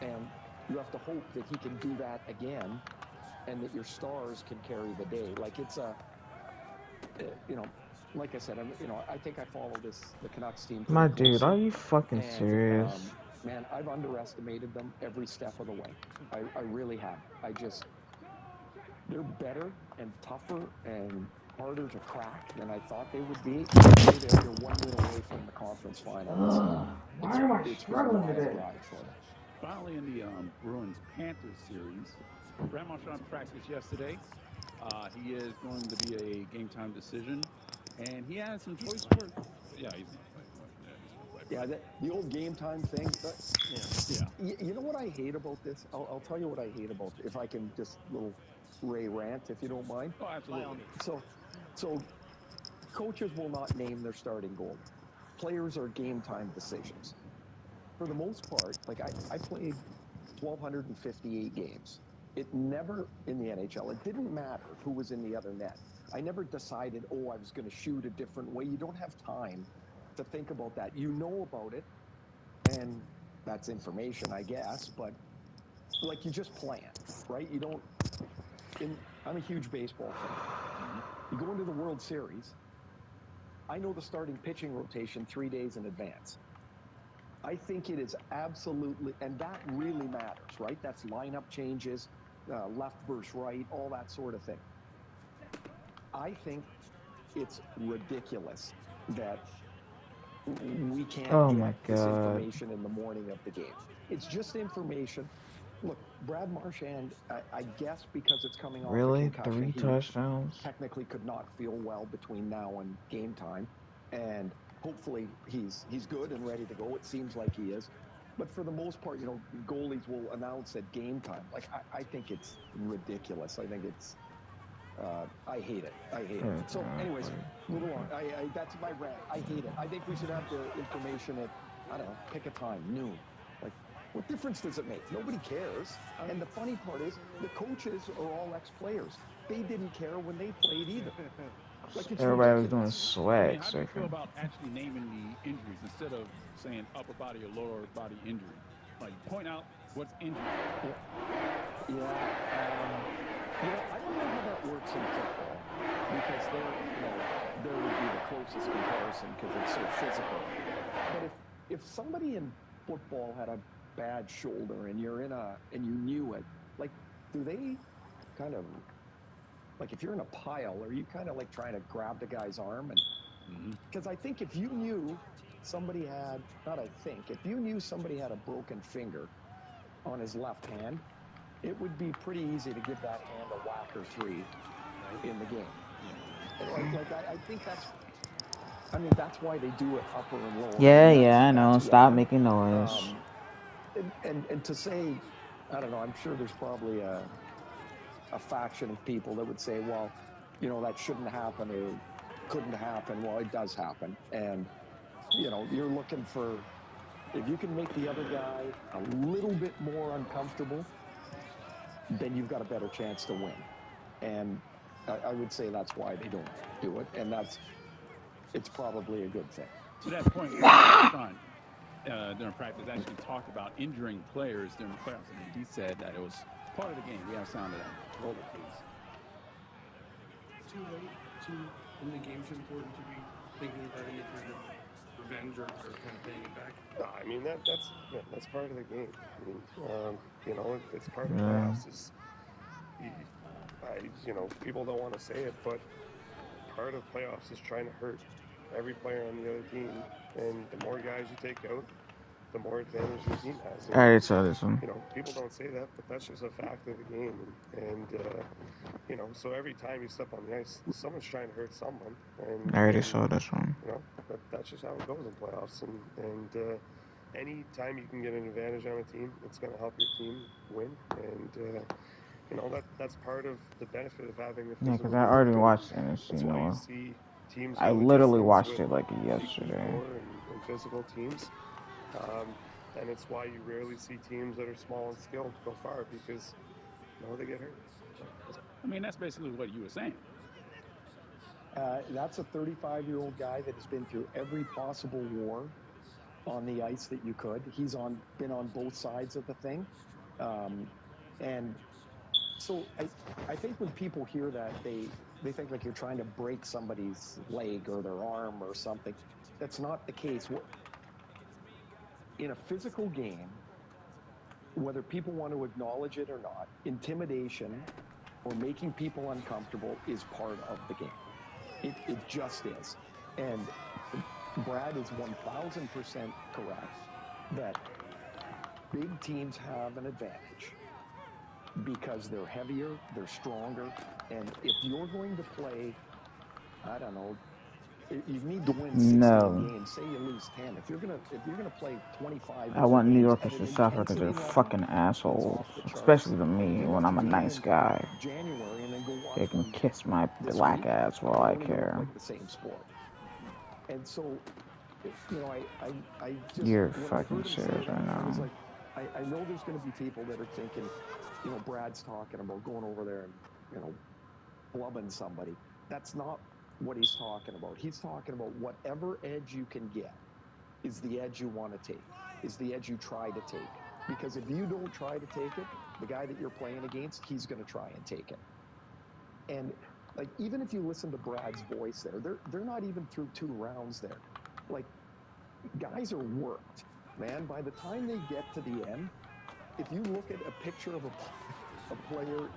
G: And you have to hope that he can do that again and that your stars can carry the day. Like, it's like I said, I think I follow the Canucks team pretty
A: My
G: closely.
A: dude, are you fucking serious?
G: Man, I've underestimated them every step of the way. I really have. They're better and tougher and harder to crack than I thought they would be. They're 1 win away from the conference final.
A: Why am I
G: It's been a
A: struggling
G: wild
A: today?
G: ride for them.
S: Finally, in the Bruins-Panthers series, Brad Marchand practiced yesterday. He is going to be a game-time decision, and he has some choice words. Yeah, he's going to play.
G: Yeah, the old game time thing. You know what I hate about this? I'll tell you what I hate about it, if I can just little Ray rant, if you don't mind.
S: Oh, absolutely.
G: So coaches will not name their starting goalie. Players are game time decisions. For the most part, like I played 1,258 games. It never, in the NHL, it didn't matter who was in the other net. I never decided, I was going to shoot a different way. You don't have time to think about that. You know about it, and that's information, I guess, but like, you just plan, right? You don't. I'm a huge baseball fan. You go into the World Series, I know the starting pitching rotation 3 days in advance. I think it is absolutely, and that really matters, right? That's lineup changes, left versus right, all that sort of thing. I think it's ridiculous that we can't get this information in the morning of the game. It's just information. Look, Brad Marchand, I guess because it's coming off a concussion,
A: 3 touchdowns?
G: technically could not feel well between now and game time. And hopefully he's good and ready to go. It seems like he is. But for the most part, goalies will announce at game time. Like, I think it's ridiculous. I think it's I hate it. I hate it. So, anyways, move along. That's my rant. I hate it. I think we should have the information at, I don't know, pick a time, noon. Like, what difference does it make? Nobody cares. And the funny part is, the coaches are all ex-players. They didn't care when they played either. Like, it's
A: Everybody was doing
G: ridiculous.
A: swag.
S: How do you feel about actually naming the injuries instead of saying upper body or lower body injury? Like, point out what's injured.
G: I don't know how that works in football because there would be the closest comparison because it's so physical. But if somebody in football had a bad shoulder and and you knew it, like, do they kind of, like, if you're in a pile, are you kind of like trying to grab the guy's arm? And because I think if you knew somebody had, if you knew somebody had a broken finger on his left hand, it would be pretty easy to give that hand a whack or three in the game. I think that's why they do it upper and lower.
A: Yeah, I know. Stop making noise.
G: And to say, I don't know, I'm sure there's probably a faction of people that would say, well, that shouldn't happen or couldn't happen. Well, it does happen. And, you're looking for, if you can make the other guy a little bit more uncomfortable, then you've got a better chance to win. And I would say that's why they don't do it. And it's probably a good thing.
S: To that point, Sean, during practice, actually talked about injuring players during the playoffs. And he said that it was part of the game. We have sound of that. Roll it, please.
B: Too late in the game's important to be thinking about any kind of revenge or kind of paying it back.
I: I mean, that's part of the game. I mean, it's part of playoffs. People don't want to say it, but part of playoffs is trying to hurt every player on the other team, and the more guys you take out, the more advantage your team has.
A: I already saw this one.
I: People don't say that, but that's just a fact of the game. And so every time you step on the ice, someone's trying to hurt someone. And
A: I already saw this one.
I: That's just how it goes in playoffs. And any time you can get an advantage on a team, it's going to help your team win. And that's part of the benefit of having the physical.
A: Yeah, because I already watched it.
I: That's why you see teams.
A: I literally watched it like yesterday.
I: And physical teams. And it's why you rarely see teams that are small and skilled go far because they get hurt.
S: I mean, that's basically what you were saying.
G: That's a 35-year-old guy that has been through every possible war on the ice that you could. He's been on both sides of the thing. And so I think when people hear that, they think like you're trying to break somebody's leg or their arm or something. That's not the case. In a physical game, whether people want to acknowledge it or not, intimidation or making people uncomfortable is part of the game. It just is. And Brad is 1,000% correct that big teams have an advantage because they're heavier, they're stronger, and if you're going to play, I don't know, you need to win 16 games. Say you lose 10. If you're gonna play 25,
A: I want New Yorkers to suffer because they're fucking assholes, especially to me when I'm a nice guy.
G: January and then go watch
A: They can kiss my black ass while I care.
G: Like the same sport. And so, I just
A: You're
G: when
A: fucking
G: I heard him
A: serious
G: say
A: right
G: that, I was
A: now.
G: like, I know there's going to be people that are thinking, Brad's talking about going over there and blubbing somebody. That's not what he's talking about. He's talking about whatever edge you can get is the edge you want to take, is the edge you try to take. Because if you don't try to take it, the guy that you're playing against, he's going to try and take it. And like, even if you listen to Brad's voice there, they're not even through 2 rounds there. Like, guys are worked, man. By the time they get to the end, if you look at a picture of a player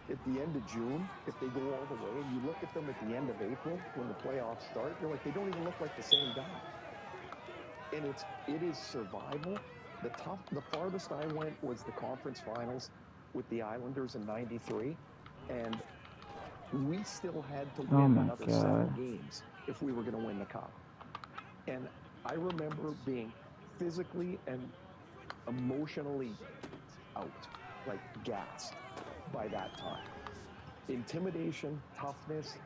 G: at the end of June, if they go all the way, and you look at them at the end of April when the playoffs start, you're like, they don't even look like the same guy. And it is survival. The farthest I went was the conference finals with the Islanders in '93, and we still had to win another 7 games if we were going to win the cup. And I remember being physically and emotionally out, like gassed by that time. Intimidation, toughness,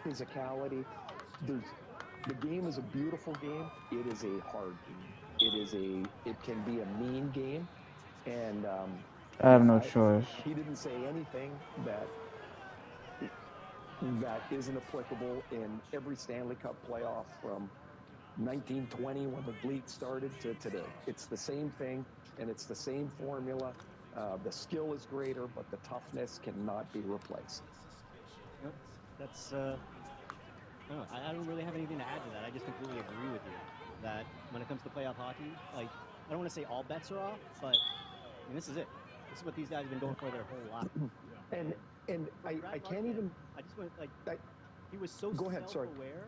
G: physicality. The game is a beautiful game. It is a hard game. It can be a mean game. And
A: I have no choice.
G: he didn't say anything that isn't applicable in every Stanley Cup playoff from 1920 when the Bleat started to today. It's the same thing, and it's the same formula. The skill is greater, but the toughness cannot be replaced.
M: Yep. That's I don't really have anything to add to that. I just completely agree with you that when it comes to playoff hockey, like I don't want to say all bets are off, but I mean, this is it. This is what these guys have been going for their whole life.
G: And I can't even.
M: I just want he was so
G: go ahead, sorry.
M: self-aware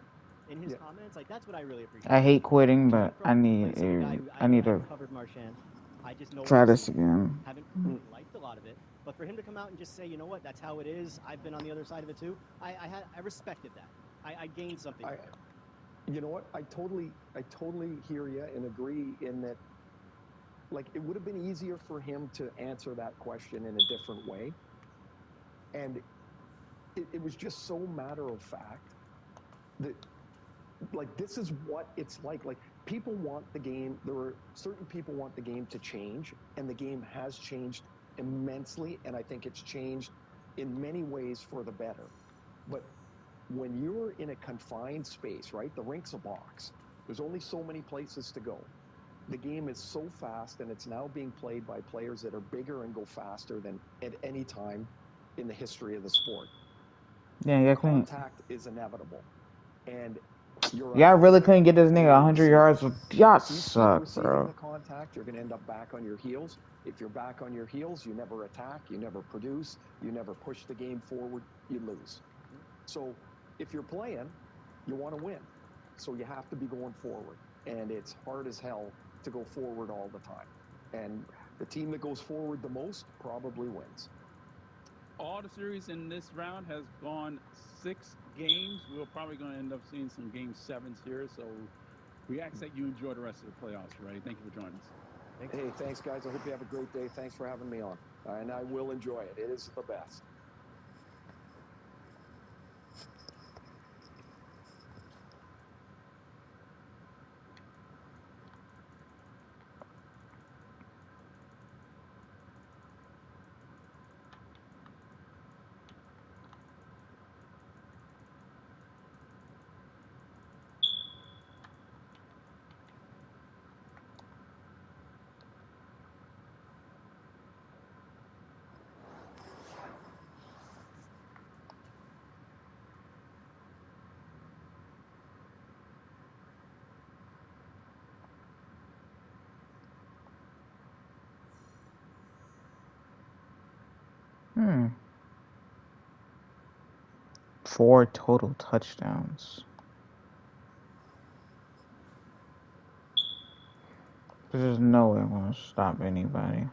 M: in his comments. Like that's what I really appreciate.
A: I hate quitting, but I need to
M: covered Marchand. I just know
A: try this again.
M: Haven't really liked a lot of it, but for him to come out and just say, you know what, that's how it is. I've been on the other side of it too. I respected that. I gained something.
G: You know what? I totally hear you and agree in that. Like it would have been easier for him to answer that question in a different way, and it was just so matter of fact that. Like this is what it's like people want the game. There are certain people want the game to change, and the game has changed immensely, and I think it's changed in many ways for the better. But when you're in a confined space, right, the rink's a box, there's only so many places to go. The game is so fast, and it's now being played by players that are bigger and go faster than at any time in the history of the sport.
A: Yeah,
G: contact is inevitable, and
A: y'all really couldn't get this nigga 100 yards. Y'all suck,
G: receiving
A: bro.
G: the contact, you're going to end up back on your heels. If you're back on your heels, you never attack, you never produce, you never push the game forward, you lose. So if you're playing, you want to win. So you have to be going forward. And it's hard as hell to go forward all the time. And the team that goes forward the most probably wins.
S: All the series in this round has gone 6 games. We're probably going to end up seeing some game 7s here. So we ask that you enjoy the rest of the playoffs, Ray. Thank you for joining us.
G: Hey, thanks, guys. I hope you have a great day. Thanks for having me on. And I will enjoy it. It is the best.
A: Hmm. 4 total touchdowns. There's no way I'm gonna stop anybody.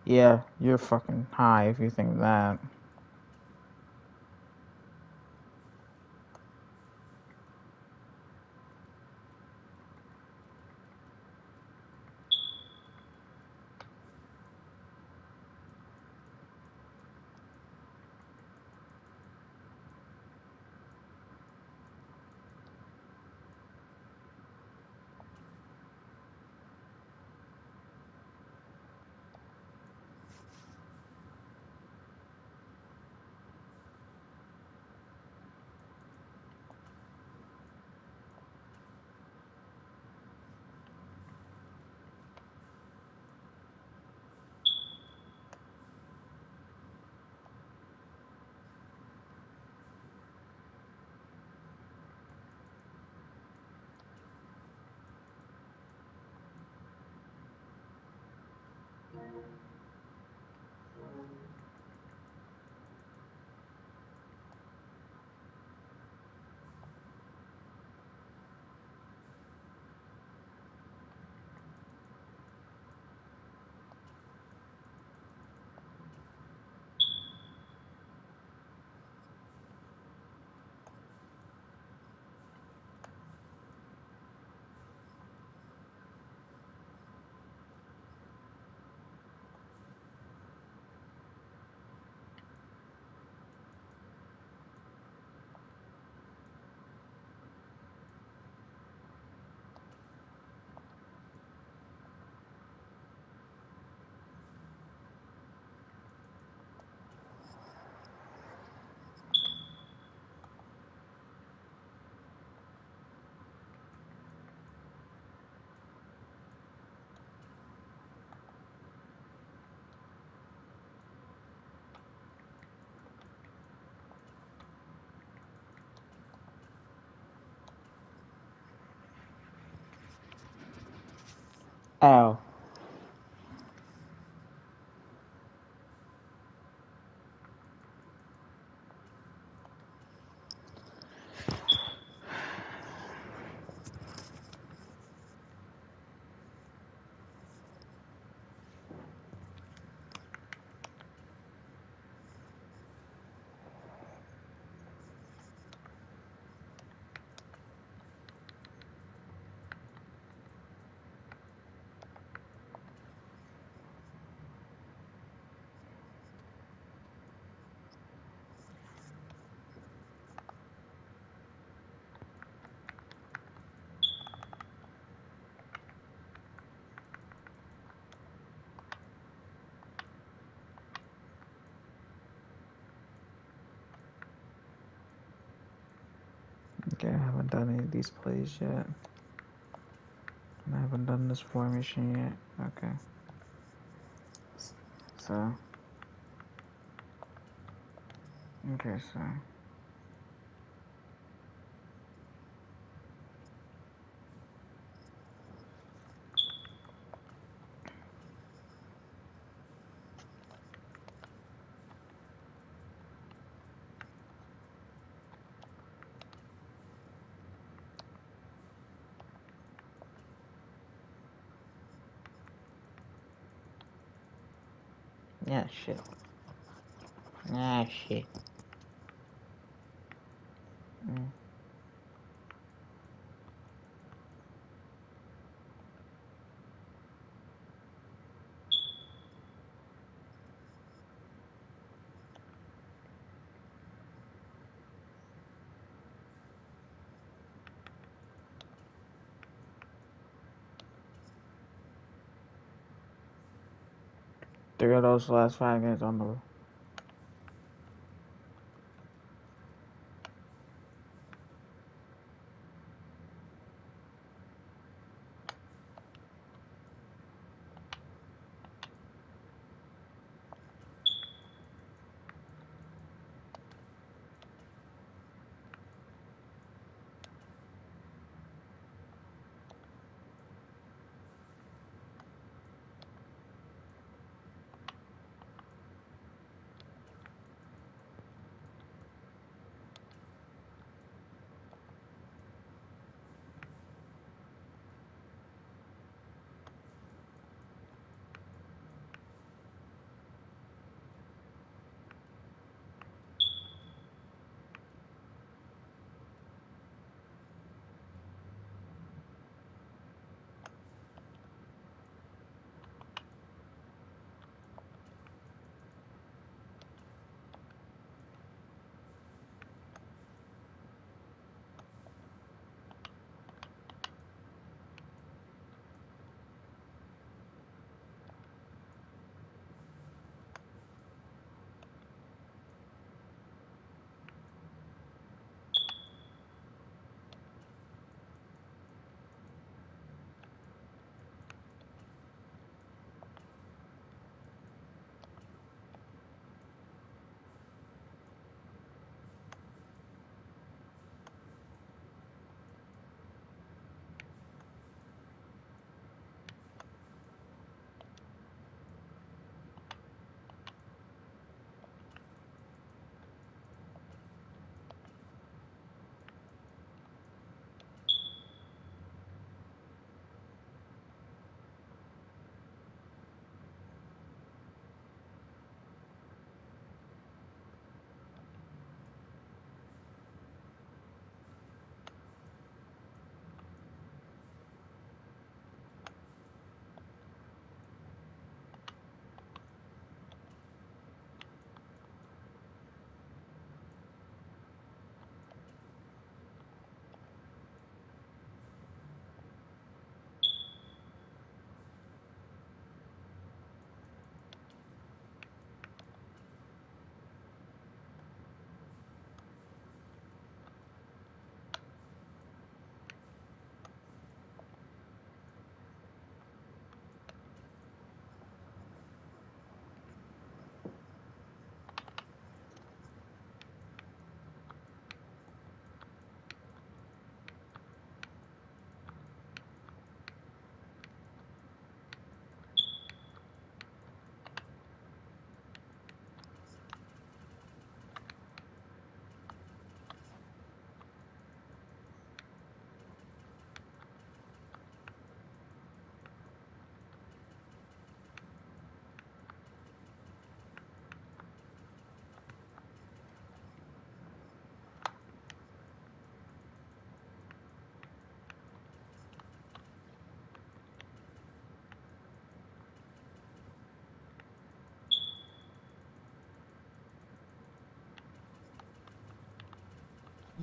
A: Yeah, you're fucking high if you think that. Ow. Okay, I haven't done any of these plays yet. And I haven't done this formation yet. Okay. So. Okay, so. Yeah, shit. Ah, shit. Mm. Three of those last 5 games on the.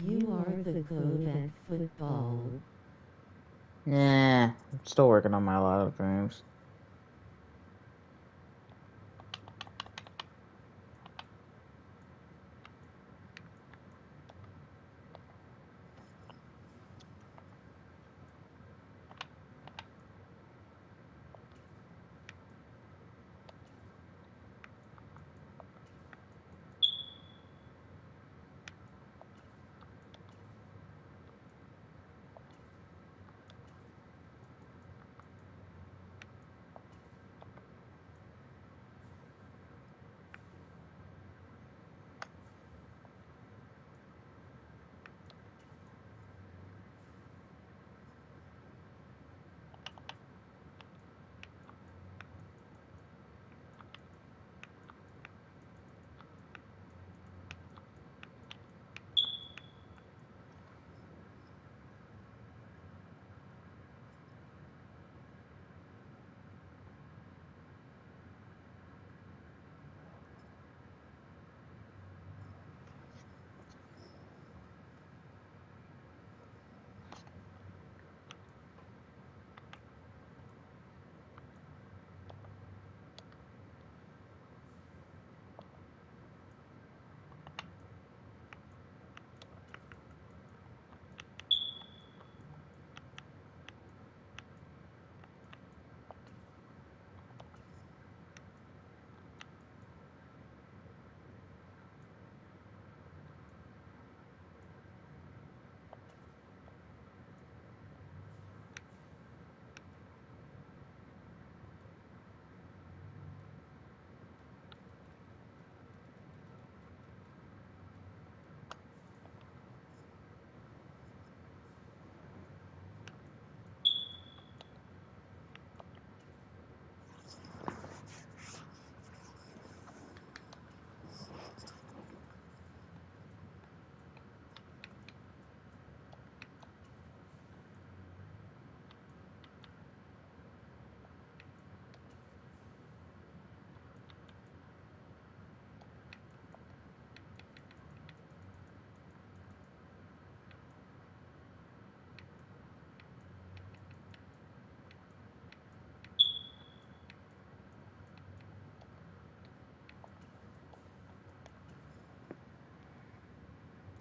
O: You are the goat at football.
A: Nah, I'm still working on my lot of things.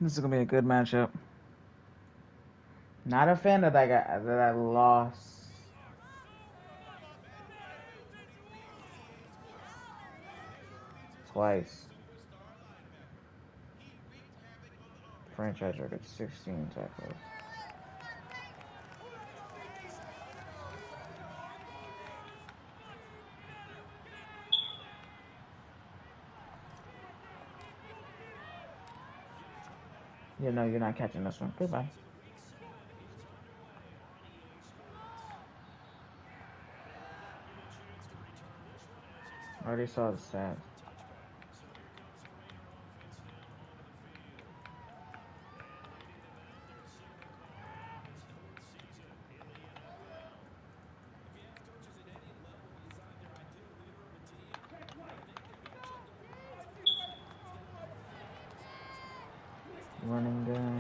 A: This is gonna be a good matchup. Not a fan that I lost. Twice. Franchise record 16 tackles. You know you're not catching this one. Goodbye. I already saw the stats. Running game.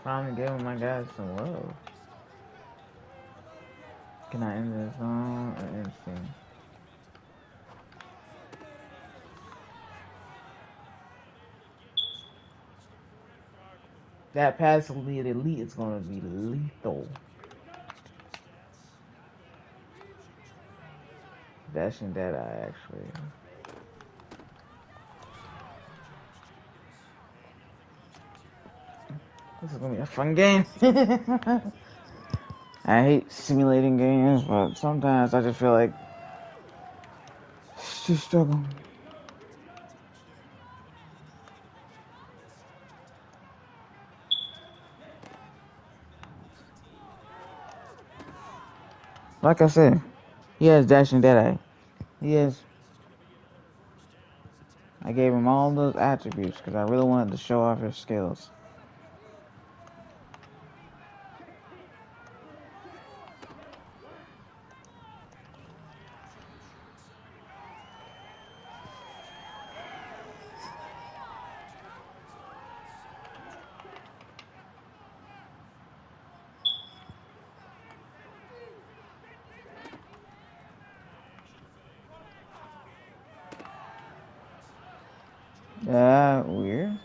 A: Finally giving my guys some love. Can I end this on or anything? That pass lead elite is gonna be lethal. Dashing that eye actually. This is gonna be a fun game. I hate simulating games, but sometimes I just feel like it's too struggle. Like I said, he has dashing dead eye. He is. I gave him all those attributes because I really wanted to show off his skills. Weird.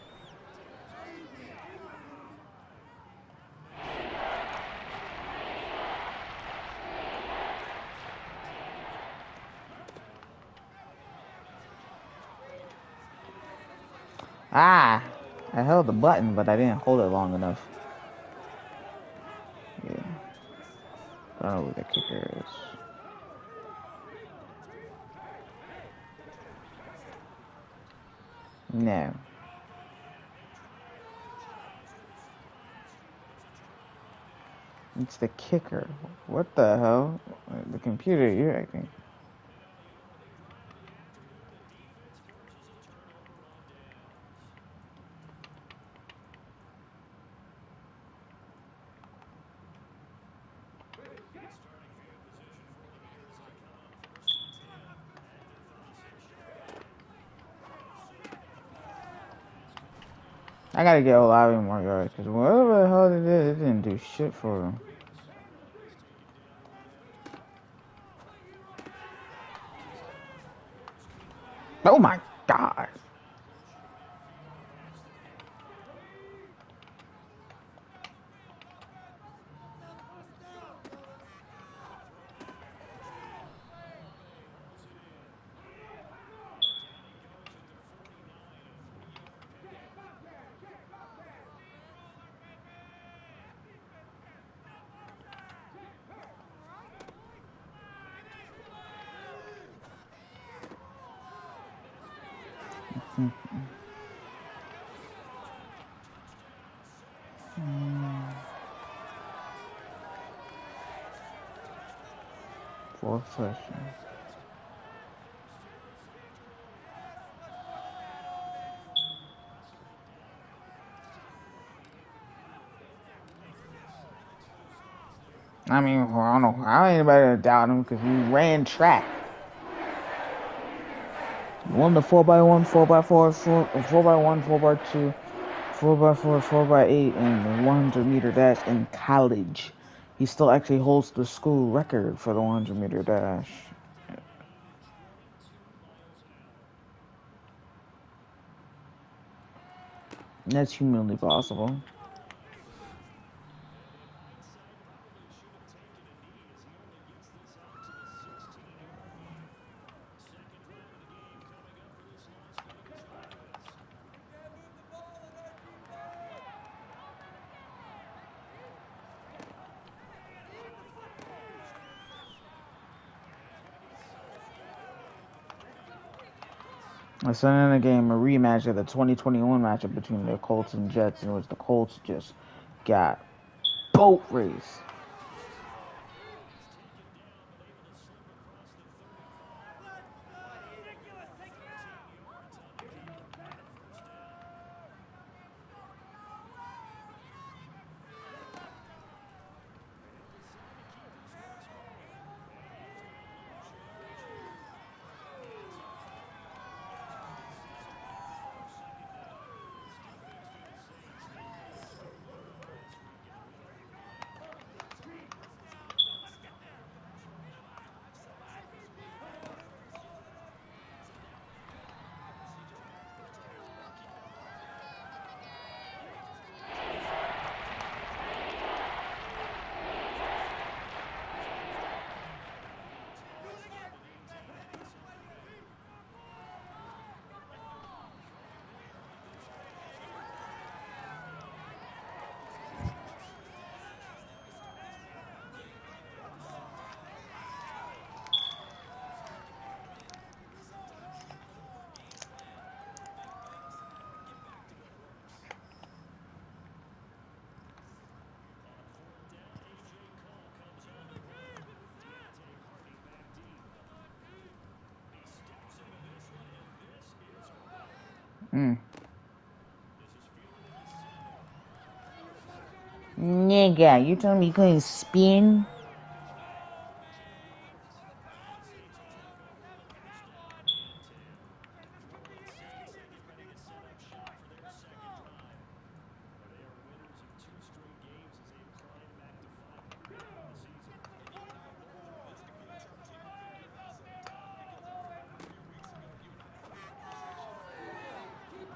A: I held the button, but I didn't hold it long enough. Yeah. I don't know who the kicker is. No. It's the kicker. What the hell? The computer, you're acting. I gotta get Olave more yards, because whatever the hell it didn't do shit for him. Oh my god. Fourth touchdown. I mean, I don't know how anybody doubt him because he ran track. Won the 4x1, 4x4, 4x1, 4x2, 4x4, 4x8, and the 100-meter dash in college. He still actually holds the school record for the 100-meter dash. That's humanly possible. I said in the game, a rematch of the 2021 matchup between the Colts and Jets, in which the Colts just got boat race. Nigga, you telling me you couldn't spin?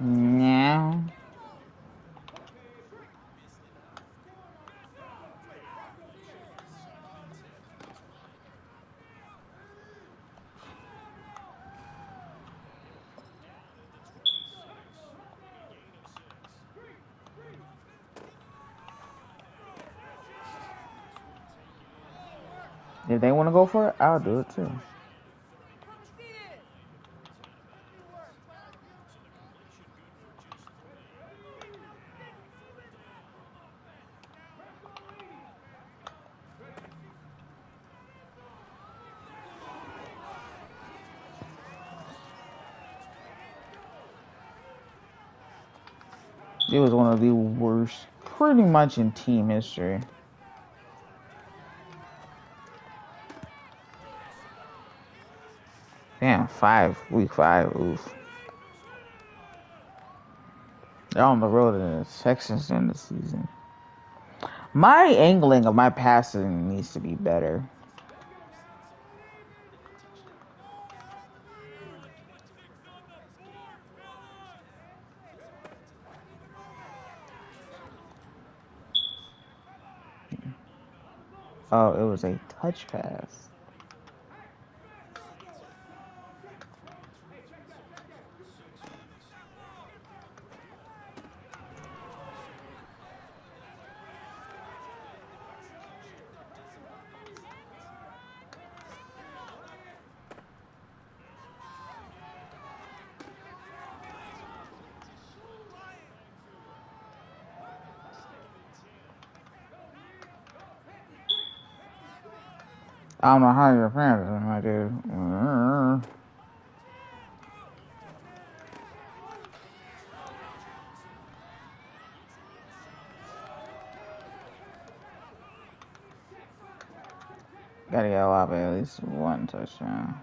A: Now. If they want to go for it, I'll do it too. It was one of the worst, pretty much in team history. Damn, week 5, oof. They're on the road to the Texans in the season. My angling of my passing needs to be better. Oh, it was a touch pass. I don't know how your fans are, my dude. Gotta get at least one touchdown.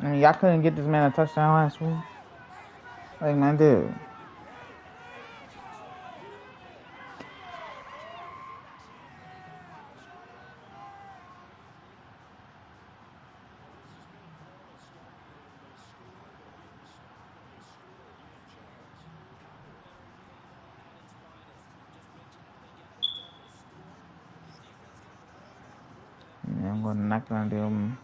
A: I mean, y'all couldn't get this man a touchdown last week? Like, my dude. Yeah, I'm not gonna do him.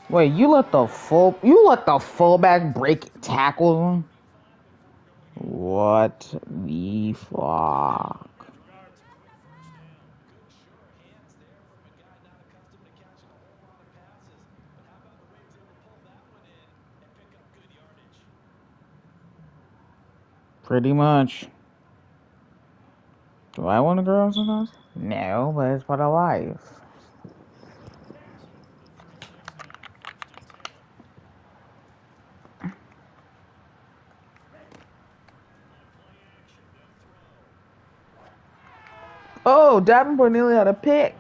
A: Wait, you let the fullback break tackles him? What the fuck? Pretty much. Do I want to grow sometimes? No, but it's part of life. Oh, Davenport nearly had a pick.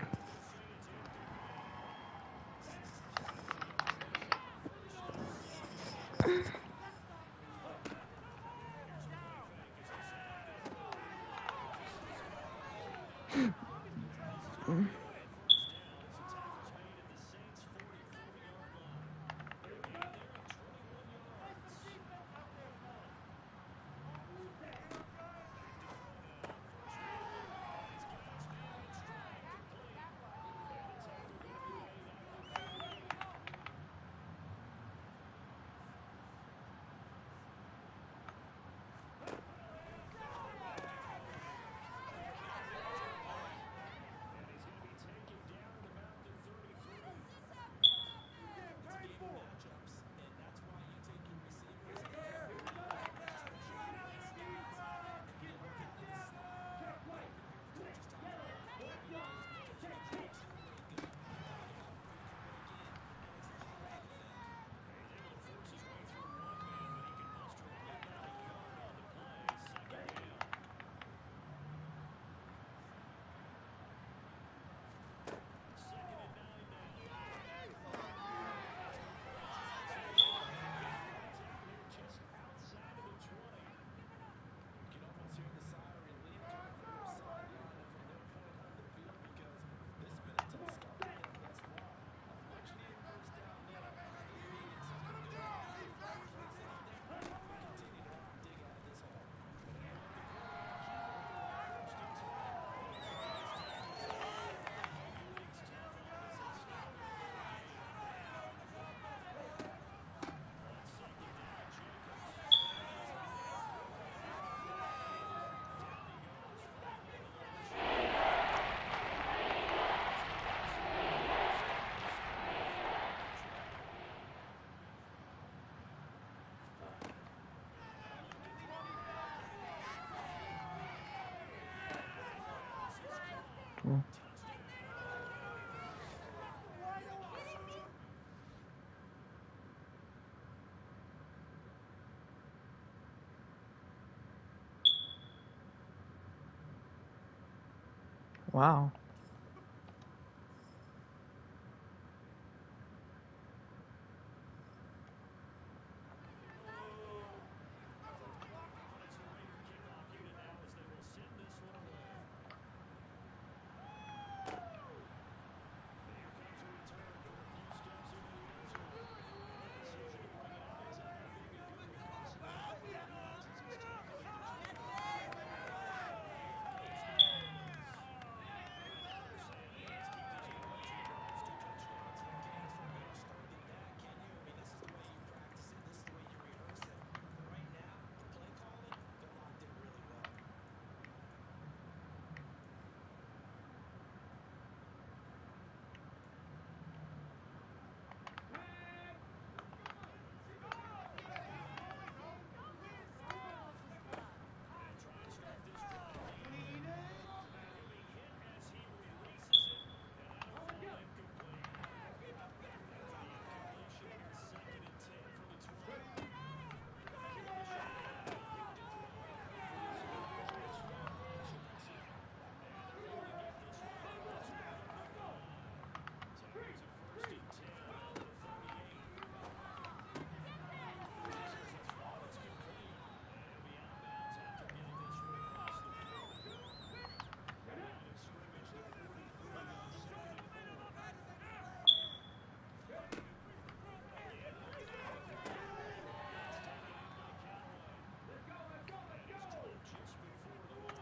A: Wow.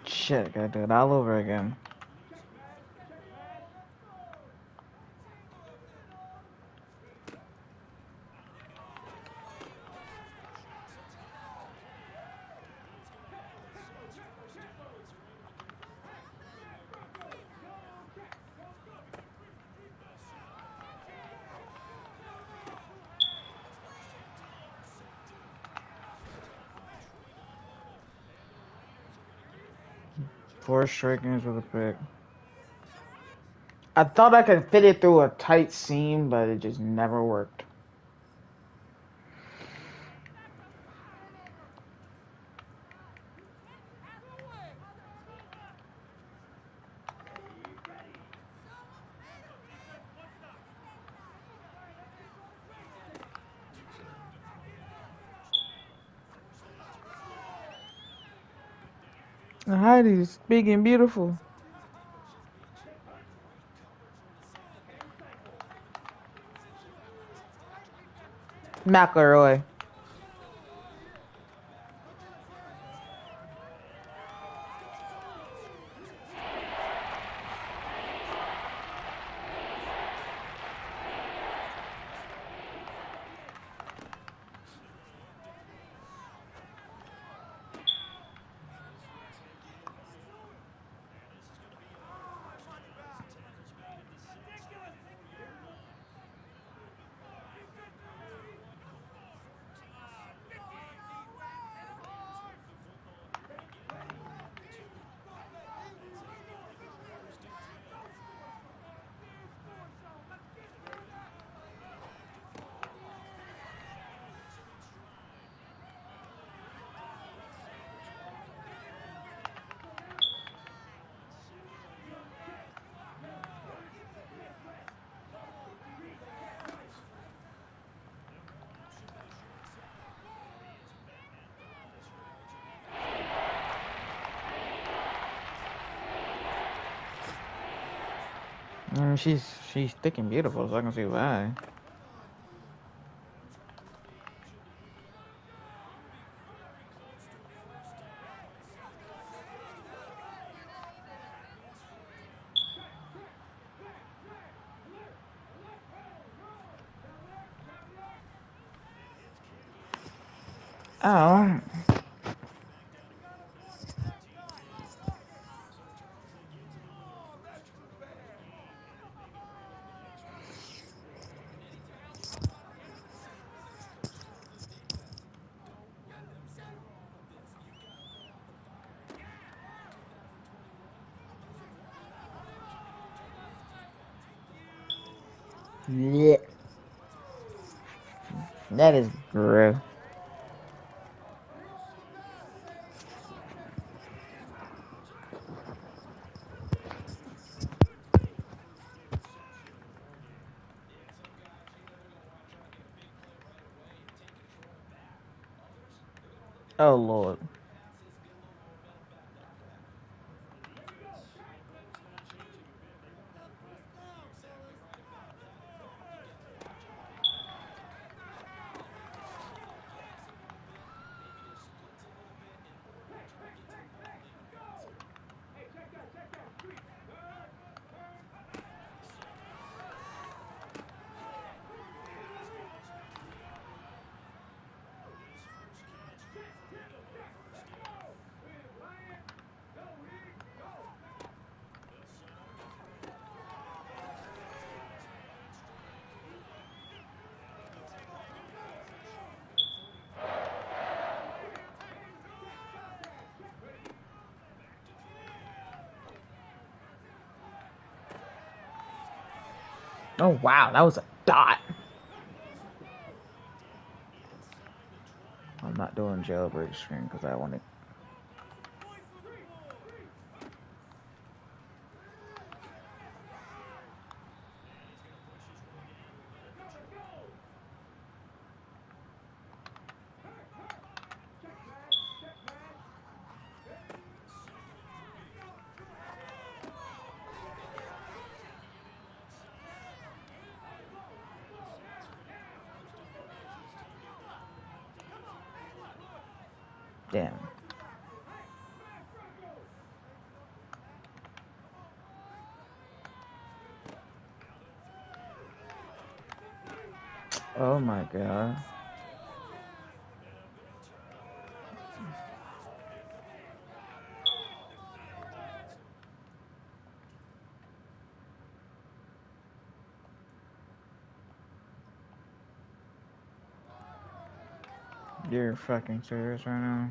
A: Shit, gotta do it all over again. Four straight games with a pick. I thought I could fit it through a tight seam, but it just never worked. Heidi's big and beautiful. McElroy. She's thick and beautiful, so I can see why. Oh. Yeah. That is gross. Oh, Lord. Oh, wow. That was a dot. I'm not doing jailbreak screen because I want to. Damn. Oh my god. You're fucking serious right now?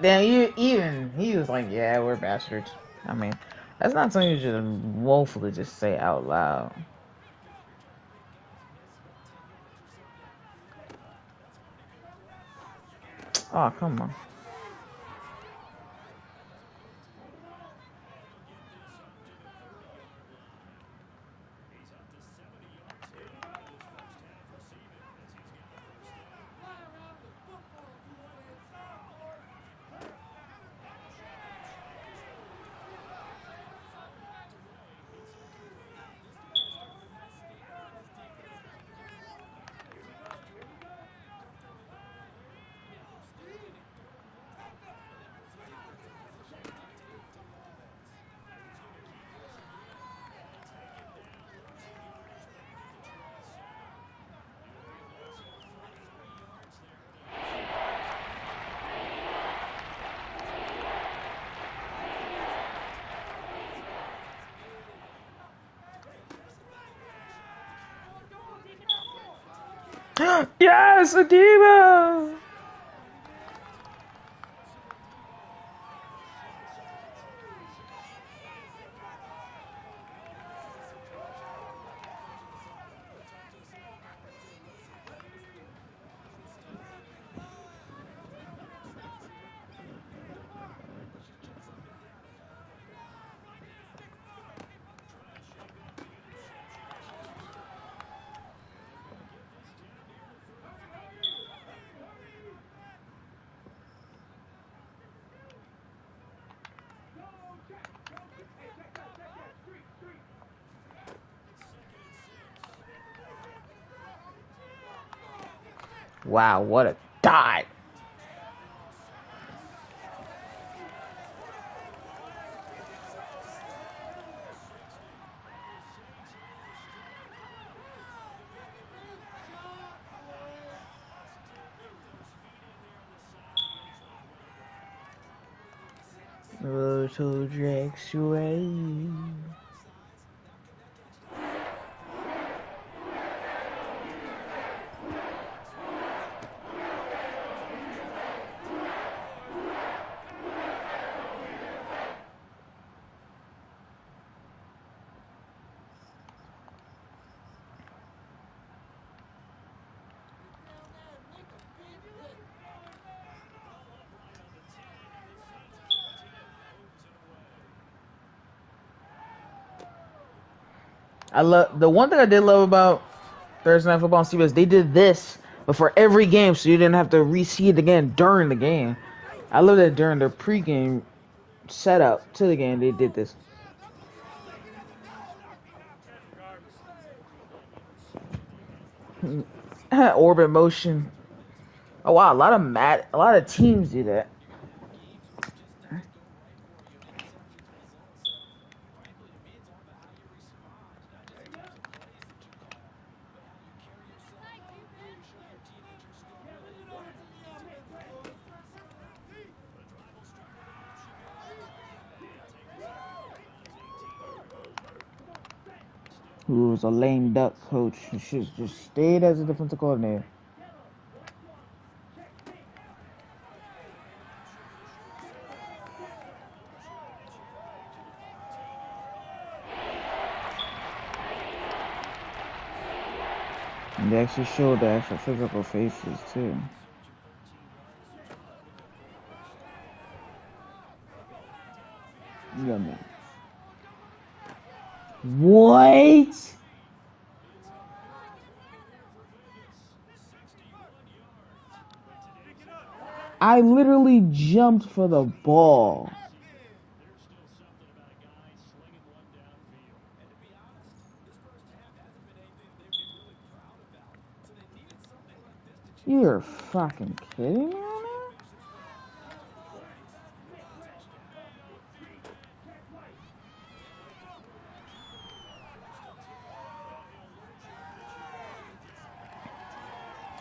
A: Damn, he was like, yeah, we're bastards. I mean, that's not something you should woefully just say out loud. Oh, come on. Yes, Adiba! Wow, what a dot! Little Drake's way. I love the one thing I did love about Thursday Night Football on CBS. They did this before every game, so you didn't have to re-see it again during the game. I love that during the pregame setup to the game, they did this. Orbit motion. Oh wow, a lot of teams do that. Who was a lame duck coach who should just stayed as a defensive coordinator. And they actually showed the actual physical faces too. Yeah, man. What? I literally jumped for the ball. You're fucking kidding me right now?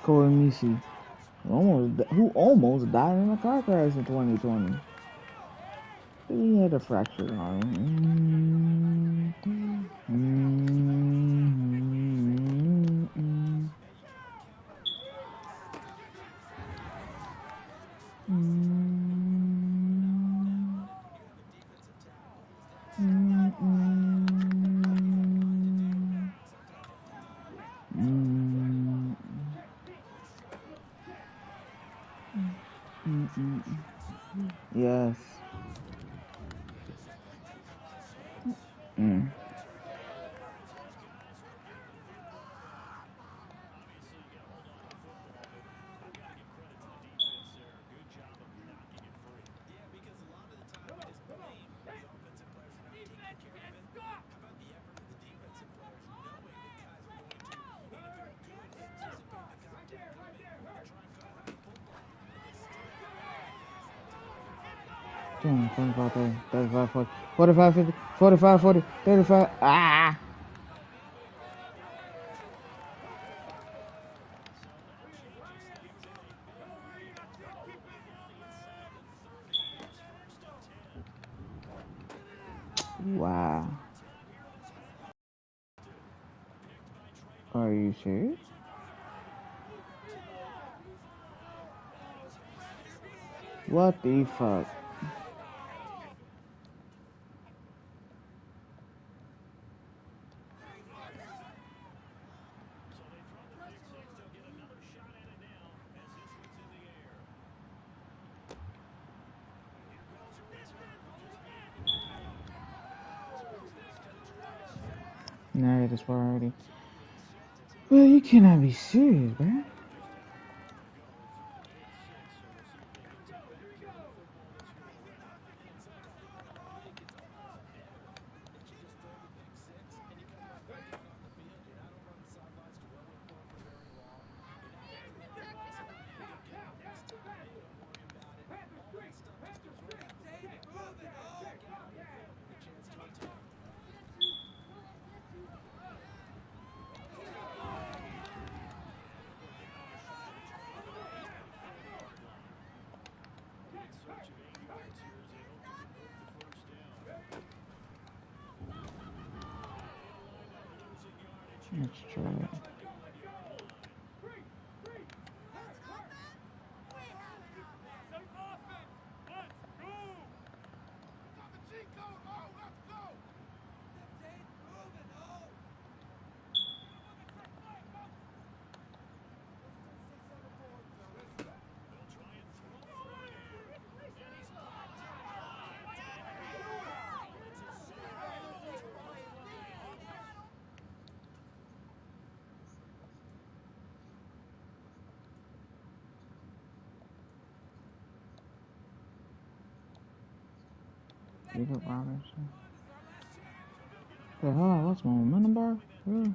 A: Corey Misi, who almost died in a car crash in 2020. He had a fractured arm. Yes. Damn, 25, 30, 35, 40, 45, 50, 45, 40, 35. Ah! Wow. Are you serious? What the fuck? Now I get this far already. Well, you cannot be serious, man. Let's try it. Jacob Robinson. The hell, I lost my momentum bar? Really?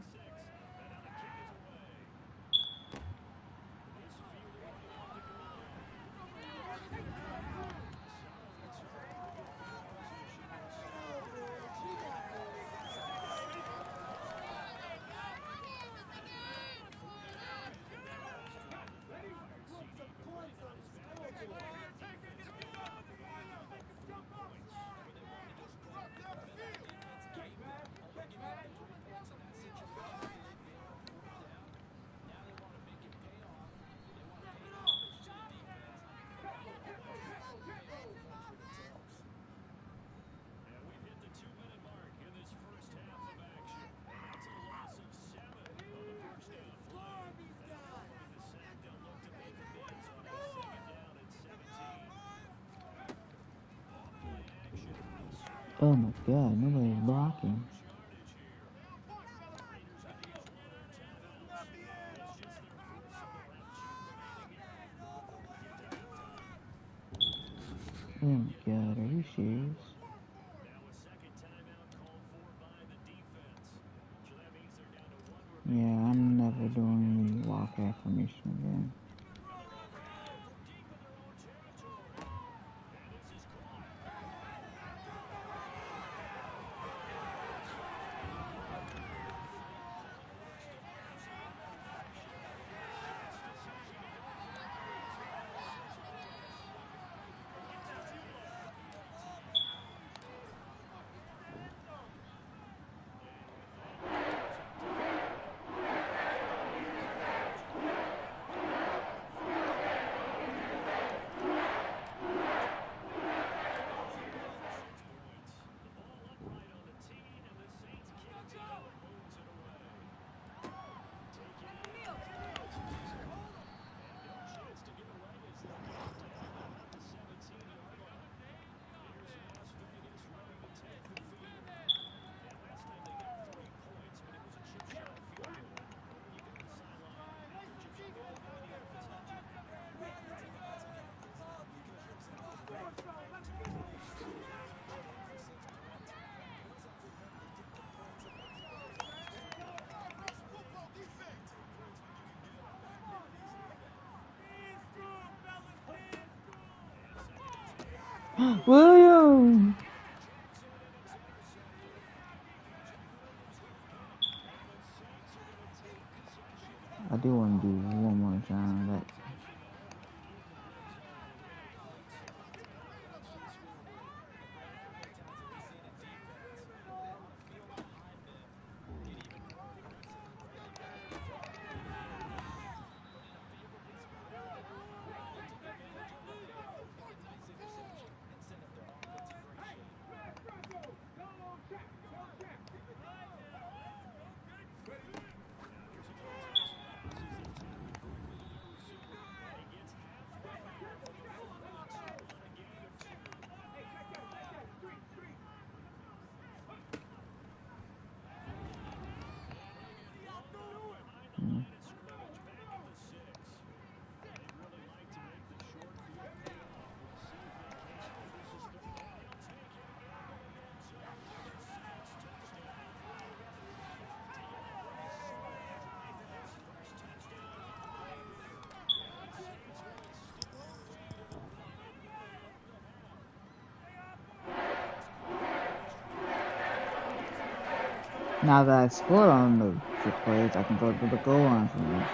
A: Oh my god, nobody's blocking. Oh my god, are you serious? Yeah, I'm never doing the walk affirmation again. William! I do want to do one more time of that. Now that I scored on the trick plays, I can go to the goal line from this.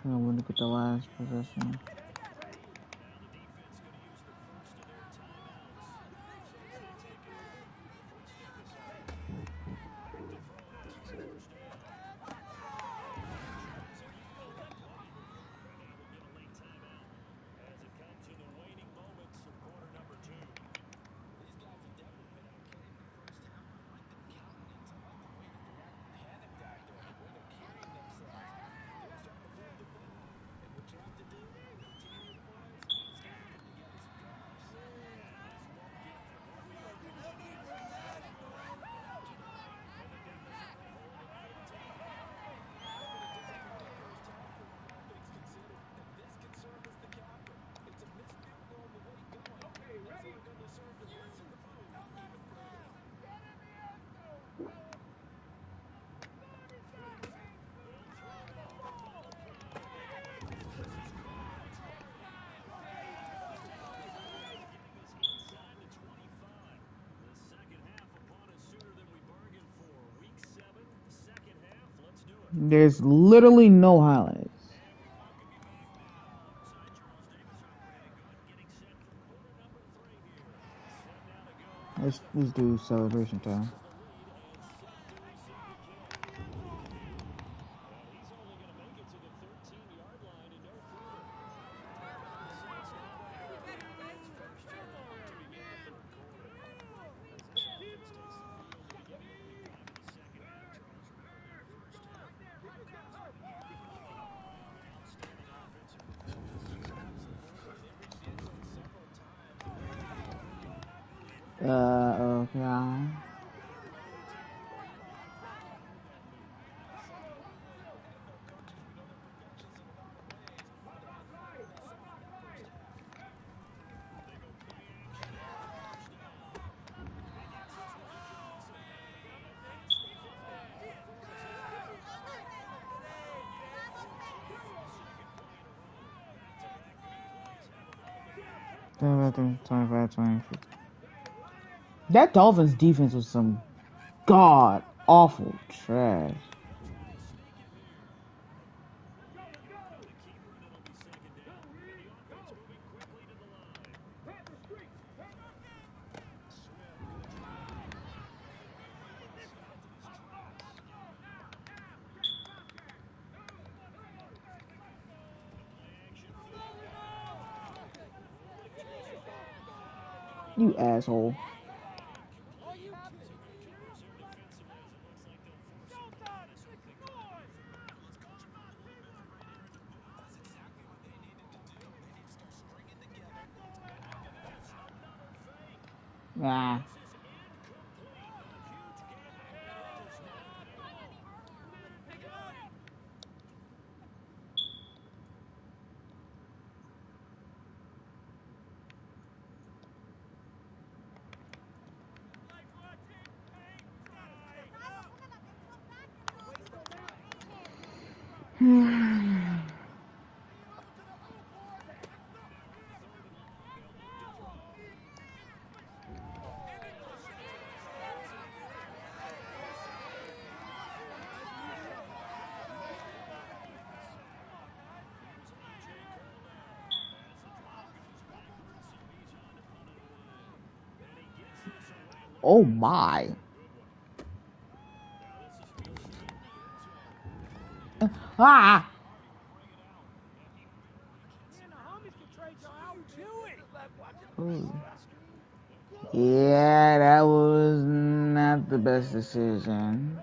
A: I'm gonna get the last possession. There's literally no highlights. Let's do celebration time. Okay. $25, $20. That Dolphins defense was some god awful trash. You asshole. Ah. Oh my. Ah. Ooh. Yeah, that was not the best decision.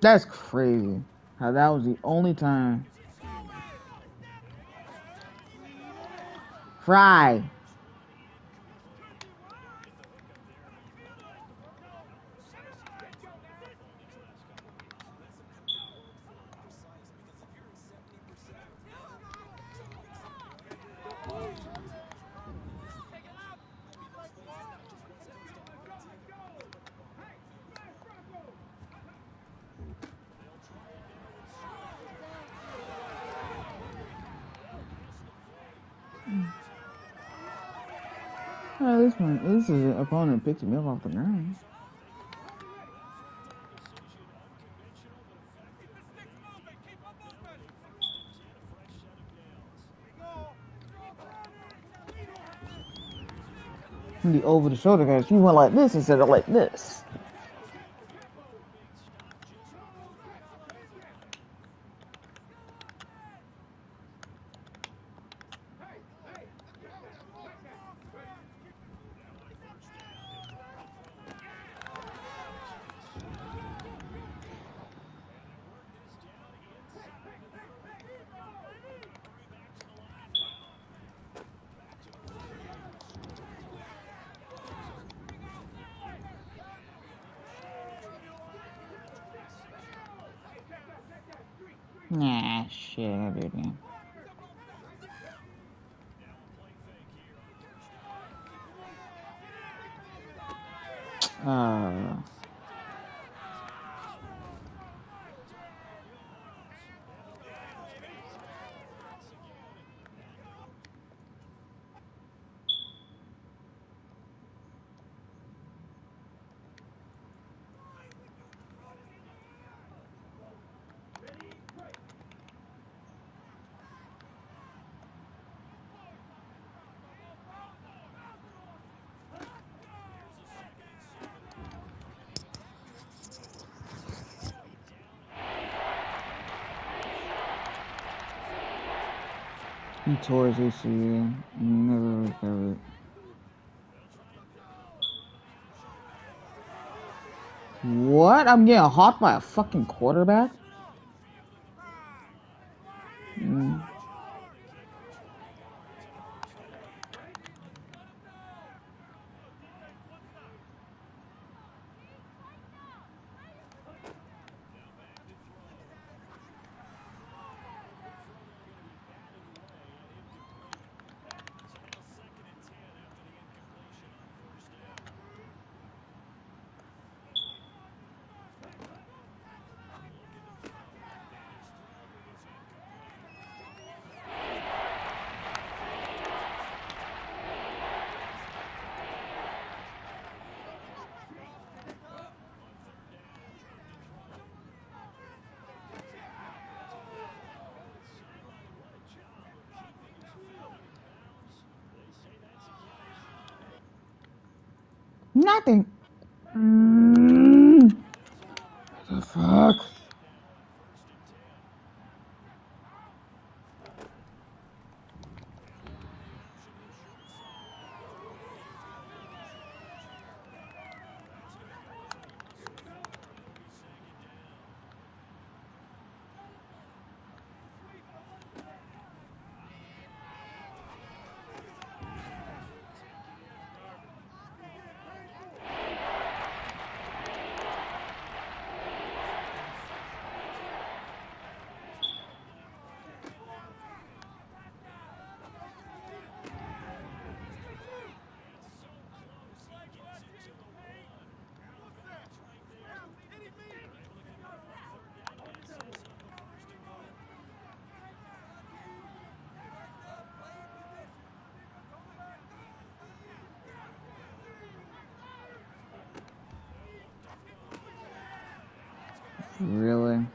A: That's crazy. How that was the only time. Fry. Oh, this is an opponent picking me up off the ground. The over the shoulder catch, you went like this instead of like this. Nah, shit, I do it again. He tore his ACL. Never recovered. What? I'm getting hawked by a fucking quarterback? Nothing. The fuck? Really?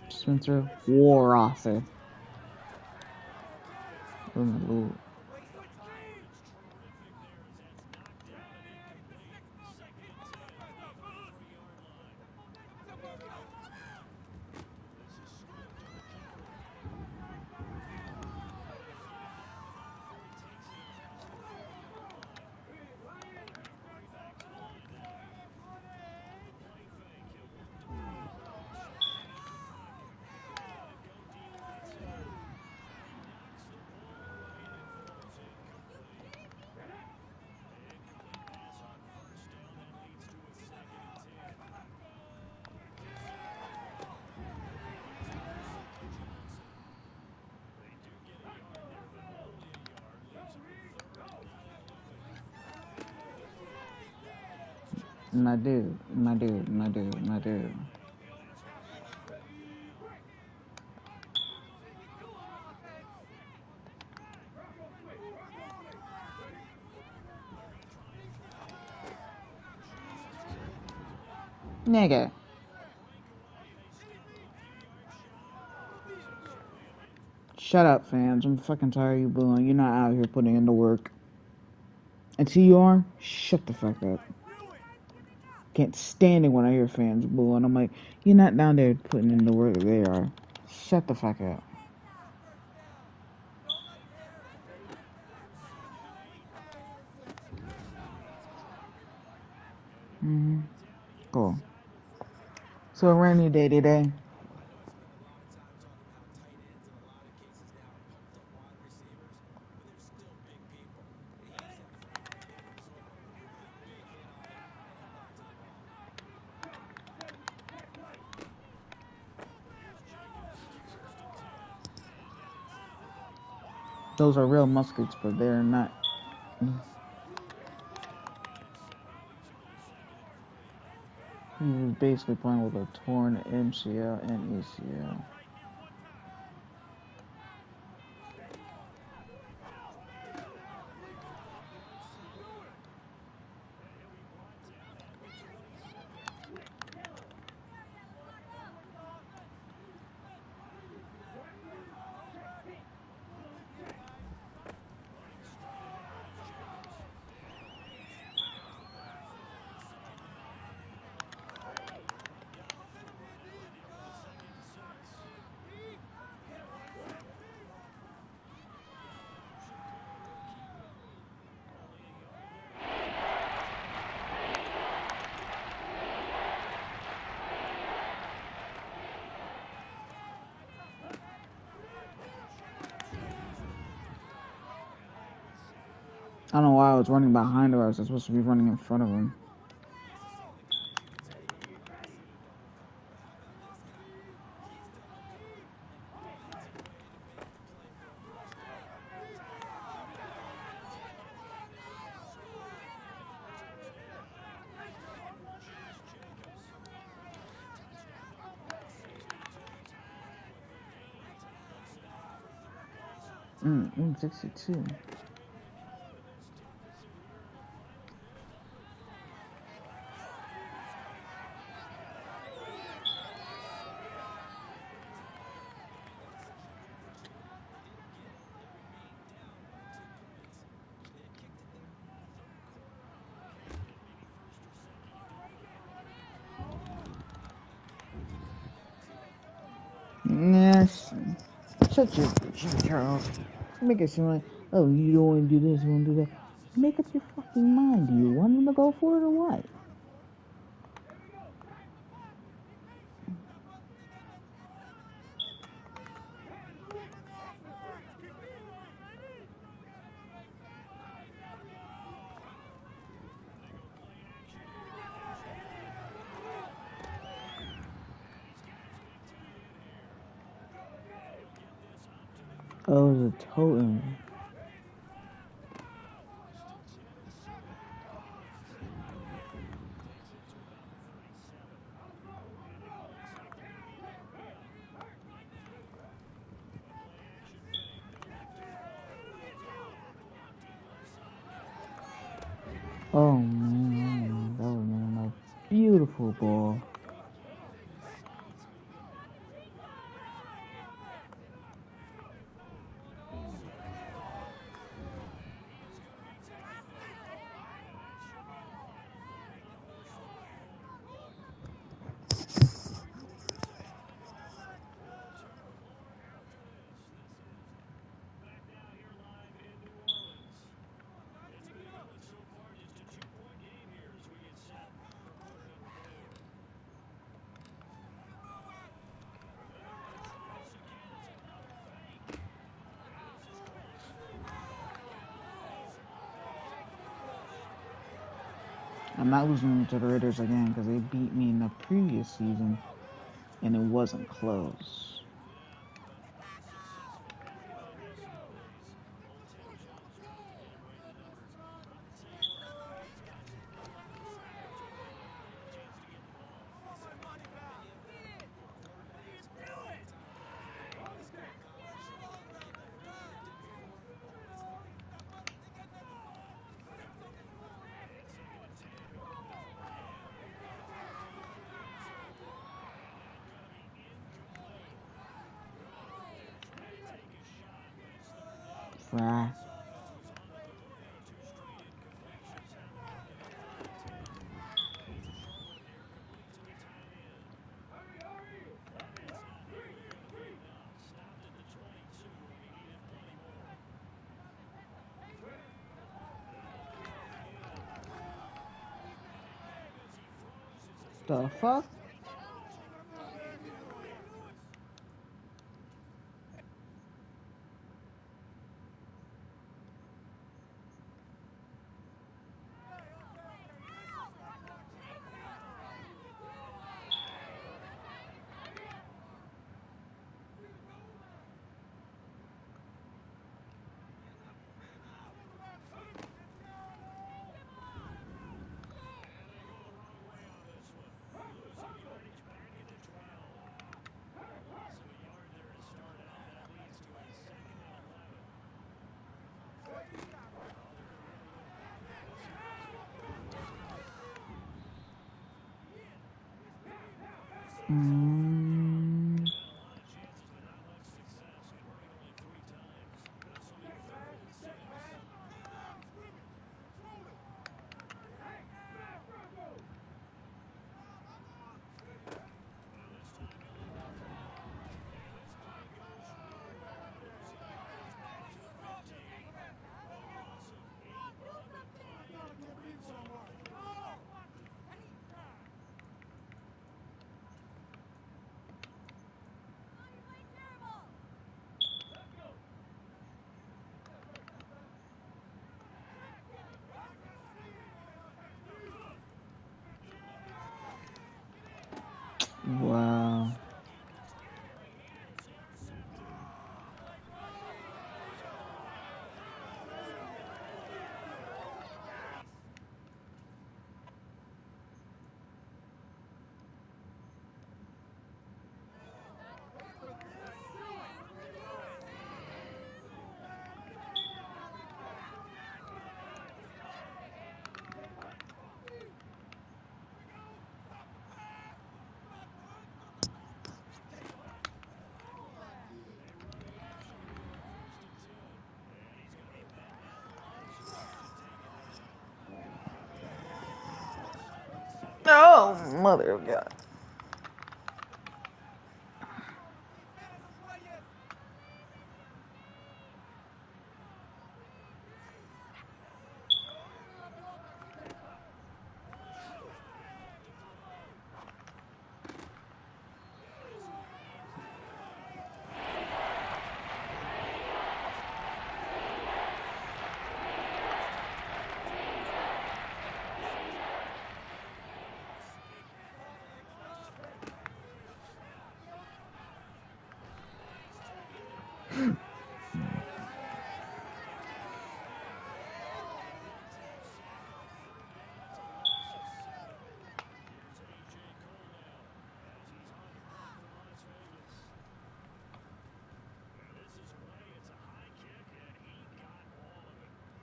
A: Spencer War author. Oh my lord. My dude. Nigga. Shut up, fans. I'm fucking tired of you booing. You're not out here putting in the work. And TUR, shut the fuck up. Can't stand it when I hear fans boo, and I'm like, you're not down there putting in the work that they are. Shut the fuck up. Cool. So a rainy day today. Those are real muskets, but they're not. He was basically playing with a torn MCL and ACL. I don't know why I was running behind her. I was supposed to be running in front of him. Mm, 62. Yes. Shut your shit, Charles. Make it seem like, oh, you don't want to do this, you want to do that. Make up your fucking mind. Do you want them to go for it or what? Oh, it was a totem. Oh man, that would have been a beautiful ball. I'm not losing them to the Raiders again because they beat me in the previous season and it wasn't close. Fry. The fuck? Wow. Oh, mother of God.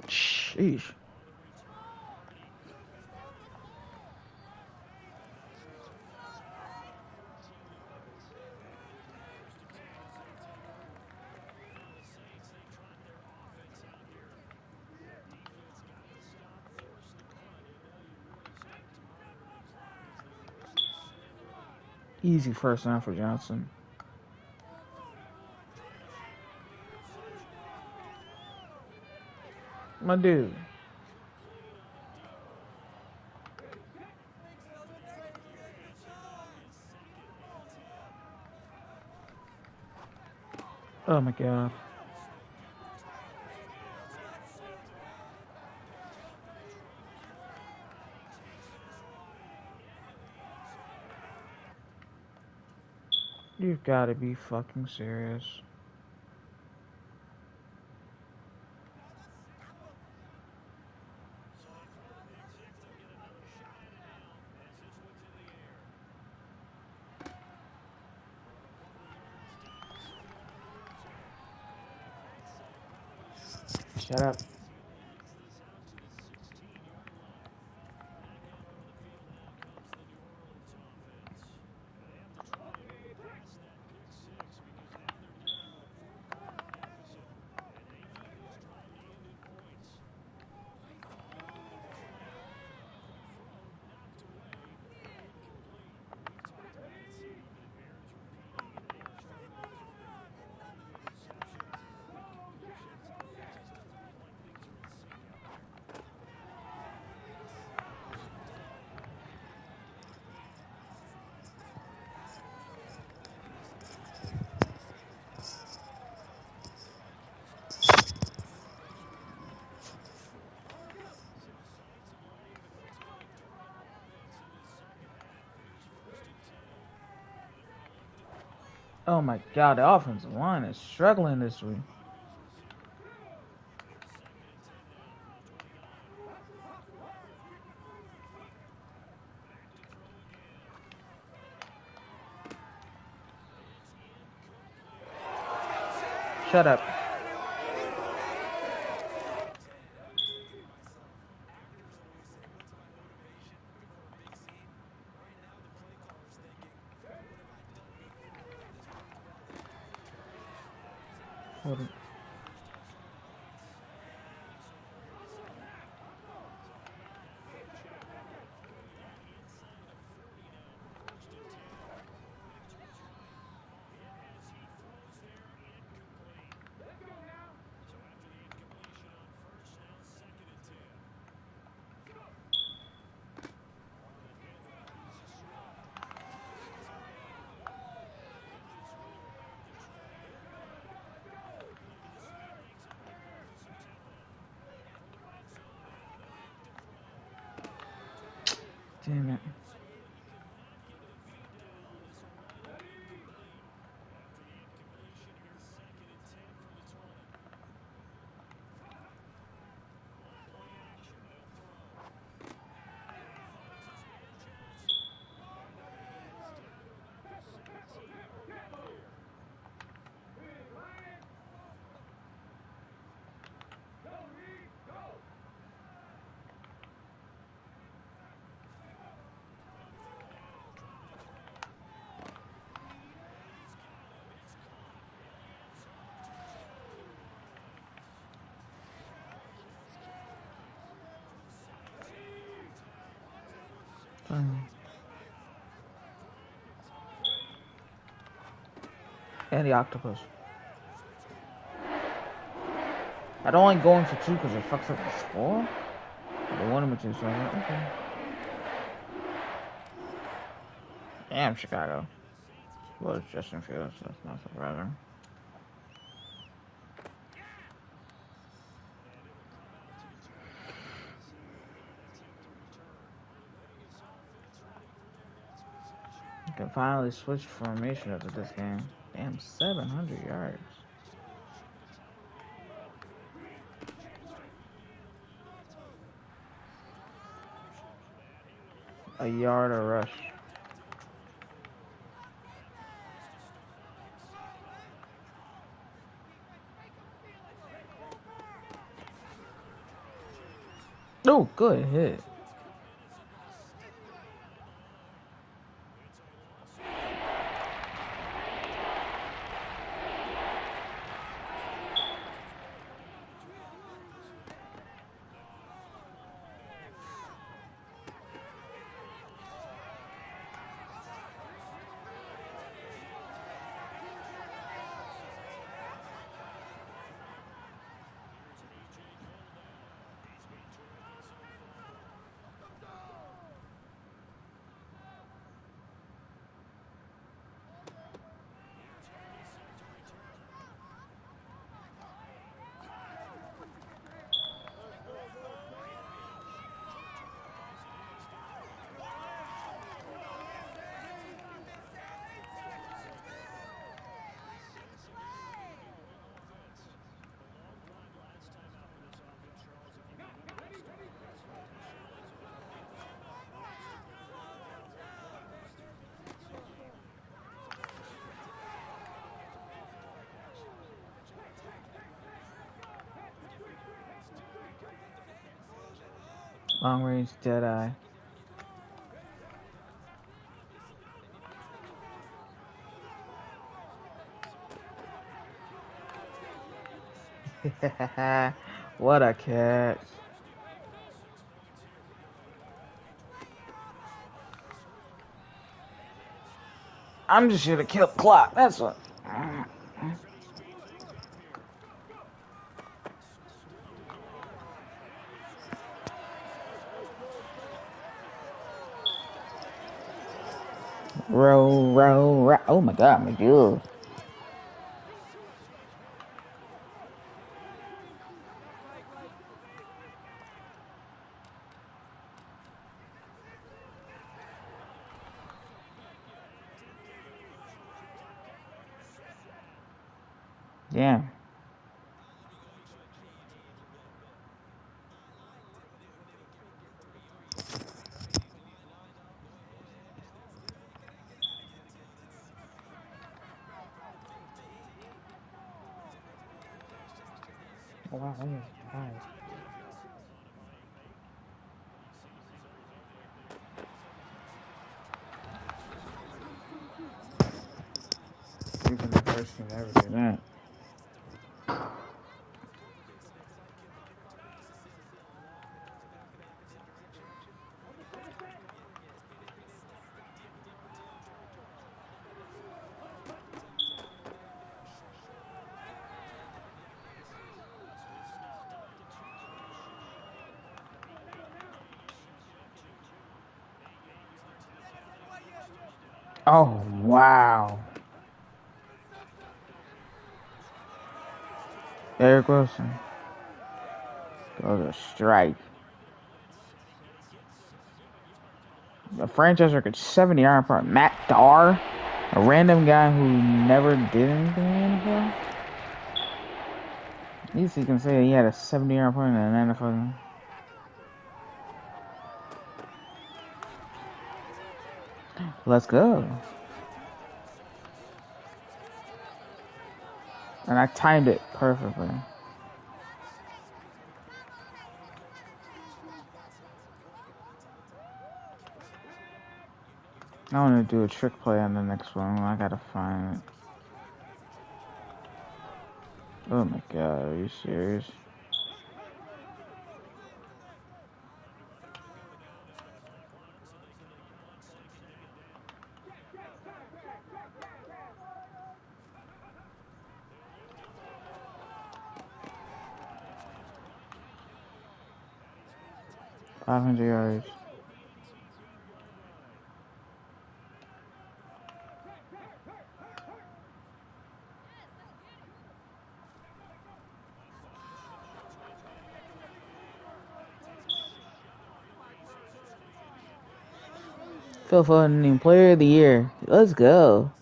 A: Sheesh. Easy first down for Johnson. My dude. Oh my God. You've got to be fucking serious. Shut up. Oh my God, the offensive line is struggling this week. Shut up. Hold it. Damn it. And the octopus. I'd only go in for 2 because it fucks up the score. They wanted me to, so I'm like, okay. Damn, Chicago. Well, it's Justin Fields, so that's not surprising. You can finally switch formation after this game. Damn, 700 yards. A yard a rush. Oh, good hit. Long range Deadeye. What a catch. I'm just here to kill clock. That's what. Row, row, row. Oh my God, my dude. Damn. Oh wow, that is right. We've been the first team to ever do that. Oh wow. Eric Wilson. Go to strike. A franchise record 70 yard per Matt Darr, a random guy who never did anything in the NFL. At least you can say he had a 70 yard point in an NFL. Let's go. And I timed it perfectly. I want to do a trick play on the next one. I gotta find it. Oh my god, are you serious? $500 yards. Phil Foden, Player of the Year. Let's go.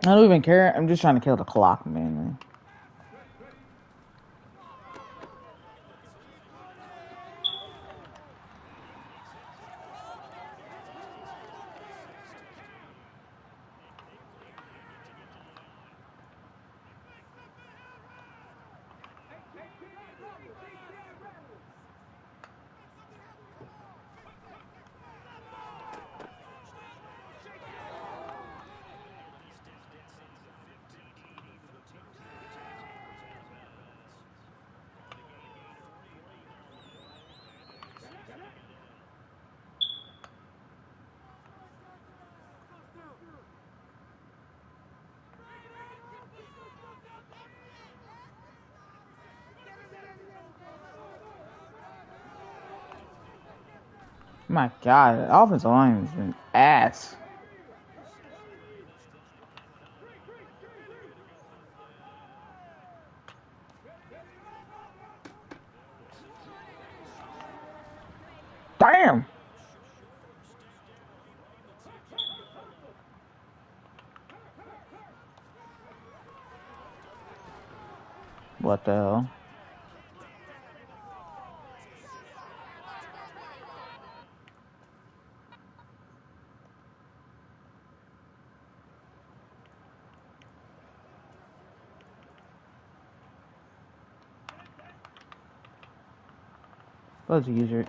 A: I don't even care. I'm just trying to kill the clock mainly. My god, the offensive line has been ass. Damn! What the hell? Let's use it.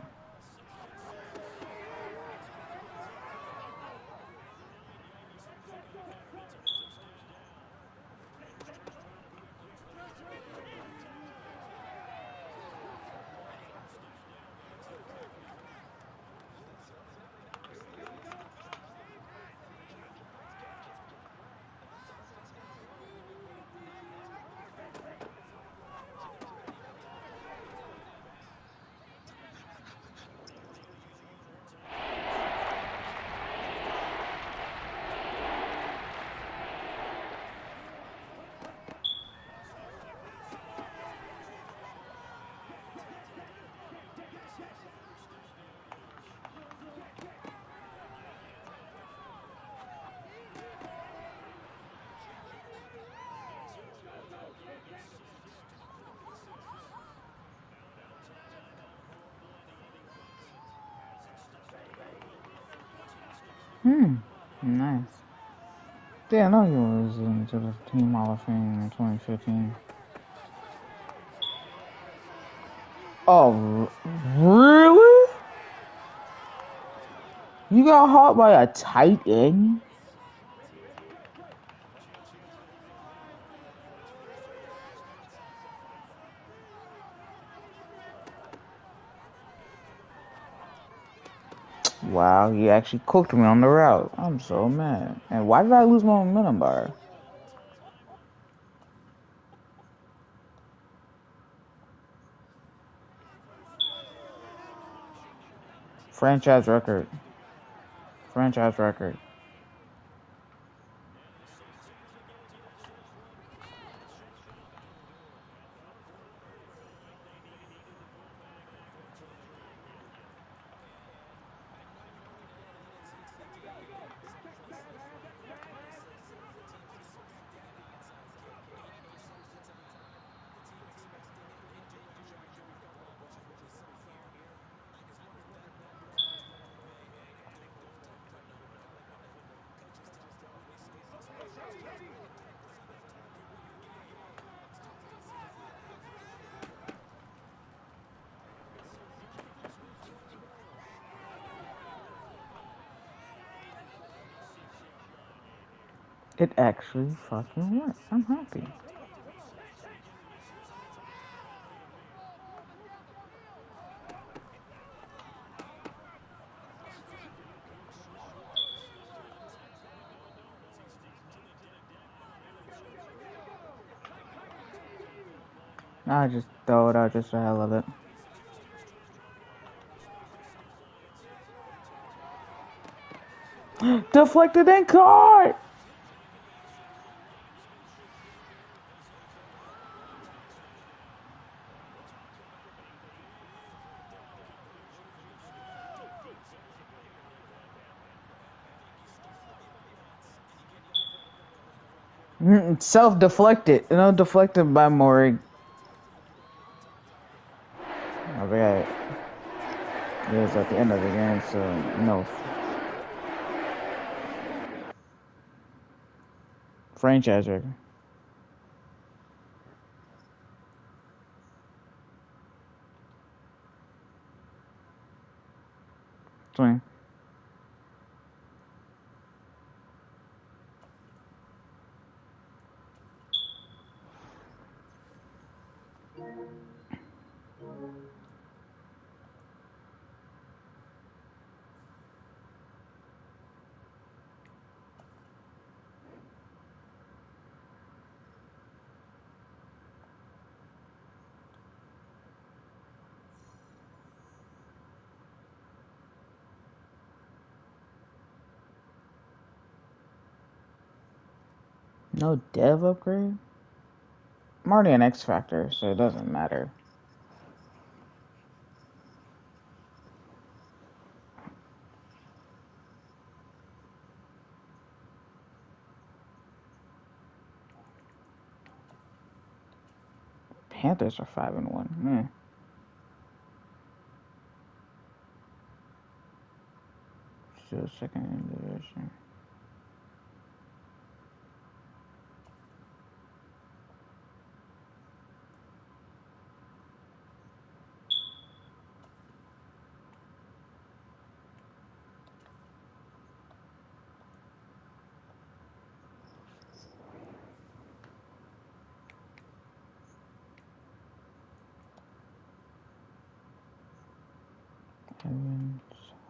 A: Nice. Yeah, I know he was into the Team Hall of Fame in 2015. Oh, really? You got caught by a tight end? Wow, he actually cooked me on the route. I'm so mad. And why did I lose my momentum bar? Franchise record. Franchise record. It actually fucking worked. I'm happy. I just throw it out just for hell of it. Deflected and caught! Self-deflected. You know, deflected by Maury. Okay. It was at the end of the game, so no. Franchise record. 20. No dev upgrade? I'm already an X Factor, so it doesn't matter. Panthers are 5-1. Still second in the division.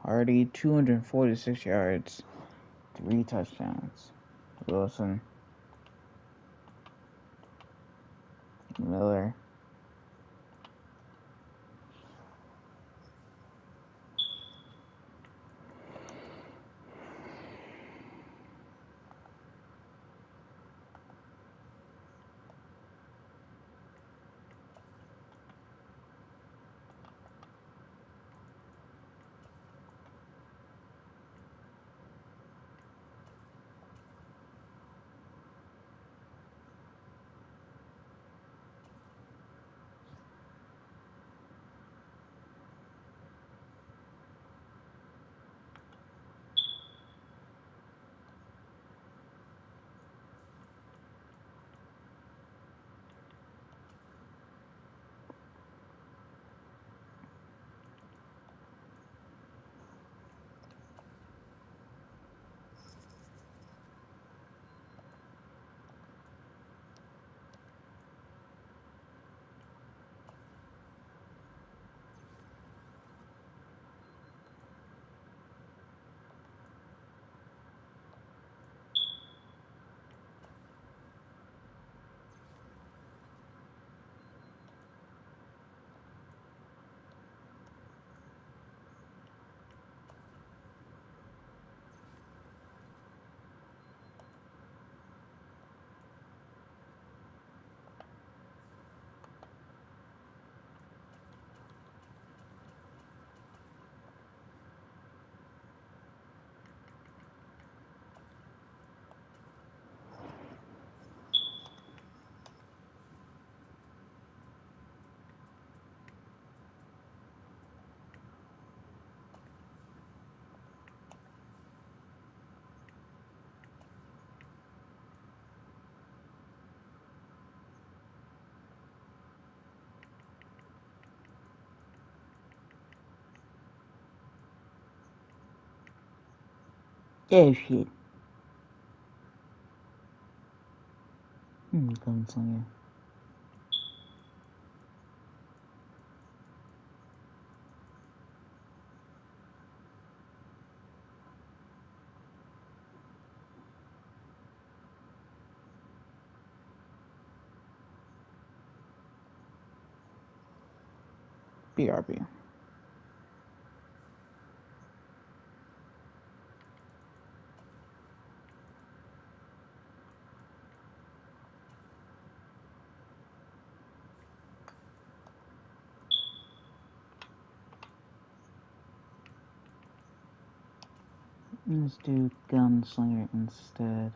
A: Already 246 yards, 3 touchdowns. Wilson, Miller. Oh shit. Gunslinger. BRB. Let's do Gunslinger instead.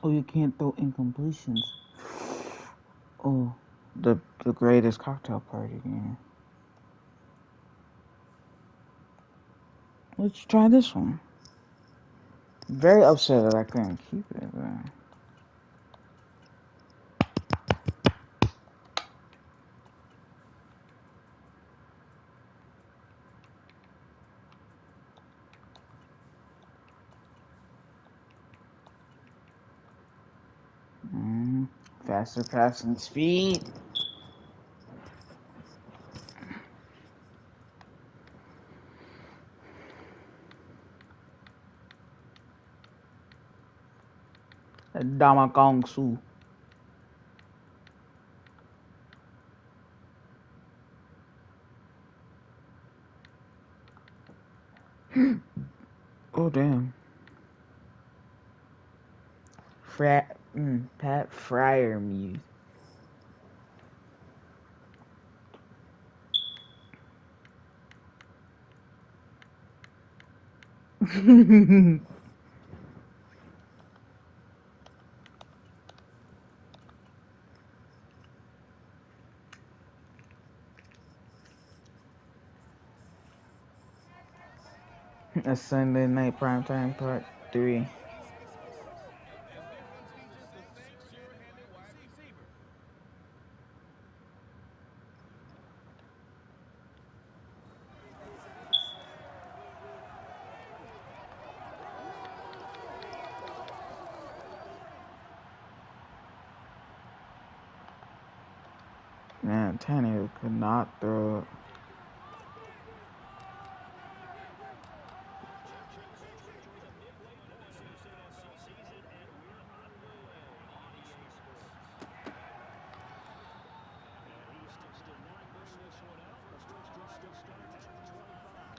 A: Oh, you can't throw incompletions. Oh, the greatest cocktail party game. Let's try this one. Very upset that I couldn't keep it. Faster passing speed. Dama Kong Su. Oh damn. Pat Fryer music. A Sunday night primetime part 3. Man, Tannehill could not throw it.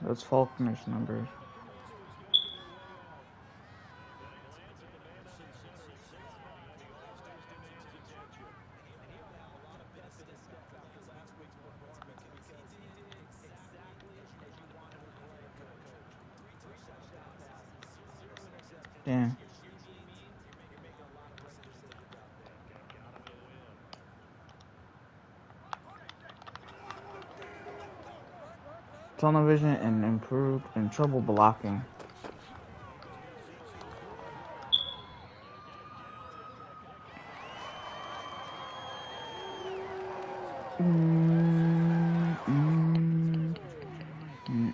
A: Those Faulkner's numbers. Damn. Tunnel vision and improved and trouble blocking.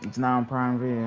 A: It's now on Prime Video.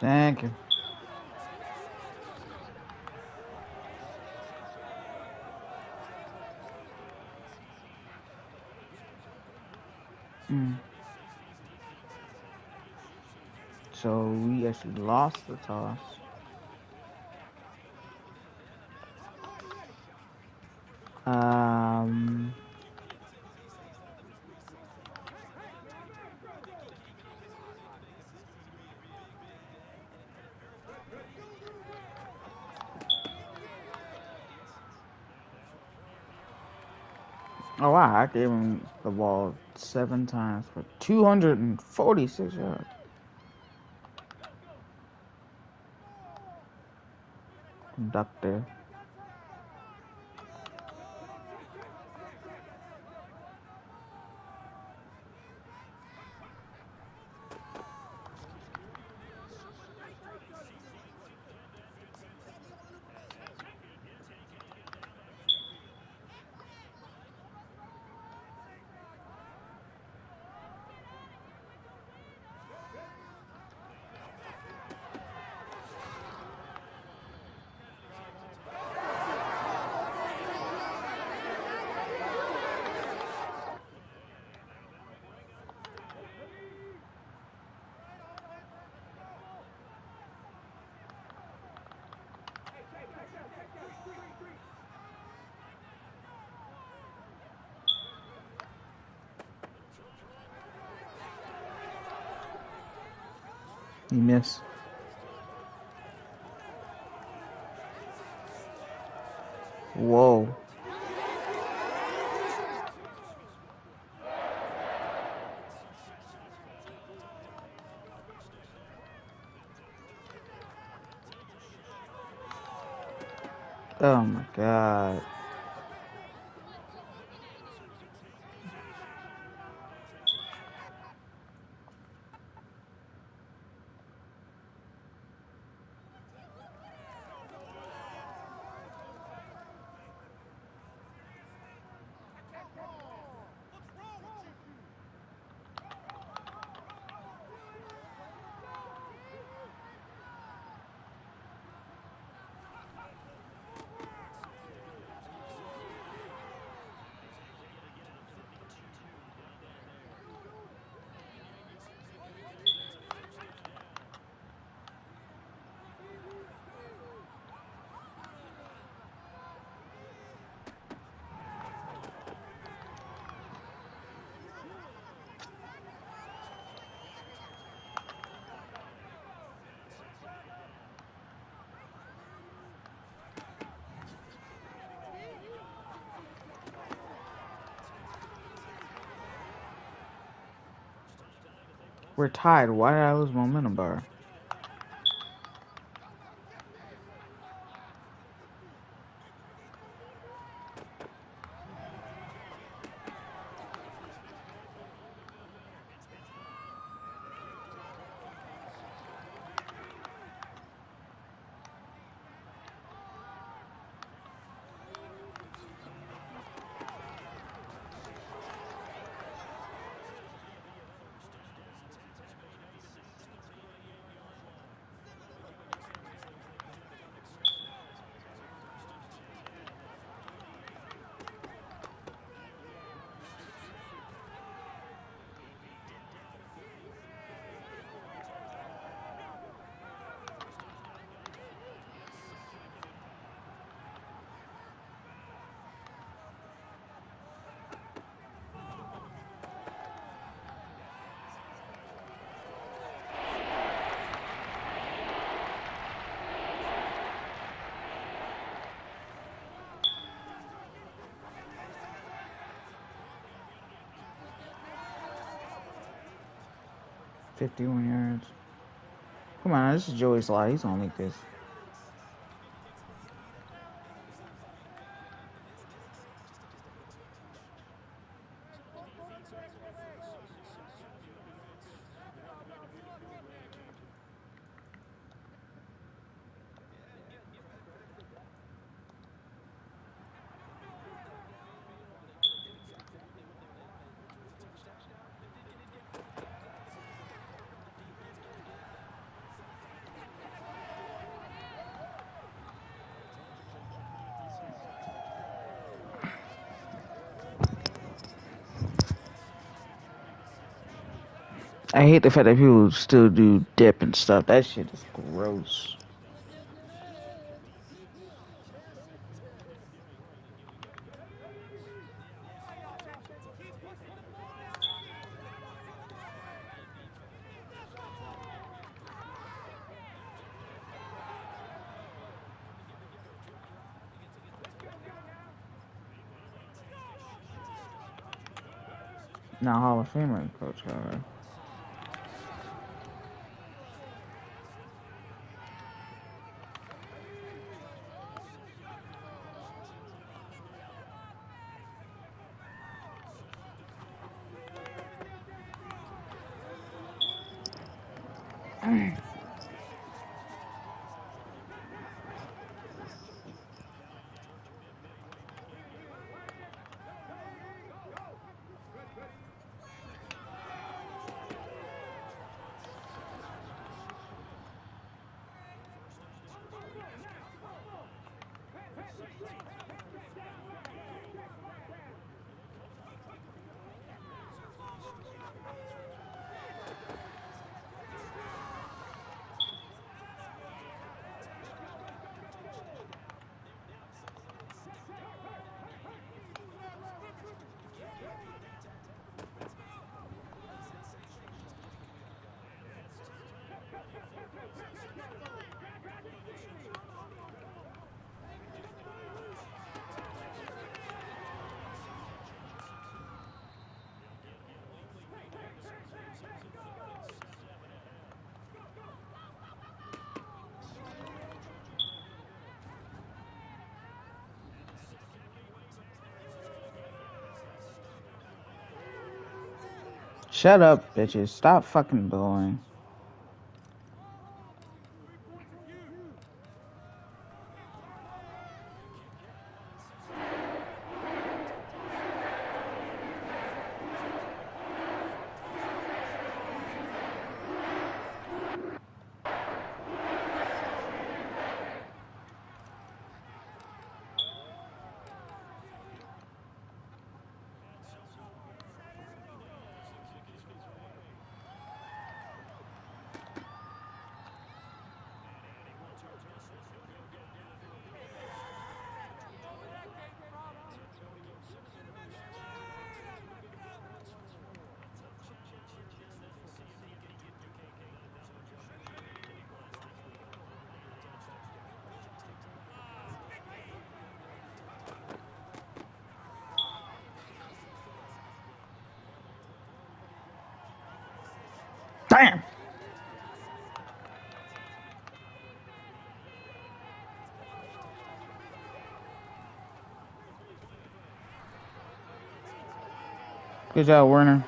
A: Thank you. So we actually lost the toss. Oh wow, I gave him the ball 7 times for 246 yards. Conductor. He missed. Whoa. Oh my god. We're tied. Why did I lose momentum bar? $51 yards. Come on, this is Joey Sly. He's gonna make this. I hate the fact that people still do dip and stuff. That shit is gross. Now Hall of Famer coach, however. Shut up, bitches. Stop fucking blowing. Damn. Good job, Werner.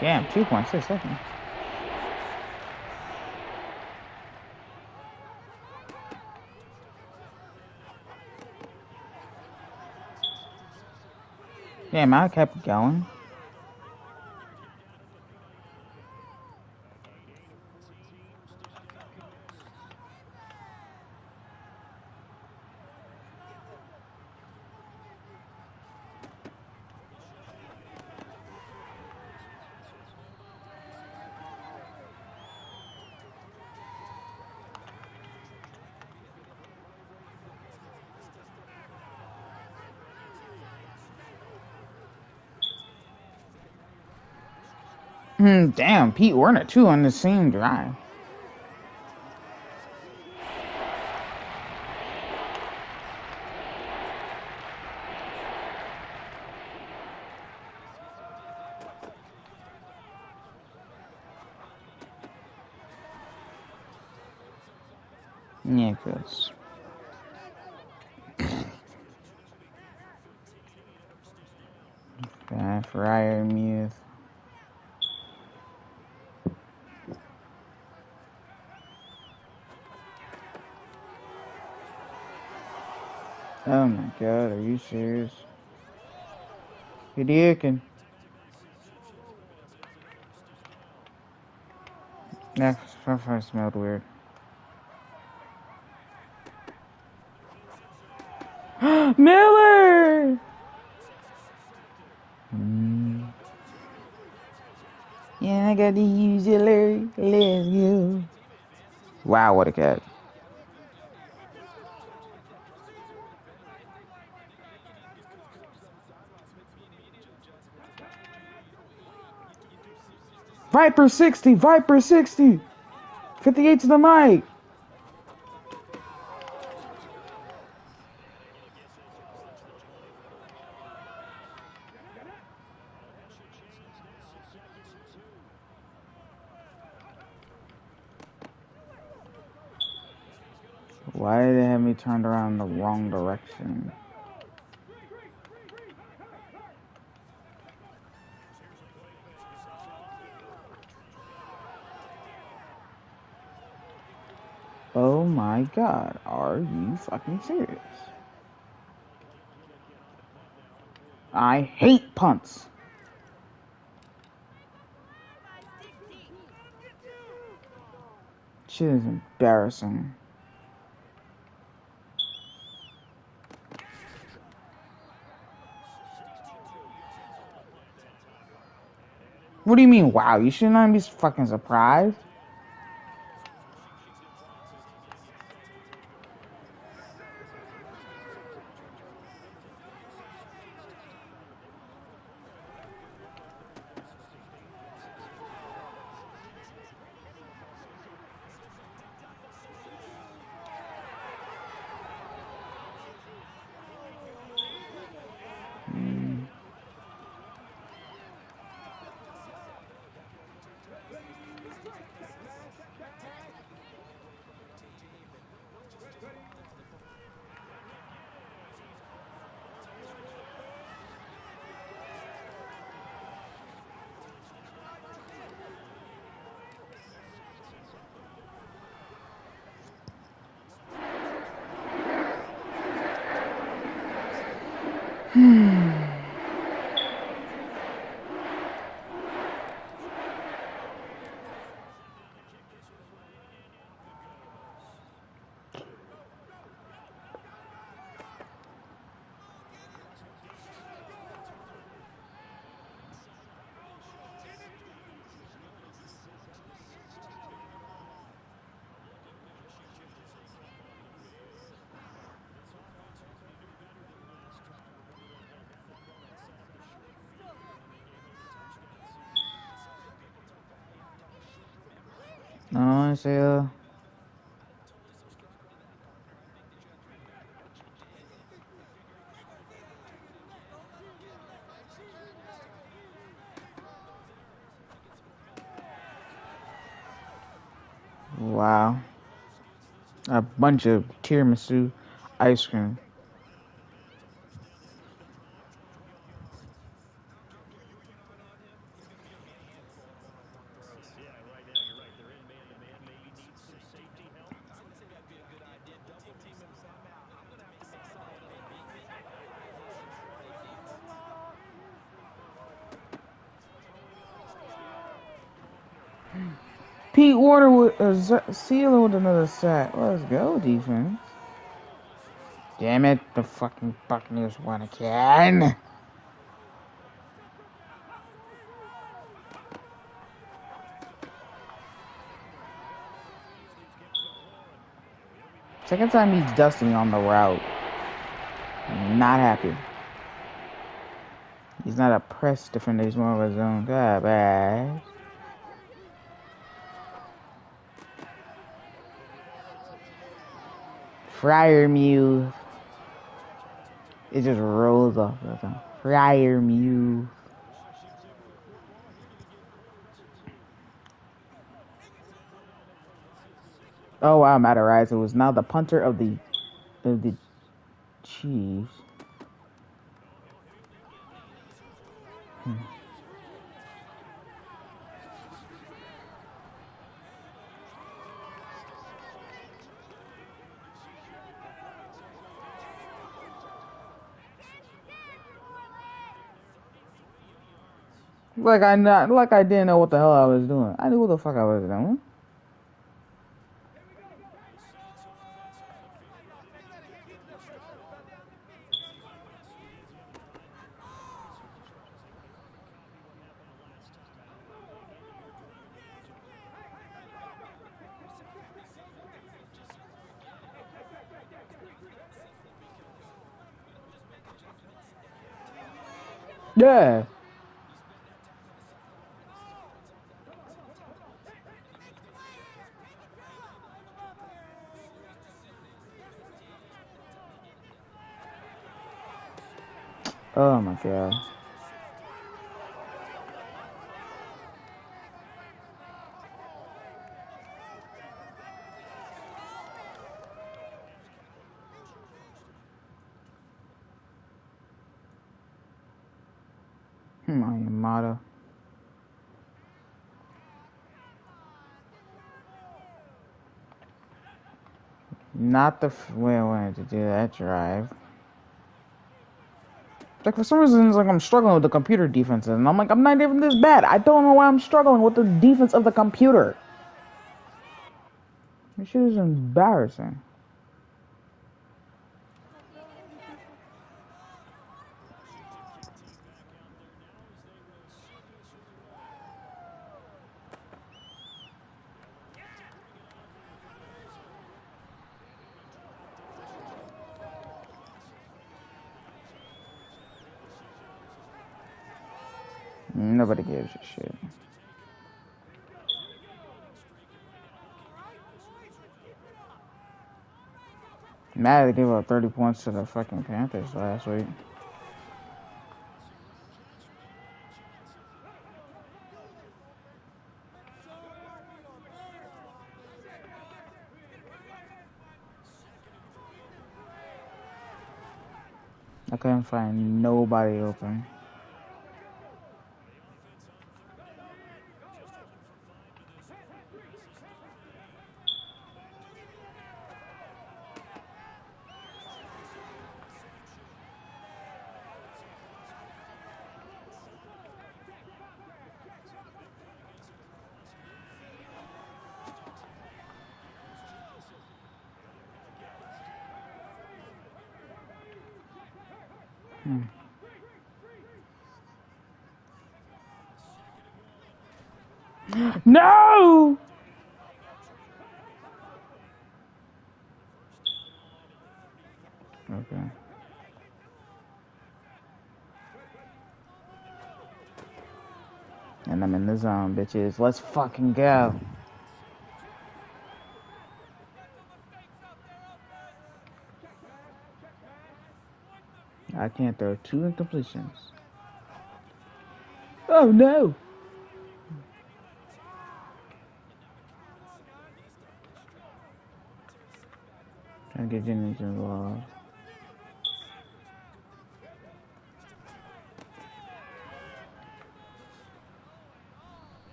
A: Damn, 2.6 seconds. Damn, I kept going. Damn, Pete Werner too on the same drive. Yeah, cuz. Fryer Muth. Oh my god, are you serious? Hideyukin. That smelled weird. Miller! got to use your leg. Let's go. Wow, what a cat. Viper 60, Viper 60. 58 to the mic. Why did they have me turned around the wrong direction? Oh my god, are you fucking serious? I hate punts. Shit is embarrassing. What do you mean, wow? You should not be fucking surprised. I don't want to say wow. A bunch of tiramisu ice cream. Pete Warner with Sealer with another sack. Let's go, defense. Damn it, the fucking Buccaneers won again. Second time he's dusting on the route. Not happy. He's not a press defender, he's more of a zone guy, bad. Fryer Mew. It just rolls off the tongue. Fryer Mew. Oh wow, Matarazzo was now the punter of the Chiefs. Like I didn't know what the hell I was doing. I knew what the fuck I was doing. Yeah. Oh my god. My Yamada. Not the way I wanted to do that drive. Like, for some reason, it's like I'm struggling with the computer defenses, and I'm like, I'm not even this bad. I don't know why I'm struggling with the defense of the computer. This shit is embarrassing. Nobody gives a shit. Mad they gave up 30 points to the fucking Panthers last week. I couldn't find nobody open. No! Okay. And I'm in the zone, bitches. Let's fucking go. I can't throw 2 incompletions. Oh no! Trying to get Jennings involved.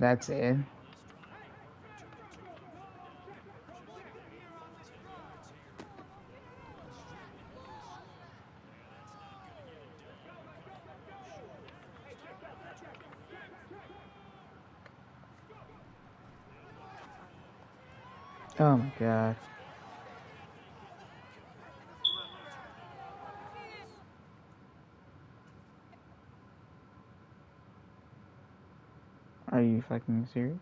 A: That's it. Oh my god. Are you fucking serious?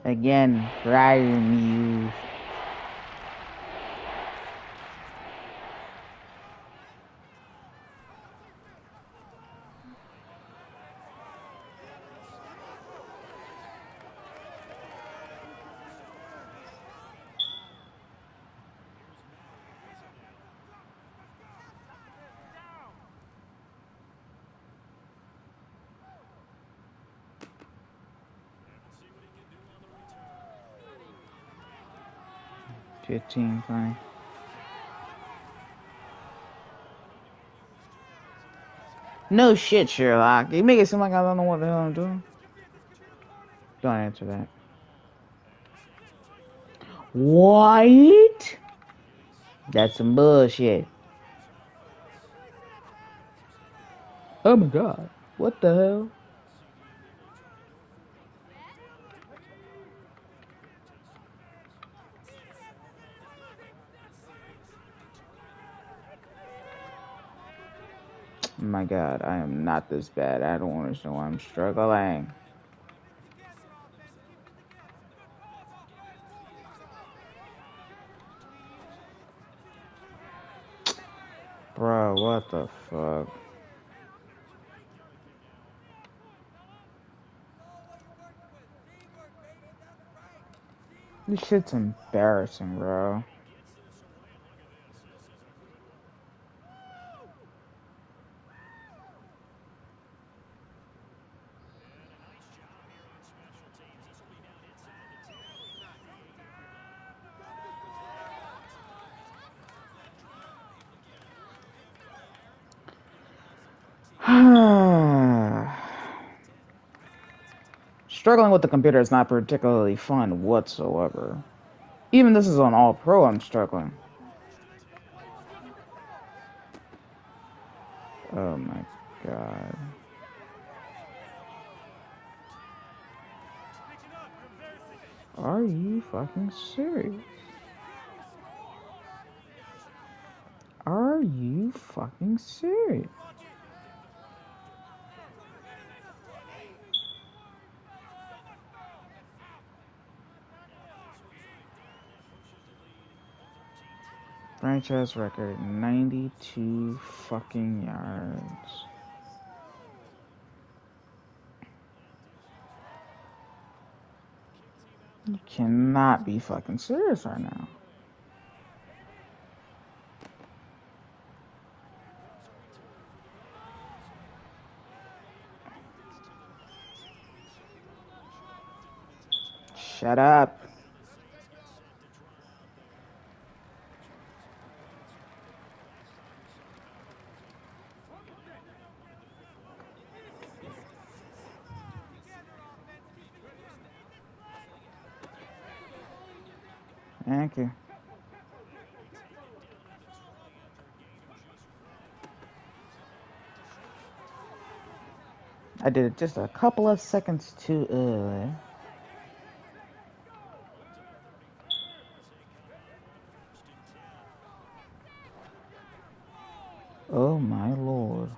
A: Again, driving you. Fine. No shit, Sherlock. You make it seem like I don't know what the hell I'm doing. Don't answer that. What? That's some bullshit. Oh my god. What the hell? My god, I am not this bad. I don't understand why I'm struggling. Bro, what the fuck? This shit's embarrassing, bro. Struggling with the computer is not particularly fun whatsoever. Even this is on All Pro, I'm struggling. Oh my god. Are you fucking serious? Are you fucking serious? Franchise record, 92 fucking yards. You cannot be fucking serious right now. Shut up. Thank you. I did it just a couple of seconds too early. Oh my lord.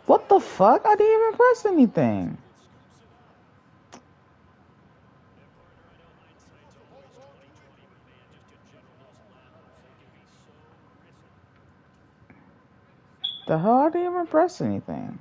A: What the fuck? I didn't even press anything. The hell? I didn't even press anything.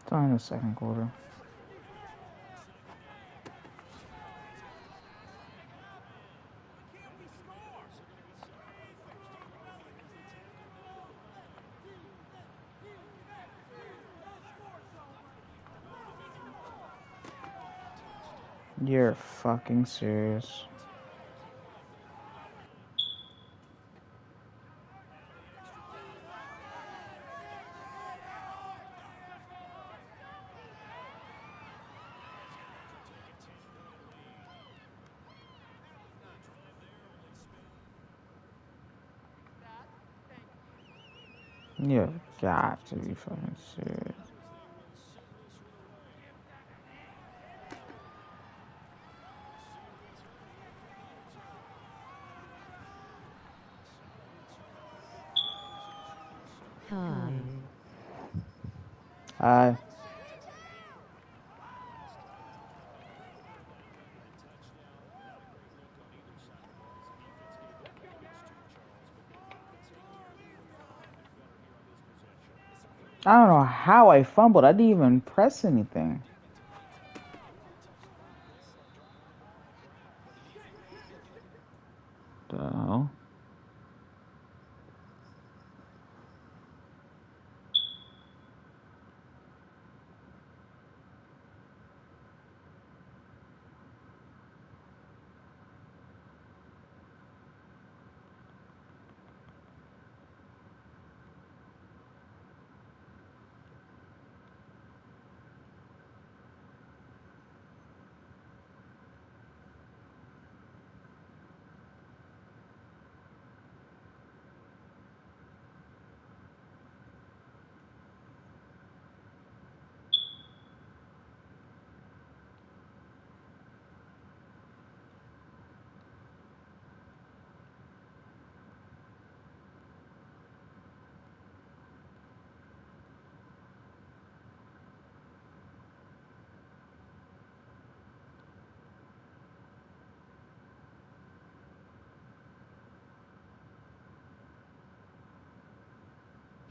A: It's only the second quarter. You're fucking serious. You've got to be fucking serious.
O: Hi.
A: Hi. I don't know how I fumbled. I didn't even press anything. The hell?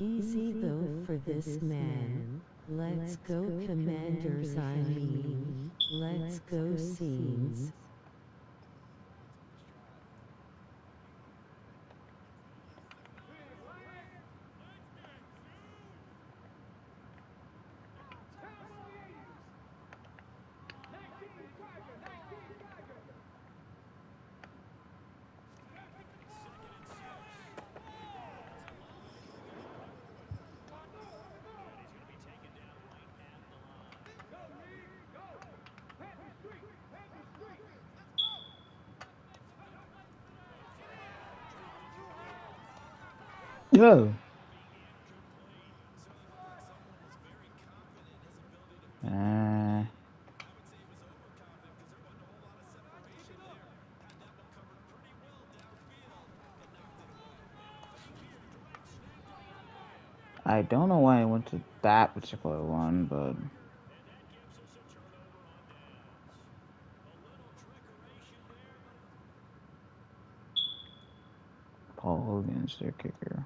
O: Easy though for this man. Let's go Commanders, I mean. Let's go Scenes.
A: Yo. I don't know why I went to that particular one, but Paul Hogan's their kicker.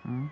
A: Hmm?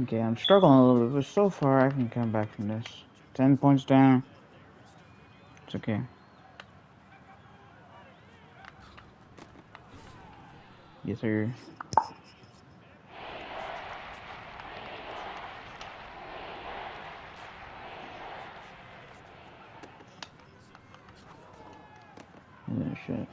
A: Okay, I'm struggling a little bit, but so far I can come back from this. 10 points down. It's okay. Yes, sir. Yeah, shit.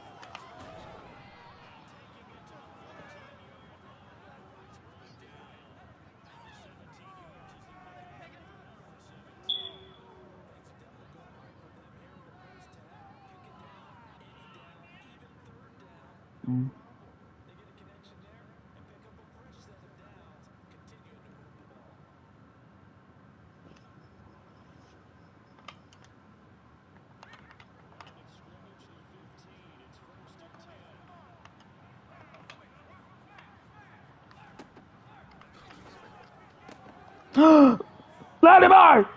A: Mm. Vladimir!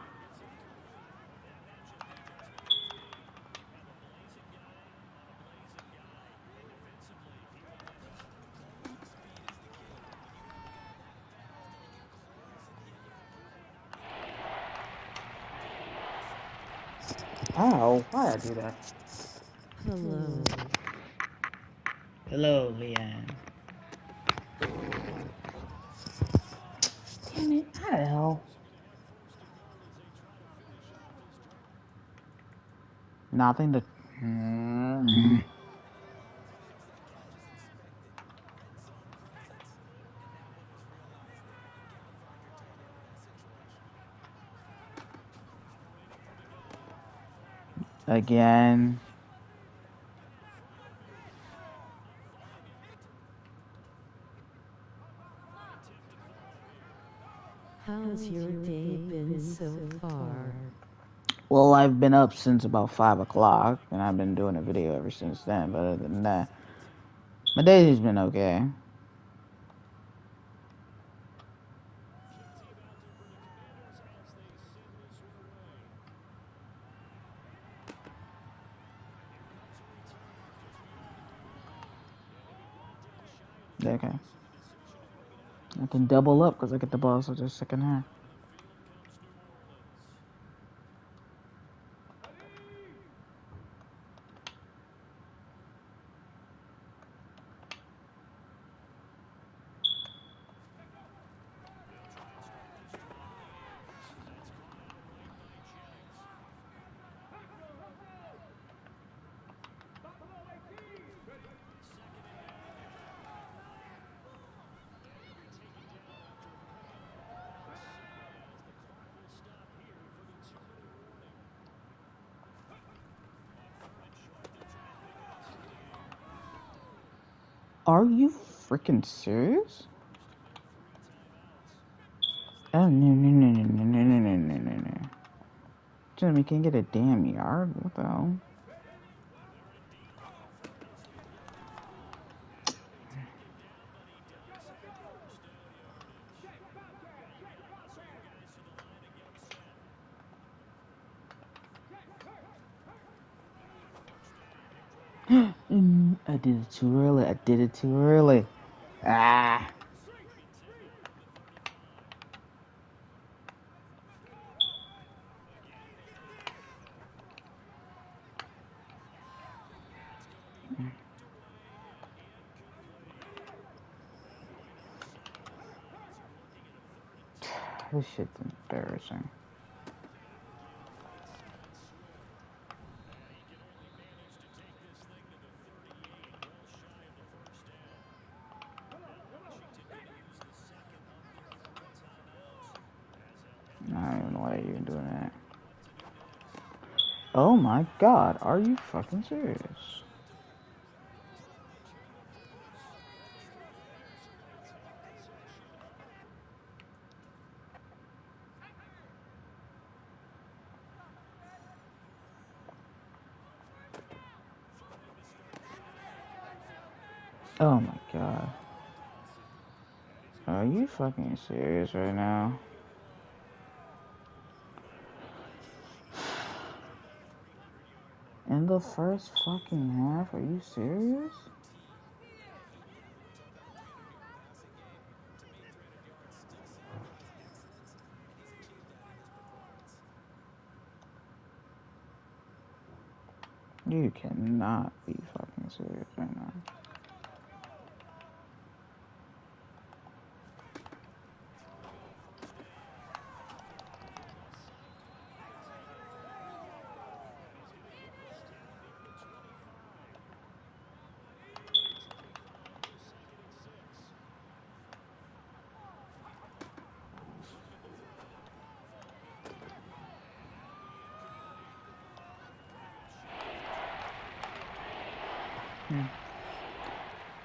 A: How? Why'd I do that?
O: Hello.
A: Hello, Leanne. Damn it, how the hell? Nothing to... Again.
O: How's your day been so far?
A: Well, I've been up since about 5 o'clock, and I've been doing a video ever since then, but other than that, my day's been okay. Okay. I can double up because I get the ball so just second half. Are you freaking serious? Oh, no. Jimmy can't get a damn yard? What the hell? I did it too early. Ah. This shit's embarrassing. I don't even know why you're even doing that. Oh my god, are you fucking serious? Oh my god. Are you fucking serious right now? In the first fucking half? Are you serious? You cannot be fucking serious right now.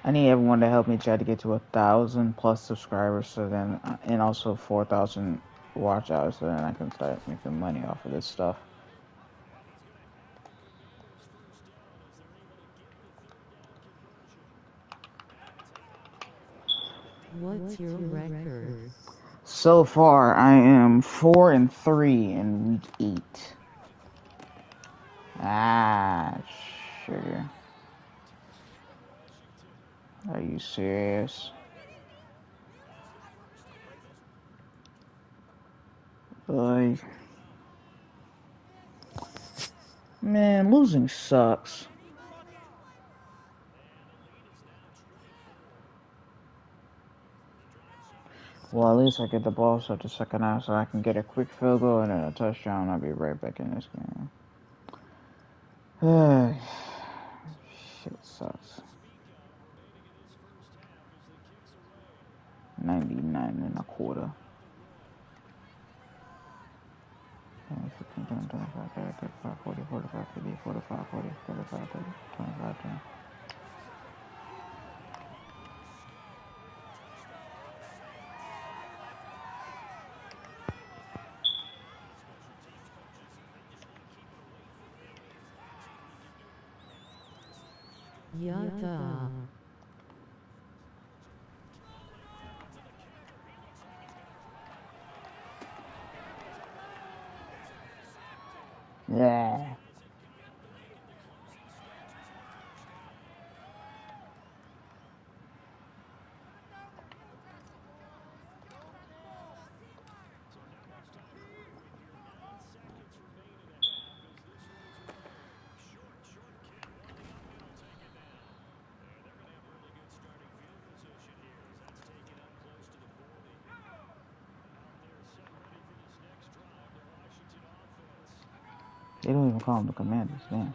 A: I need everyone to help me try to get to 1,000+ subscribers, so then, and also 4,000 watch hours, so then I can start making money off of this stuff.
O: What's your record?
A: So far, I am 4-3 in week 8. Ah, sugar. Are you serious? Boy. Man, losing sucks. Well, at least I get the ball start the second half so I can get a quick field goal and then a touchdown. I'll be right back in this game. Shit sucks. 99 1/4. 15, 20, 25, 30, 35, 40, 45, 50, 45, 40, 35, 30, 25, 10.
O: Yada.
A: Yeah. They don't even call them the Commanders, damn.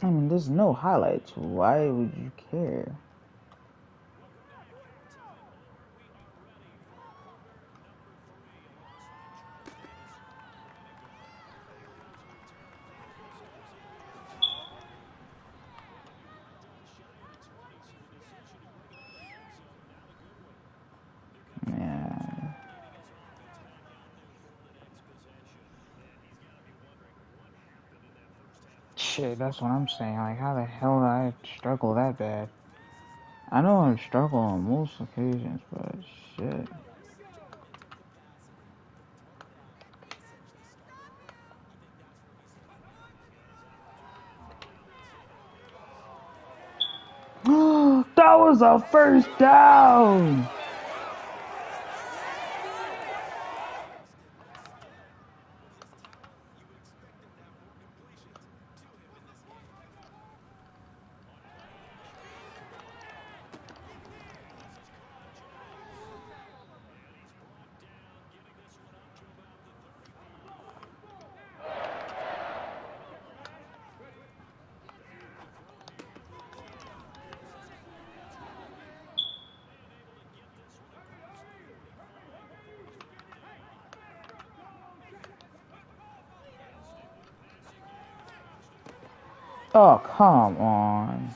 A: I mean, there's no highlights. Why would you care? Yeah. Shit, that's what I'm saying. Like, how the hell did I struggle that bad? I know I struggle on most occasions, but shit. That was a first down! Oh, come on.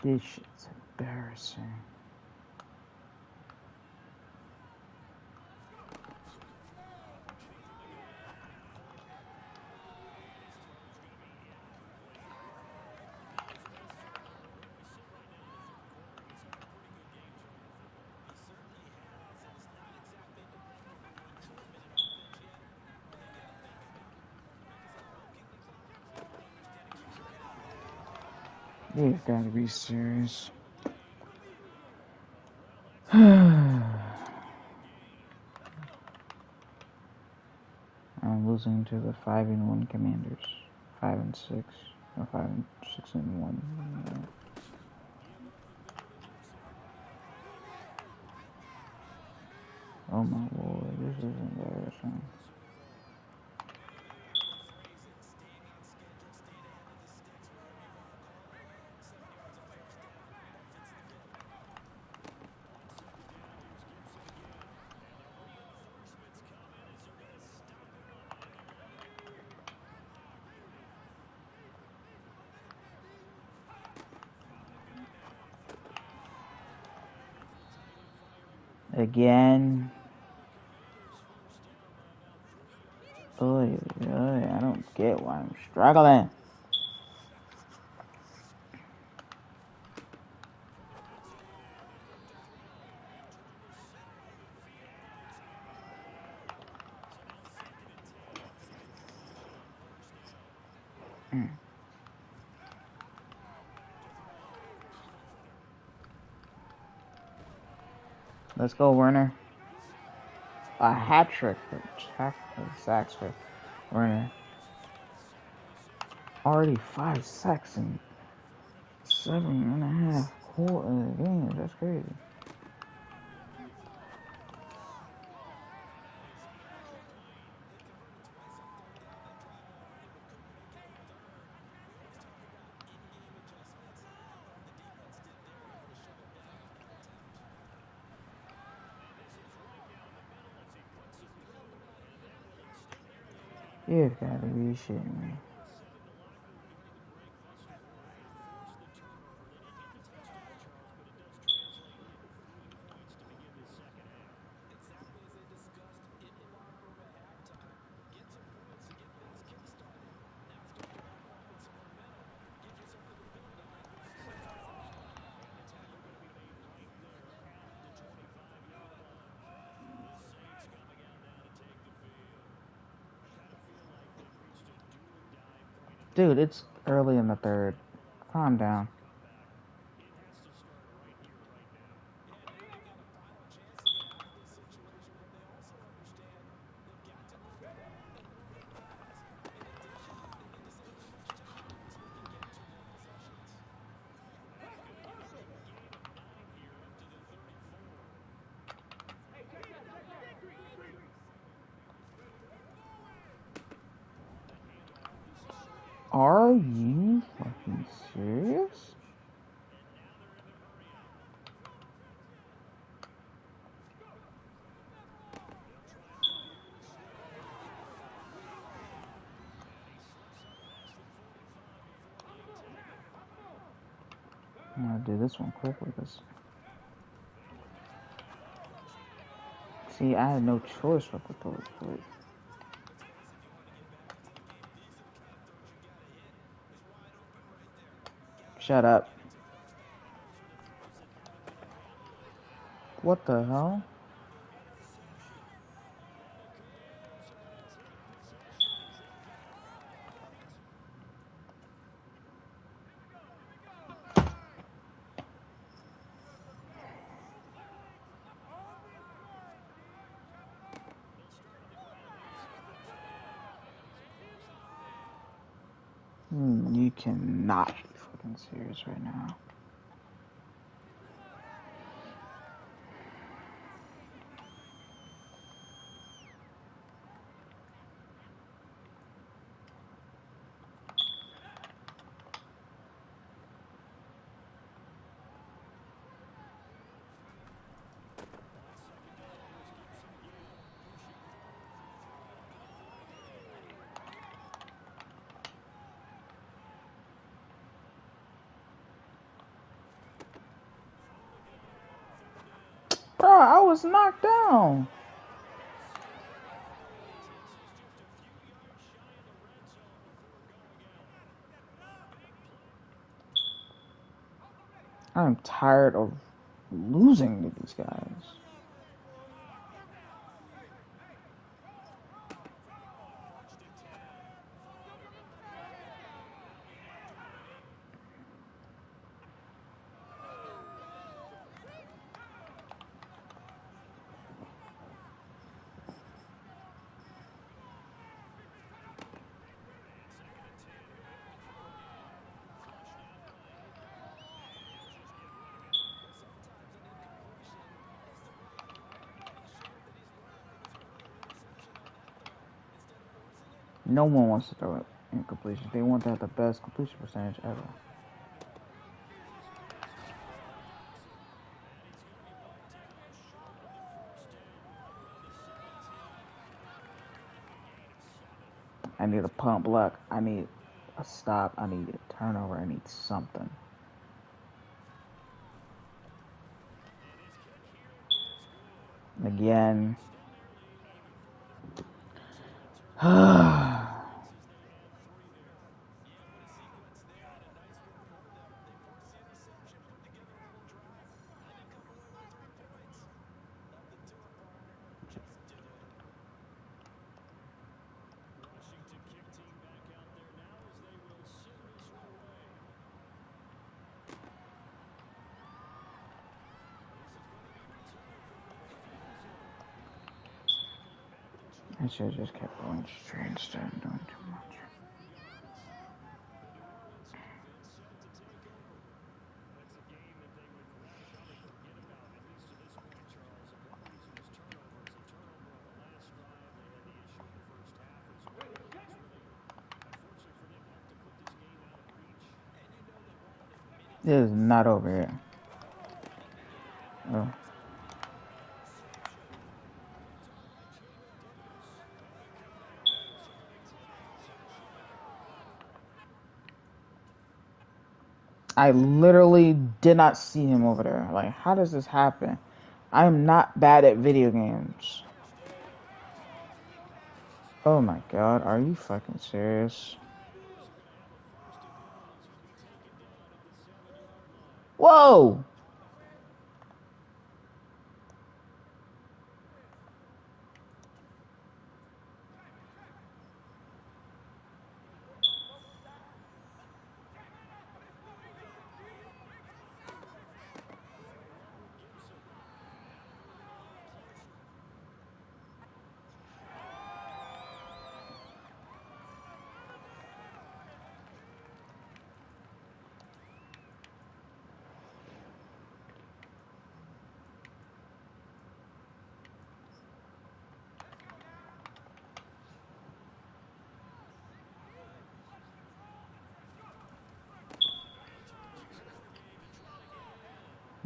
A: This shit's embarrassing. You gotta be serious. I'm losing to the 5-1 Commanders. 5-6 or 5-6-1. Yeah. Oh my lord, this is embarrassing. Again. Oh, I don't get why I'm struggling. Let's go, Werner. A hat trick for sacks for Werner. Already 5 sacks in 7.5 games. That's crazy. You've got to be shitting me. Dude, it's early in the third. Calm down. Are you fucking serious? I'm gonna do this one quickly because see, I had no choice but to throw it quick. Shut up. What the hell? You cannot be fucking serious right now. Bro, I was knocked down. I'm tired of losing to these guys. No one wants to throw it in completion. They want to have the best completion percentage ever. I need a pump block. I need a stop. I need a turnover. I need something. Again. I should have just kept going straight instead of doing too much. It is not over yet. Oh. I literally did not see him over there. Like, how does this happen? I am not bad at video games. Oh my god, are you fucking serious? Whoa!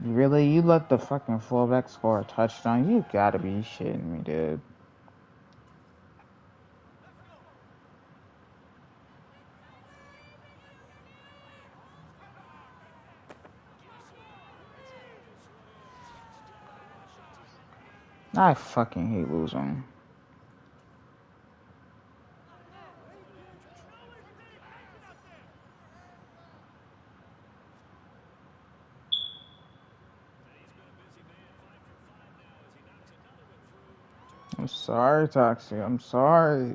A: Really? You let the fucking fullback score a touchdown? You gotta be shitting me, dude. I fucking hate losing. I'm sorry, Toxic. I'm sorry.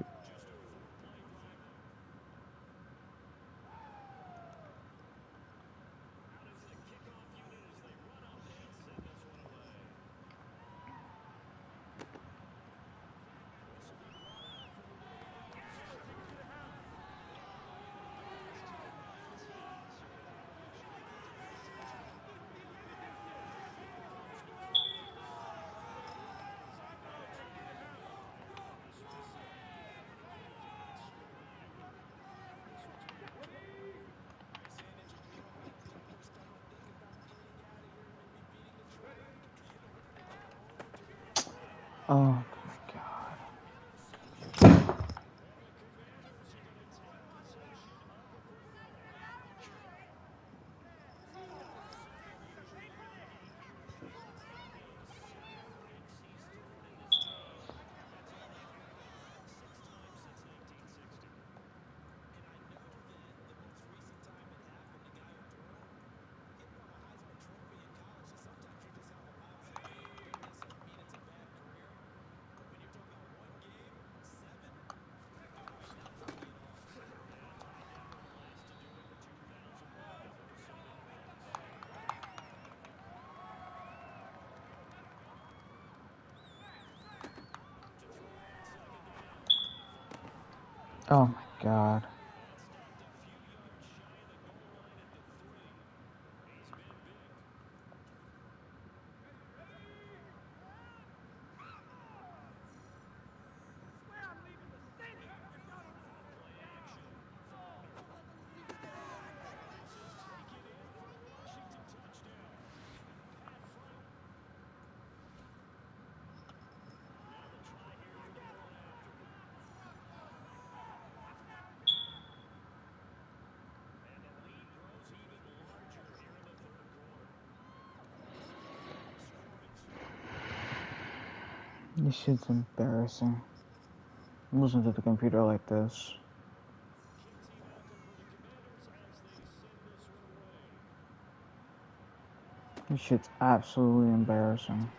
A: Oh my god. Oh my god. This shit's embarrassing. Listen to the computer like this. This shit's absolutely embarrassing.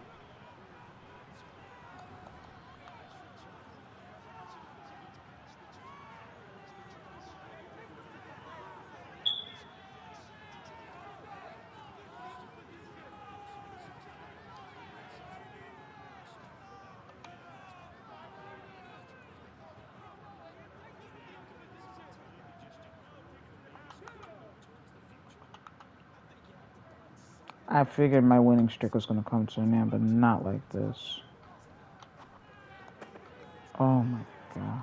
A: I figured my winning streak was going to come to an end, but not like this. Oh my god.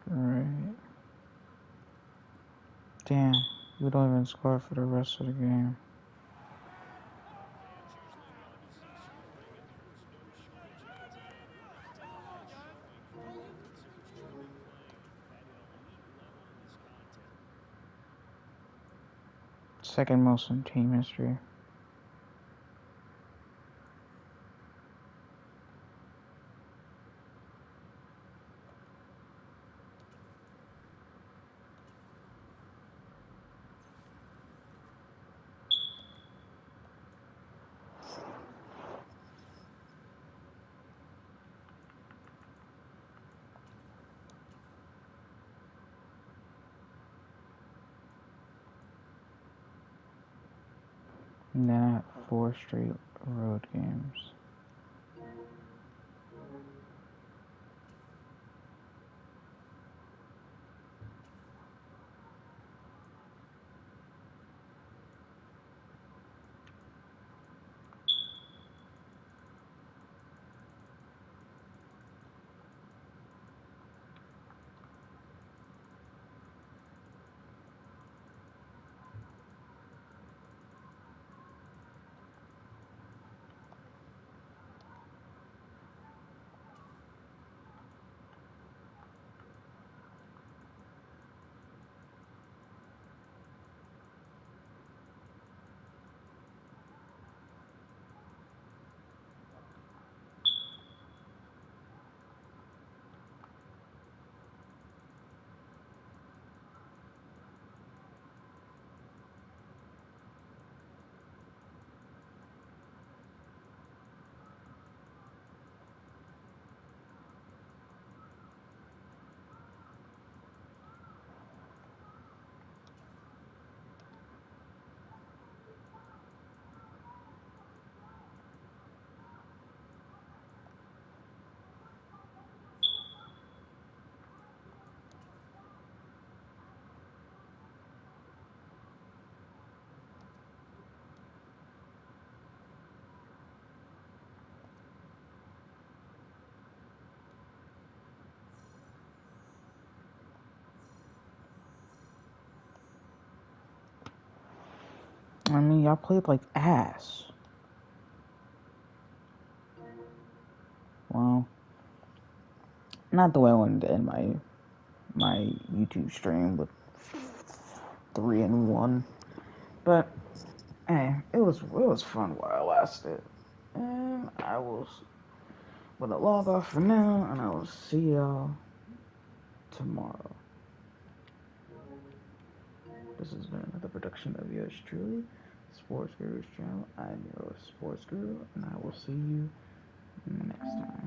A: Alright. Damn, we don't even score for the rest of the game. Second most in team history. And then I have 4 straight road games. I mean, y'all played like ass. Well, not the way I wanted to end my YouTube stream with 3-1, but hey, it was fun while it lasted, and I will gonna log off for now, and I will see y'all tomorrow. This has been another production of yours truly, Sports Guru's channel. I'm your Sports Guru, and I will see you next time.